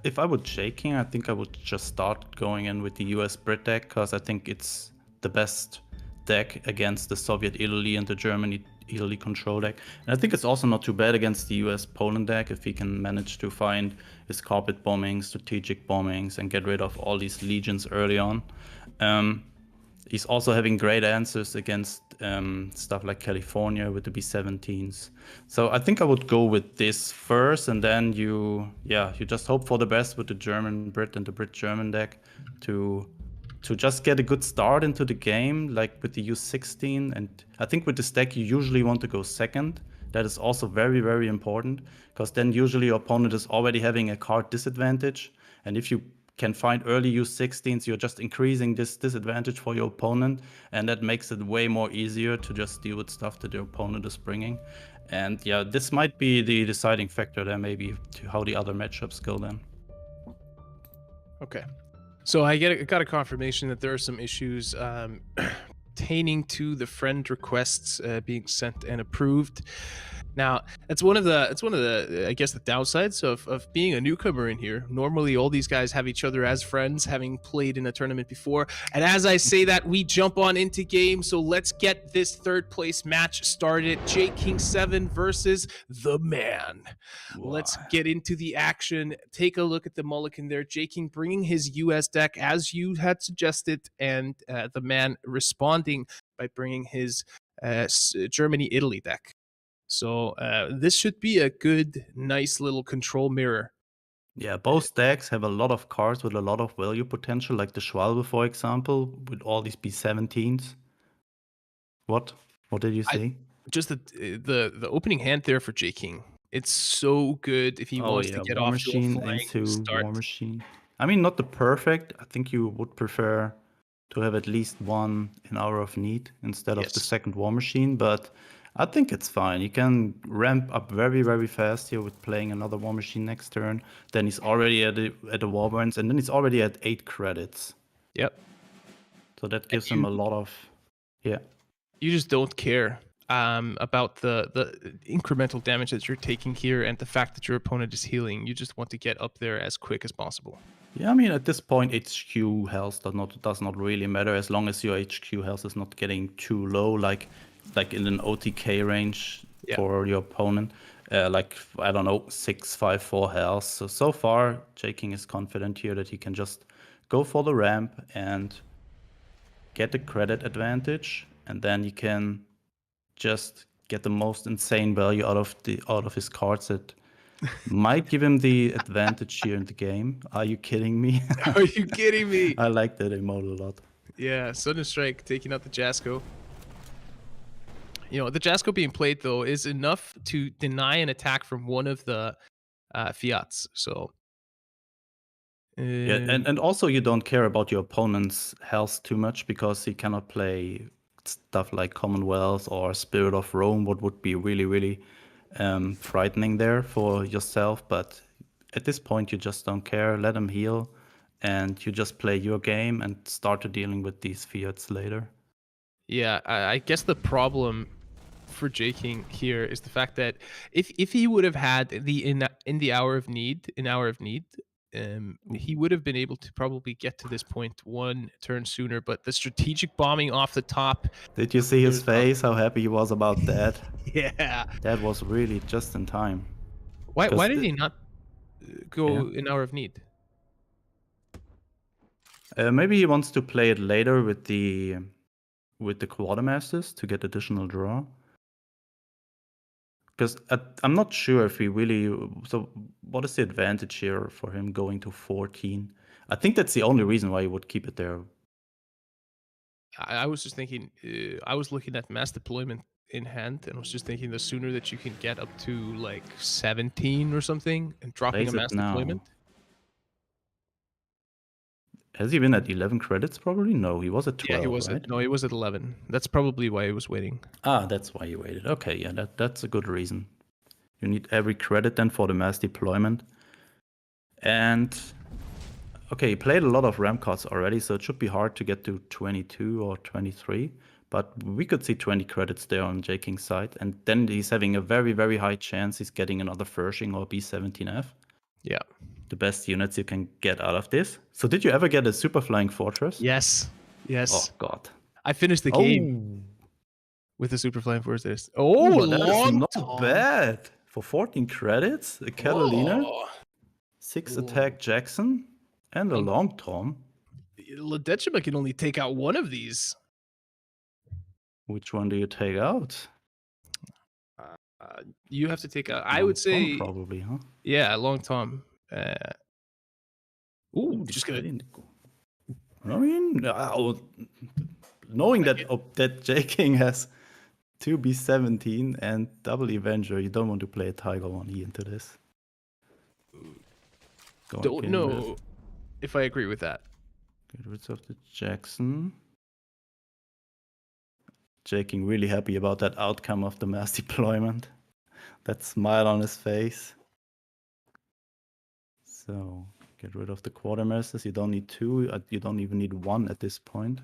Speaker 4: if I would Jay King, I think I would just start going in with the US Brit deck, because I think it's the best deck against the Soviet Italy and the German Italy control deck. And I think it's also not too bad against the US Poland deck if he can manage to find his carpet bombings, strategic bombings, and get rid of all these legions early on. He's also having great answers against stuff like California with the B-17s. So I think I would go with this first, and then you just hope for the best with the German Brit and the Brit-German deck to just get a good start into the game, like with the U16. And I think with this deck, you usually want to go second. That is also very, very important, because then usually your opponent is already having a card disadvantage. And if you can find early U16s, you're just increasing this disadvantage for your opponent, and that makes it way more easier to just deal with stuff that your opponent is bringing. And yeah, this might be the deciding factor there, maybe, to how the other matchups go then.
Speaker 2: Okay. So I got a confirmation that there are some issues pertaining to the friend requests being sent and approved. Now, it's one of the I guess the downsides of being a newcomer in here. Normally all these guys have each other as friends, having played in a tournament before. And as I say that, we jump on into game. So let's get this third place match started. Jay King 7 versus the man.
Speaker 4: Wow.
Speaker 2: Let's get into the action. Take a look at the mulligan there. Jay King bringing his US deck as you had suggested, and the man responding by bringing his Germany-Italy deck. So this should be a good, nice little control mirror.
Speaker 4: Yeah, both decks have a lot of cards with a lot of value potential, like the Schwalbe, for example, with all these B-17s. What did you say?
Speaker 2: Just the opening hand there for Jay King. It's so good if he wants to get
Speaker 4: War
Speaker 2: off
Speaker 4: Machine
Speaker 2: to a flying
Speaker 4: into
Speaker 2: start.
Speaker 4: War Machine. I mean, not the perfect. I think you would prefer to have at least one in Hour of Need instead of the second War Machine, but I think it's fine. You can ramp up very, very fast here with playing another War Machine next turn. Then he's already at the Warburns, and then he's already at 8 credits.
Speaker 2: Yep.
Speaker 4: So that gives him a lot of, yeah.
Speaker 2: You just don't care about the incremental damage that you're taking here and the fact that your opponent is healing. You just want to get up there as quick as possible.
Speaker 4: Yeah, I mean, at this point, HQ health does not really matter as long as your HQ health is not getting too low, like in an OTK range for your opponent, like, I don't know, 6-5-4 health. So far, Jay King is confident here that he can just go for the ramp and get the credit advantage, and then he can just get the most insane value out of his cards that might give him the advantage here in the game. Are you kidding me?
Speaker 2: Are you kidding me?
Speaker 4: I like that emote a lot.
Speaker 2: Yeah, Sudden Strike taking out the Jasko. You know, the Jasko being played, though, is enough to deny an attack from one of the Fiats. So,
Speaker 4: yeah, and also you don't care about your opponent's health too much because he cannot play stuff like Commonwealth or Spirit of Rome, what would be really, really frightening there for yourself. But at this point, you just don't care. Let him heal, and you just play your game and start dealing with these Fiats later.
Speaker 2: Yeah, I guess the problem for Jay King here is the fact that if he would have had in the hour of need, he would have been able to probably get to this point one turn sooner. But the strategic bombing off the top.
Speaker 4: Did you see his face? How happy he was about that?
Speaker 2: Yeah,
Speaker 4: that was really just in time.
Speaker 2: Why did he not go in hour of need?
Speaker 4: Maybe he wants to play it later with the Quartermasters to get additional draw. Because I'm not sure if he really... So what is the advantage here for him going to 14? I think that's the only reason why he would keep it there.
Speaker 2: I was just thinking... I was looking at mass deployment in hand, and I was just thinking the sooner that you can get up to like 17 or something and dropping a mass deployment...
Speaker 4: Has he been at 11 credits probably? No, he was at 12,
Speaker 2: Yeah, he was
Speaker 4: right?
Speaker 2: No, he was at 11. That's probably why he was waiting.
Speaker 4: Ah, that's why he waited. Okay, yeah, that's a good reason. You need every credit then for the mass deployment. And, okay, he played a lot of ramp cards already, so it should be hard to get to 22 or 23. But we could see 20 credits there on Jay King's side. And then he's having a very, very high chance he's getting another Furshing or B-17F.
Speaker 2: Yeah.
Speaker 4: The best units you can get out of this. So did you ever get a Super Flying Fortress?
Speaker 2: Yes.
Speaker 4: Oh, God.
Speaker 2: I finished the game. with the super flame force. There's
Speaker 4: But that is
Speaker 2: long
Speaker 4: not
Speaker 2: Tom.
Speaker 4: bad. For 14 credits, a Catalina,
Speaker 2: Oh.
Speaker 4: 6 attack Jackson, and a long Tom.
Speaker 2: Ledechima can only take out one of these.
Speaker 4: Which one do you take out?
Speaker 2: You have to take out. I
Speaker 4: Long
Speaker 2: would say
Speaker 4: Tom probably, huh?
Speaker 2: Yeah, long Tom. Just gonna.
Speaker 4: I mean, knowing that Jay King has 2B17 and double Avenger, you don't want to play a Tiger 1E into this.
Speaker 2: Don't know if I agree with that.
Speaker 4: Get rid of the Jackson. Jay King really happy about that outcome of the mass deployment. That smile on his face. So get rid of the quartermasters. You don't need 2. You don't even need 1 at this point.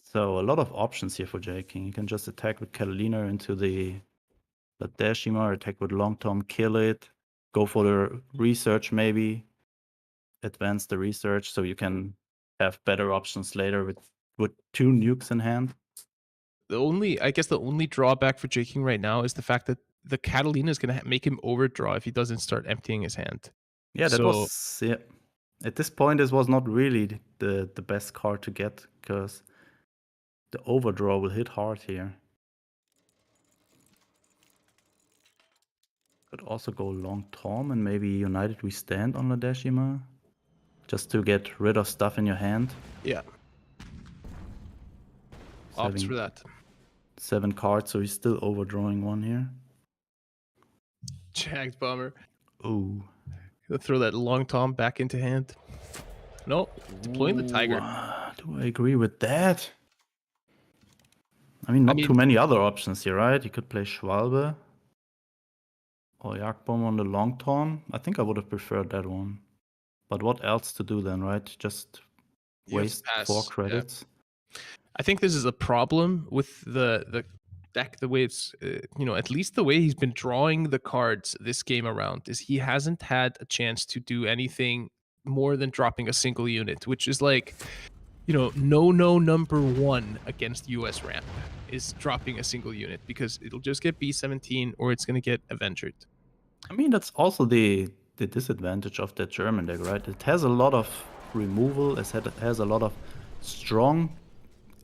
Speaker 4: So a lot of options here for Jay King. You can just attack with Catalina into the Dashima, attack with Long Tom, kill it, go for the research maybe, advance the research so you can have better options later with 2 nukes in hand.
Speaker 2: I guess the only drawback for Jay King right now is the fact that the Catalina is going to make him overdraw if he doesn't start emptying his hand.
Speaker 4: Yeah, that was at this point this was not really the best card to get because the overdraw will hit hard here. Could also go Long Tom and maybe United We Stand on Ledeshima just to get rid of stuff in your hand.
Speaker 2: Yeah. Opts for that.
Speaker 4: 7 cards, so he's still overdrawing 1 here.
Speaker 2: Jagged Bomber.
Speaker 4: Ooh.
Speaker 2: He'll throw that Long Tom back into hand. No, deploying the Tiger.
Speaker 4: Do I agree with that? I mean, not too many other options here, right? You could play Schwalbe or Jagdbomb on the Long Tom. I think I would have preferred that one. But what else to do then, right? Just waste 4 credits.
Speaker 2: Yeah. I think this is a problem with the deck, the way it's, at least the way he's been drawing the cards this game around is he hasn't had a chance to do anything more than dropping a single unit, which is like, no number 1 against US ramp is dropping a single unit because it'll just get B17 or it's going to get Avenged.
Speaker 4: I mean, that's also the disadvantage of that German deck, right? It has a lot of removal, it has a lot of strong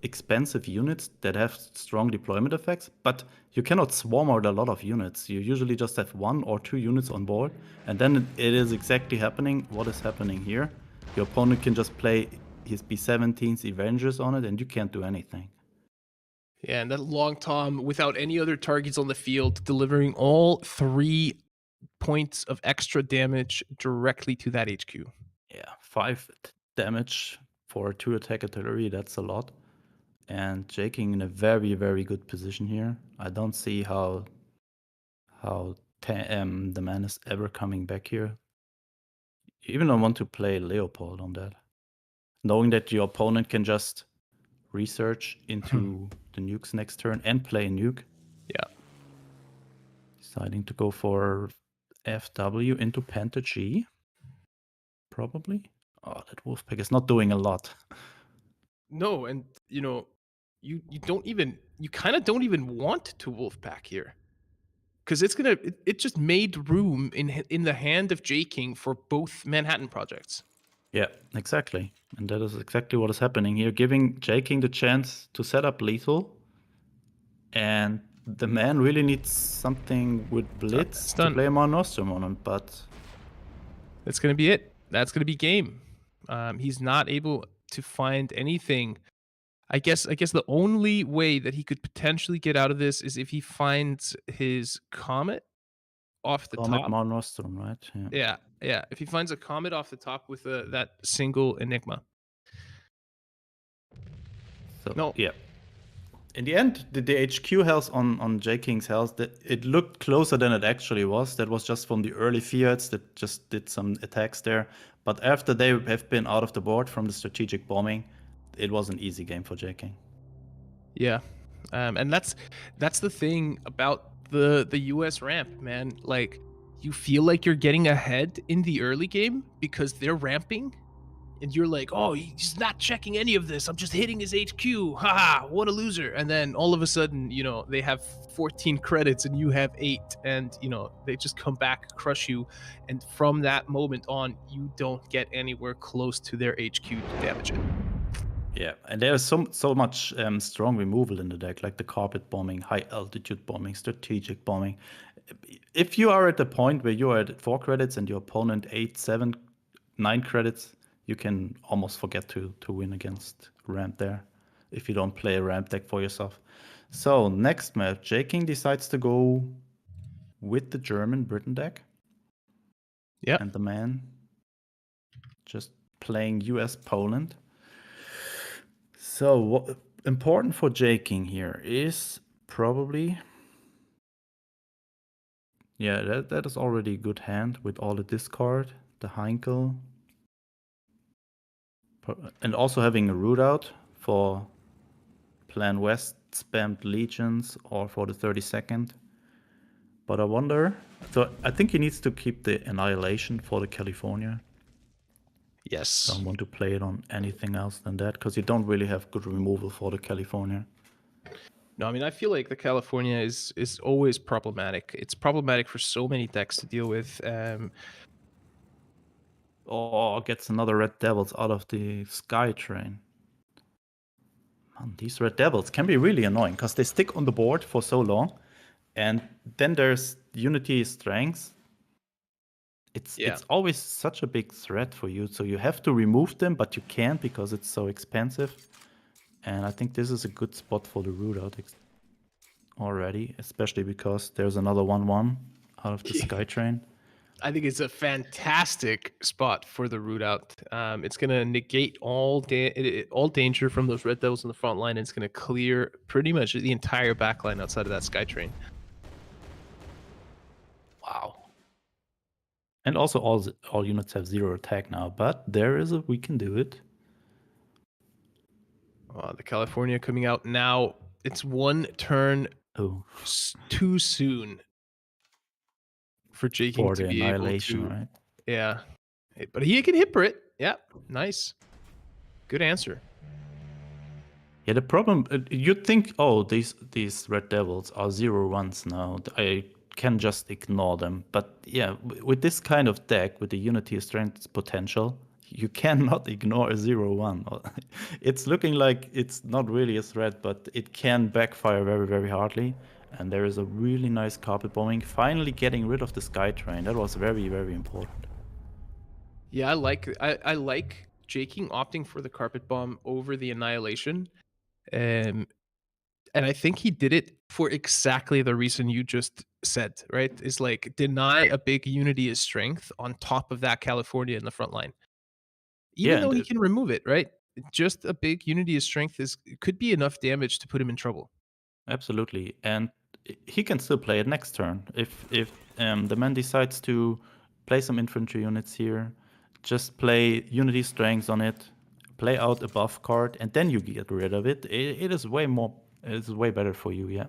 Speaker 4: expensive units that have strong deployment effects, but you cannot swarm out a lot of units. You usually just have 1 or 2 units on board, and then it is exactly happening what is happening here. Your opponent can just play his B17s, Avengers on it, and you can't do anything.
Speaker 2: Yeah, and that Long Tom, without any other targets on the field, delivering all 3 points of extra damage directly to that HQ.
Speaker 4: Yeah, 5 damage for 2 attack artillery, that's a lot. And Jay King in a very, very good position here. I don't see how the man is ever coming back here. You even don't want to play Leopold on that. Knowing that your opponent can just research into the nukes next turn and play a nuke.
Speaker 2: Yeah.
Speaker 4: Deciding to go for FW into Panther G. Probably. Oh, that Wolfpack is not doing a lot.
Speaker 2: No, and you kind of don't even want to Wolfpack here, because it just made room in the hand of Jay King for both Manhattan projects.
Speaker 4: Yeah, exactly, and that is exactly what is happening here, giving Jay King the chance to set up lethal, and the man really needs something with Blitz to play Mar Nostrum on him, but
Speaker 2: that's gonna be it. That's gonna be game. He's not able to find anything. I guess the only way that he could potentially get out of this is if he finds his Comet off the top.
Speaker 4: Mar Nostrum, right?
Speaker 2: Yeah. If he finds a Comet off the top with that single Enigma.
Speaker 4: So,
Speaker 2: no.
Speaker 4: Yeah. In the end, the HQ health on Jay King's health, it looked closer than it actually was. That was just from the early Fiats that just did some attacks there. But after they have been out of the board from the strategic bombing, it was an easy game for Jay King.
Speaker 2: Yeah, and that's the thing about the US ramp, man. Like, you feel like you're getting ahead in the early game because they're ramping and you're like, oh, he's not checking any of this. I'm just hitting his HQ. Haha, what a loser. And then all of a sudden, they have 14 credits and you have 8. And, they just come back, crush you. And from that moment on, you don't get anywhere close to their HQ to damage it.
Speaker 4: Yeah, and there's so much strong removal in the deck, like the carpet bombing, high altitude bombing, strategic bombing. If you are at the point where you are at 4 credits and your opponent 8, 7, 9 credits, you can almost forget to win against ramp there if you don't play a ramp deck for yourself. So next map, Jay King decides to go with the German Britain deck.
Speaker 2: Yeah.
Speaker 4: And the man just playing US Poland. So what important for Jay King here is probably, yeah, that is already a good hand with all the discard, the Heinkel, and also having a root out for Plan West spammed legions or for the 32nd. But I wonder, so I think he needs to keep the Annihilation for the California.
Speaker 2: Yes.
Speaker 4: Don't want to play it on anything else than that, because you don't really have good removal for the California.
Speaker 2: No, I mean, I feel like the California is always problematic. It's problematic for so many decks to deal with.
Speaker 4: Or gets another Red Devils out of the Sky Train. Man, these Red Devils can be really annoying, because they stick on the board for so long. And then there's Unity Strengths. It's always such a big threat for you, so you have to remove them, but you can't because it's so expensive. And I think this is a good spot for the root out already, especially because there's another 1/1 out of the Skytrain.
Speaker 2: I think it's a fantastic spot for the root out. It's going to negate all danger from those Red Devils in the front line, and it's going to clear pretty much the entire backline outside of that Skytrain. Wow.
Speaker 4: And also all units have 0 attack now, but there is we can do it.
Speaker 2: The California coming out now. It's 1 turn too soon for Jay King to be able to.
Speaker 4: Right?
Speaker 2: Yeah, but he can hit Brit. Yeah, nice. Good answer.
Speaker 4: Yeah, the problem, you'd think, oh, these Red Devils are 0/1s now. I can just ignore them. But yeah, with this kind of deck, with the Unity Strength potential, you cannot ignore a 0/1. It's looking like it's not really a threat, but it can backfire very, very hardly. And there is a really nice carpet bombing. Finally getting rid of the Skytrain. That was very, very important.
Speaker 2: Yeah, I like Jay King opting for the carpet bomb over the Annihilation. And I think he did it for exactly the reason you just said, right? Is like deny a big Unity is strength on top of that California in the front line. Even though he can remove it, right? Just a big Unity is strength could be enough damage to put him in trouble.
Speaker 4: Absolutely. And he can still play it next turn. If the man decides to play some infantry units here, just play Unity Strengths on it, play out a buff card, and then you get rid of it. It is way better for you, yeah.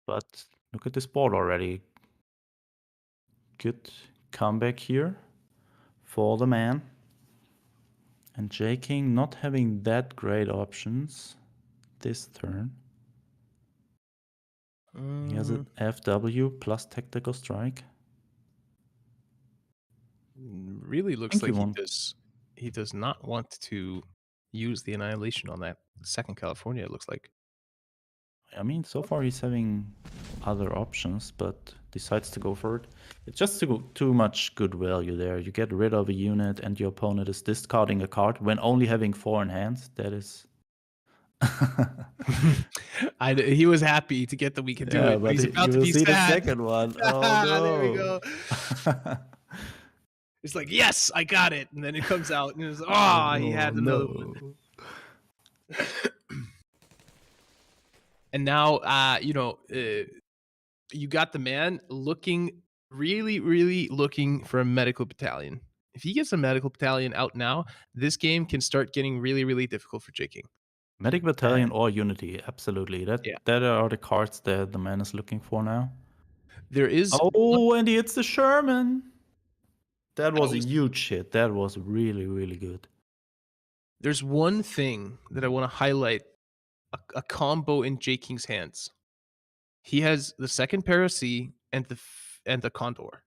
Speaker 4: But look at this board already. Good comeback here for the man. And Jay King not having that great options this turn. He has an FW plus tactical strike.
Speaker 2: Really looks like he does not want to use the Annihilation on that second California, it looks like.
Speaker 4: I mean, so far he's having other options, but decides to go for it. It's just too much good value there. You get rid of a unit and your opponent is discarding a card when only having 4 in hand. That is...
Speaker 2: He was happy to get that we could do it, but he's about to be sad.
Speaker 4: The second one. Oh, no.
Speaker 2: There we go. It's like, yes, I got it. And then it comes out and it's, he had another one. And now, you got the man really looking for a medical battalion. If he gets a medical battalion out now, this game can start getting really difficult for Jay King.
Speaker 4: Medic battalion or Unity, absolutely. That are the cards that the man is looking for now.
Speaker 2: There is.
Speaker 4: Oh, and he hits the Sherman. That was a huge hit. That was really, really good.
Speaker 2: There's one thing that I want to highlight, a combo in Jay King's hands. He has the second Paracy and the Condor,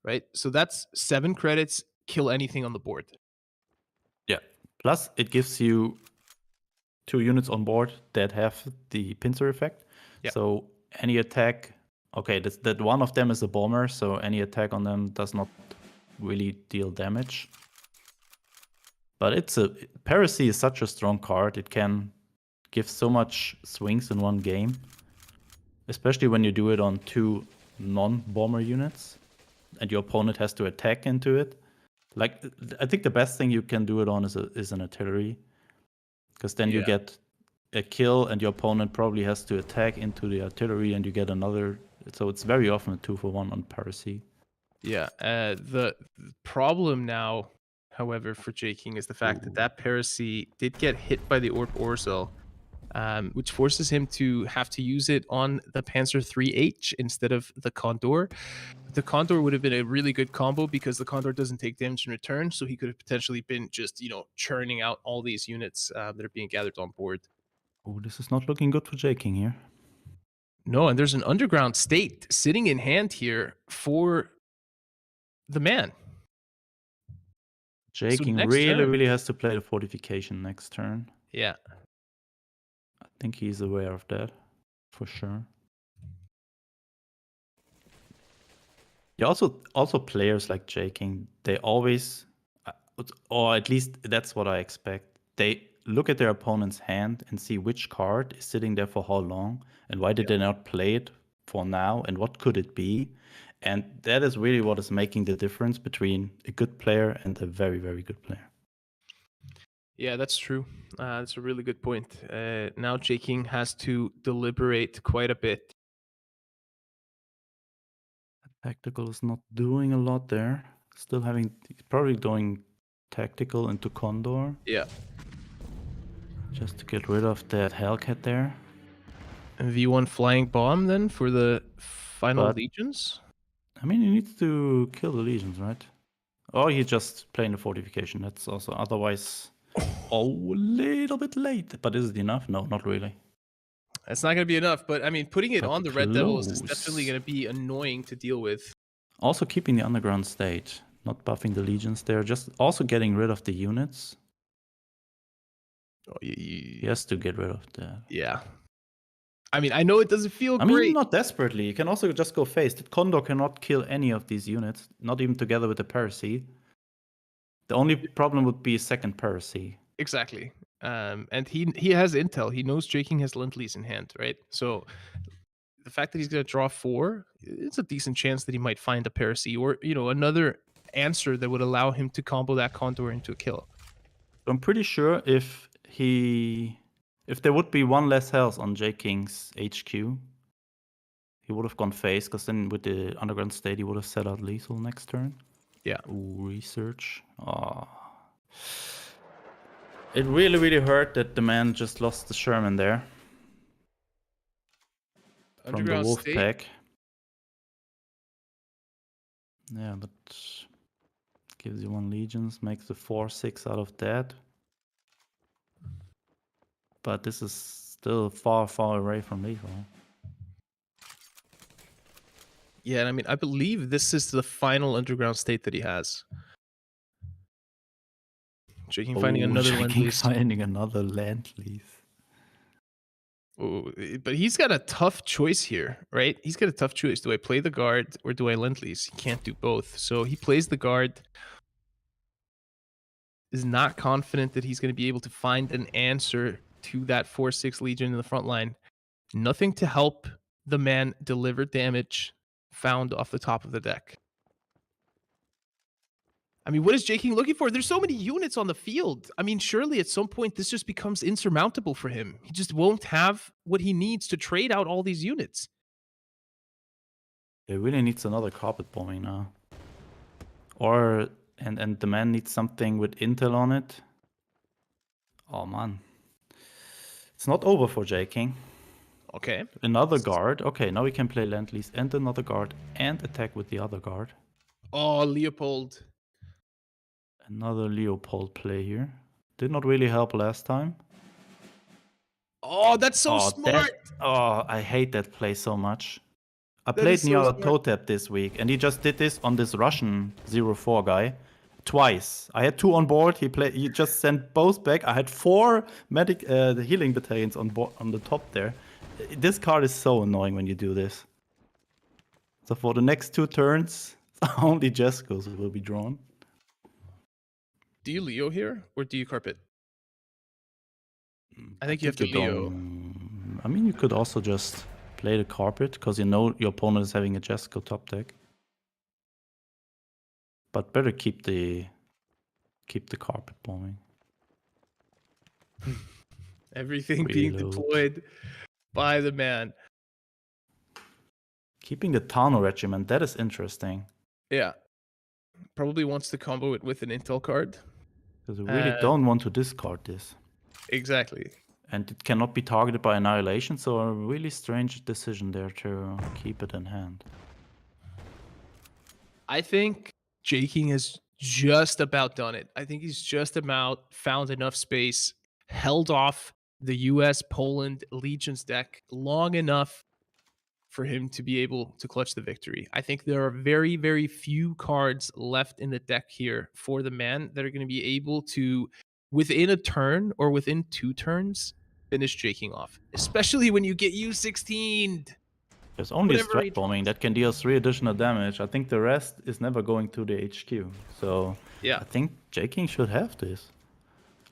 Speaker 2: right? So that's 7 credits, kill anything on the board.
Speaker 4: Yeah. Plus, it gives you 2 units on board that have the pincer effect.
Speaker 2: Yeah.
Speaker 4: So any attack, okay, that one of them is a bomber, so any attack on them does not really deal damage. But Paracy is such a strong card. It can give so much swings in one game, especially when you do it on 2 non-bomber units, and your opponent has to attack into it. Like, I think the best thing you can do it on is an artillery, because then you get a kill, and your opponent probably has to attack into the artillery, and you get another. So it's very often a 2-for-1 on Paracy.
Speaker 2: Yeah. The problem now, however, for Jay King is the fact that Paracy did get hit by the Orb Orzel, which forces him to have to use it on the Panzer IIIH instead of the Condor. The Condor would have been a really good combo because the Condor doesn't take damage in return, so he could have potentially been just, churning out all these units that are being gathered on board.
Speaker 4: Oh, this is not looking good for Jay King here.
Speaker 2: No, and there's an underground state sitting in hand here for the man.
Speaker 4: Jay King really has to play the fortification next turn.
Speaker 2: Yeah.
Speaker 4: I think he's aware of that, for sure. Yeah, also players like Jay King, they always, or at least that's what I expect, they look at their opponent's hand and see which card is sitting there for how long, and why did they not play it for now, and what could it be? And that is really what is making the difference between a good player and a very, very good player.
Speaker 2: Yeah, that's true. That's a really good point. Now Jay King has to deliberate quite a bit.
Speaker 4: Tactical is not doing a lot there. He's probably doing tactical into Condor.
Speaker 2: Yeah.
Speaker 4: Just to get rid of that Hellcat there.
Speaker 2: And V1 flying bomb then for the final legions?
Speaker 4: I mean, he needs to kill the legions, right? Or he's just playing the fortification. That's also otherwise a little bit late. But is it enough? No, not really.
Speaker 2: That's not going to be enough, but I mean, putting it on the Red Devils is definitely going to be annoying to deal with.
Speaker 4: Also keeping the underground state, not buffing the legions there, just also getting rid of the units.
Speaker 2: Oh,
Speaker 4: he has to get rid of that.
Speaker 2: Yeah. I mean, I know it doesn't feel great.
Speaker 4: I mean, not desperately. You can also just go face. The Condor cannot kill any of these units, not even together with the Paracy. The only problem would be a second Paracy.
Speaker 2: Exactly. And he has intel. He knows Jay King has Lend-Lease in hand, right? So the fact that he's going to draw 4, it's a decent chance that he might find a Paracy or, another answer that would allow him to combo that Condor into a kill.
Speaker 4: I'm pretty sure if there would be 1 less health on Jay King's HQ, he would have gone face, because then with the underground state, he would have set out lethal next turn.
Speaker 2: Yeah.
Speaker 4: Ooh, research. It really, really hurt that the man just lost the Sherman there. From the wolf pack. Yeah, but gives you 1 legions, makes the 4/6 out of that. But this is still far, far away from lethal.
Speaker 2: Yeah, and I mean, I believe this is the final underground state that he has. Jay King finding another Lend-Lease.
Speaker 4: Finding another Lend-Lease.
Speaker 2: Oh, but he's got a tough choice here, right? He's got a tough choice. Do I play the guard or do I Lend-Lease? He can't do both. So he plays the guard. Is not confident that he's going to be able to find an answer to that 4/6 Legion in the front line. Nothing to help the man deliver damage found off the top of the deck. I mean, what is Jay King looking for? There's so many units on the field. I mean, surely at some point this just becomes insurmountable for him. He just won't have what he needs to trade out all these units.
Speaker 4: He really needs another carpet bombing now. And the man needs something with intel on it. Oh man. It's not over for Jay King.
Speaker 2: Okay.
Speaker 4: Another guard. Okay, now we can play Lend-Lease and another guard and attack with the other guard.
Speaker 2: Oh, Leopold.
Speaker 4: Another Leopold play here. Did not really help last time.
Speaker 2: Oh, that's so smart.
Speaker 4: I hate that play so much. I
Speaker 2: That
Speaker 4: played
Speaker 2: is so
Speaker 4: Nyala
Speaker 2: smart.
Speaker 4: Totep this week, and he just did this on this Russian 0-4 guy twice. I had 2 on board. He just sent both back. I had 4 the healing battalions on board on the top there. This card is so annoying when you do this. So for the next 2 turns, only Jeskos will be drawn.
Speaker 2: Do you Leo here or do you carpet? I think you have to Leo.
Speaker 4: I mean, you could also just play the carpet because you know your opponent is having a Jesko top deck. But better keep the carpet bombing.
Speaker 2: Everything being
Speaker 4: Reload.
Speaker 2: deployed by the man.
Speaker 4: Keeping the Tano regiment, that is interesting.
Speaker 2: Yeah. Probably wants to combo it with an intel card.
Speaker 4: Because we really don't want to discard this.
Speaker 2: Exactly.
Speaker 4: And it cannot be targeted by Annihilation, so a really strange decision there to keep it in hand.
Speaker 2: I think Jay King has just about done it. I think he's just about found enough space, held off the US Poland Legions deck long enough for him to be able to clutch the victory. I think there are very, very few cards left in the deck here for the man that are going to be able to, within a turn or within 2 turns, finish Jay King off. Especially when you get U16'd.
Speaker 4: There's only
Speaker 2: Whatever
Speaker 4: strike bombing that can deal 3 additional damage. I think the rest is never going to the HQ. So
Speaker 2: Yeah.
Speaker 4: I think Jay King should have this.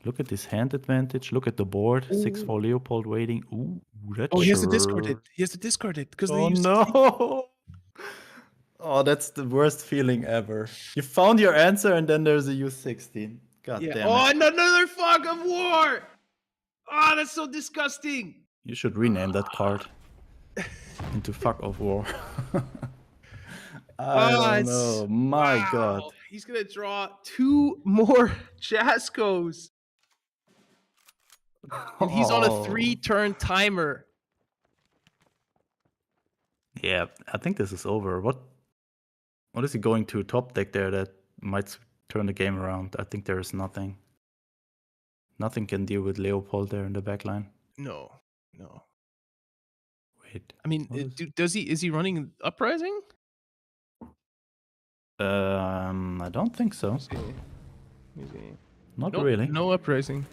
Speaker 4: Look at this hand advantage. Look at the board. 6-4 Leopold waiting. Ooh, that's
Speaker 2: Oh, he has to discard it. He has to discard it because
Speaker 4: Oh no! Oh, that's the worst feeling ever. You found your answer and then there's a U16. God damn it.
Speaker 2: Oh, and another fog of war! Oh, that's so disgusting.
Speaker 4: You should rename that card into Fuck of War. I don't know. My God.
Speaker 2: He's gonna draw 2 more Jaskos. And he's on a 3-turn timer.
Speaker 4: Yeah, I think this is over. What is he going to top deck there that might turn the game around? I think there is nothing. Nothing can deal with Leopold there in the backline.
Speaker 2: No.
Speaker 4: Wait.
Speaker 2: I mean, is he running Uprising?
Speaker 4: I don't think so. Not really.
Speaker 2: No Uprising.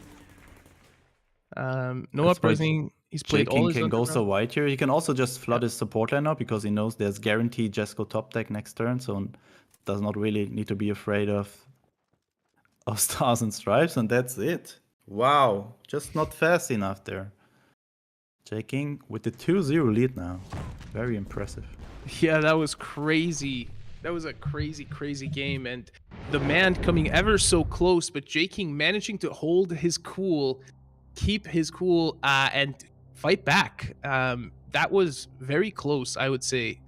Speaker 2: No
Speaker 4: That's why
Speaker 2: Uprising. He's
Speaker 4: Jay
Speaker 2: played all
Speaker 4: King
Speaker 2: his
Speaker 4: can go so
Speaker 2: underground.
Speaker 4: wide here. He can also just flood his support line now because he knows there's guaranteed Jesko top deck next turn, so does not really need to be afraid of Stars and Stripes, and that's it. Wow, just not fast enough there. Jay King with the 2-0 lead now. Very impressive.
Speaker 2: Yeah, that was crazy. That was a crazy, crazy game. And the man coming ever so close, but Jay King managing to hold his cool, keep his cool, and fight back. That was very close, I would say,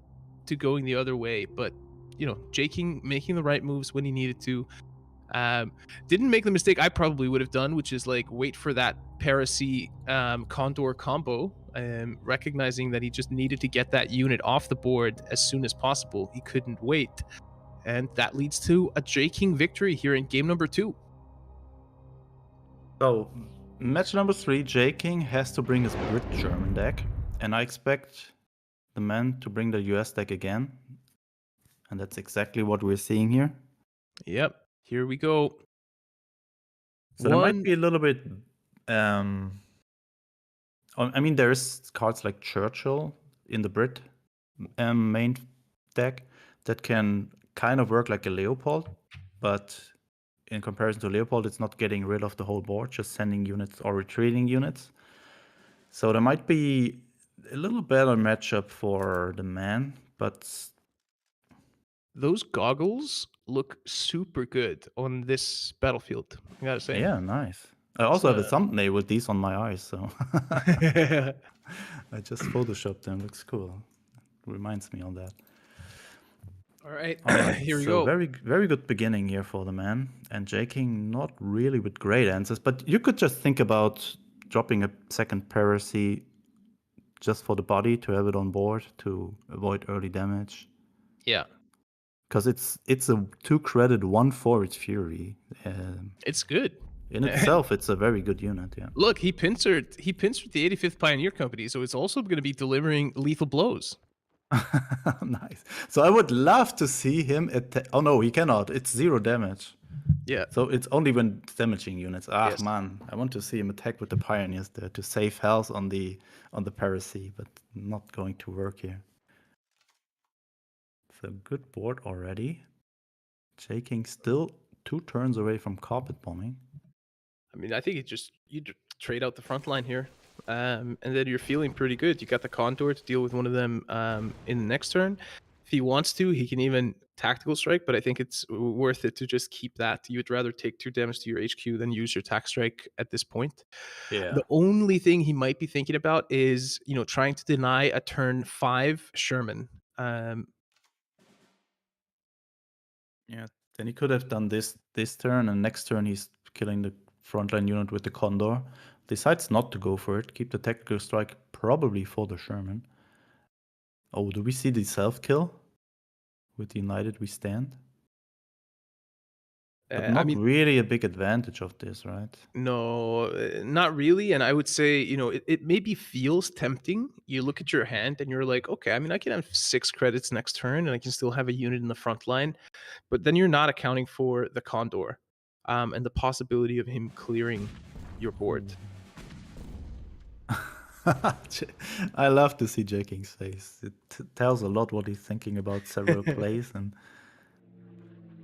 Speaker 2: to going the other way. But, Jay King making the right moves when he needed to. Didn't make the mistake I probably would have done, which is wait for that Parasy Condor combo, recognizing that he just needed to get that unit off the board as soon as possible. He couldn't wait. And that leads to a Jay King victory here in game number 2.
Speaker 4: So, match number 3, Jay King has to bring his Brit-German deck, and I expect the man to bring the US deck again. And that's exactly what we're seeing here.
Speaker 2: Yep. Here we go.
Speaker 4: So there might be a little bit. I mean, there's cards like Churchill in the Brit main deck that can kind of work like a Leopold, but in comparison to Leopold, it's not getting rid of the whole board, just sending units or retreating units. So there might be a little better matchup for the man, but
Speaker 2: those goggles look super good on this battlefield, I gotta say.
Speaker 4: Yeah, nice. I also have a thumbnail with these on my eyes, so I just photoshopped them. Looks cool. Reminds me on that.
Speaker 2: All right,
Speaker 4: Here we
Speaker 2: go.
Speaker 4: Very, very good beginning here for the man. And Jay King not really with great answers, but you could just think about dropping a second Parasy just for the body to have it on board to avoid early damage.
Speaker 2: Yeah.
Speaker 4: because it's a 2-credit 1/4 Fury.
Speaker 2: It's good.
Speaker 4: In itself, it's a very good unit. Yeah.
Speaker 2: Look, he pincered the 85th Pioneer Company, so it's also going to be delivering lethal blows.
Speaker 4: Nice. So I would love to see him attack. Oh no, he cannot. It's 0 damage.
Speaker 2: Yeah.
Speaker 4: So it's only when damaging units. Ah,
Speaker 2: Yes.
Speaker 4: man, I want to see him attack with the Pioneers there to save health on the Paracy, but not going to work here. So good board already. Jay King still 2 turns away from carpet bombing.
Speaker 2: I mean, I think you trade out the front line here, and then you're feeling pretty good. You got the Condor to deal with one of them in the next turn. If he wants to, he can even tactical strike, but I think it's worth it to just keep that. You'd rather take 2 damage to your HQ than use your tac strike at this point.
Speaker 4: Yeah.
Speaker 2: The only thing he might be thinking about is, trying to deny a turn 5 Sherman.
Speaker 4: Yeah. Then he could have done this turn, and next turn he's killing the frontline unit with the Condor. Decides not to go for it. Keep the tactical strike probably for the Sherman. Oh, do we see the self-kill? With United we stand? But not really a big advantage of this, right?
Speaker 2: No, not really. And I would say, it maybe feels tempting. You look at your hand and you're like, okay, I mean, I can have 6 credits next turn and I can still have a unit in the front line. But then you're not accounting for the Condor and the possibility of him clearing your board.
Speaker 4: I love to see Jay King's face. It tells a lot what he's thinking about several plays, and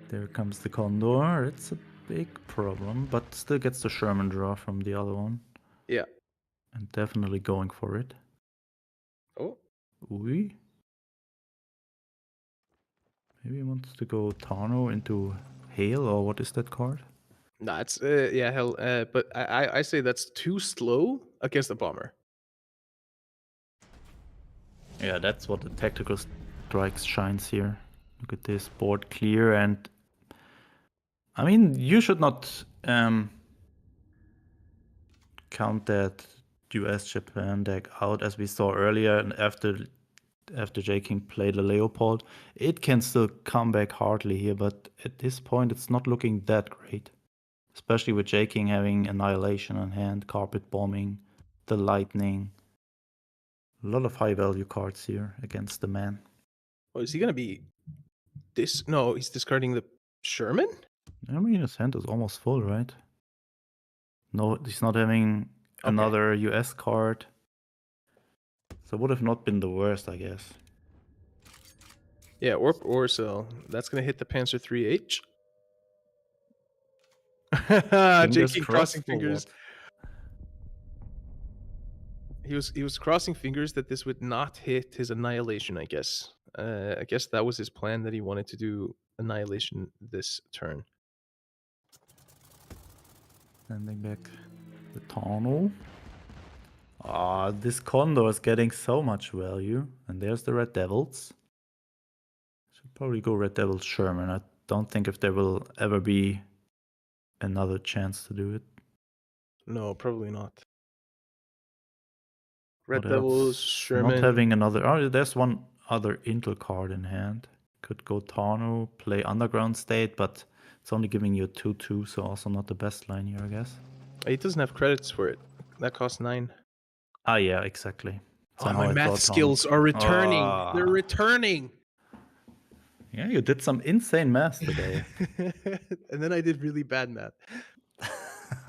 Speaker 4: there comes the Condor. It's a big problem, but still gets the Sherman draw from the other one.
Speaker 2: Yeah.
Speaker 4: And definitely going for it.
Speaker 2: Oh.
Speaker 4: Maybe he wants to go Tano into Hail, or what is that card?
Speaker 2: Nah, it's hell. But I say that's too slow against the bomber.
Speaker 4: Yeah, that's what the tactical strikes shines here. Look at this board clear, and I mean, you should not count that US-Japan deck out, as we saw earlier, and after Jay King played a Leopold. It can still come back hardly here, but at this point it's not looking that great. Especially with Jay King having Annihilation on hand, Carpet Bombing, the Lightning. A lot of high value cards here against the man.
Speaker 2: Oh, is he going to be No, he's discarding the Sherman?
Speaker 4: I mean, his hand is almost full, right? No, he's not having another US card. So would have not been the worst, I guess.
Speaker 2: Yeah, or so. That's going to hit the Panzer 3H. Jay King crossing fingers. He was crossing fingers that this would not hit his Annihilation, I guess. I guess that was his plan, that he wanted to do Annihilation this turn.
Speaker 4: Sending back the Tano. Ah, this Condor is getting so much value. And there's the Red Devils. Should probably go Red Devils Sherman. I don't think if there will ever be another chance to do it.
Speaker 2: No, probably not. Red
Speaker 4: What
Speaker 2: Devils,
Speaker 4: else?
Speaker 2: Sherman.
Speaker 4: Not having another. Oh, there's one other Intel card in hand. Could go Tano, play Underground State, but it's only giving you a 2/2, so also not the best line here, I guess.
Speaker 2: He doesn't have credits for it. That costs 9.
Speaker 4: Ah, yeah, exactly.
Speaker 2: My math skills are returning. They're returning.
Speaker 4: Yeah, you did some insane math today.
Speaker 2: And then I did really bad math.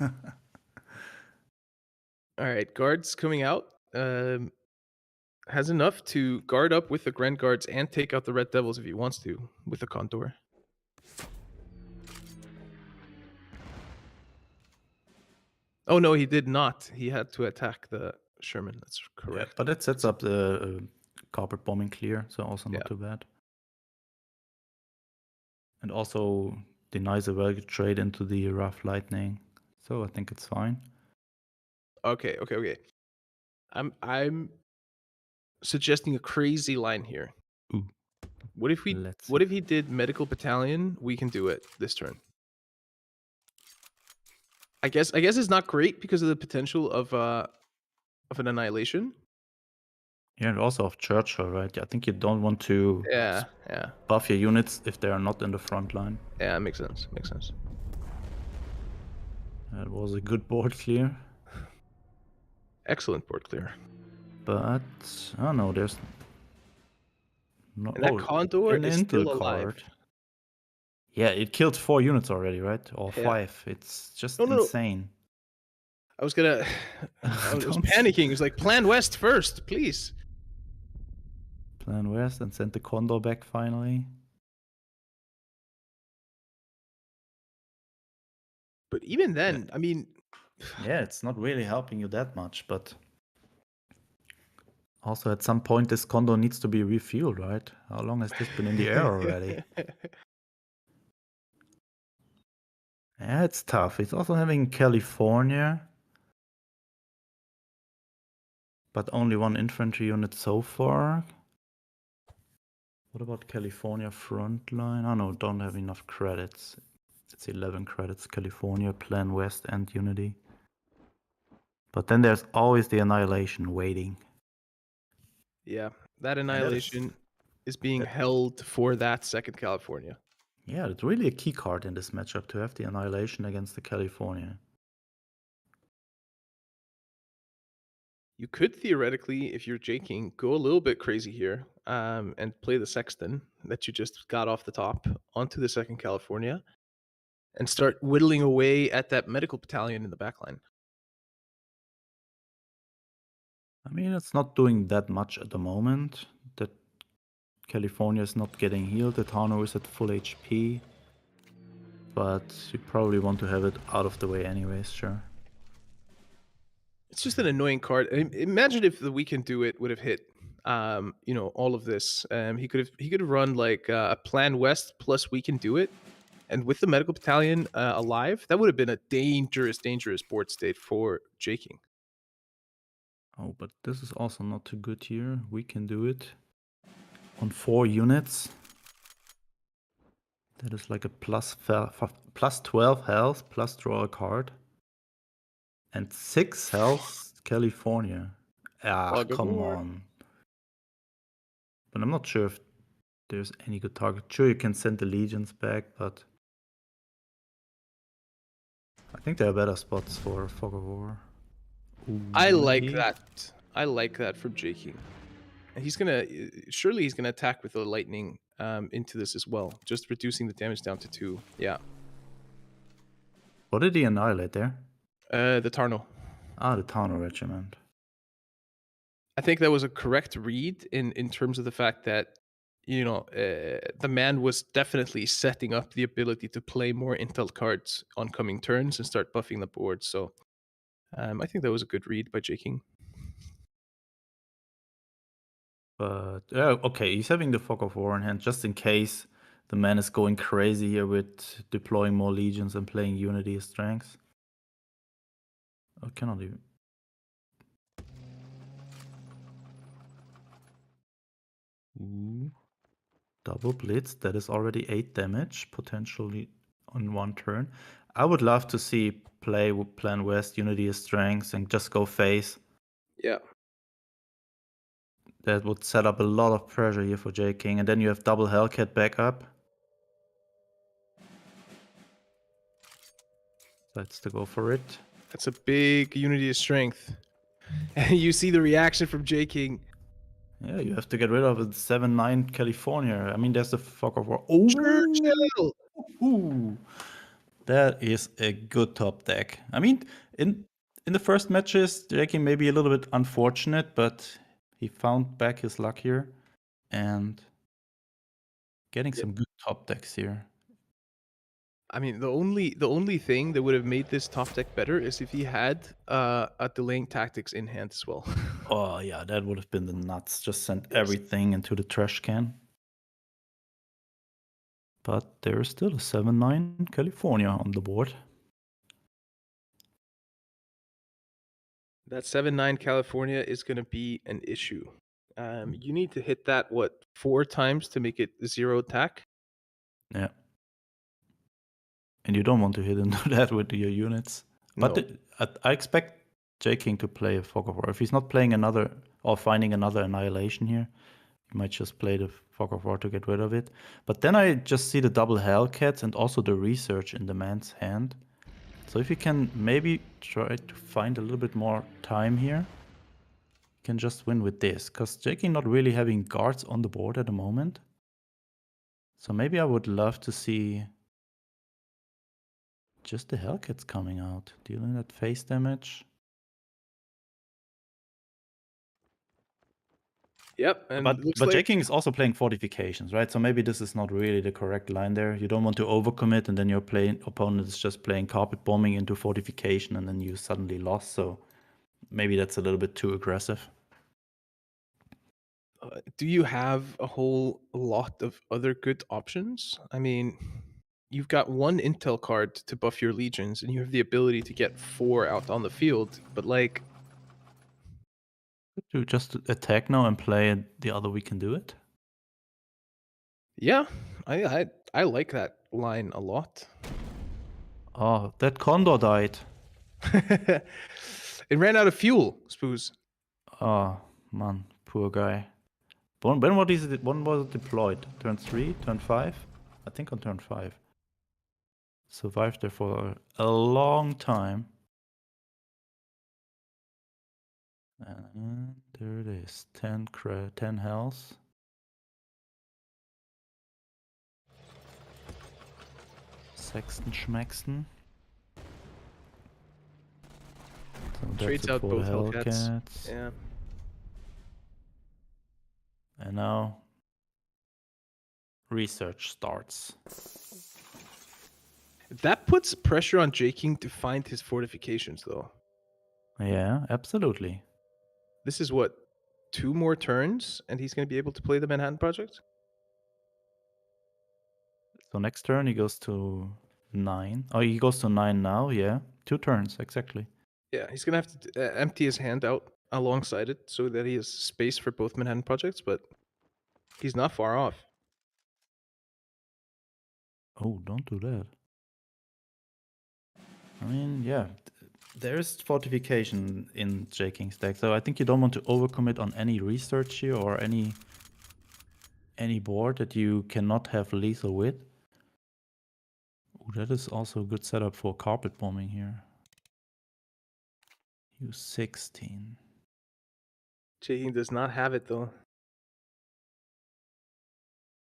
Speaker 2: All right, guards coming out. Has enough to guard up with the Grand Guards and take out the Red Devils if he wants to with the Condor. Oh no, he did not. He had to attack the Sherman. That's correct.
Speaker 4: Yeah, but it sets up the Carpet Bombing clear, so also not too bad. And also denies a value trade into the Rough Lightning, so I think it's fine.
Speaker 2: Okay. I'm suggesting a crazy line here.
Speaker 4: Ooh.
Speaker 2: What if he did Medical Battalion? We can do it this turn. I guess it's not great because of the potential of an Annihilation.
Speaker 4: Yeah, and also of Churchill, right? I think you don't want to
Speaker 2: Yeah.
Speaker 4: buff your units if they are not in the front line.
Speaker 2: Yeah, makes sense.
Speaker 4: That was a good board clear.
Speaker 2: Excellent board clear.
Speaker 4: But, oh no, there's... No,
Speaker 2: And that Condor
Speaker 4: an
Speaker 2: is
Speaker 4: intel
Speaker 2: still alive.
Speaker 4: card. Yeah, it killed 4 units already, right? Or
Speaker 2: Yeah.
Speaker 4: 5. It's just
Speaker 2: No.
Speaker 4: insane.
Speaker 2: I was gonna... I was panicking. It was like, plan west first, please.
Speaker 4: Plan west and send the Condor back finally.
Speaker 2: But even then, I mean...
Speaker 4: Yeah, it's not really helping you that much, but... Also, at some point, this Condor needs to be refueled, right? How long has this been in the air already? Yeah, it's tough. It's also having California. But only 1 infantry unit so far. What about California frontline? Oh no, don't have enough credits. It's 11 credits, California, Plan West, and Unity. But then there's always the Annihilation waiting.
Speaker 2: Yeah, that Annihilation is being held for that second California.
Speaker 4: Yeah, it's really a key card in this matchup to have the Annihilation against the California.
Speaker 2: You could theoretically, if you're Jay King, go a little bit crazy here and play the Sexton that you just got off the top onto the second California and start whittling away at that medical battalion in the backline.
Speaker 4: I mean, it's not doing that much at the moment. That California is not getting healed. The Tano is at full HP. But you probably want to have it out of the way anyways, sure.
Speaker 2: It's just an annoying card. Imagine if the We Can Do It would have hit, all of this. He could have run like a Plan West plus We Can Do It, and with the medical battalion alive, that would have been a dangerous board state for Jay King.
Speaker 4: Oh, but this is also not too good here. We Can Do It on 4 units. That is like a plus 12 health, plus draw a card. And 6 health, California. Ah, come on. But I'm not sure if there's any good target. Sure, you can send the legions back, but I think there are better spots for Fog of War. Ooh,
Speaker 2: I like that. I like that from Jay King. And he's gonna attack with the lightning into this as well, just reducing the damage down to 2. Yeah.
Speaker 4: What did he annihilate there?
Speaker 2: The Tarno.
Speaker 4: Ah, the Tano Regiment.
Speaker 2: I think that was a correct read in terms of the fact that, the man was definitely setting up the ability to play more intel cards on coming turns and start buffing the board. So I think that was a good read by Jay King.
Speaker 4: But, okay, he's having the Fog of War in hand just in case the man is going crazy here with deploying more legions and playing Unity as strength. I cannot even... Ooh. Double Blitz, that is already 8 damage, potentially on 1 turn. I would love to see play with Plan West, Unity as strength, and just go face.
Speaker 2: Yeah.
Speaker 4: That would set up a lot of pressure here for Jay King, and then you have double Hellcat backup. Let's go for it.
Speaker 2: That's a big Unity of Strength. And you see the reaction from Jay King.
Speaker 4: Yeah, you have to get rid of it. 7-9 California. I mean, there's the Fog of War. Oh,
Speaker 2: Churchill!
Speaker 4: Ooh. That is a good top deck. I mean, in the first matches, Jay King may be a little bit unfortunate, but he found back his luck here and getting some good top decks here.
Speaker 2: I mean, the only thing that would have made this top deck better is if he had a delaying tactics in hand as well.
Speaker 4: Oh yeah, that would have been the nuts. Just send everything into the trash can. But there is still a 7-9 California on the board.
Speaker 2: That 7-9 California is going to be an issue. You need to hit that, 4 times to make it 0 attack?
Speaker 4: Yeah. And you don't want to hit into that with your units. But
Speaker 2: No.
Speaker 4: I expect Jay King to play a Fog of War. If he's not playing another or finding another Annihilation here, he might just play the Fog of War to get rid of it. But then I just see the double Hellcats and also the Research in the man's hand. So if you can maybe try to find a little bit more time here, you can just win with this. Because Jay King not really having guards on the board at the moment. So maybe I would love to see just the Hellcats coming out, dealing that face damage.
Speaker 2: Yep, and
Speaker 4: But
Speaker 2: looks
Speaker 4: Jay
Speaker 2: like
Speaker 4: King is also playing fortifications, right? So maybe this is not really the correct line there. You don't want to overcommit, and then your opponent is just playing carpet bombing into fortification, and then you suddenly lost. So maybe that's a little bit too aggressive.
Speaker 2: do you have a whole lot of other good options? I mean, you've got one intel card to buff your legions, and you have the ability to get 4 out on the field. But like,
Speaker 4: To just attack now and play the other we can do it.
Speaker 2: yeah, I like that line a lot.
Speaker 4: Oh, that Condor died.
Speaker 2: It ran out of fuel, Spooz.
Speaker 4: Oh man, poor guy. When was it deployed? Turn 3, turn 5? I think on turn 5. Survived there for a long time. And there it is. 10 health. Sexton Schmexton. So
Speaker 2: Trades
Speaker 4: that's it
Speaker 2: out
Speaker 4: for the
Speaker 2: both Hellcats.
Speaker 4: Hellcats.
Speaker 2: Yeah.
Speaker 4: And now research starts.
Speaker 2: That puts pressure on Jay King to find his fortifications, though.
Speaker 4: Yeah, absolutely.
Speaker 2: This is what, 2 more turns, and he's going to be able to play the Manhattan Project?
Speaker 4: So next turn he goes to 9. Oh, he goes to 9 now, yeah. 2 turns, exactly.
Speaker 2: Yeah, he's going to have to empty his hand out alongside it so that he has space for both Manhattan Projects, but he's not far off.
Speaker 4: Oh, don't do that. I mean, yeah, there's fortification in Jay King's deck, so I think you don't want to overcommit on any research here or any board that you cannot have lethal with. Ooh, that is also a good setup for carpet bombing here. Use 16.
Speaker 2: Jay King does not have it, though.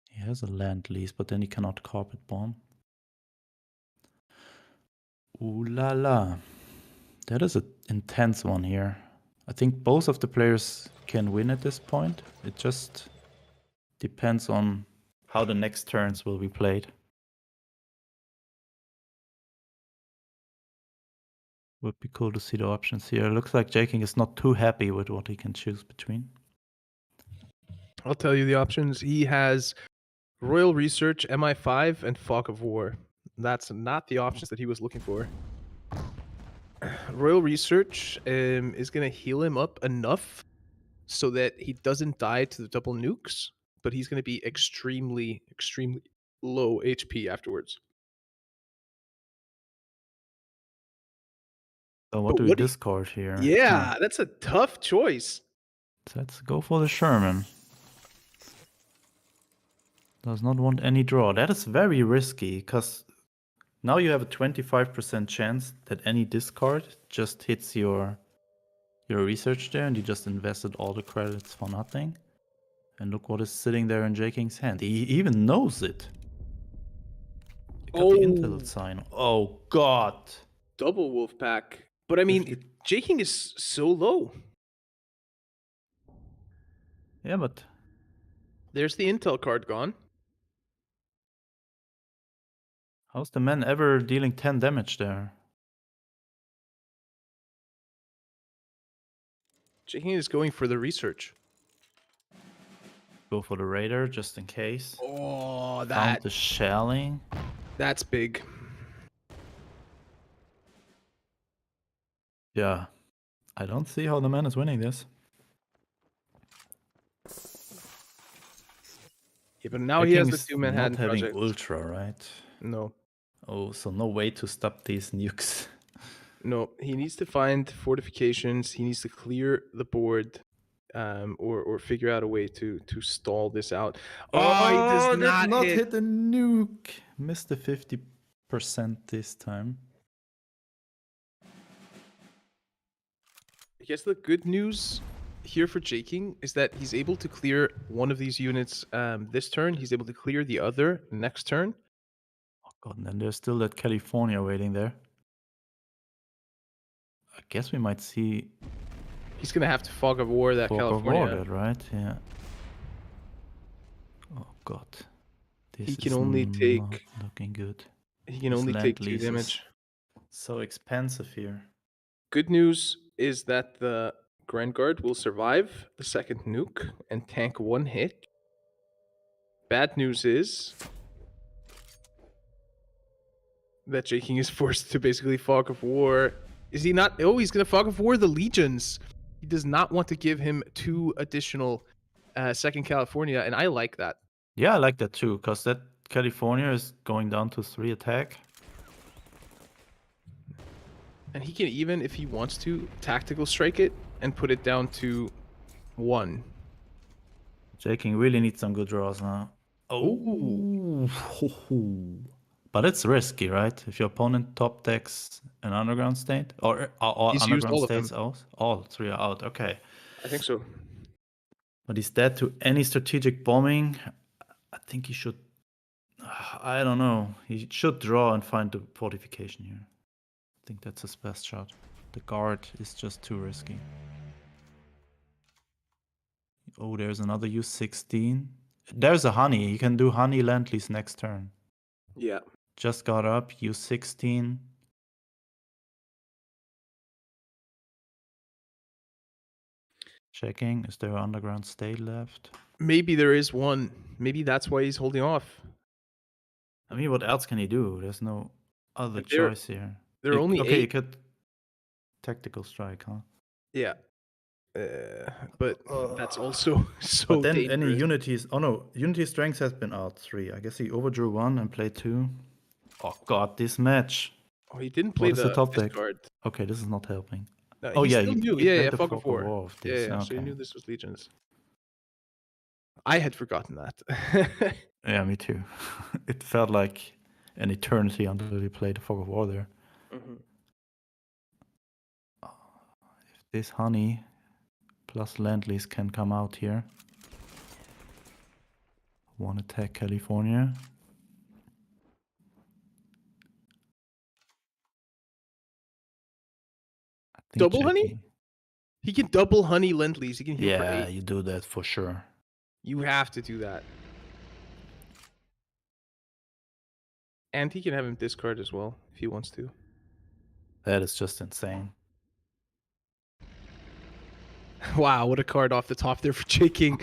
Speaker 4: He has a land lease, but then he cannot carpet bomb. Ooh la la. That is an intense one here. I think both of the players can win at this point. It just depends on how the next turns will be played. Would be cool to see the options here. It looks like Jay King is not too happy with what he can choose between.
Speaker 2: I'll tell you the options. He has Royal Research, MI5, and Fog of War. That's not the options that he was looking for. Royal Research is going to heal him up enough so that he doesn't die to the double nukes, but he's going to be extremely, extremely low HP afterwards.
Speaker 4: So what
Speaker 2: But
Speaker 4: do we
Speaker 2: what do you-
Speaker 4: discard here?
Speaker 2: Yeah, that's a tough choice.
Speaker 4: Let's go for the Sherman. Does not want any draw. That is very risky, because now you have a 25% chance that any discard just hits your research there, and you just invested all the credits for nothing. And look what is sitting there in Jay King's hand. He even knows it. You got the intel sign. Oh god.
Speaker 2: Double wolf pack. But I mean, Jay King is so low.
Speaker 4: Yeah, but
Speaker 2: There's the intel card gone.
Speaker 4: how's the man ever dealing 10 damage there?
Speaker 2: Jay King is going for the research.
Speaker 4: Go for the Raider just in case.
Speaker 2: Oh,
Speaker 4: Found the shelling.
Speaker 2: that's big.
Speaker 4: Yeah. I don't see how the man is winning this.
Speaker 2: Yeah, but now
Speaker 4: Jay
Speaker 2: he has
Speaker 4: King's
Speaker 2: the 2 Manhattan
Speaker 4: not having
Speaker 2: Project.
Speaker 4: Ultra, right?
Speaker 2: No.
Speaker 4: Oh, so no way to stop these nukes.
Speaker 2: No, he needs to find fortifications. He needs to clear the board, or figure out a way to stall this out. Oh, he does
Speaker 4: did
Speaker 2: not hit.
Speaker 4: the nuke. Missed the 50% this time.
Speaker 2: I guess the good news here for Jay King is that he's able to clear one of these units this turn. He's able to clear the other next turn.
Speaker 4: Oh god, and then there's still that California waiting there. I guess we might see
Speaker 2: He's gonna have to fog of war that
Speaker 4: Fog of
Speaker 2: California.
Speaker 4: War, that, right? Yeah. Oh god. This
Speaker 2: He can
Speaker 4: is
Speaker 2: only
Speaker 4: not
Speaker 2: take.
Speaker 4: looking good.
Speaker 2: He can
Speaker 4: This
Speaker 2: only
Speaker 4: land
Speaker 2: take 2
Speaker 4: lease is
Speaker 2: damage.
Speaker 4: So expensive here.
Speaker 2: Good news is that the Grand Guard will survive the second nuke and tank 1 hit. Bad news is that Jay King is forced to basically fog of war. Is he not? Oh, he's going to fog of war the legions. He does not want to give him 2 additional second California, and I like that.
Speaker 4: Yeah, I like that too, because that California is going down to 3 attack.
Speaker 2: And he can even, if he wants to, tactical strike it and put it down to 1.
Speaker 4: Jay King really needs some good draws now. Oh, but it's risky, right? If your opponent top decks an underground state, or
Speaker 2: He's used
Speaker 4: underground
Speaker 2: all of them.
Speaker 4: states out, all 3 are out. Okay,
Speaker 2: I think so.
Speaker 4: but he's dead to any strategic bombing. I think he should. I don't know. He should draw and find the fortification here. I think that's his best shot. The guard is just too risky. Oh, there's another U16. There's a honey. You can do honey land lease next turn.
Speaker 2: Yeah.
Speaker 4: Just got up. U16. Checking. Is there an underground state left?
Speaker 2: Maybe there is one. Maybe that's why he's holding off.
Speaker 4: I mean, what else can he do? There's no other
Speaker 2: But there-
Speaker 4: choice here.
Speaker 2: There are only
Speaker 4: okay,
Speaker 2: 8.
Speaker 4: you could tactical strike, huh?
Speaker 2: Yeah. But that's also so
Speaker 4: But then
Speaker 2: dangerous.
Speaker 4: any unities. Oh no, unity strength has been out 3. I guess he overdrew 1 and played 2. Oh god, this match.
Speaker 2: Oh, he didn't play
Speaker 4: What is the top deck?
Speaker 2: discard.
Speaker 4: Okay, this is not helping.
Speaker 2: No,
Speaker 4: Oh
Speaker 2: he
Speaker 4: yeah,
Speaker 2: still
Speaker 4: you
Speaker 2: knew.
Speaker 4: played
Speaker 2: Yeah,
Speaker 4: the
Speaker 2: Fog of War.
Speaker 4: of
Speaker 2: Yeah,
Speaker 4: this.
Speaker 2: yeah. So he
Speaker 4: Okay.
Speaker 2: knew this was Legions. I had forgotten that.
Speaker 4: Yeah, me too. It felt like an eternity until he played the Fog of War there. If this honey plus land lease can come out here. 1 attack California. I think
Speaker 2: Double honey?
Speaker 4: Jackie-
Speaker 2: He can double honey Lend-Lease. He can hit for
Speaker 4: Yeah,
Speaker 2: 8.
Speaker 4: you do that for sure.
Speaker 2: You have to do that. And he can have him discard as well if he wants to.
Speaker 4: That is just insane.
Speaker 2: Wow, what a card off the top there for Jay King.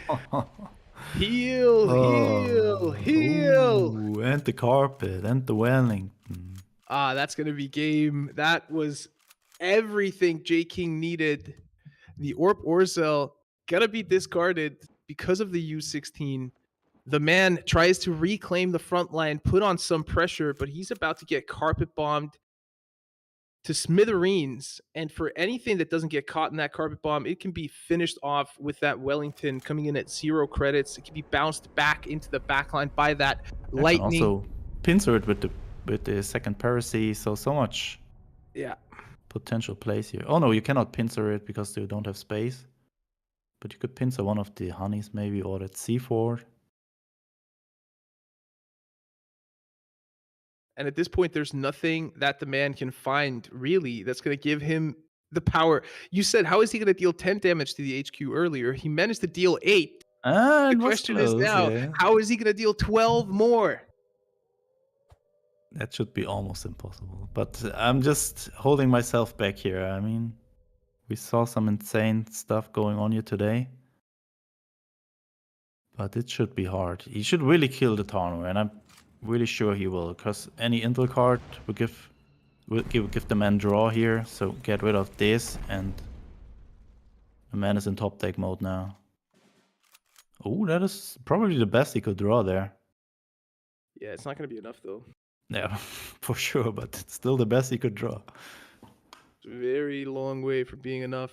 Speaker 2: Heal.
Speaker 4: Ooh, and the carpet and the Wellington.
Speaker 2: Ah, that's going to be game. That was everything Jay King needed. The Orb Orzel going to be discarded because of the U16. The man tries to reclaim the front line, put on some pressure, but he's about to get carpet bombed to smithereens. And for anything that doesn't get caught in that carpet bomb, it can be finished off with that Wellington coming in at 0 credits. It can be bounced back into the backline by that
Speaker 4: I
Speaker 2: lightning.
Speaker 4: can also pincer it with the second Parasy, so much potential plays here. Oh no, you cannot pincer it because you don't have space. But you could pincer one of the honeys maybe, or that C4.
Speaker 2: And at this point, there's nothing that the man can find, really, that's going to give him the power. You said, how is he going to deal 10 damage to the HQ earlier? He managed to deal 8. The question is now, how is he going to deal 12 more?
Speaker 4: That should be almost impossible. But I'm just holding myself back here. I mean, we saw some insane stuff going on here today. But it should be hard. He should really kill the Tarno, and I'm really sure he will, because any intel card will give the man draw here. So get rid of this, and the man is in top deck mode now. Oh, that is probably the best he could draw there.
Speaker 2: Yeah, it's not going to be enough, though.
Speaker 4: Yeah, for sure, but it's still the best he could draw.
Speaker 2: very long way from being enough.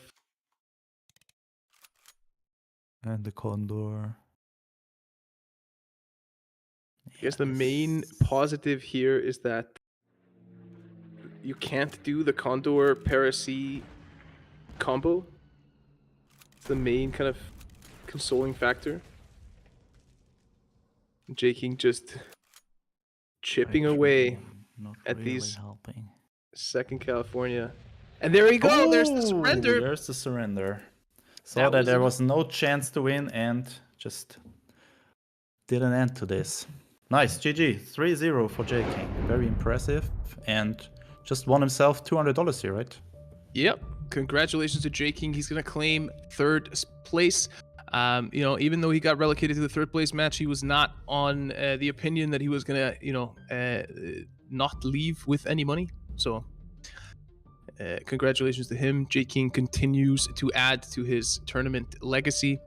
Speaker 4: And the Condor.
Speaker 2: I guess the main positive here is that you can't do the Condor Parasi combo. It's the main kind of consoling factor. Jay King just chipping away at
Speaker 4: really
Speaker 2: these
Speaker 4: helping.
Speaker 2: second California. And there we go. There's the surrender.
Speaker 4: There's the surrender. Saw
Speaker 2: That
Speaker 4: that,
Speaker 2: was
Speaker 4: there
Speaker 2: a-
Speaker 4: was no chance to win and just did an end to this. Nice, GG. 3-0 for Jay King. Very impressive. And just won himself $200 here, right?
Speaker 2: Yep. Congratulations to Jay King. He's going to claim third place. Even though he got relegated to the third place match, he was not on the opinion that he was going to, not leave with any money. So congratulations to him. Jay King continues to add to his tournament legacy.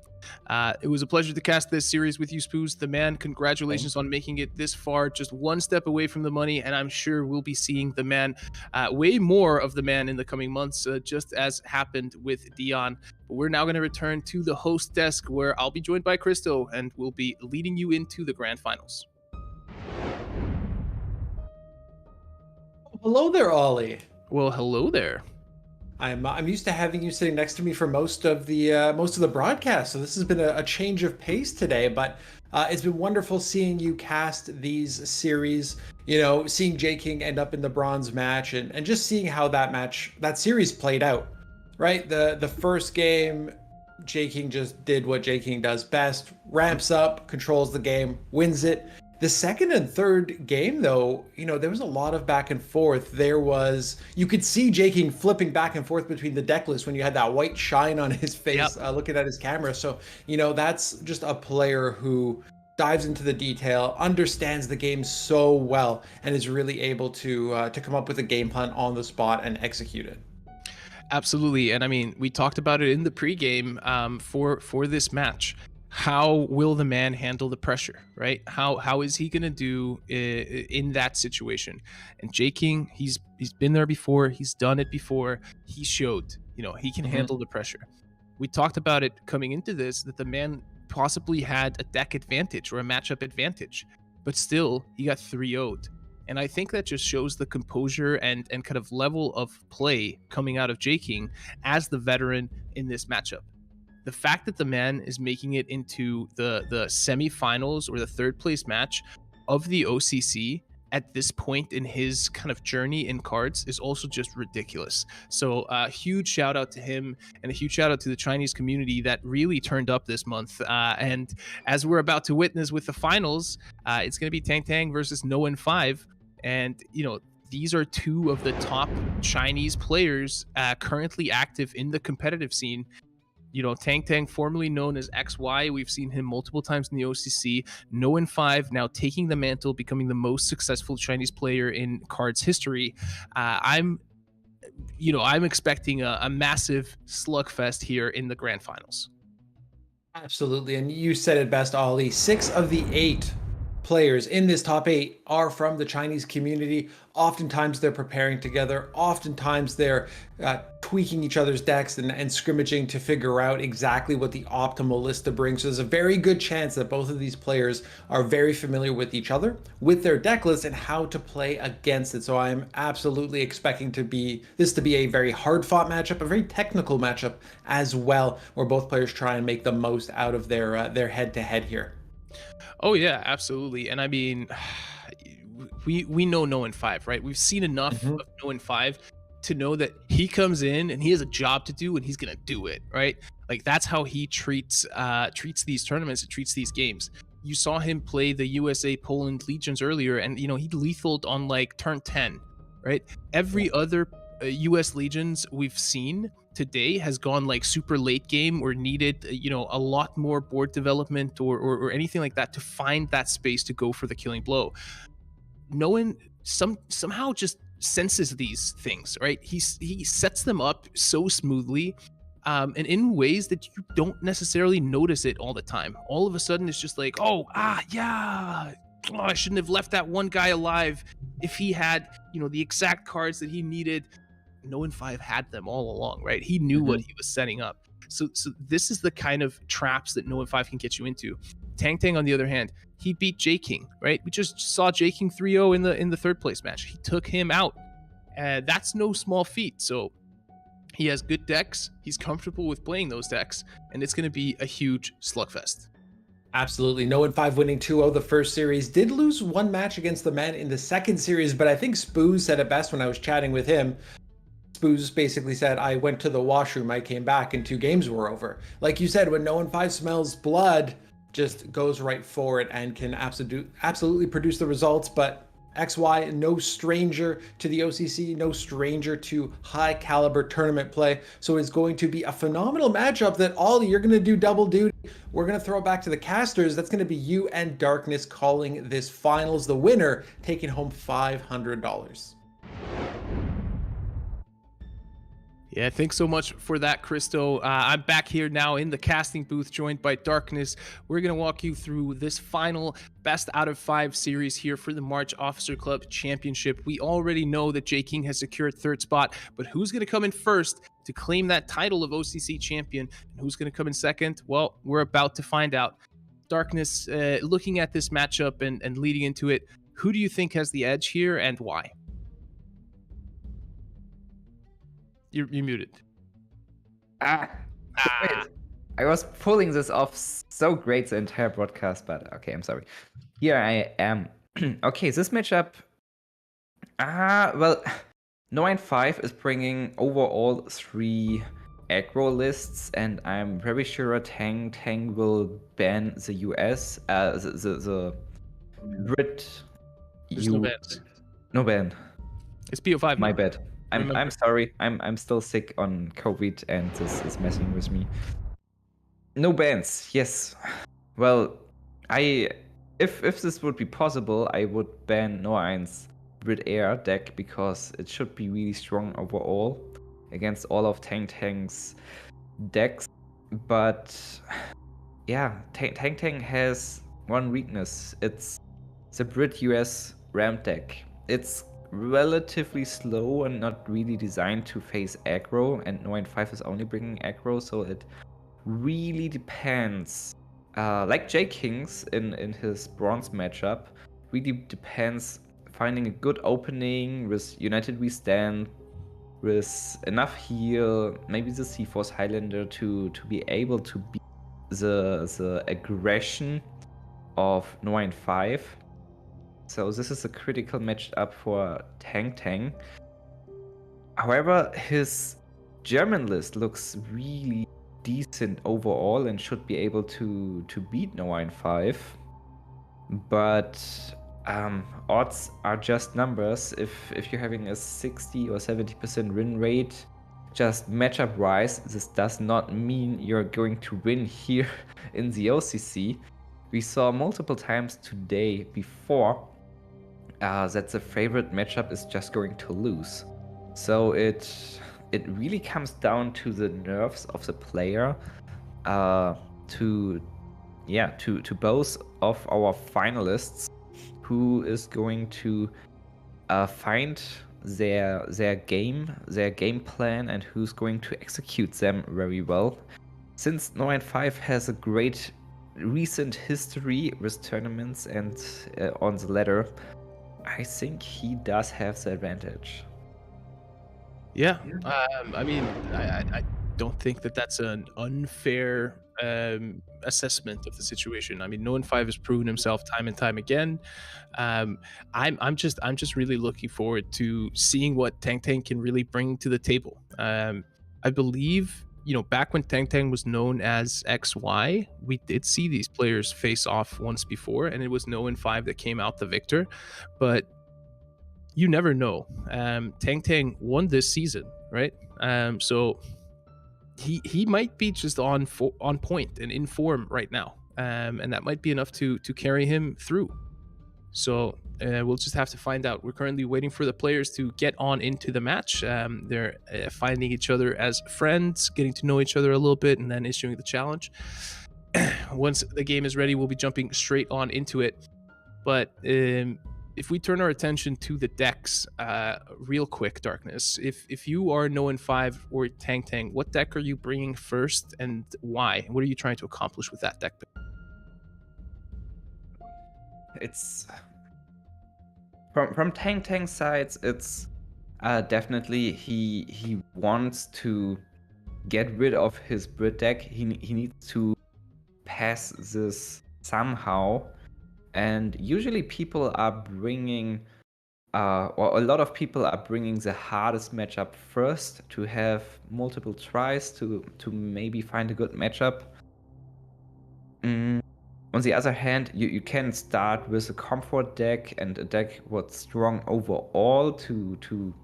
Speaker 2: It was a pleasure to cast this series with you, Spooz. The man, congratulations on making it this far, just one step away from the money, and I'm sure we'll be seeing the man, way more of the man in the coming months, just as happened with Dion. But we're now going to return to the host desk, where I'll be joined by Christo, and we'll be leading you into the grand finals.
Speaker 1: Hello there, Ollie.
Speaker 2: Well, hello there.
Speaker 1: I'm used to having you sitting next to me for most of the broadcast, so this has been a change of pace today. But it's been wonderful seeing you cast these series. Seeing Jay King end up in the bronze match, and just seeing how that series played out. Right, the first game, Jay King just did what Jay King does best: ramps up, controls the game, wins it. The second and third game, though, there was a lot of back and forth. You could see Jay King flipping back and forth between the deck lists when you had that white shine on his face, looking at his camera. So, that's just a player who dives into the detail, understands the game so well, and is really able to come up with a game plan on the spot and execute it.
Speaker 2: Absolutely. And I mean, we talked about it in the pregame for this match. How will the man handle the pressure, right? How is he going to do in that situation? And Jay King, he's been there before. He's done it before. He showed, he can handle the pressure. We talked about it coming into this, that the man possibly had a deck advantage or a matchup advantage, but still he got 3-0'd. And I think that just shows the composure and kind of level of play coming out of Jay King as the veteran in this matchup. The fact that the man is making it into the semifinals or the third place match of the OCC at this point in his kind of journey in cards is also just ridiculous. So a huge shout out to him, and a huge shout out to the Chinese community that really turned up this month. And as we're about to witness with the finals, it's going to be Tang Tang versus No and 5. And, these are two of the top Chinese players currently active in the competitive scene. Tang Tang, formerly known as XY, we've seen him multiple times in the OCC. No and 5 now taking the mantle, becoming the most successful Chinese player in cards history. I'm expecting a massive slugfest here in the grand finals.
Speaker 1: Absolutely, and you said it best, Ollie. 6 of the 8 players in this top 8 are from the Chinese community. Oftentimes they're preparing together. Oftentimes they're tweaking each other's decks and scrimmaging to figure out exactly what the optimal list to bring. So there's a very good chance that both of these players are very familiar with each other, with their deck list, and how to play against it. So I'm absolutely expecting this to be a very hard-fought matchup, a very technical matchup as well, where both players try and make the most out of their head-to-head here.
Speaker 2: Oh yeah, absolutely. And I mean, we know No and 5, right? We've seen enough of No and 5 to know that he comes in and he has a job to do and he's gonna do it, right? Like that's how he treats these tournaments, and treats these games. You saw him play the USA Poland Legions earlier, and he lethaled on like turn 10, right? Every other US Legions we've seen today has gone like super late game or needed a lot more board development or anything like that to find that space to go for the killing blow. Nolan somehow just senses these things, right? He sets them up so smoothly, and in ways that you don't necessarily notice it all the time. All of a sudden it's just like, I shouldn't have left that one guy alive. If he had the exact cards that he needed, No and 5 had them all along, right? He knew what he was setting up. So this is the kind of traps that No and 5 can get you into. Tang Tang, on the other hand, he beat Jay King, right? We just saw Jay King 3-0 in the third place match. He took him out. That's no small feat. So he has good decks. He's comfortable with playing those decks, and it's going to be a huge slugfest.
Speaker 1: Absolutely. No and 5 winning 2-0 the first series. Did lose one match against the men in the second series, but I think Spooz said it best when I was chatting with him. Spooz basically said, I went to the washroom, I came back, and 2 games were over. Like you said, when No and 5 smells blood, just goes right for it and can absolutely produce the results. But XY, no stranger to the OCC, no stranger to high caliber tournament play. So it's going to be a phenomenal matchup that Ollie, you're going to do double duty. We're going to throw it back to the casters. That's going to be you and Darkness calling this finals. The winner taking home $500.
Speaker 2: Yeah, thanks so much for that, Christo. I'm back here now in the casting booth, joined by Darkness. We're going to walk you through this final best out of 5 series here for the March Officer Club Championship. We already know that Jay King has secured 3rd spot, but who's going to come in first to claim that title of OCC champion? And who's going to come in second? Well, we're about to find out. Darkness, looking at this matchup and leading into it, who do you think has the edge here and why? You're muted.
Speaker 3: Wait. I was pulling this off so great the entire broadcast, but okay, I'm sorry. Here I am. Okay, this matchup. Well, No and 5 is bringing overall 3 aggro lists, and I'm very sure Tang will ban the US, the Brit.
Speaker 2: There's no bans.
Speaker 3: No ban.
Speaker 2: It's BO5.
Speaker 3: My bad. I'm sorry. I'm still sick on COVID, and this is messing with me. No bans. Yes. Well, if this would be possible, I would ban No1's Brit Air deck because it should be really strong overall against all of Tang's decks. But yeah, Tang has one weakness. It's the Brit US ramp deck. It's relatively slow and not really designed to face aggro, and No and 5 is only bringing aggro, so it really depends. Like Jay King's in his bronze matchup, really depends finding a good opening with United We Stand, with enough heal, maybe the C-Force Highlander to be able to beat the aggression of No and 5. So this is a critical matchup for Tang. However, his German list looks really decent overall and should be able to beat No and 5. But odds are just numbers. If you're having a 60 or 70% win rate, just matchup wise, this does not mean you're going to win here in the OCC. We saw multiple times today before that the favorite matchup is just going to lose. So it really comes down to the nerves of the player, to both of our finalists, who is going to find their game plan and who's going to execute them very well. Since No and 5 has a great recent history with tournaments and on the ladder, I think he does have the advantage.
Speaker 2: Yeah, I mean, I don't think that's an unfair assessment of the situation. I mean, No and 5 has proven himself time and time again. I'm just really looking forward to seeing what Tang can really bring to the table. I believe, back when Tang was known as XY, we did see these players face off once before, and it was No and 5 that came out the victor. But you never know. Tang won this season, right? So he might be just on point and in form right now, and that might be enough to carry him through. So we'll just have to find out. We're currently waiting for the players to get on into the match. They're finding each other as friends, getting to know each other a little bit, and then issuing the challenge. Once the game is ready, we'll be jumping straight on into it. But if we turn our attention to the decks, real quick, Darkness, if you are No in 5 or Tang Tang, what deck are you bringing first and why? What are you trying to accomplish with that deck?
Speaker 3: It's from Tang Tang's sides, it's definitely he wants to get rid of his Brit deck. He needs to pass this somehow, and usually people are bringing or a lot of people are bringing the hardest matchup first to have multiple tries to maybe find a good matchup. On the other hand, you can start with a comfort deck and a deck what's strong overall to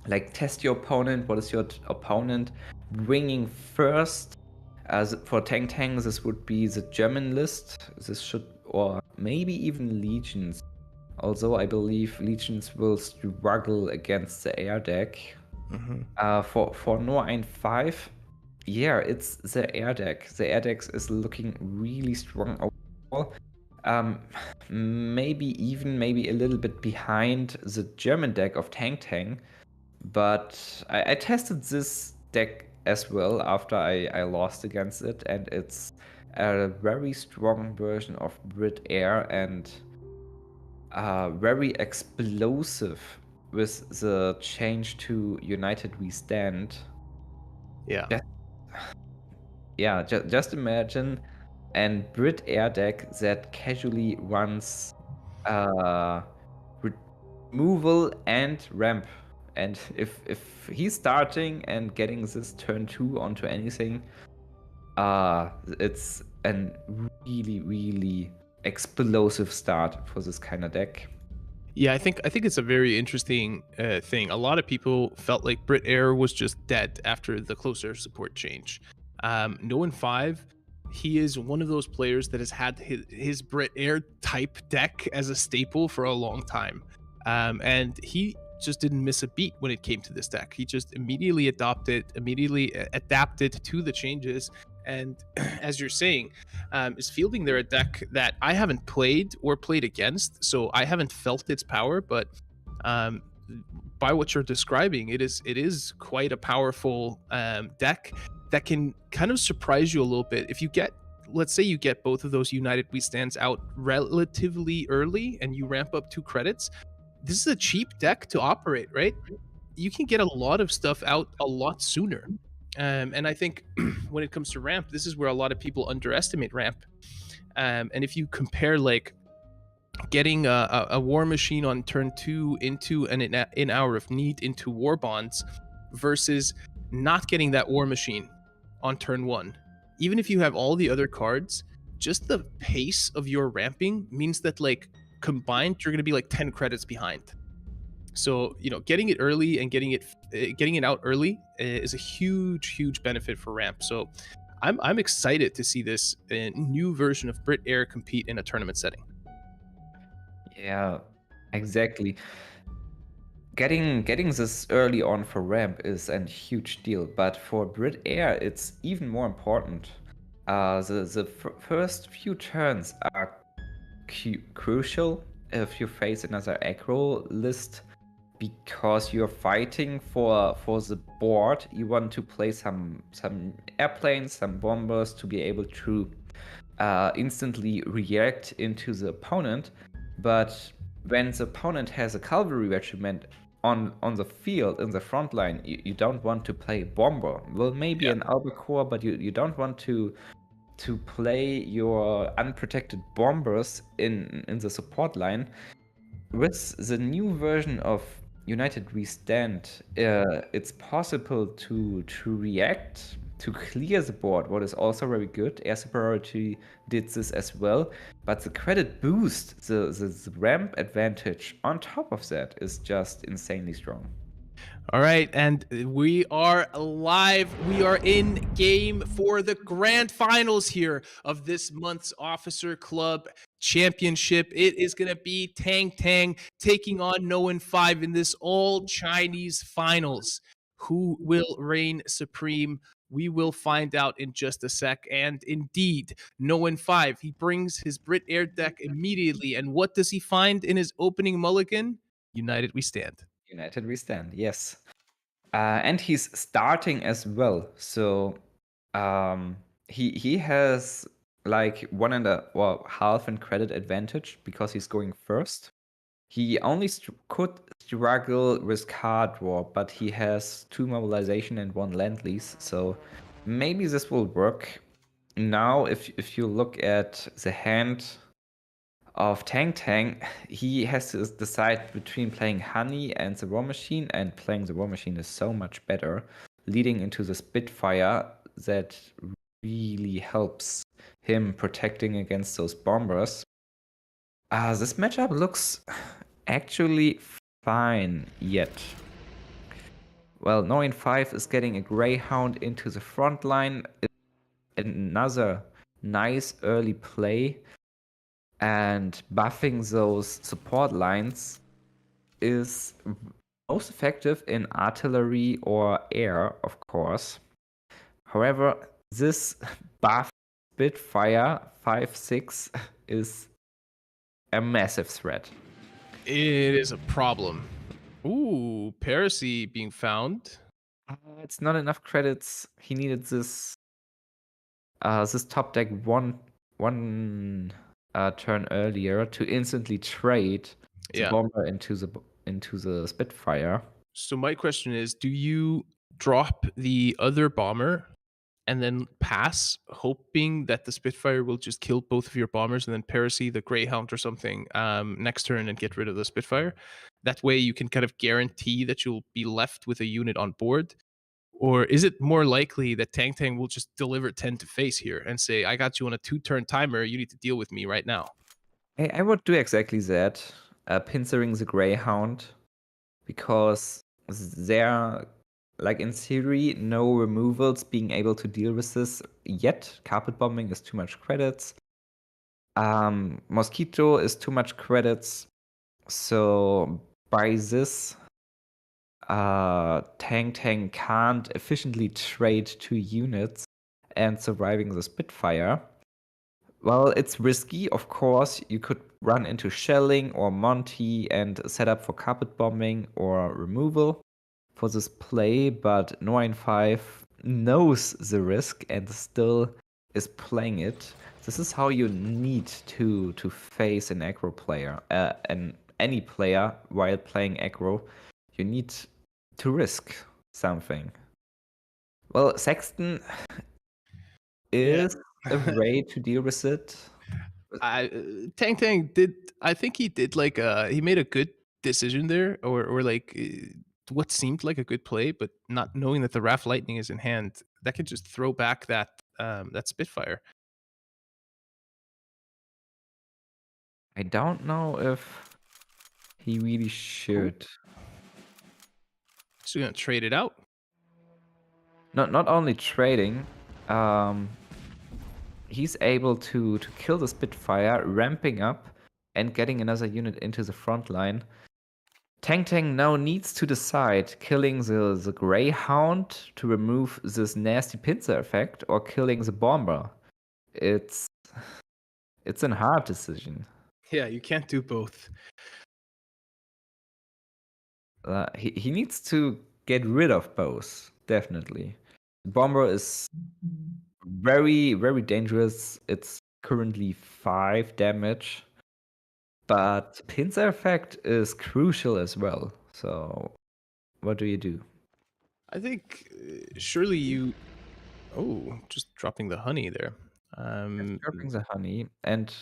Speaker 3: like test your opponent. What is your opponent bringing first? As for Tang Tang, this would be the German list. This should, or maybe even Legions. Although I believe Legions will struggle against the air deck. For No 5, yeah, it's the air deck. The air deck is looking really strong overall. Maybe a little bit behind the German deck of Tang Tang. But I tested this deck as well after I lost against it, and it's a very strong version of Brit Air and very explosive with the change to United We Stand. Yeah, just imagine a Brit Air deck that casually runs removal and ramp. And if he's starting and getting this turn 2 onto anything, it's a really explosive start for this kind of deck.
Speaker 2: Yeah, I think it's a very interesting thing. A lot of people felt like Brit Air was just dead after the closer support change. No in 5, he is one of those players that has had his Brit Air type deck as a staple for a long time, and he just didn't miss a beat when it came to this deck. He just immediately adapted to the changes, and as you're saying, is fielding there a deck that I haven't played or played against, so I haven't felt its power, but by what you're describing, it is quite a powerful deck that can kind of surprise you a little bit. If you get, let's say you get both of those United We Stands out relatively early and you ramp up 2 credits, this is a cheap deck to operate, right? You can get a lot of stuff out a lot sooner. And I think when it comes to ramp, this is where a lot of people underestimate ramp. And if you compare like getting a War Machine on turn 2 into an Hour of Need into War Bonds versus not getting that War Machine on turn 1, even if you have all the other cards, just the pace of your ramping means that like combined you're going to be like 10 credits behind. So getting it early and getting it out early is a huge benefit for ramp. So I'm excited to see this new version of Brit Air compete in a tournament setting.
Speaker 3: Yeah, exactly. Getting this early on for ramp is a huge deal, but for Brit Air it's even more important. The first few turns are crucial if you face another aggro list, because you're fighting for the board. You want to play some airplanes, some bombers to be able to instantly react into the opponent. But when the opponent has a cavalry regiment on the field in the front line, you don't want to play bomber. Well, maybe an albacore, but you don't want to play your unprotected bombers in the support line. With the new version of United We Stand, it's possible to react, to clear the board, what is also very good. Air Superiority did this as well, but the credit boost, the ramp advantage on top of that is just insanely strong.
Speaker 2: All right, and we are live. We are in game for the grand finals here of this month's Officer Club Championship. It is going to be Tang Tang taking on No in 5 in this all Chinese finals. Who will reign supreme? We will find out in just a sec. And indeed, no in 5. He brings his Brit Air deck immediately. And what does he find in his opening mulligan? United we stand.
Speaker 3: United we stand, yes. And he's starting as well. So he has like 1.5 in credit advantage because he's going first. He only could struggle with card draw, but he has 2 mobilization and 1 land lease, so maybe this will work. Now, if you look at the hand of Tang Tang, he has to decide between playing Honey and the War Machine, and playing the War Machine is so much better, leading into the Spitfire that really helps him protecting against those bombers. This matchup looks actually fine yet. Well, No in 5 is getting a Greyhound into the front line. Another nice early play. And buffing those support lines is most effective in artillery or air, of course. However, this buff Spitfire 5-6 is a massive threat.
Speaker 2: It is a problem. Ooh, Piracy being found.
Speaker 3: It's not enough credits. He needed this top deck one turn earlier to instantly trade the bomber into the Spitfire.
Speaker 2: So my question is, do you drop the other bomber and then pass, hoping that the Spitfire will just kill both of your bombers, and then Piracy the Greyhound or something next turn and get rid of the Spitfire? That way you can kind of guarantee that you'll be left with a unit on board. Or is it more likely that Tang Tang will just deliver 10 to face here and say, I got you on a 2-turn timer, you need to deal with me right now?
Speaker 3: I would do exactly that, pincering the Greyhound, because they're, like, in theory, no removals being able to deal with this yet. Carpet bombing is too much credits. Mosquito is too much credits. So by this, Tang Tang can't efficiently trade 2 units and surviving the Spitfire. Well, it's risky, of course. You could run into shelling or Monty and set up for carpet bombing or removal for this play, but No in 5 knows the risk and still is playing it. This is how you need to face an aggro player, and any player while playing aggro. You need to risk something. Well, Sexton is a way to deal with it.
Speaker 2: Tang Tang did, I think he did like he made a good decision there, or like what seemed like a good play, but not knowing that the Wrath Lightning is in hand, that could just throw back that Spitfire.
Speaker 3: I don't know if he really should.
Speaker 2: So you're gonna trade it out?
Speaker 3: Not only trading, he's able to kill the Spitfire, ramping up and getting another unit into the front line. Tang Tang now needs to decide killing the Greyhound to remove this nasty pincer effect, or killing the bomber. It's a hard decision.
Speaker 2: Yeah, you can't do both.
Speaker 3: He needs to get rid of both, definitely. The bomber is very, very dangerous. It's currently 5 damage. But pincer effect is crucial as well. So what do you do?
Speaker 2: I think surely you... Oh, just dropping the honey there.
Speaker 3: Dropping the honey. And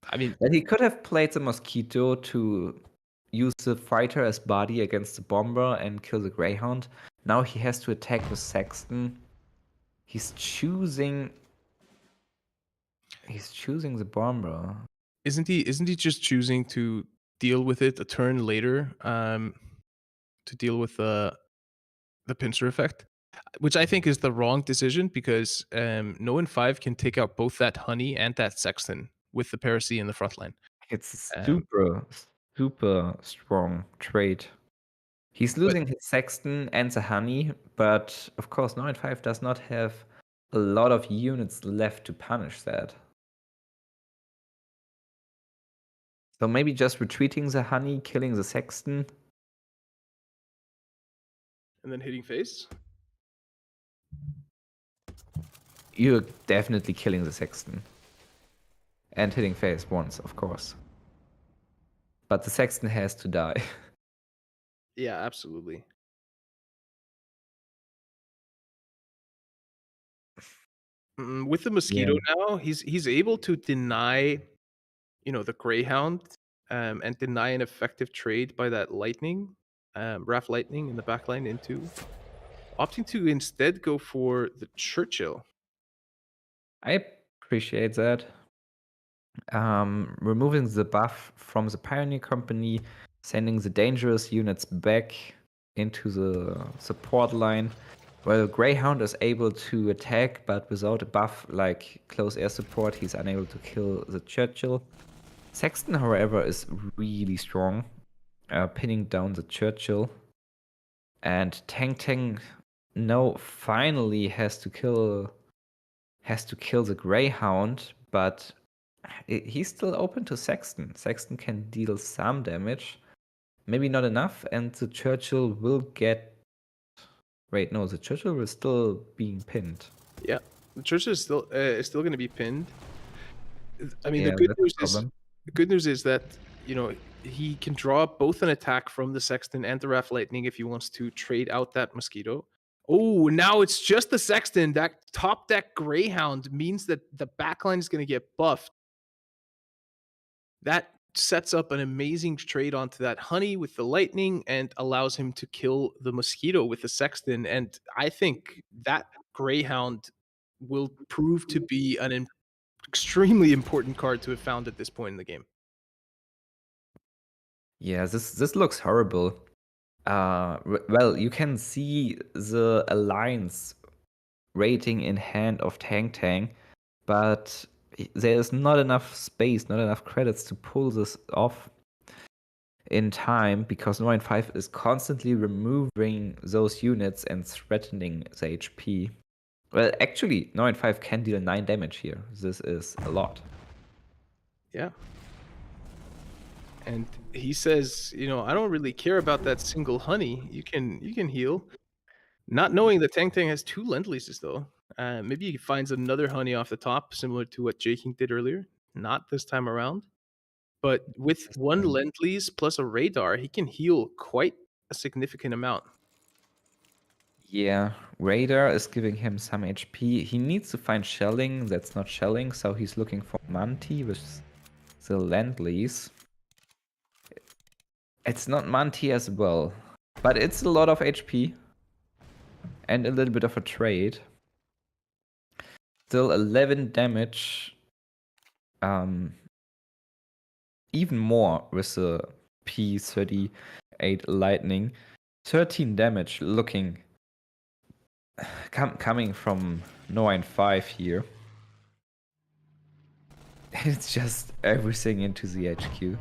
Speaker 2: I mean,
Speaker 3: he could have played the Mosquito to use the fighter as body against the bomber and kill the Greyhound. Now he has to attack with Sexton. He's choosing the bomber.
Speaker 2: Isn't he just choosing to deal with it a turn later, to deal with the pincer effect, which I think is the wrong decision, because No in 5 can take out both that honey and that Sexton with the Piracy in the front line.
Speaker 3: It's super strong trade. He's losing his Sexton and the Honey, but of course 9-5 does not have a lot of units left to punish that. So maybe just retreating the Honey, killing the Sexton.
Speaker 2: And then hitting face?
Speaker 3: You're definitely killing the Sexton. And hitting face once, of course. But the Sexton has to die.
Speaker 2: Yeah, absolutely. With the Mosquito now, he's able to deny, the Greyhound, and deny an effective trade by that Lightning, Wrath Lightning in the backline into, opting to instead go for the Churchill.
Speaker 3: I appreciate that. Removing the buff from the Pioneer Company, sending the dangerous units back into the support line. Well, Greyhound is able to attack, but without a buff like close air support, he's unable to kill the Churchill. Sexton, however, is really strong, pinning down the Churchill. And Tang now finally has to kill the Greyhound, but he's still open to Sexton. Sexton can deal some damage, maybe not enough, and the Churchill will get. Wait, no, the Churchill was still being pinned.
Speaker 2: Yeah, the Churchill is still going to be pinned. I mean,
Speaker 3: Yeah,
Speaker 2: the
Speaker 3: that's
Speaker 2: good news is that he can draw both an attack from the Sexton and the Wrath Lightning if he wants to trade out that Mosquito. Oh, now it's just the Sexton. That top deck Greyhound means that the backline is going to get buffed. That sets up an amazing trade onto that Honey with the Lightning and allows him to kill the Mosquito with the Sexton. And I think that Greyhound will prove to be an extremely important card to have found at this point in the game.
Speaker 3: Yeah, this looks horrible. Well, you can see the alliance rating in hand of Tang, but there is not enough space, not enough credits to pull this off in time, because 9-5 is constantly removing those units and threatening the HP. Well, actually, 9-5 can deal 9 damage here. This is a lot.
Speaker 2: Yeah. And he says, I don't really care about that single Honey. You can heal. Not knowing that Tang has 2 Lend-Leases, though. Maybe he finds another Honey off the top, similar to what Jay King did earlier. Not this time around. But with 1 Lend-Lease plus a Radar, he can heal quite a significant amount.
Speaker 3: Yeah, Radar is giving him some HP. He needs to find Shelling. That's not Shelling, so he's looking for Manti with the Lend-Lease. It's not Manti as well, but it's a lot of HP and a little bit of a trade. Still 11 damage. Even more with the P38 Lightning. 13 damage looking coming from 9-5 here. It's just everything into the HQ.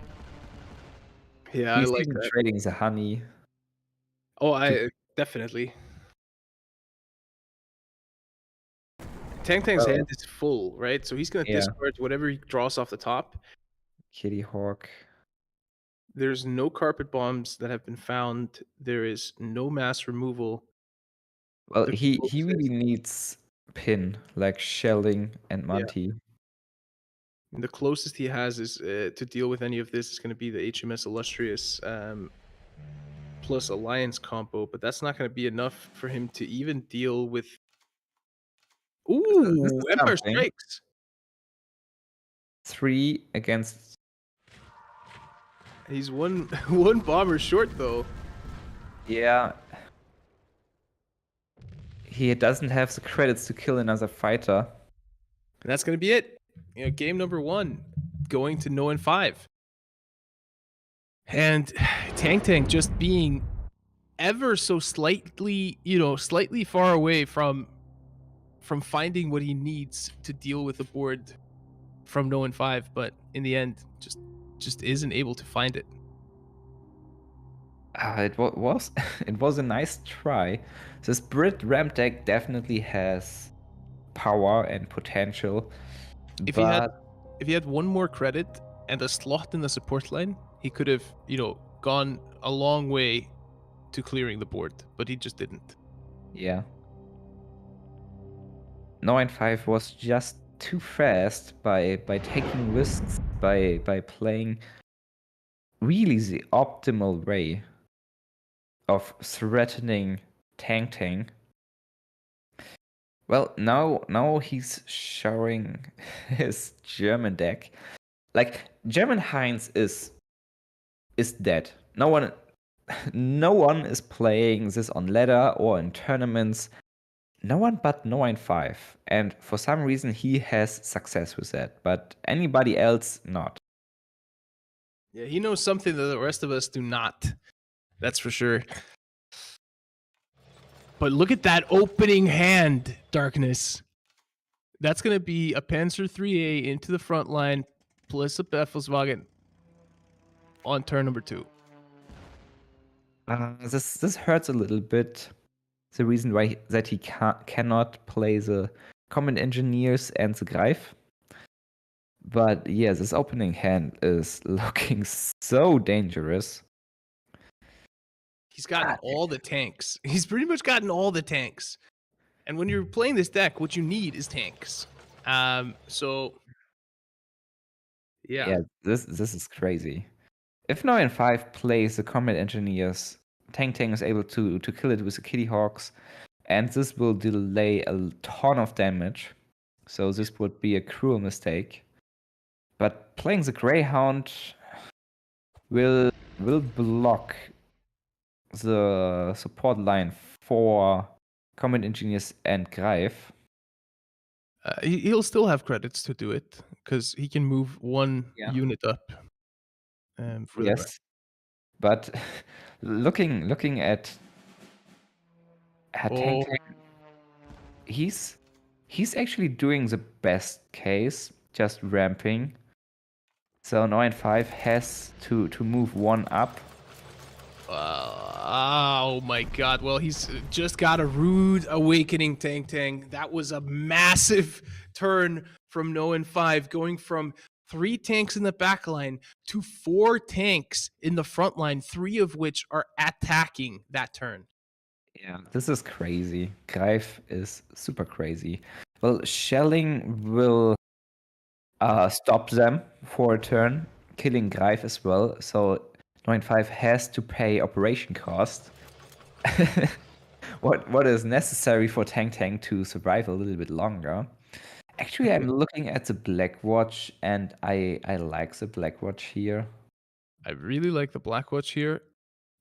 Speaker 2: Yeah,
Speaker 3: He's
Speaker 2: I like
Speaker 3: even
Speaker 2: that.
Speaker 3: trading the Honey.
Speaker 2: Oh, I definitely. Tang's hand is full, right? So he's going to discard whatever he draws off the top.
Speaker 3: Kitty Hawk.
Speaker 2: There's no carpet bombs that have been found. There is no mass removal.
Speaker 3: Well, he really needs pin, like Shelling and Manti.
Speaker 2: Yeah. And the closest he has is to deal with any of this is going to be the HMS Illustrious plus Alliance combo, but that's not going to be enough for him to even deal with. Ooh, Empire Strikes.
Speaker 3: 3 against.
Speaker 2: He's one bomber short though.
Speaker 3: Yeah. He doesn't have the credits to kill another fighter.
Speaker 2: And that's going to be it. Game number 1 going to 0-5. And Tang just being ever so slightly, slightly far away from finding what he needs to deal with the board from 0-5, but in the end just isn't able to find it.
Speaker 3: It was it was a nice try. This Brit ramp deck definitely has power and potential,
Speaker 2: If
Speaker 3: but
Speaker 2: he had one more credit and a slot in the support line, he could have, gone a long way to clearing the board, but he just didn't.
Speaker 3: yeah. 9-5 was just too fast by taking risks, by playing really the optimal way of threatening Tang. Well, now he's showing his German deck. Like, German Heinz is dead. No one is playing this on ladder or in tournaments. No one but 9-5. And for some reason he has success with that, but anybody else not.
Speaker 2: Yeah, he knows something that the rest of us do not. That's for sure. But look at that opening hand, Darkness. That's going to be a Panzer 3A into the front line, plus a Befelswagen on turn number 2.
Speaker 3: This hurts a little bit. The reason why that he cannot play the Common Engineers and the Greif. But yeah, this opening hand is looking so dangerous.
Speaker 2: He's gotten all the tanks. He's pretty much gotten all the tanks. And when you're playing this deck, what you need is tanks. So yeah,
Speaker 3: this is crazy. If 9-5 plays the Combat Engineers, Tang is able to kill it with the Kitty Hawks, and this will delay a ton of damage. So this would be a cruel mistake. But playing the Greyhound will block the support line for Combat Engineers and Greif.
Speaker 2: he'll still have credits to do it because he can move one unit up. For the Greif.
Speaker 3: But looking at Tang, he's actually doing the best case, just ramping. So 9-5 has to move one up.
Speaker 2: Oh my god. Well, he's just got a rude awakening, Tang. That was a massive turn from 9-5, going from 3 tanks in the back line to 4 tanks in the front line, 3 of which are attacking that turn.
Speaker 3: Yeah, this is crazy. Greif is super crazy. Well, shelling will stop them for a turn, killing Greif as well. So 9-5 has to pay operation cost. What is necessary for Tang to survive a little bit longer. Actually, I'm looking at the Black Watch, and I like the Black Watch here.
Speaker 2: I really like the Black Watch here,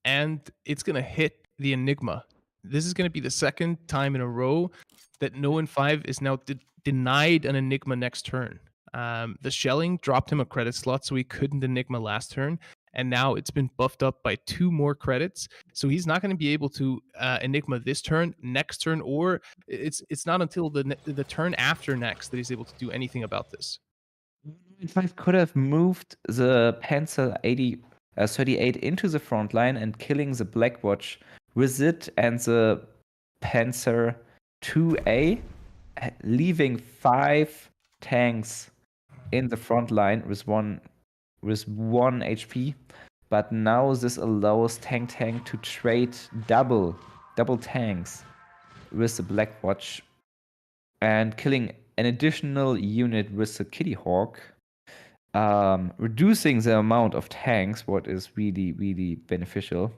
Speaker 2: and it's going to hit the Enigma. This is going to be the second time in a row that 9-5 is now denied an Enigma next turn. The shelling dropped him a credit slot, so he couldn't Enigma last turn, and now it's been buffed up by 2 more credits, so he's not going to be able to Enigma this turn, next turn, or it's not until the turn after next that he's able to do anything about this.
Speaker 3: 9-5 could have moved the Panzer 38 into the front line and killing the Black Watch with it and the Panzer 2A, leaving 5 tanks in the front line with one HP. But now this allows Tang to trade double tanks with the Black Watch and killing an additional unit with the Kitty Hawk, reducing the amount of tanks, what is really, really beneficial.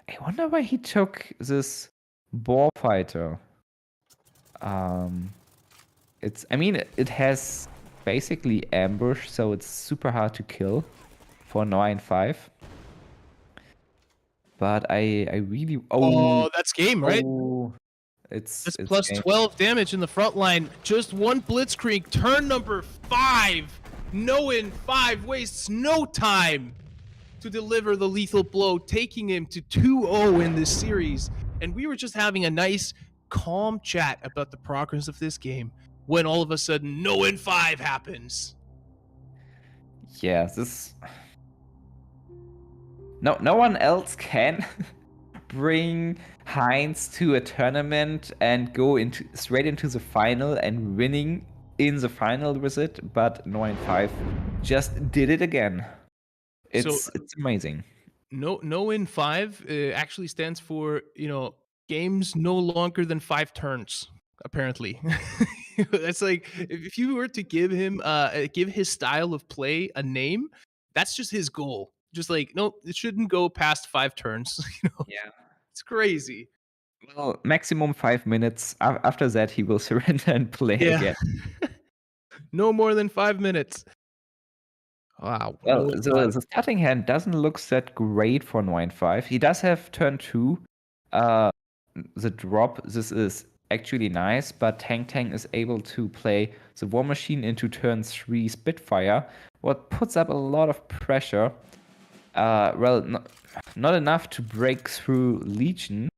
Speaker 3: I wonder why he took this Boar Fighter. It has basically ambush, so it's super hard to kill for 9-5. But I really
Speaker 2: that's game, right?
Speaker 3: It's
Speaker 2: plus
Speaker 3: game.
Speaker 2: 12 damage in the front line. Just one blitzkrieg. Turn number 5. 9-5 wastes no time to deliver the lethal blow, taking him to 2-0 in this series. And we were just having a nice, calm chat about the progress of this game when all of a sudden 9-5 happens.
Speaker 3: Yeah, this no one else can bring Heinz to a tournament and go straight into the final and winning in the final with it, but 9-5 just did it again. It's amazing.
Speaker 2: No in 5 actually stands for, games no longer than 5 turns, apparently. That's like, if you were to give him give his style of play a name, that's just his goal. Just like, nope, it shouldn't go past 5 turns.
Speaker 3: Yeah.
Speaker 2: It's crazy.
Speaker 3: Well, maximum 5 minutes. After that, he will surrender and play again.
Speaker 2: No more than 5 minutes. Wow.
Speaker 3: Well, the starting hand doesn't look that great for 9-5. He does have turn 2. The drop, this is actually nice, but Tang is able to play the War Machine into turn 3 Spitfire, what puts up a lot of pressure. Well, not enough to break through Legion,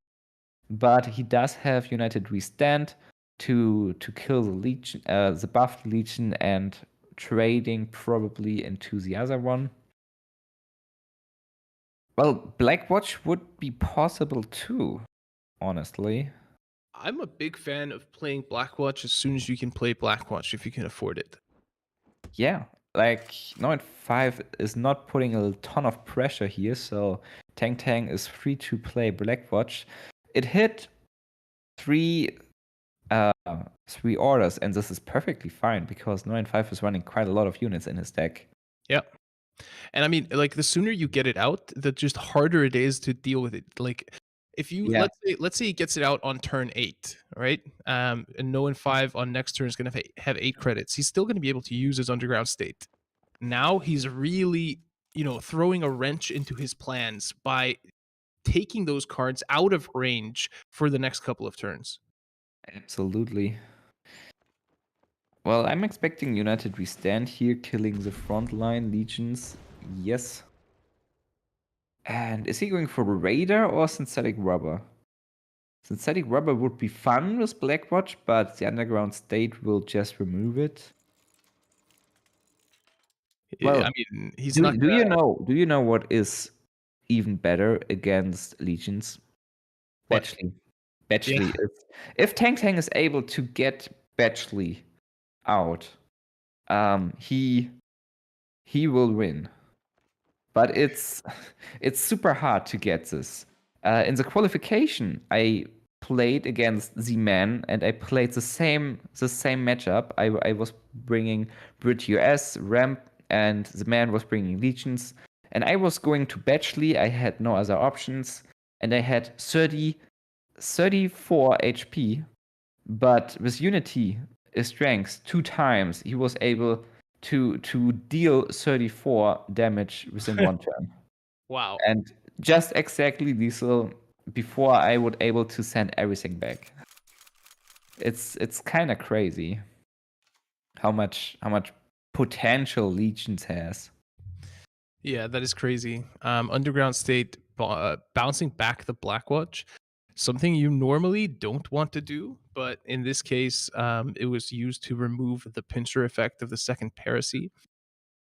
Speaker 3: but he does have United Restand to kill the Legion, the buffed Legion, and trading probably into the other one. Well, Blackwatch would be possible too, honestly.
Speaker 2: I'm a big fan of playing Blackwatch as soon as you can play Blackwatch if you can afford it.
Speaker 3: Yeah, like 9-5 is not putting a ton of pressure here, so Tang is free to play Blackwatch. It hit three orders, and this is perfectly fine because 9-5 is running quite a lot of units in his deck.
Speaker 2: Yep. And I mean, like, the sooner you get it out, the just harder it is to deal with it. Like, if you let's say he gets it out on turn 8, right? And no in 5 on next turn is going to have 8 credits. He's still going to be able to use his underground state. Now he's really, throwing a wrench into his plans by taking those cards out of range for the next couple of turns.
Speaker 3: Absolutely. Well, I'm expecting United Restand here, killing the frontline Legions. Yes. And is he going for Raider or Synthetic Rubber? Synthetic Rubber would be fun with Blackwatch, but the underground state will just remove it. Well,
Speaker 2: I mean, he's
Speaker 3: do,
Speaker 2: not.
Speaker 3: do you know what is even better against Legions? Batchley. Batchley. If Tang is able to get Batchley out, he will win. But it's super hard to get this. In the qualification, I played against the man, and I played the same matchup. I was bringing Brit US Ramp, and the man was bringing Legions, and I was going to Batchley. I had no other options, and I had 34 HP, but with Unity strength 2 times, he was able to deal 34 damage within 1 turn.
Speaker 2: Wow.
Speaker 3: And just exactly lethal before I would able to send everything back. It's kind of crazy how much potential Legions has.
Speaker 2: Yeah, that is crazy. Underground state bouncing back the Blackwatch, something you normally don't want to do, but in this case, it was used to remove the pincer effect of the second Paracy.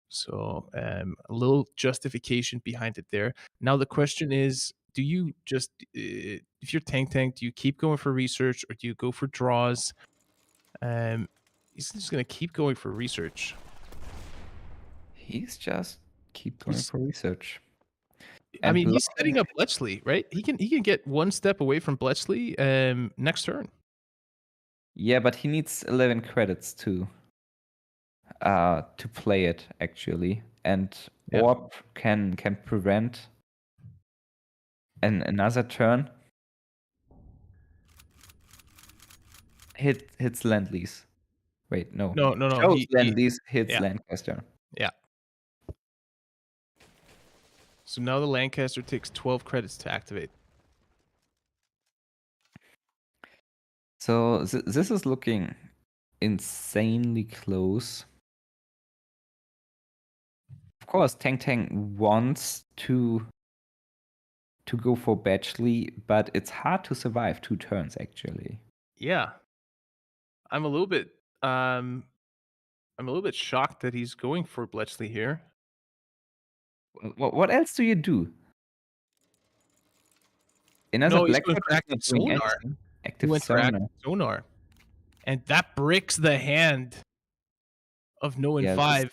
Speaker 2: So a little justification behind it there. Now the question is, do you just, if you're Tang, do you keep going for research or do you go for draws? He's just going to keep going for research.
Speaker 3: He's just keep going for research.
Speaker 2: I mean, he's setting up Bletchley, right? He can get one step away from Bletchley next turn.
Speaker 3: Yeah, but he needs 11 credits to play it actually, and Orb can prevent another turn. Hits Land-Lease. Wait, no.
Speaker 2: No.
Speaker 3: Shows Land-Lease, hits Lancaster.
Speaker 2: Yeah. So now the Lancaster takes 12 credits to activate.
Speaker 3: So this is looking insanely close. Of course, Tang wants to go for Batchley, but it's hard to survive 2 turns actually.
Speaker 2: Yeah. I'm a little bit shocked that he's going for Bletchley here.
Speaker 3: What else do you do? Another
Speaker 2: No, he's
Speaker 3: black
Speaker 2: going
Speaker 3: watch
Speaker 2: for
Speaker 3: is
Speaker 2: active
Speaker 3: not doing
Speaker 2: sonar.
Speaker 3: anything.
Speaker 2: He
Speaker 3: Active
Speaker 2: went for
Speaker 3: sonar.
Speaker 2: active sonar. And that bricks the hand of no and
Speaker 3: Yeah,
Speaker 2: 5.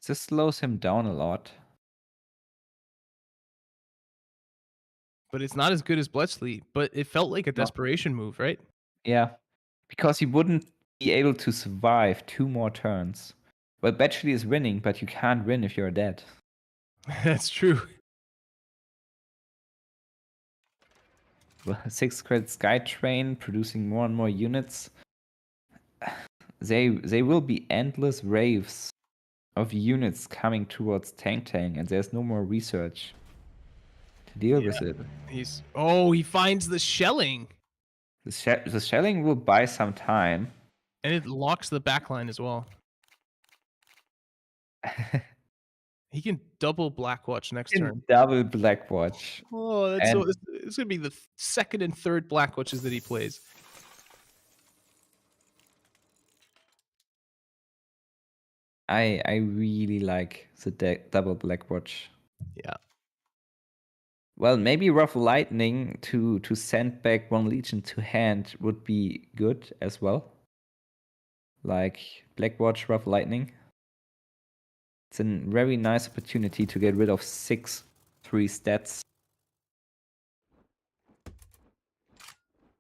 Speaker 3: this slows him down a lot.
Speaker 2: But it's not as good as Bletchley. But it felt like a
Speaker 3: No.
Speaker 2: desperation move, right?
Speaker 3: Yeah, because he wouldn't be able to survive 2 more turns. Well, Bletchley is winning, but you can't win if you're dead.
Speaker 2: That's true.
Speaker 3: Well, 6 credit Skytrain producing more and more units. They will be endless waves of units coming towards Tank, and there's no more research to deal with it.
Speaker 2: He finds the shelling.
Speaker 3: The shelling will buy some time.
Speaker 2: And it locks the backline as well. He can double Blackwatch next turn.
Speaker 3: Double Blackwatch.
Speaker 2: Oh, that's so. It's gonna be the second and third Blackwatches that he plays.
Speaker 3: I really like the double Blackwatch.
Speaker 2: Yeah.
Speaker 3: Well, maybe Rough Lightning to send back 1 Legion to hand would be good as well. Like Blackwatch, Rough Lightning. It's a very nice opportunity to get rid of 6 3 stats.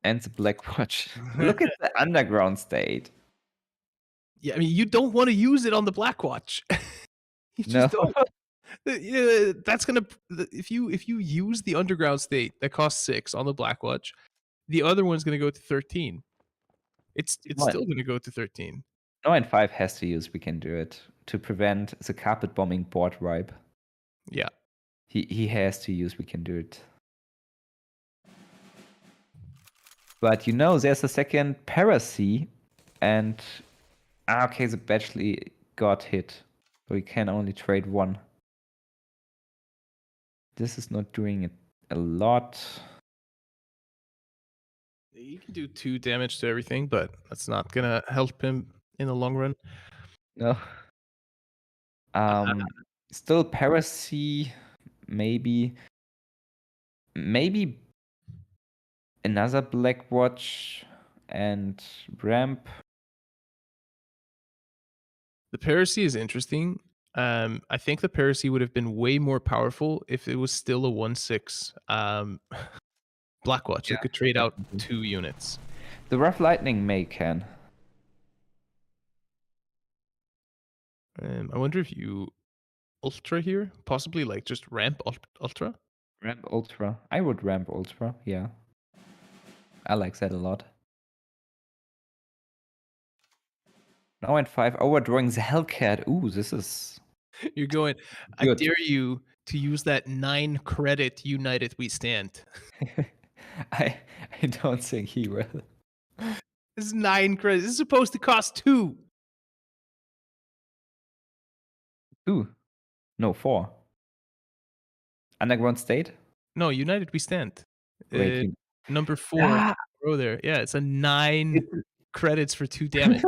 Speaker 3: And the Blackwatch. Look at the underground state.
Speaker 2: Yeah, I mean, you don't want to use it on the Blackwatch. You just don't. Yeah, that's gonna if you use the underground state that costs 6 on the Blackwatch, the other one's gonna go to 13. It's still gonna go to 13.
Speaker 3: No, and 5 has to use We Can Do It to prevent the carpet bombing board wipe.
Speaker 2: Yeah.
Speaker 3: He has to use We Can Do It. But there's a second Paracy, and okay, the Bletchley got hit. So we can only trade 1. This is not doing it a lot.
Speaker 2: You can do 2 damage to everything, but that's not gonna help him in the long run.
Speaker 3: No. Still Paracy, maybe another Blackwatch and Ramp.
Speaker 2: The Paracy is interesting. I think the Paracy would have been way more powerful if it was still a 1/6 Blackwatch.
Speaker 3: Yeah,
Speaker 2: It could trade out
Speaker 3: definitely.
Speaker 2: 2 units.
Speaker 3: The Rough Lightning can.
Speaker 2: I wonder if you Ultra here, possibly like just ramp Ultra.
Speaker 3: Ramp Ultra. I would ramp Ultra, yeah. I like that a lot. Now and 5 overdrawing the Hellcat. Ooh, this is
Speaker 2: You're going. I
Speaker 3: good.
Speaker 2: dare you to use that 9 credit United We Stand.
Speaker 3: I don't think he will.
Speaker 2: This is 9 credits. This is supposed to cost 2.
Speaker 3: 2. No, 4. Underground State?
Speaker 2: No, United We Stand.
Speaker 3: Wait,
Speaker 2: Number 4 row there. Yeah, it's a 9 credits for 2 damage.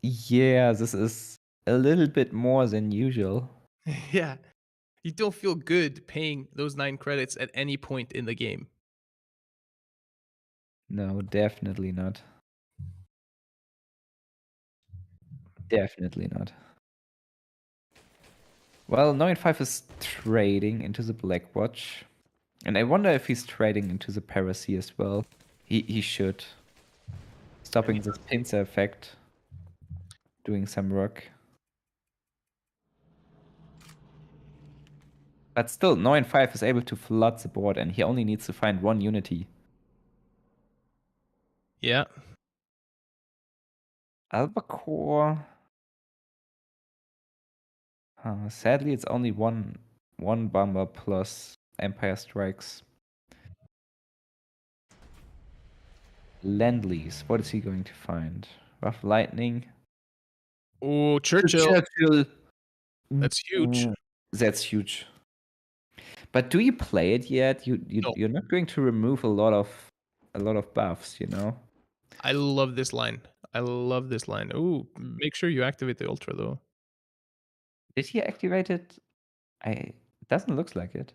Speaker 3: Yeah, this is a little bit more than usual.
Speaker 2: Yeah. You don't feel good paying those 9 credits at any point in the game.
Speaker 3: No, definitely not. Definitely not. Well, 9-5 is trading into the Blackwatch. And I wonder if he's trading into the Paracy as well. He should. Stopping this pincer effect. Doing some work. But still, 9-5 is able to flood the board, and he only needs to find 1 unity.
Speaker 2: Yeah.
Speaker 3: Albacore. Sadly, it's only one bomber plus Empire Strikes. Lend-Lease. What is he going to find? Rough Lightning.
Speaker 2: Oh, Churchill. That's huge.
Speaker 3: That's huge. But do you play it yet?
Speaker 2: No.
Speaker 3: You're not going to remove a lot of buffs,
Speaker 2: I love this line. Oh, make sure you activate the Ultra though.
Speaker 3: Did he activate it? It doesn't look like it.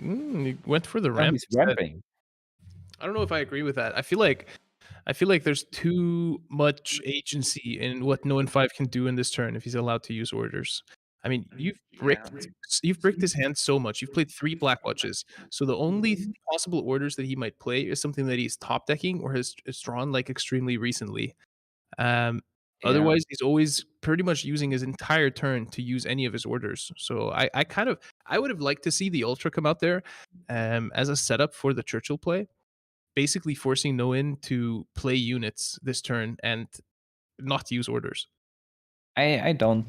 Speaker 2: He went for the
Speaker 3: Oh,
Speaker 2: ramp.
Speaker 3: he's
Speaker 2: instead.
Speaker 3: ramping.
Speaker 2: I don't know if I agree with that. I feel like there's too much agency in what No 5 can do in this turn if he's allowed to use orders. I mean, you've bricked his hand so much. You've played 3 Black Watches, so the only possible orders that he might play is something that he's top decking or has drawn like extremely recently. Otherwise, he's always pretty much using his entire turn to use any of his orders. So I would have liked to see the Ultra come out there as a setup for the Churchill play, basically forcing No-In to play units this turn and not use orders.
Speaker 3: I don't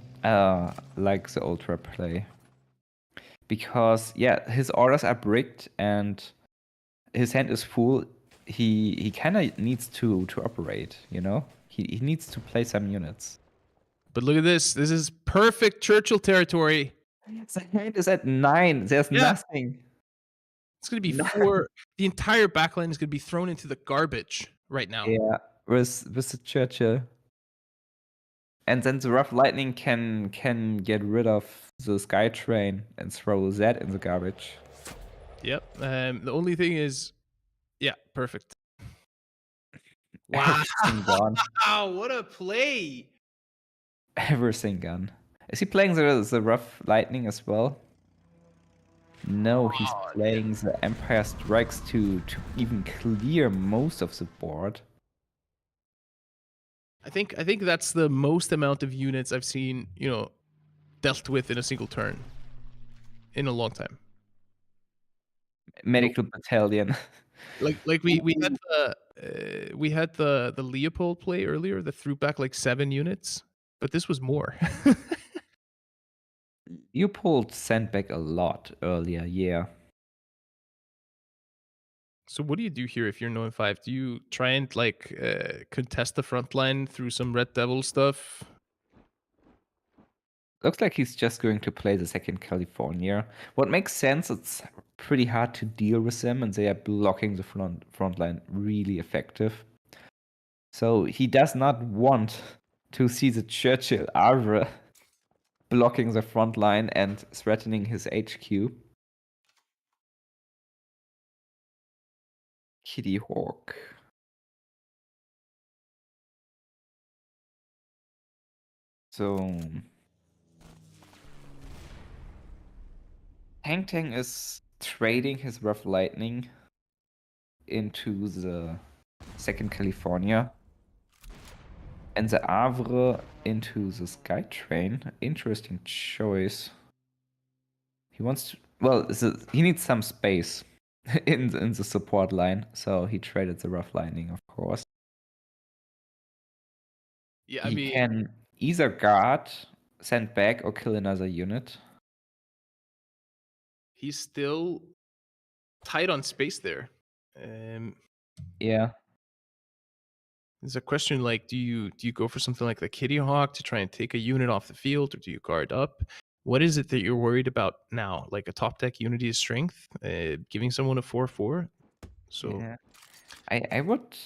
Speaker 3: like the Ultra play. Because, his orders are bricked and his hand is full. He kind of needs to operate, you know? He needs to play some units.
Speaker 2: But look at this. This is perfect Churchill territory.
Speaker 3: The hand is at 9. There's nothing.
Speaker 2: It's going to be 4. The entire backline is going to be thrown into the garbage right now.
Speaker 3: Yeah, with the Churchill. And then the Rough Lightning can get rid of the Sky Train and throw that in the garbage.
Speaker 2: Yep. The only thing is, perfect. Wow.
Speaker 3: Everything gone.
Speaker 2: Wow, what a play.
Speaker 3: Everything gone. Is he playing the Rough Lightning as well? No, he's playing the Empire Strikes to even clear most of the board.
Speaker 2: I think that's the most amount of units I've seen, dealt with in a single turn in a long time.
Speaker 3: Medical battalion.
Speaker 2: Like we had the Leopold play earlier that threw back like 7 units, but this was more.
Speaker 3: Leopold sent back a lot earlier, yeah.
Speaker 2: So what do you do here if you're No 5? Do you try and contest the front line through some Red Devil stuff?
Speaker 3: Looks like he's just going to play the second California. What makes sense, it's pretty hard to deal with them and they are blocking the front line really effective. So he does not want to see the Churchill Havre blocking the front line and threatening his HQ. Kitty Hawk. So Tang is trading his Rough Lightning into the second California and the Havre into the Skytrain. Interesting choice. He wants to, well, he needs some space in the support line, so he traded the Rough Lightning, of course.
Speaker 2: Yeah,
Speaker 3: He can either guard, send back, or kill another unit.
Speaker 2: He's still tight on space there.
Speaker 3: Yeah.
Speaker 2: There's a question like, do you go for something like the Kitty Hawk to try and take a unit off the field, or do you guard up? What is it that you're worried about now? Like a top deck Unity of Strength, giving someone a 4/4? So
Speaker 3: yeah. I would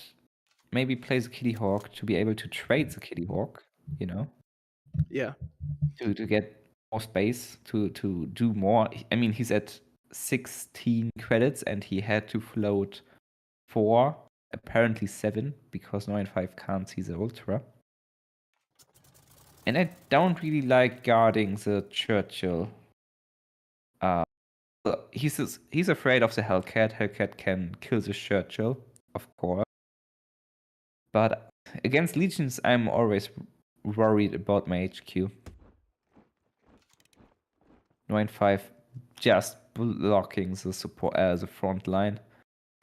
Speaker 3: maybe play the Kitty Hawk to be able to trade the Kitty Hawk,
Speaker 2: yeah.
Speaker 3: To get more space, to do more. I mean, he's at 16 credits and he had to float 4, apparently 7, because 9-5 can't see the Ultra. And I don't really like guarding the Churchill. He's afraid of the Hellcat. Hellcat can kill the Churchill, of course. But against Legions, I'm always worried about my HQ. 9-5 just blocking the support, the front line.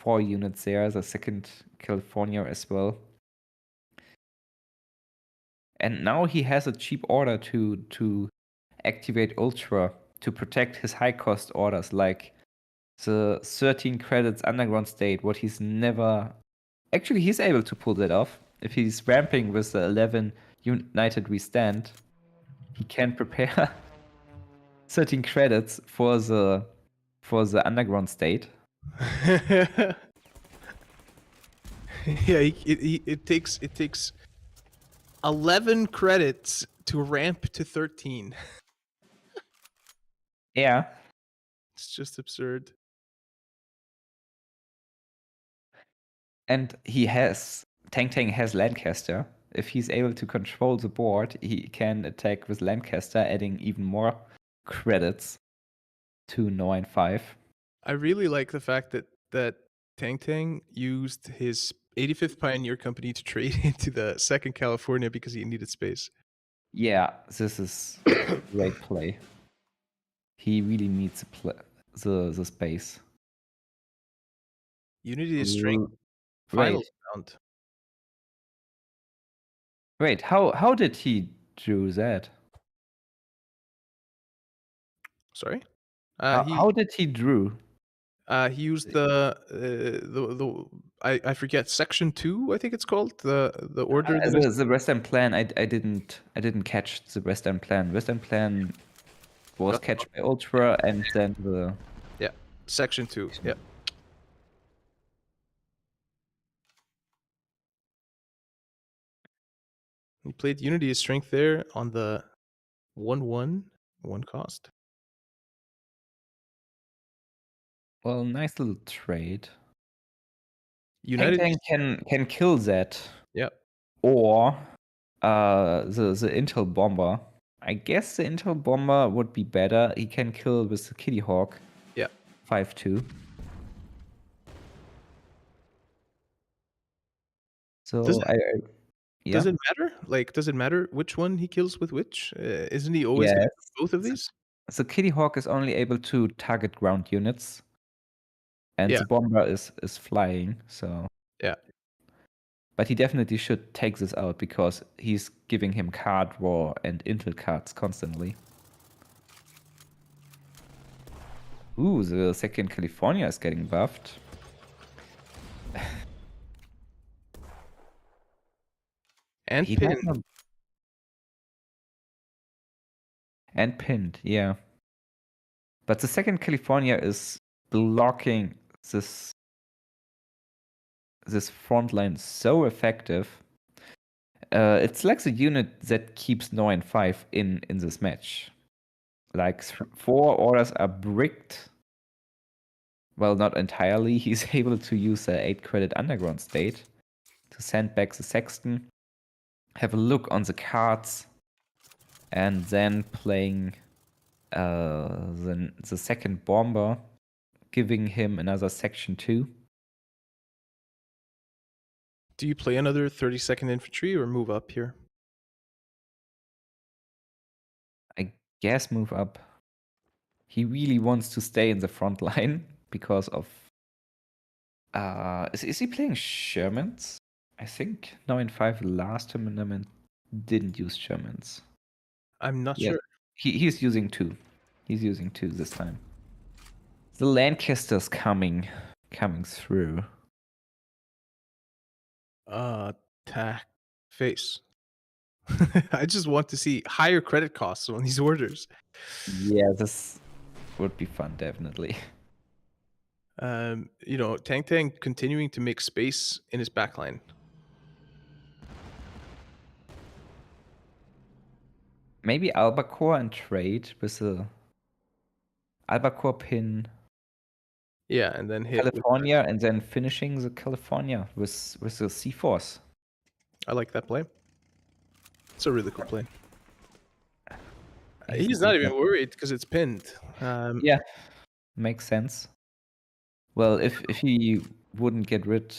Speaker 3: 4 units there, the second California as well. And now he has a cheap order to activate Ultra to protect his high cost orders, like the 13 credits Underground State, what he's never... Actually, he's able to pull that off. If he's ramping with the 11 United We Stand, he can prepare 13 credits for the Underground State.
Speaker 2: Yeah, it takes 11 credits to ramp to 13.
Speaker 3: Yeah.
Speaker 2: It's just absurd.
Speaker 3: And Tang has Lancaster. If he's able to control the board, he can attack with Lancaster, adding even more credits to 9-5.
Speaker 2: I really like the fact that Tang used his 85th Pioneer Company to trade into the 2nd California because he needed space.
Speaker 3: Yeah, this is a great play. He really needs the space.
Speaker 2: Unity is strength. Final round.
Speaker 3: Wait, how did he do that?
Speaker 2: Sorry.
Speaker 3: How did he drew?
Speaker 2: He used the I forget, section 2, I think it's called, the order.
Speaker 3: The Western plan. I didn't catch the Western plan. Western plan was catched by Ultra, and then the
Speaker 2: section 2. Yeah. He played Unity as strength there on the 1/1 cost.
Speaker 3: Well, nice little trade.
Speaker 2: United
Speaker 3: can kill that.
Speaker 2: Yep.
Speaker 3: Or the Intel Bomber. I guess the Intel Bomber would be better. He can kill with the Kitty Hawk.
Speaker 2: Yeah.
Speaker 3: 5-2. So
Speaker 2: does it matter? Like, does it matter which one he kills with which? Isn't he always gonna do both of these?
Speaker 3: So Kitty Hawk is only able to target ground units. And
Speaker 2: Yeah.
Speaker 3: the bomber is flying, so
Speaker 2: yeah.
Speaker 3: But he definitely should take this out because he's giving him card draw and intel cards constantly. Ooh, the 2nd California is getting buffed.
Speaker 2: And
Speaker 3: He
Speaker 2: pinned.
Speaker 3: And pinned, yeah. But the 2nd California is blocking this front line so effective. It's like the unit that keeps 9-5 in this match. Like 4 orders are bricked. Well, not entirely. He's able to use the 8 credit underground state to send back the Sexton, have a look on the cards, and then playing the 2nd bomber, giving him another section 2.
Speaker 2: Do you play another 32nd infantry or move up here?
Speaker 3: I guess move up. He really wants to stay in the front line because of is he playing Shermans? I think 9-5 last tournament didn't use Shermans.
Speaker 2: I'm not sure.
Speaker 3: He's using 2. He's using 2 this time. The Lancaster's coming through.
Speaker 2: Attack face. I just want to see higher credit costs on these orders.
Speaker 3: Yeah, this would be fun, definitely.
Speaker 2: Tang continuing to make space in his backline.
Speaker 3: Maybe Albacore and trade with the Albacore pin.
Speaker 2: Yeah, and then hit
Speaker 3: California, and then finishing the California with the C-Force.
Speaker 2: I like that play. It's a really cool play. He's not even worried because it's pinned.
Speaker 3: Yeah, makes sense. Well, if he wouldn't get rid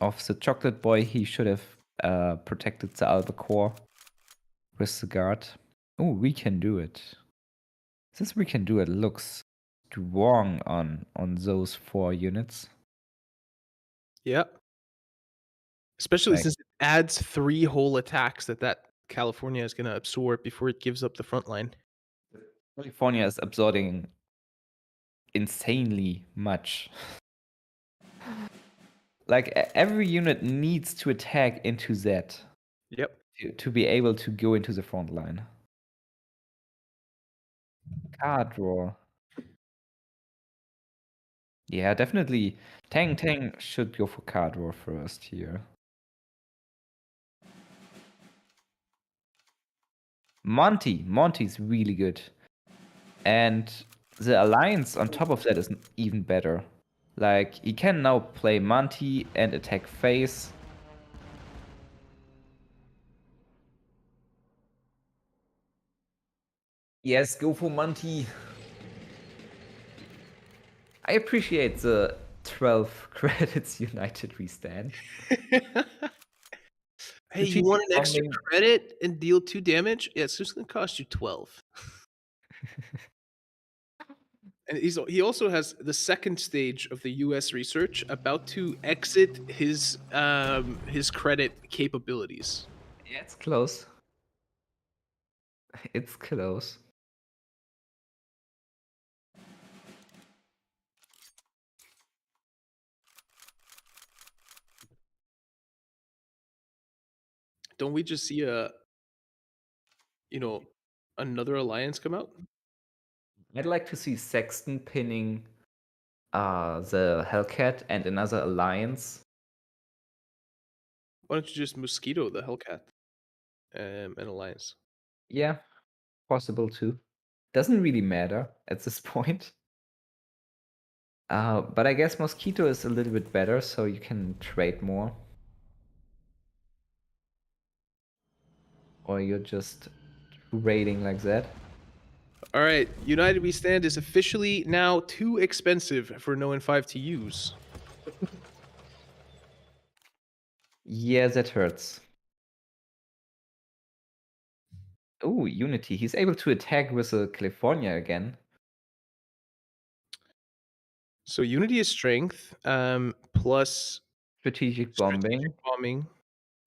Speaker 3: of the chocolate boy, he should have protected the Albacore with the guard. Oh, we can do it. This we can do it looks strong on those 4 units.
Speaker 2: Yeah. Especially since it adds 3 whole attacks that California is going to absorb before it gives up the front line.
Speaker 3: California is absorbing insanely much. Like every unit needs to attack into that.
Speaker 2: Yep.
Speaker 3: To be able to go into the front line. Card draw. Yeah, definitely. Tang should go for card draw first here. Monty's really good. And the alliance on top of that is even better. Like, he can now play Monty and attack face. Yes, go for Monty. I appreciate the 12 credits United restand.
Speaker 2: Hey, you want an extra credit and deal 2 damage? Yeah, it's just gonna cost you 12. And he also has the second stage of the US research about to exit his credit capabilities.
Speaker 3: Yeah, it's close. It's close.
Speaker 2: Don't we just see another alliance come out?
Speaker 3: I'd like to see Sexton pinning the Hellcat and another alliance.
Speaker 2: Why don't you just Mosquito the Hellcat an alliance?
Speaker 3: Yeah, possible too. Doesn't really matter at this point. But I guess Mosquito is a little bit better, so you can trade more. Or you're just raiding like that.
Speaker 2: All right, United We Stand is officially now too expensive for No and 5 to use.
Speaker 3: Yeah, that hurts. Oh, Unity. He's able to attack with a California again.
Speaker 2: So Unity is strength, plus
Speaker 3: Strategic bombing.
Speaker 2: strategic bombing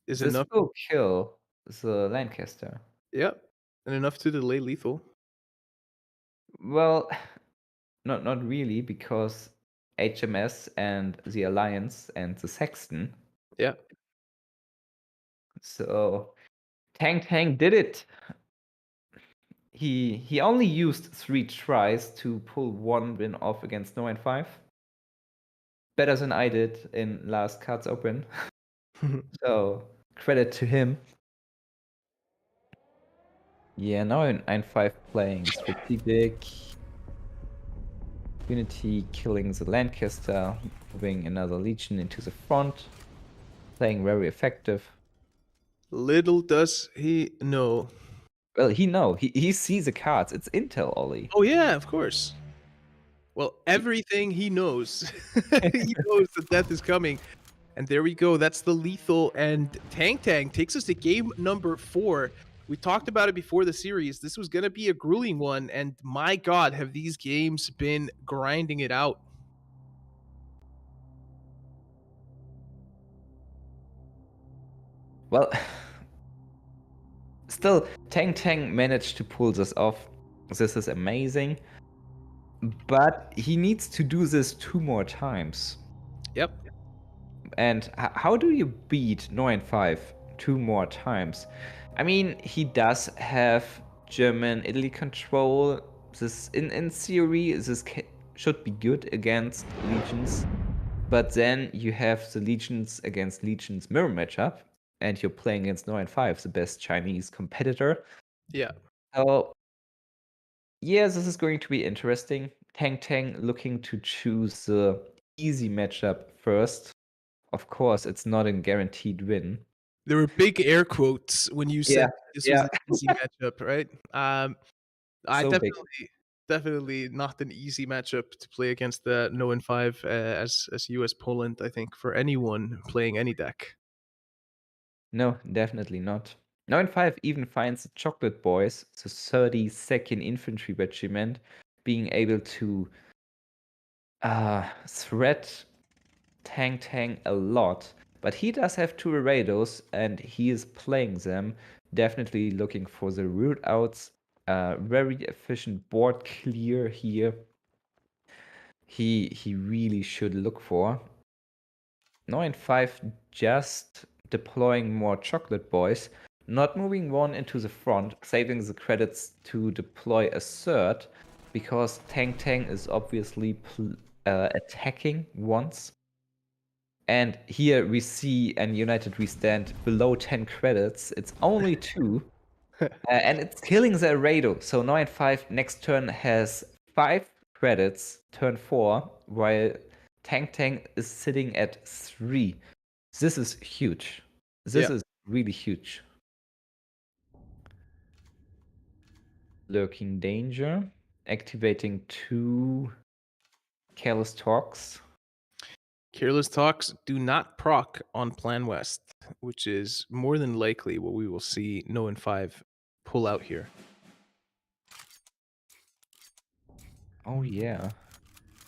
Speaker 2: is
Speaker 3: This
Speaker 2: enough.
Speaker 3: will kill the Lancaster.
Speaker 2: Yep, and enough to delay lethal.
Speaker 3: Well, not really, because HMS and the Alliance and the Sexton.
Speaker 2: Yeah.
Speaker 3: So Tang did it. He only used 3 tries to pull 1 win off against No and 5. Better than I did in last Cards Open. So credit to him. Yeah, now in 9-5 playing strategic. Unity killing the Lancaster, moving another Legion into the front. Playing very effective.
Speaker 2: Little does he know.
Speaker 3: Well, he sees the cards. It's intel, Ollie.
Speaker 2: Oh yeah, of course. Well, everything he knows. He knows that death is coming. And there we go. That's the lethal. And Tang takes us to game number 4. We talked about it before the series. This was going to be a grueling one. And my God, have these games been grinding it out.
Speaker 3: Well, still, Tang managed to pull this off. This is amazing. But he needs to do this 2 more times.
Speaker 2: Yep.
Speaker 3: And how do you beat No and 5 2 more times? I mean, he does have German Italy control. This, in theory, this should be good against Legions. But then you have the Legions against Legions mirror matchup, and you're playing against No and 5, the best Chinese competitor.
Speaker 2: Yeah.
Speaker 3: So, yeah, this is going to be interesting. Tang looking to choose the easy matchup first. Of course, it's not a guaranteed win.
Speaker 2: There were big air quotes when you said this was an easy matchup, right? I
Speaker 3: So big.
Speaker 2: definitely not an easy matchup to play against the No and 5 as US Poland, I think, for anyone playing any deck.
Speaker 3: No, definitely not. No and 5 even finds the Chocolate Boys, the 32nd Infantry Regiment, being able to threat Tang a lot. But he does have 2 Arados, and he is playing them. Definitely looking for the root outs. Very efficient board clear here. He really should look for. 9-5 just deploying more Chocolate Boys, not moving 1 into the front, saving the credits to deploy a 3rd, because Tang is obviously attacking once. And here we see an United We Stand below 10 credits. It's only 2. And it's killing the Arado. So 9-5 next turn has 5 credits turn 4, while Tang is sitting at 3. This is huge. This is really huge. Lurking Danger. Activating 2 Careless Talks.
Speaker 2: Careless Talks do not proc on Plan West, which is more than likely what we will see No and 5 pull out here.
Speaker 3: Oh yeah.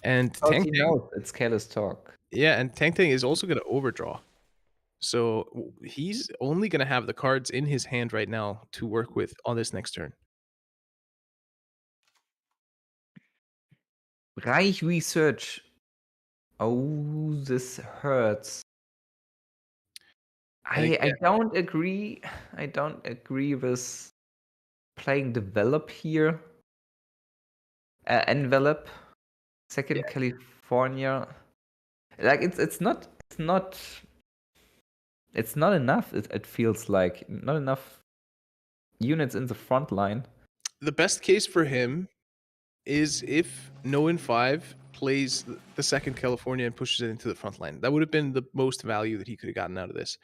Speaker 2: And
Speaker 3: Tang knows it's Careless Talk.
Speaker 2: Yeah, and Tang is also going to overdraw. So he's only going to have the cards in his hand right now to work with on this next turn.
Speaker 3: Reich Research. Oh, this hurts. I don't agree. I don't agree with playing develop here. Envelop, second California. Like it's not enough. It feels like not enough units in the front line.
Speaker 2: The best case for him is if No and 5 plays the second California and pushes it into the front line. That would have been the most value that he could have gotten out of this.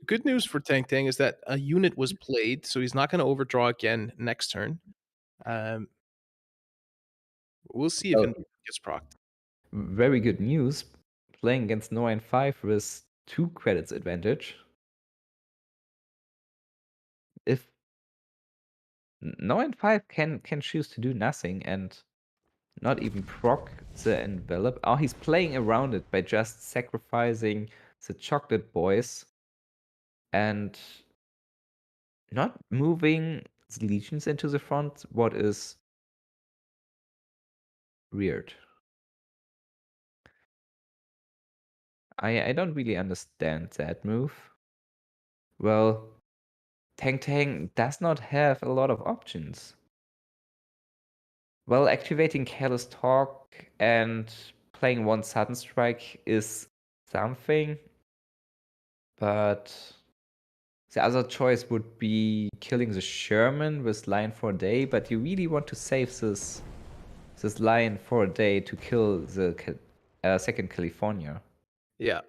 Speaker 2: Good news for Tang is that a unit was played, so he's not going to overdraw again next turn. We'll see if it gets procced.
Speaker 3: Very good news. Playing against No and 5 with 2 credits advantage. If No and 5 can choose to do nothing and not even proc the envelop. Oh, he's playing around it by just sacrificing the chocolate boys and not moving the legions into the front, what is weird. I don't really understand that move. Well, Tang does not have a lot of options. Well, activating Careless Talk and playing 1 Sudden Strike is something, but the other choice would be killing the Sherman with Lion for a day, but you really want to save this Lion for a day to kill the second California.
Speaker 2: Yeah.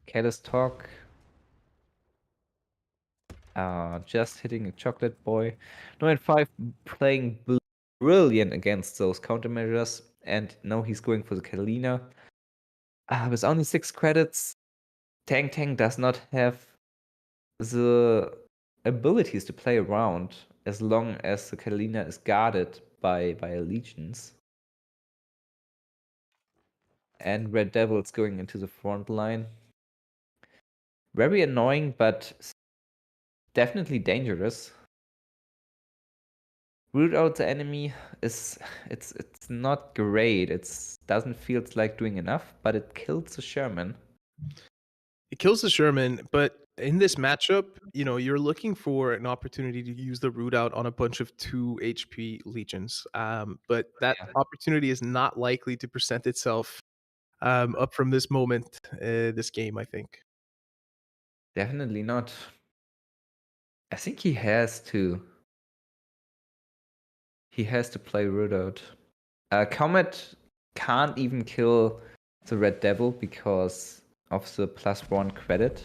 Speaker 3: Careless Talk. Just hitting a chocolate boy. No and 5 playing brilliant against those countermeasures, and now he's going for the Kalina. With only 6 credits, Tang does not have the abilities to play around as long as the Kalina is guarded by legions. And Red Devil's going into the front line. Very annoying, but definitely dangerous. Root out the enemy is it's not great. It doesn't feel like doing enough, but it kills the Sherman.
Speaker 2: It kills the Sherman, but in this matchup, you're looking for an opportunity to use the root out on a bunch of 2 HP legions. But that opportunity is not likely to present itself up from this moment, this game, I think.
Speaker 3: Definitely not. I think he has to. He has to play root out. Comet can't even kill the Red Devil because of the +1 credit.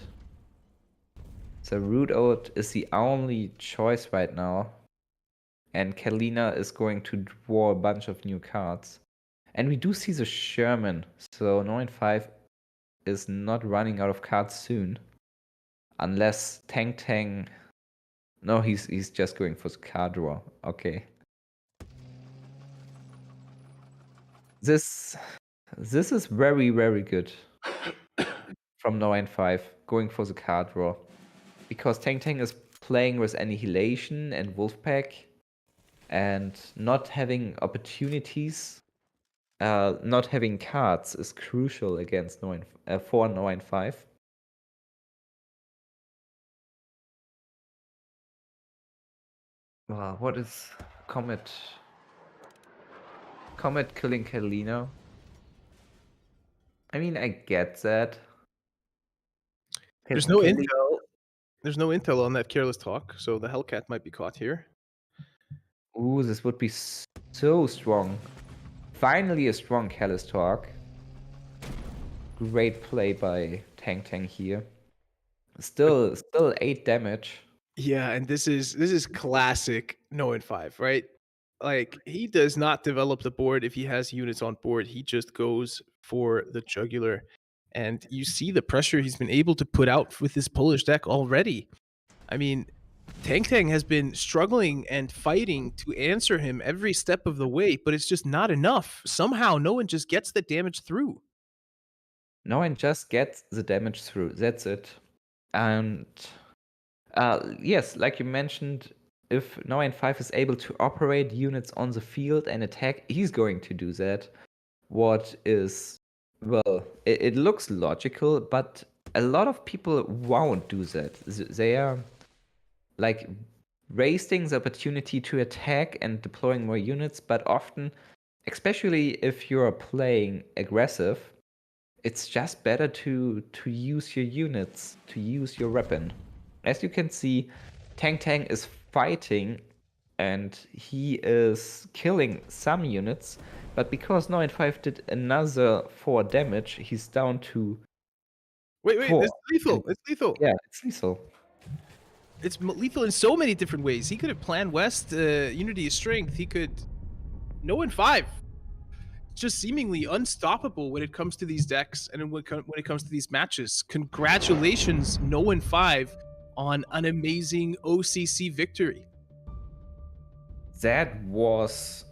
Speaker 3: The root out is the only choice right now. And Kalina is going to draw a bunch of new cards. And we do see the Sherman. So 9 and 5 is not running out of cards soon. Unless Tang... No, he's just going for the card draw. Okay. This is very, very good from 9 and 5, going for the card draw. Because Tang is playing with Annihilation and Wolfpack, and not having opportunities, not having cards is crucial against for 9 and 5. Wow, what is Comet? Comet killing Kalina? I mean, I get that.
Speaker 2: There's no intel. There's no intel on that Careless Talk, so the Hellcat might be caught here.
Speaker 3: Ooh, this would be so strong. Finally a strong Callus talk. Great play by Tang here. Still 8 damage.
Speaker 2: Yeah, and this is classic No in 5, right? Like, he does not develop the board if he has units on board. He just goes for the jugular. And you see the pressure he's been able to put out with this Polish deck already. I mean, Tang has been struggling and fighting to answer him every step of the way, but it's just not enough. Somehow, no one just gets the damage through.
Speaker 3: No one just gets the damage through. That's it. And yes, like you mentioned, if 5 is able to operate units on the field and attack, he's going to do that. What is, well, it looks logical, but a lot of people won't do that. They are like wasting the opportunity to attack and deploying more units, but often, especially if you're playing aggressive, it's just better to use your units, to use your weapon. As you can see, Tang is fighting and he is killing some units, but because 5 did another 4 damage, he's down to
Speaker 2: Wait,
Speaker 3: 4.
Speaker 2: it's lethal. It's lethal.
Speaker 3: Yeah, it's lethal.
Speaker 2: It's lethal in so many different ways. He could have planned West, Unity is Strength. He could... No in 5. Just seemingly unstoppable when it comes to these decks and when it comes to these matches. Congratulations, No in 5, on an amazing OCC victory.
Speaker 3: That was...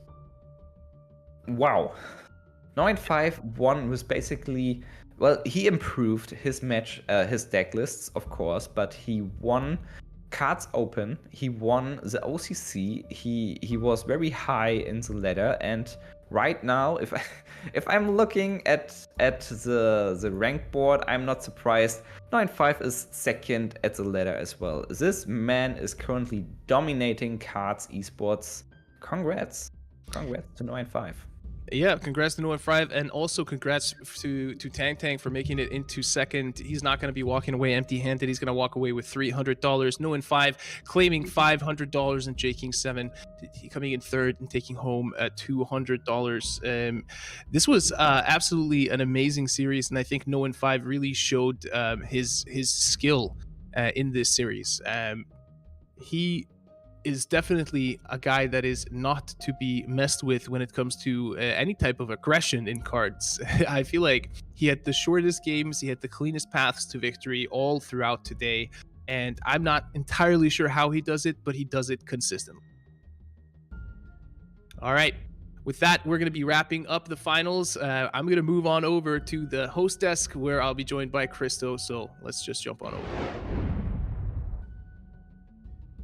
Speaker 3: wow. 5 won with basically... Well, he improved his his deck lists, of course, but he won cards open, he won the OCC, he was very high in the ladder, and right now, if I'm looking at the rank board, I'm not surprised. 5 is second at the ladder as well. This man is currently dominating cards esports. Congrats to 5.
Speaker 2: Yeah, congrats to No in 5, and also congrats to Tang for making it into second. He's not going to be walking away empty-handed. He's going to walk away with $300. No in 5 claiming $500, and Jay King 7 coming in third and taking home $200. This was absolutely an amazing series, and I think No in 5 really showed his skill in this series. He is definitely a guy that is not to be messed with when it comes to any type of aggression in cards. I feel like he had the shortest games, he had the cleanest paths to victory all throughout today, and I'm not entirely sure how he does it, but he does it consistently. All right, with that, we're going to be wrapping up the finals. I'm going to move on over to the host desk where I'll be joined by Christo, so let's just jump on over.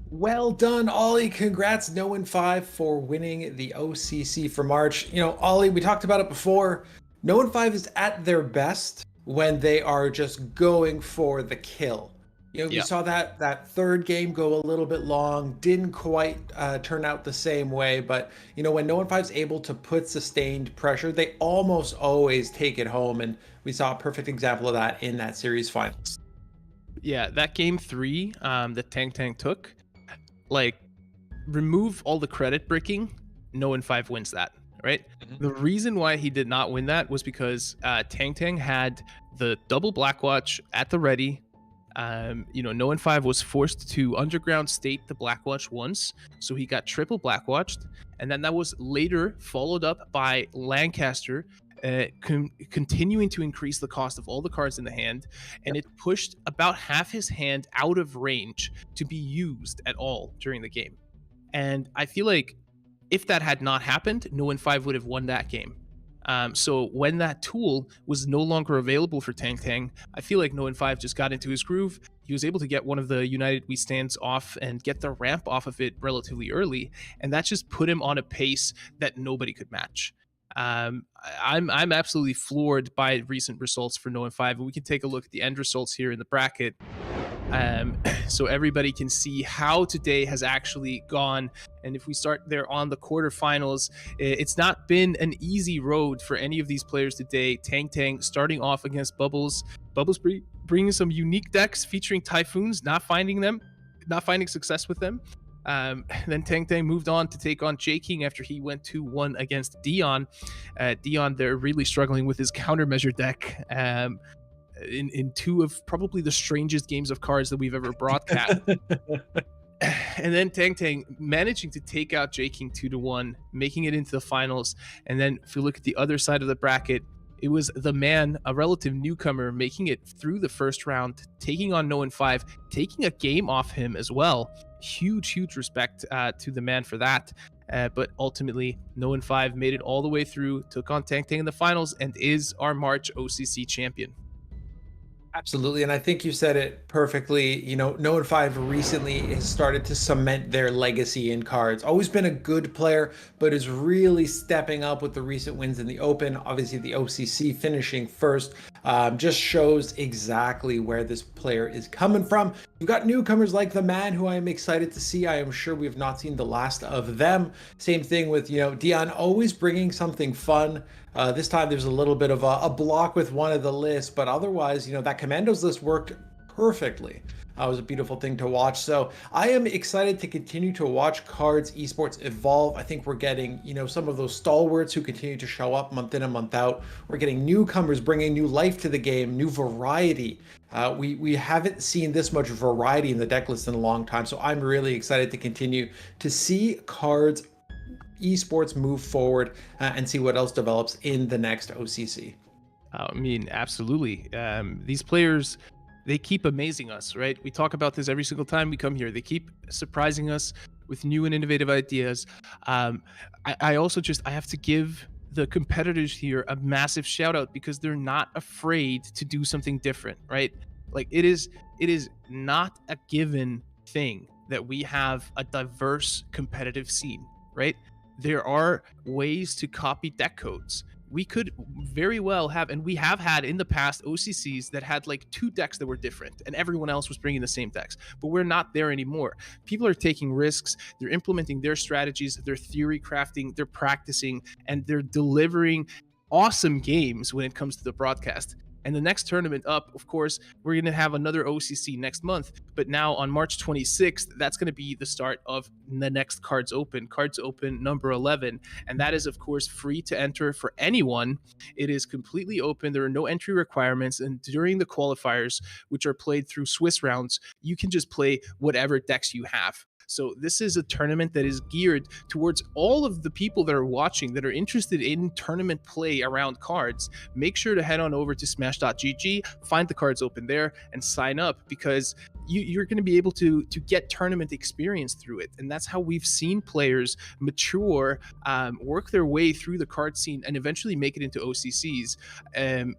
Speaker 1: Well done, Ollie. Congrats, No in 5, for winning the OCC for March. You know, Ollie, we talked about it before. No in 5 is at their best when they are just going for the kill. You know, we saw that third game go a little bit long, didn't quite turn out the same way, but you know, when No in 5 is able to put sustained pressure, they almost always take it home, and we saw a perfect example of that in that series finals.
Speaker 2: Yeah, that game 3 that Tang took, like, remove all the credit bricking, No in 5 wins that, right? Mm-hmm. The reason why he did not win that was because Tang had the double Blackwatch at the ready. You know, No in 5 was forced to underground state the Blackwatch once, so he got triple Blackwatched, and then that was later followed up by Lancaster continuing to increase the cost of all the cards in the hand, and it pushed about half his hand out of range to be used at all during the game. And I feel like if that had not happened, No in 5 would have won that game. So when that tool was no longer available for Tang, I feel like No in 5 just got into his groove. He was able to get one of the United We Stands off and get the ramp off of it relatively early, and that just put him on a pace that nobody could match. I'm absolutely floored by recent results for No in 5, and we can take a look at the end results here in the bracket, so everybody can see how today has actually gone. And if we start there on the quarterfinals, it's not been an easy road for any of these players today. Tang starting off against Bubbles bringing some unique decks featuring Typhoons, not finding success with them. Then Tang Tang moved on to take on Jay King after he went 2-1 against Dion. Dion, they're really struggling with his countermeasure deck. In two of probably the strangest games of cards that we've ever broadcast. And then Tang Tang managing to take out Jay King 2-1, making it into the finals. And then if you look at the other side of the bracket, it was the man, a relative newcomer, making it through the first round, taking on No. 5, taking a game off him as well. Huge respect to the man for that. But ultimately, No. 5 made it all the way through, took on Tang Tang in the finals, and is our March OCC champion.
Speaker 1: Absolutely, and I think you said it perfectly. You know, No. 5 recently has started to cement their legacy in cards. Always been a good player, but is really stepping up with the recent wins in the Open. Obviously, the OCC finishing first just shows exactly where this player is coming from. We've got newcomers like the man, who I am excited to see. I am sure we have not seen the last of them. Same thing with, you know, Dion, always bringing something fun. This time there's a little bit of a block with one of the lists, but otherwise, you know, that Commandos list worked perfectly. It was a beautiful thing to watch. So I am excited to continue to watch cards esports evolve. I think we're getting, you know, some of those stalwarts who continue to show up month in and month out. We're getting newcomers bringing new life to the game, new variety. We haven't seen this much variety in the deck list in a long time. So I'm really excited to continue to see cards esports move forward and see what else develops in the next OCC.
Speaker 2: I mean, absolutely. These players, they keep amazing us, right? We talk about this every single time we come here. They keep surprising us with new and innovative ideas. I also I have to give the competitors here a massive shout out, because they're not afraid to do something different, right? Like it is not a given thing that we have a diverse competitive scene, right? There are ways to copy deck codes. We could very well have, and we have had in the past OCCs that had like 2 decks that were different and everyone else was bringing the same decks, but we're not there anymore. People are taking risks, they're implementing their strategies, they're theory crafting, they're practicing, and they're delivering awesome games when it comes to the broadcast. And the next tournament up, of course, we're going to have another OCC next month. But now on March 26th, that's going to be the start of the next Cards Open number 11. And that is, of course, free to enter for anyone. It is completely open. There are no entry requirements. And during the qualifiers, which are played through Swiss rounds, you can just play whatever decks you have. So this is a tournament that is geared towards all of the people that are watching, that are interested in tournament play around cards. Make sure to head on over to smash.gg, find the Cards Open there, and sign up, because you're going to be able to get tournament experience through it. And that's how we've seen players mature, work their way through the card scene, and eventually make it into OCCs. And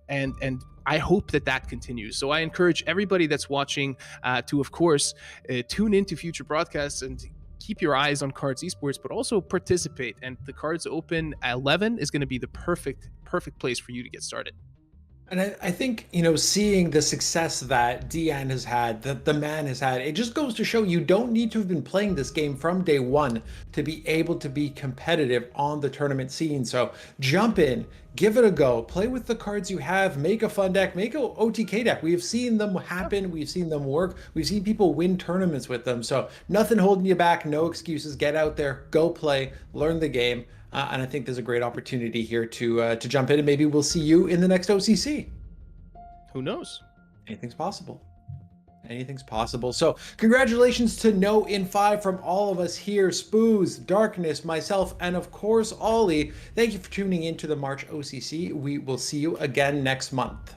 Speaker 2: I hope that continues. So I encourage everybody that's watching to, of course, tune into future broadcasts and keep your eyes on Cards Esports, but also participate. And the Cards Open 11 is going to be the perfect place for you to get started.
Speaker 1: And I think, you know, seeing the success that Dion has had, that the man has had, it just goes to show you don't need to have been playing this game from day one to be able to be competitive on the tournament scene. So jump in, give it a go, play with the cards you have, make a fun deck, make a OTK deck. We have seen them happen. We've seen them work. We've seen people win tournaments with them. So nothing holding you back, no excuses. Get out there, go play, learn the game. And I think there's a great opportunity here to jump in, and maybe we'll see you in the next OCC.
Speaker 2: Who knows?
Speaker 1: Anything's possible. Anything's possible. So congratulations to No. 5 from all of us here, Spooz, Darkness, myself, and of course, Ollie. Thank you for tuning in to the March OCC. We will see you again next month.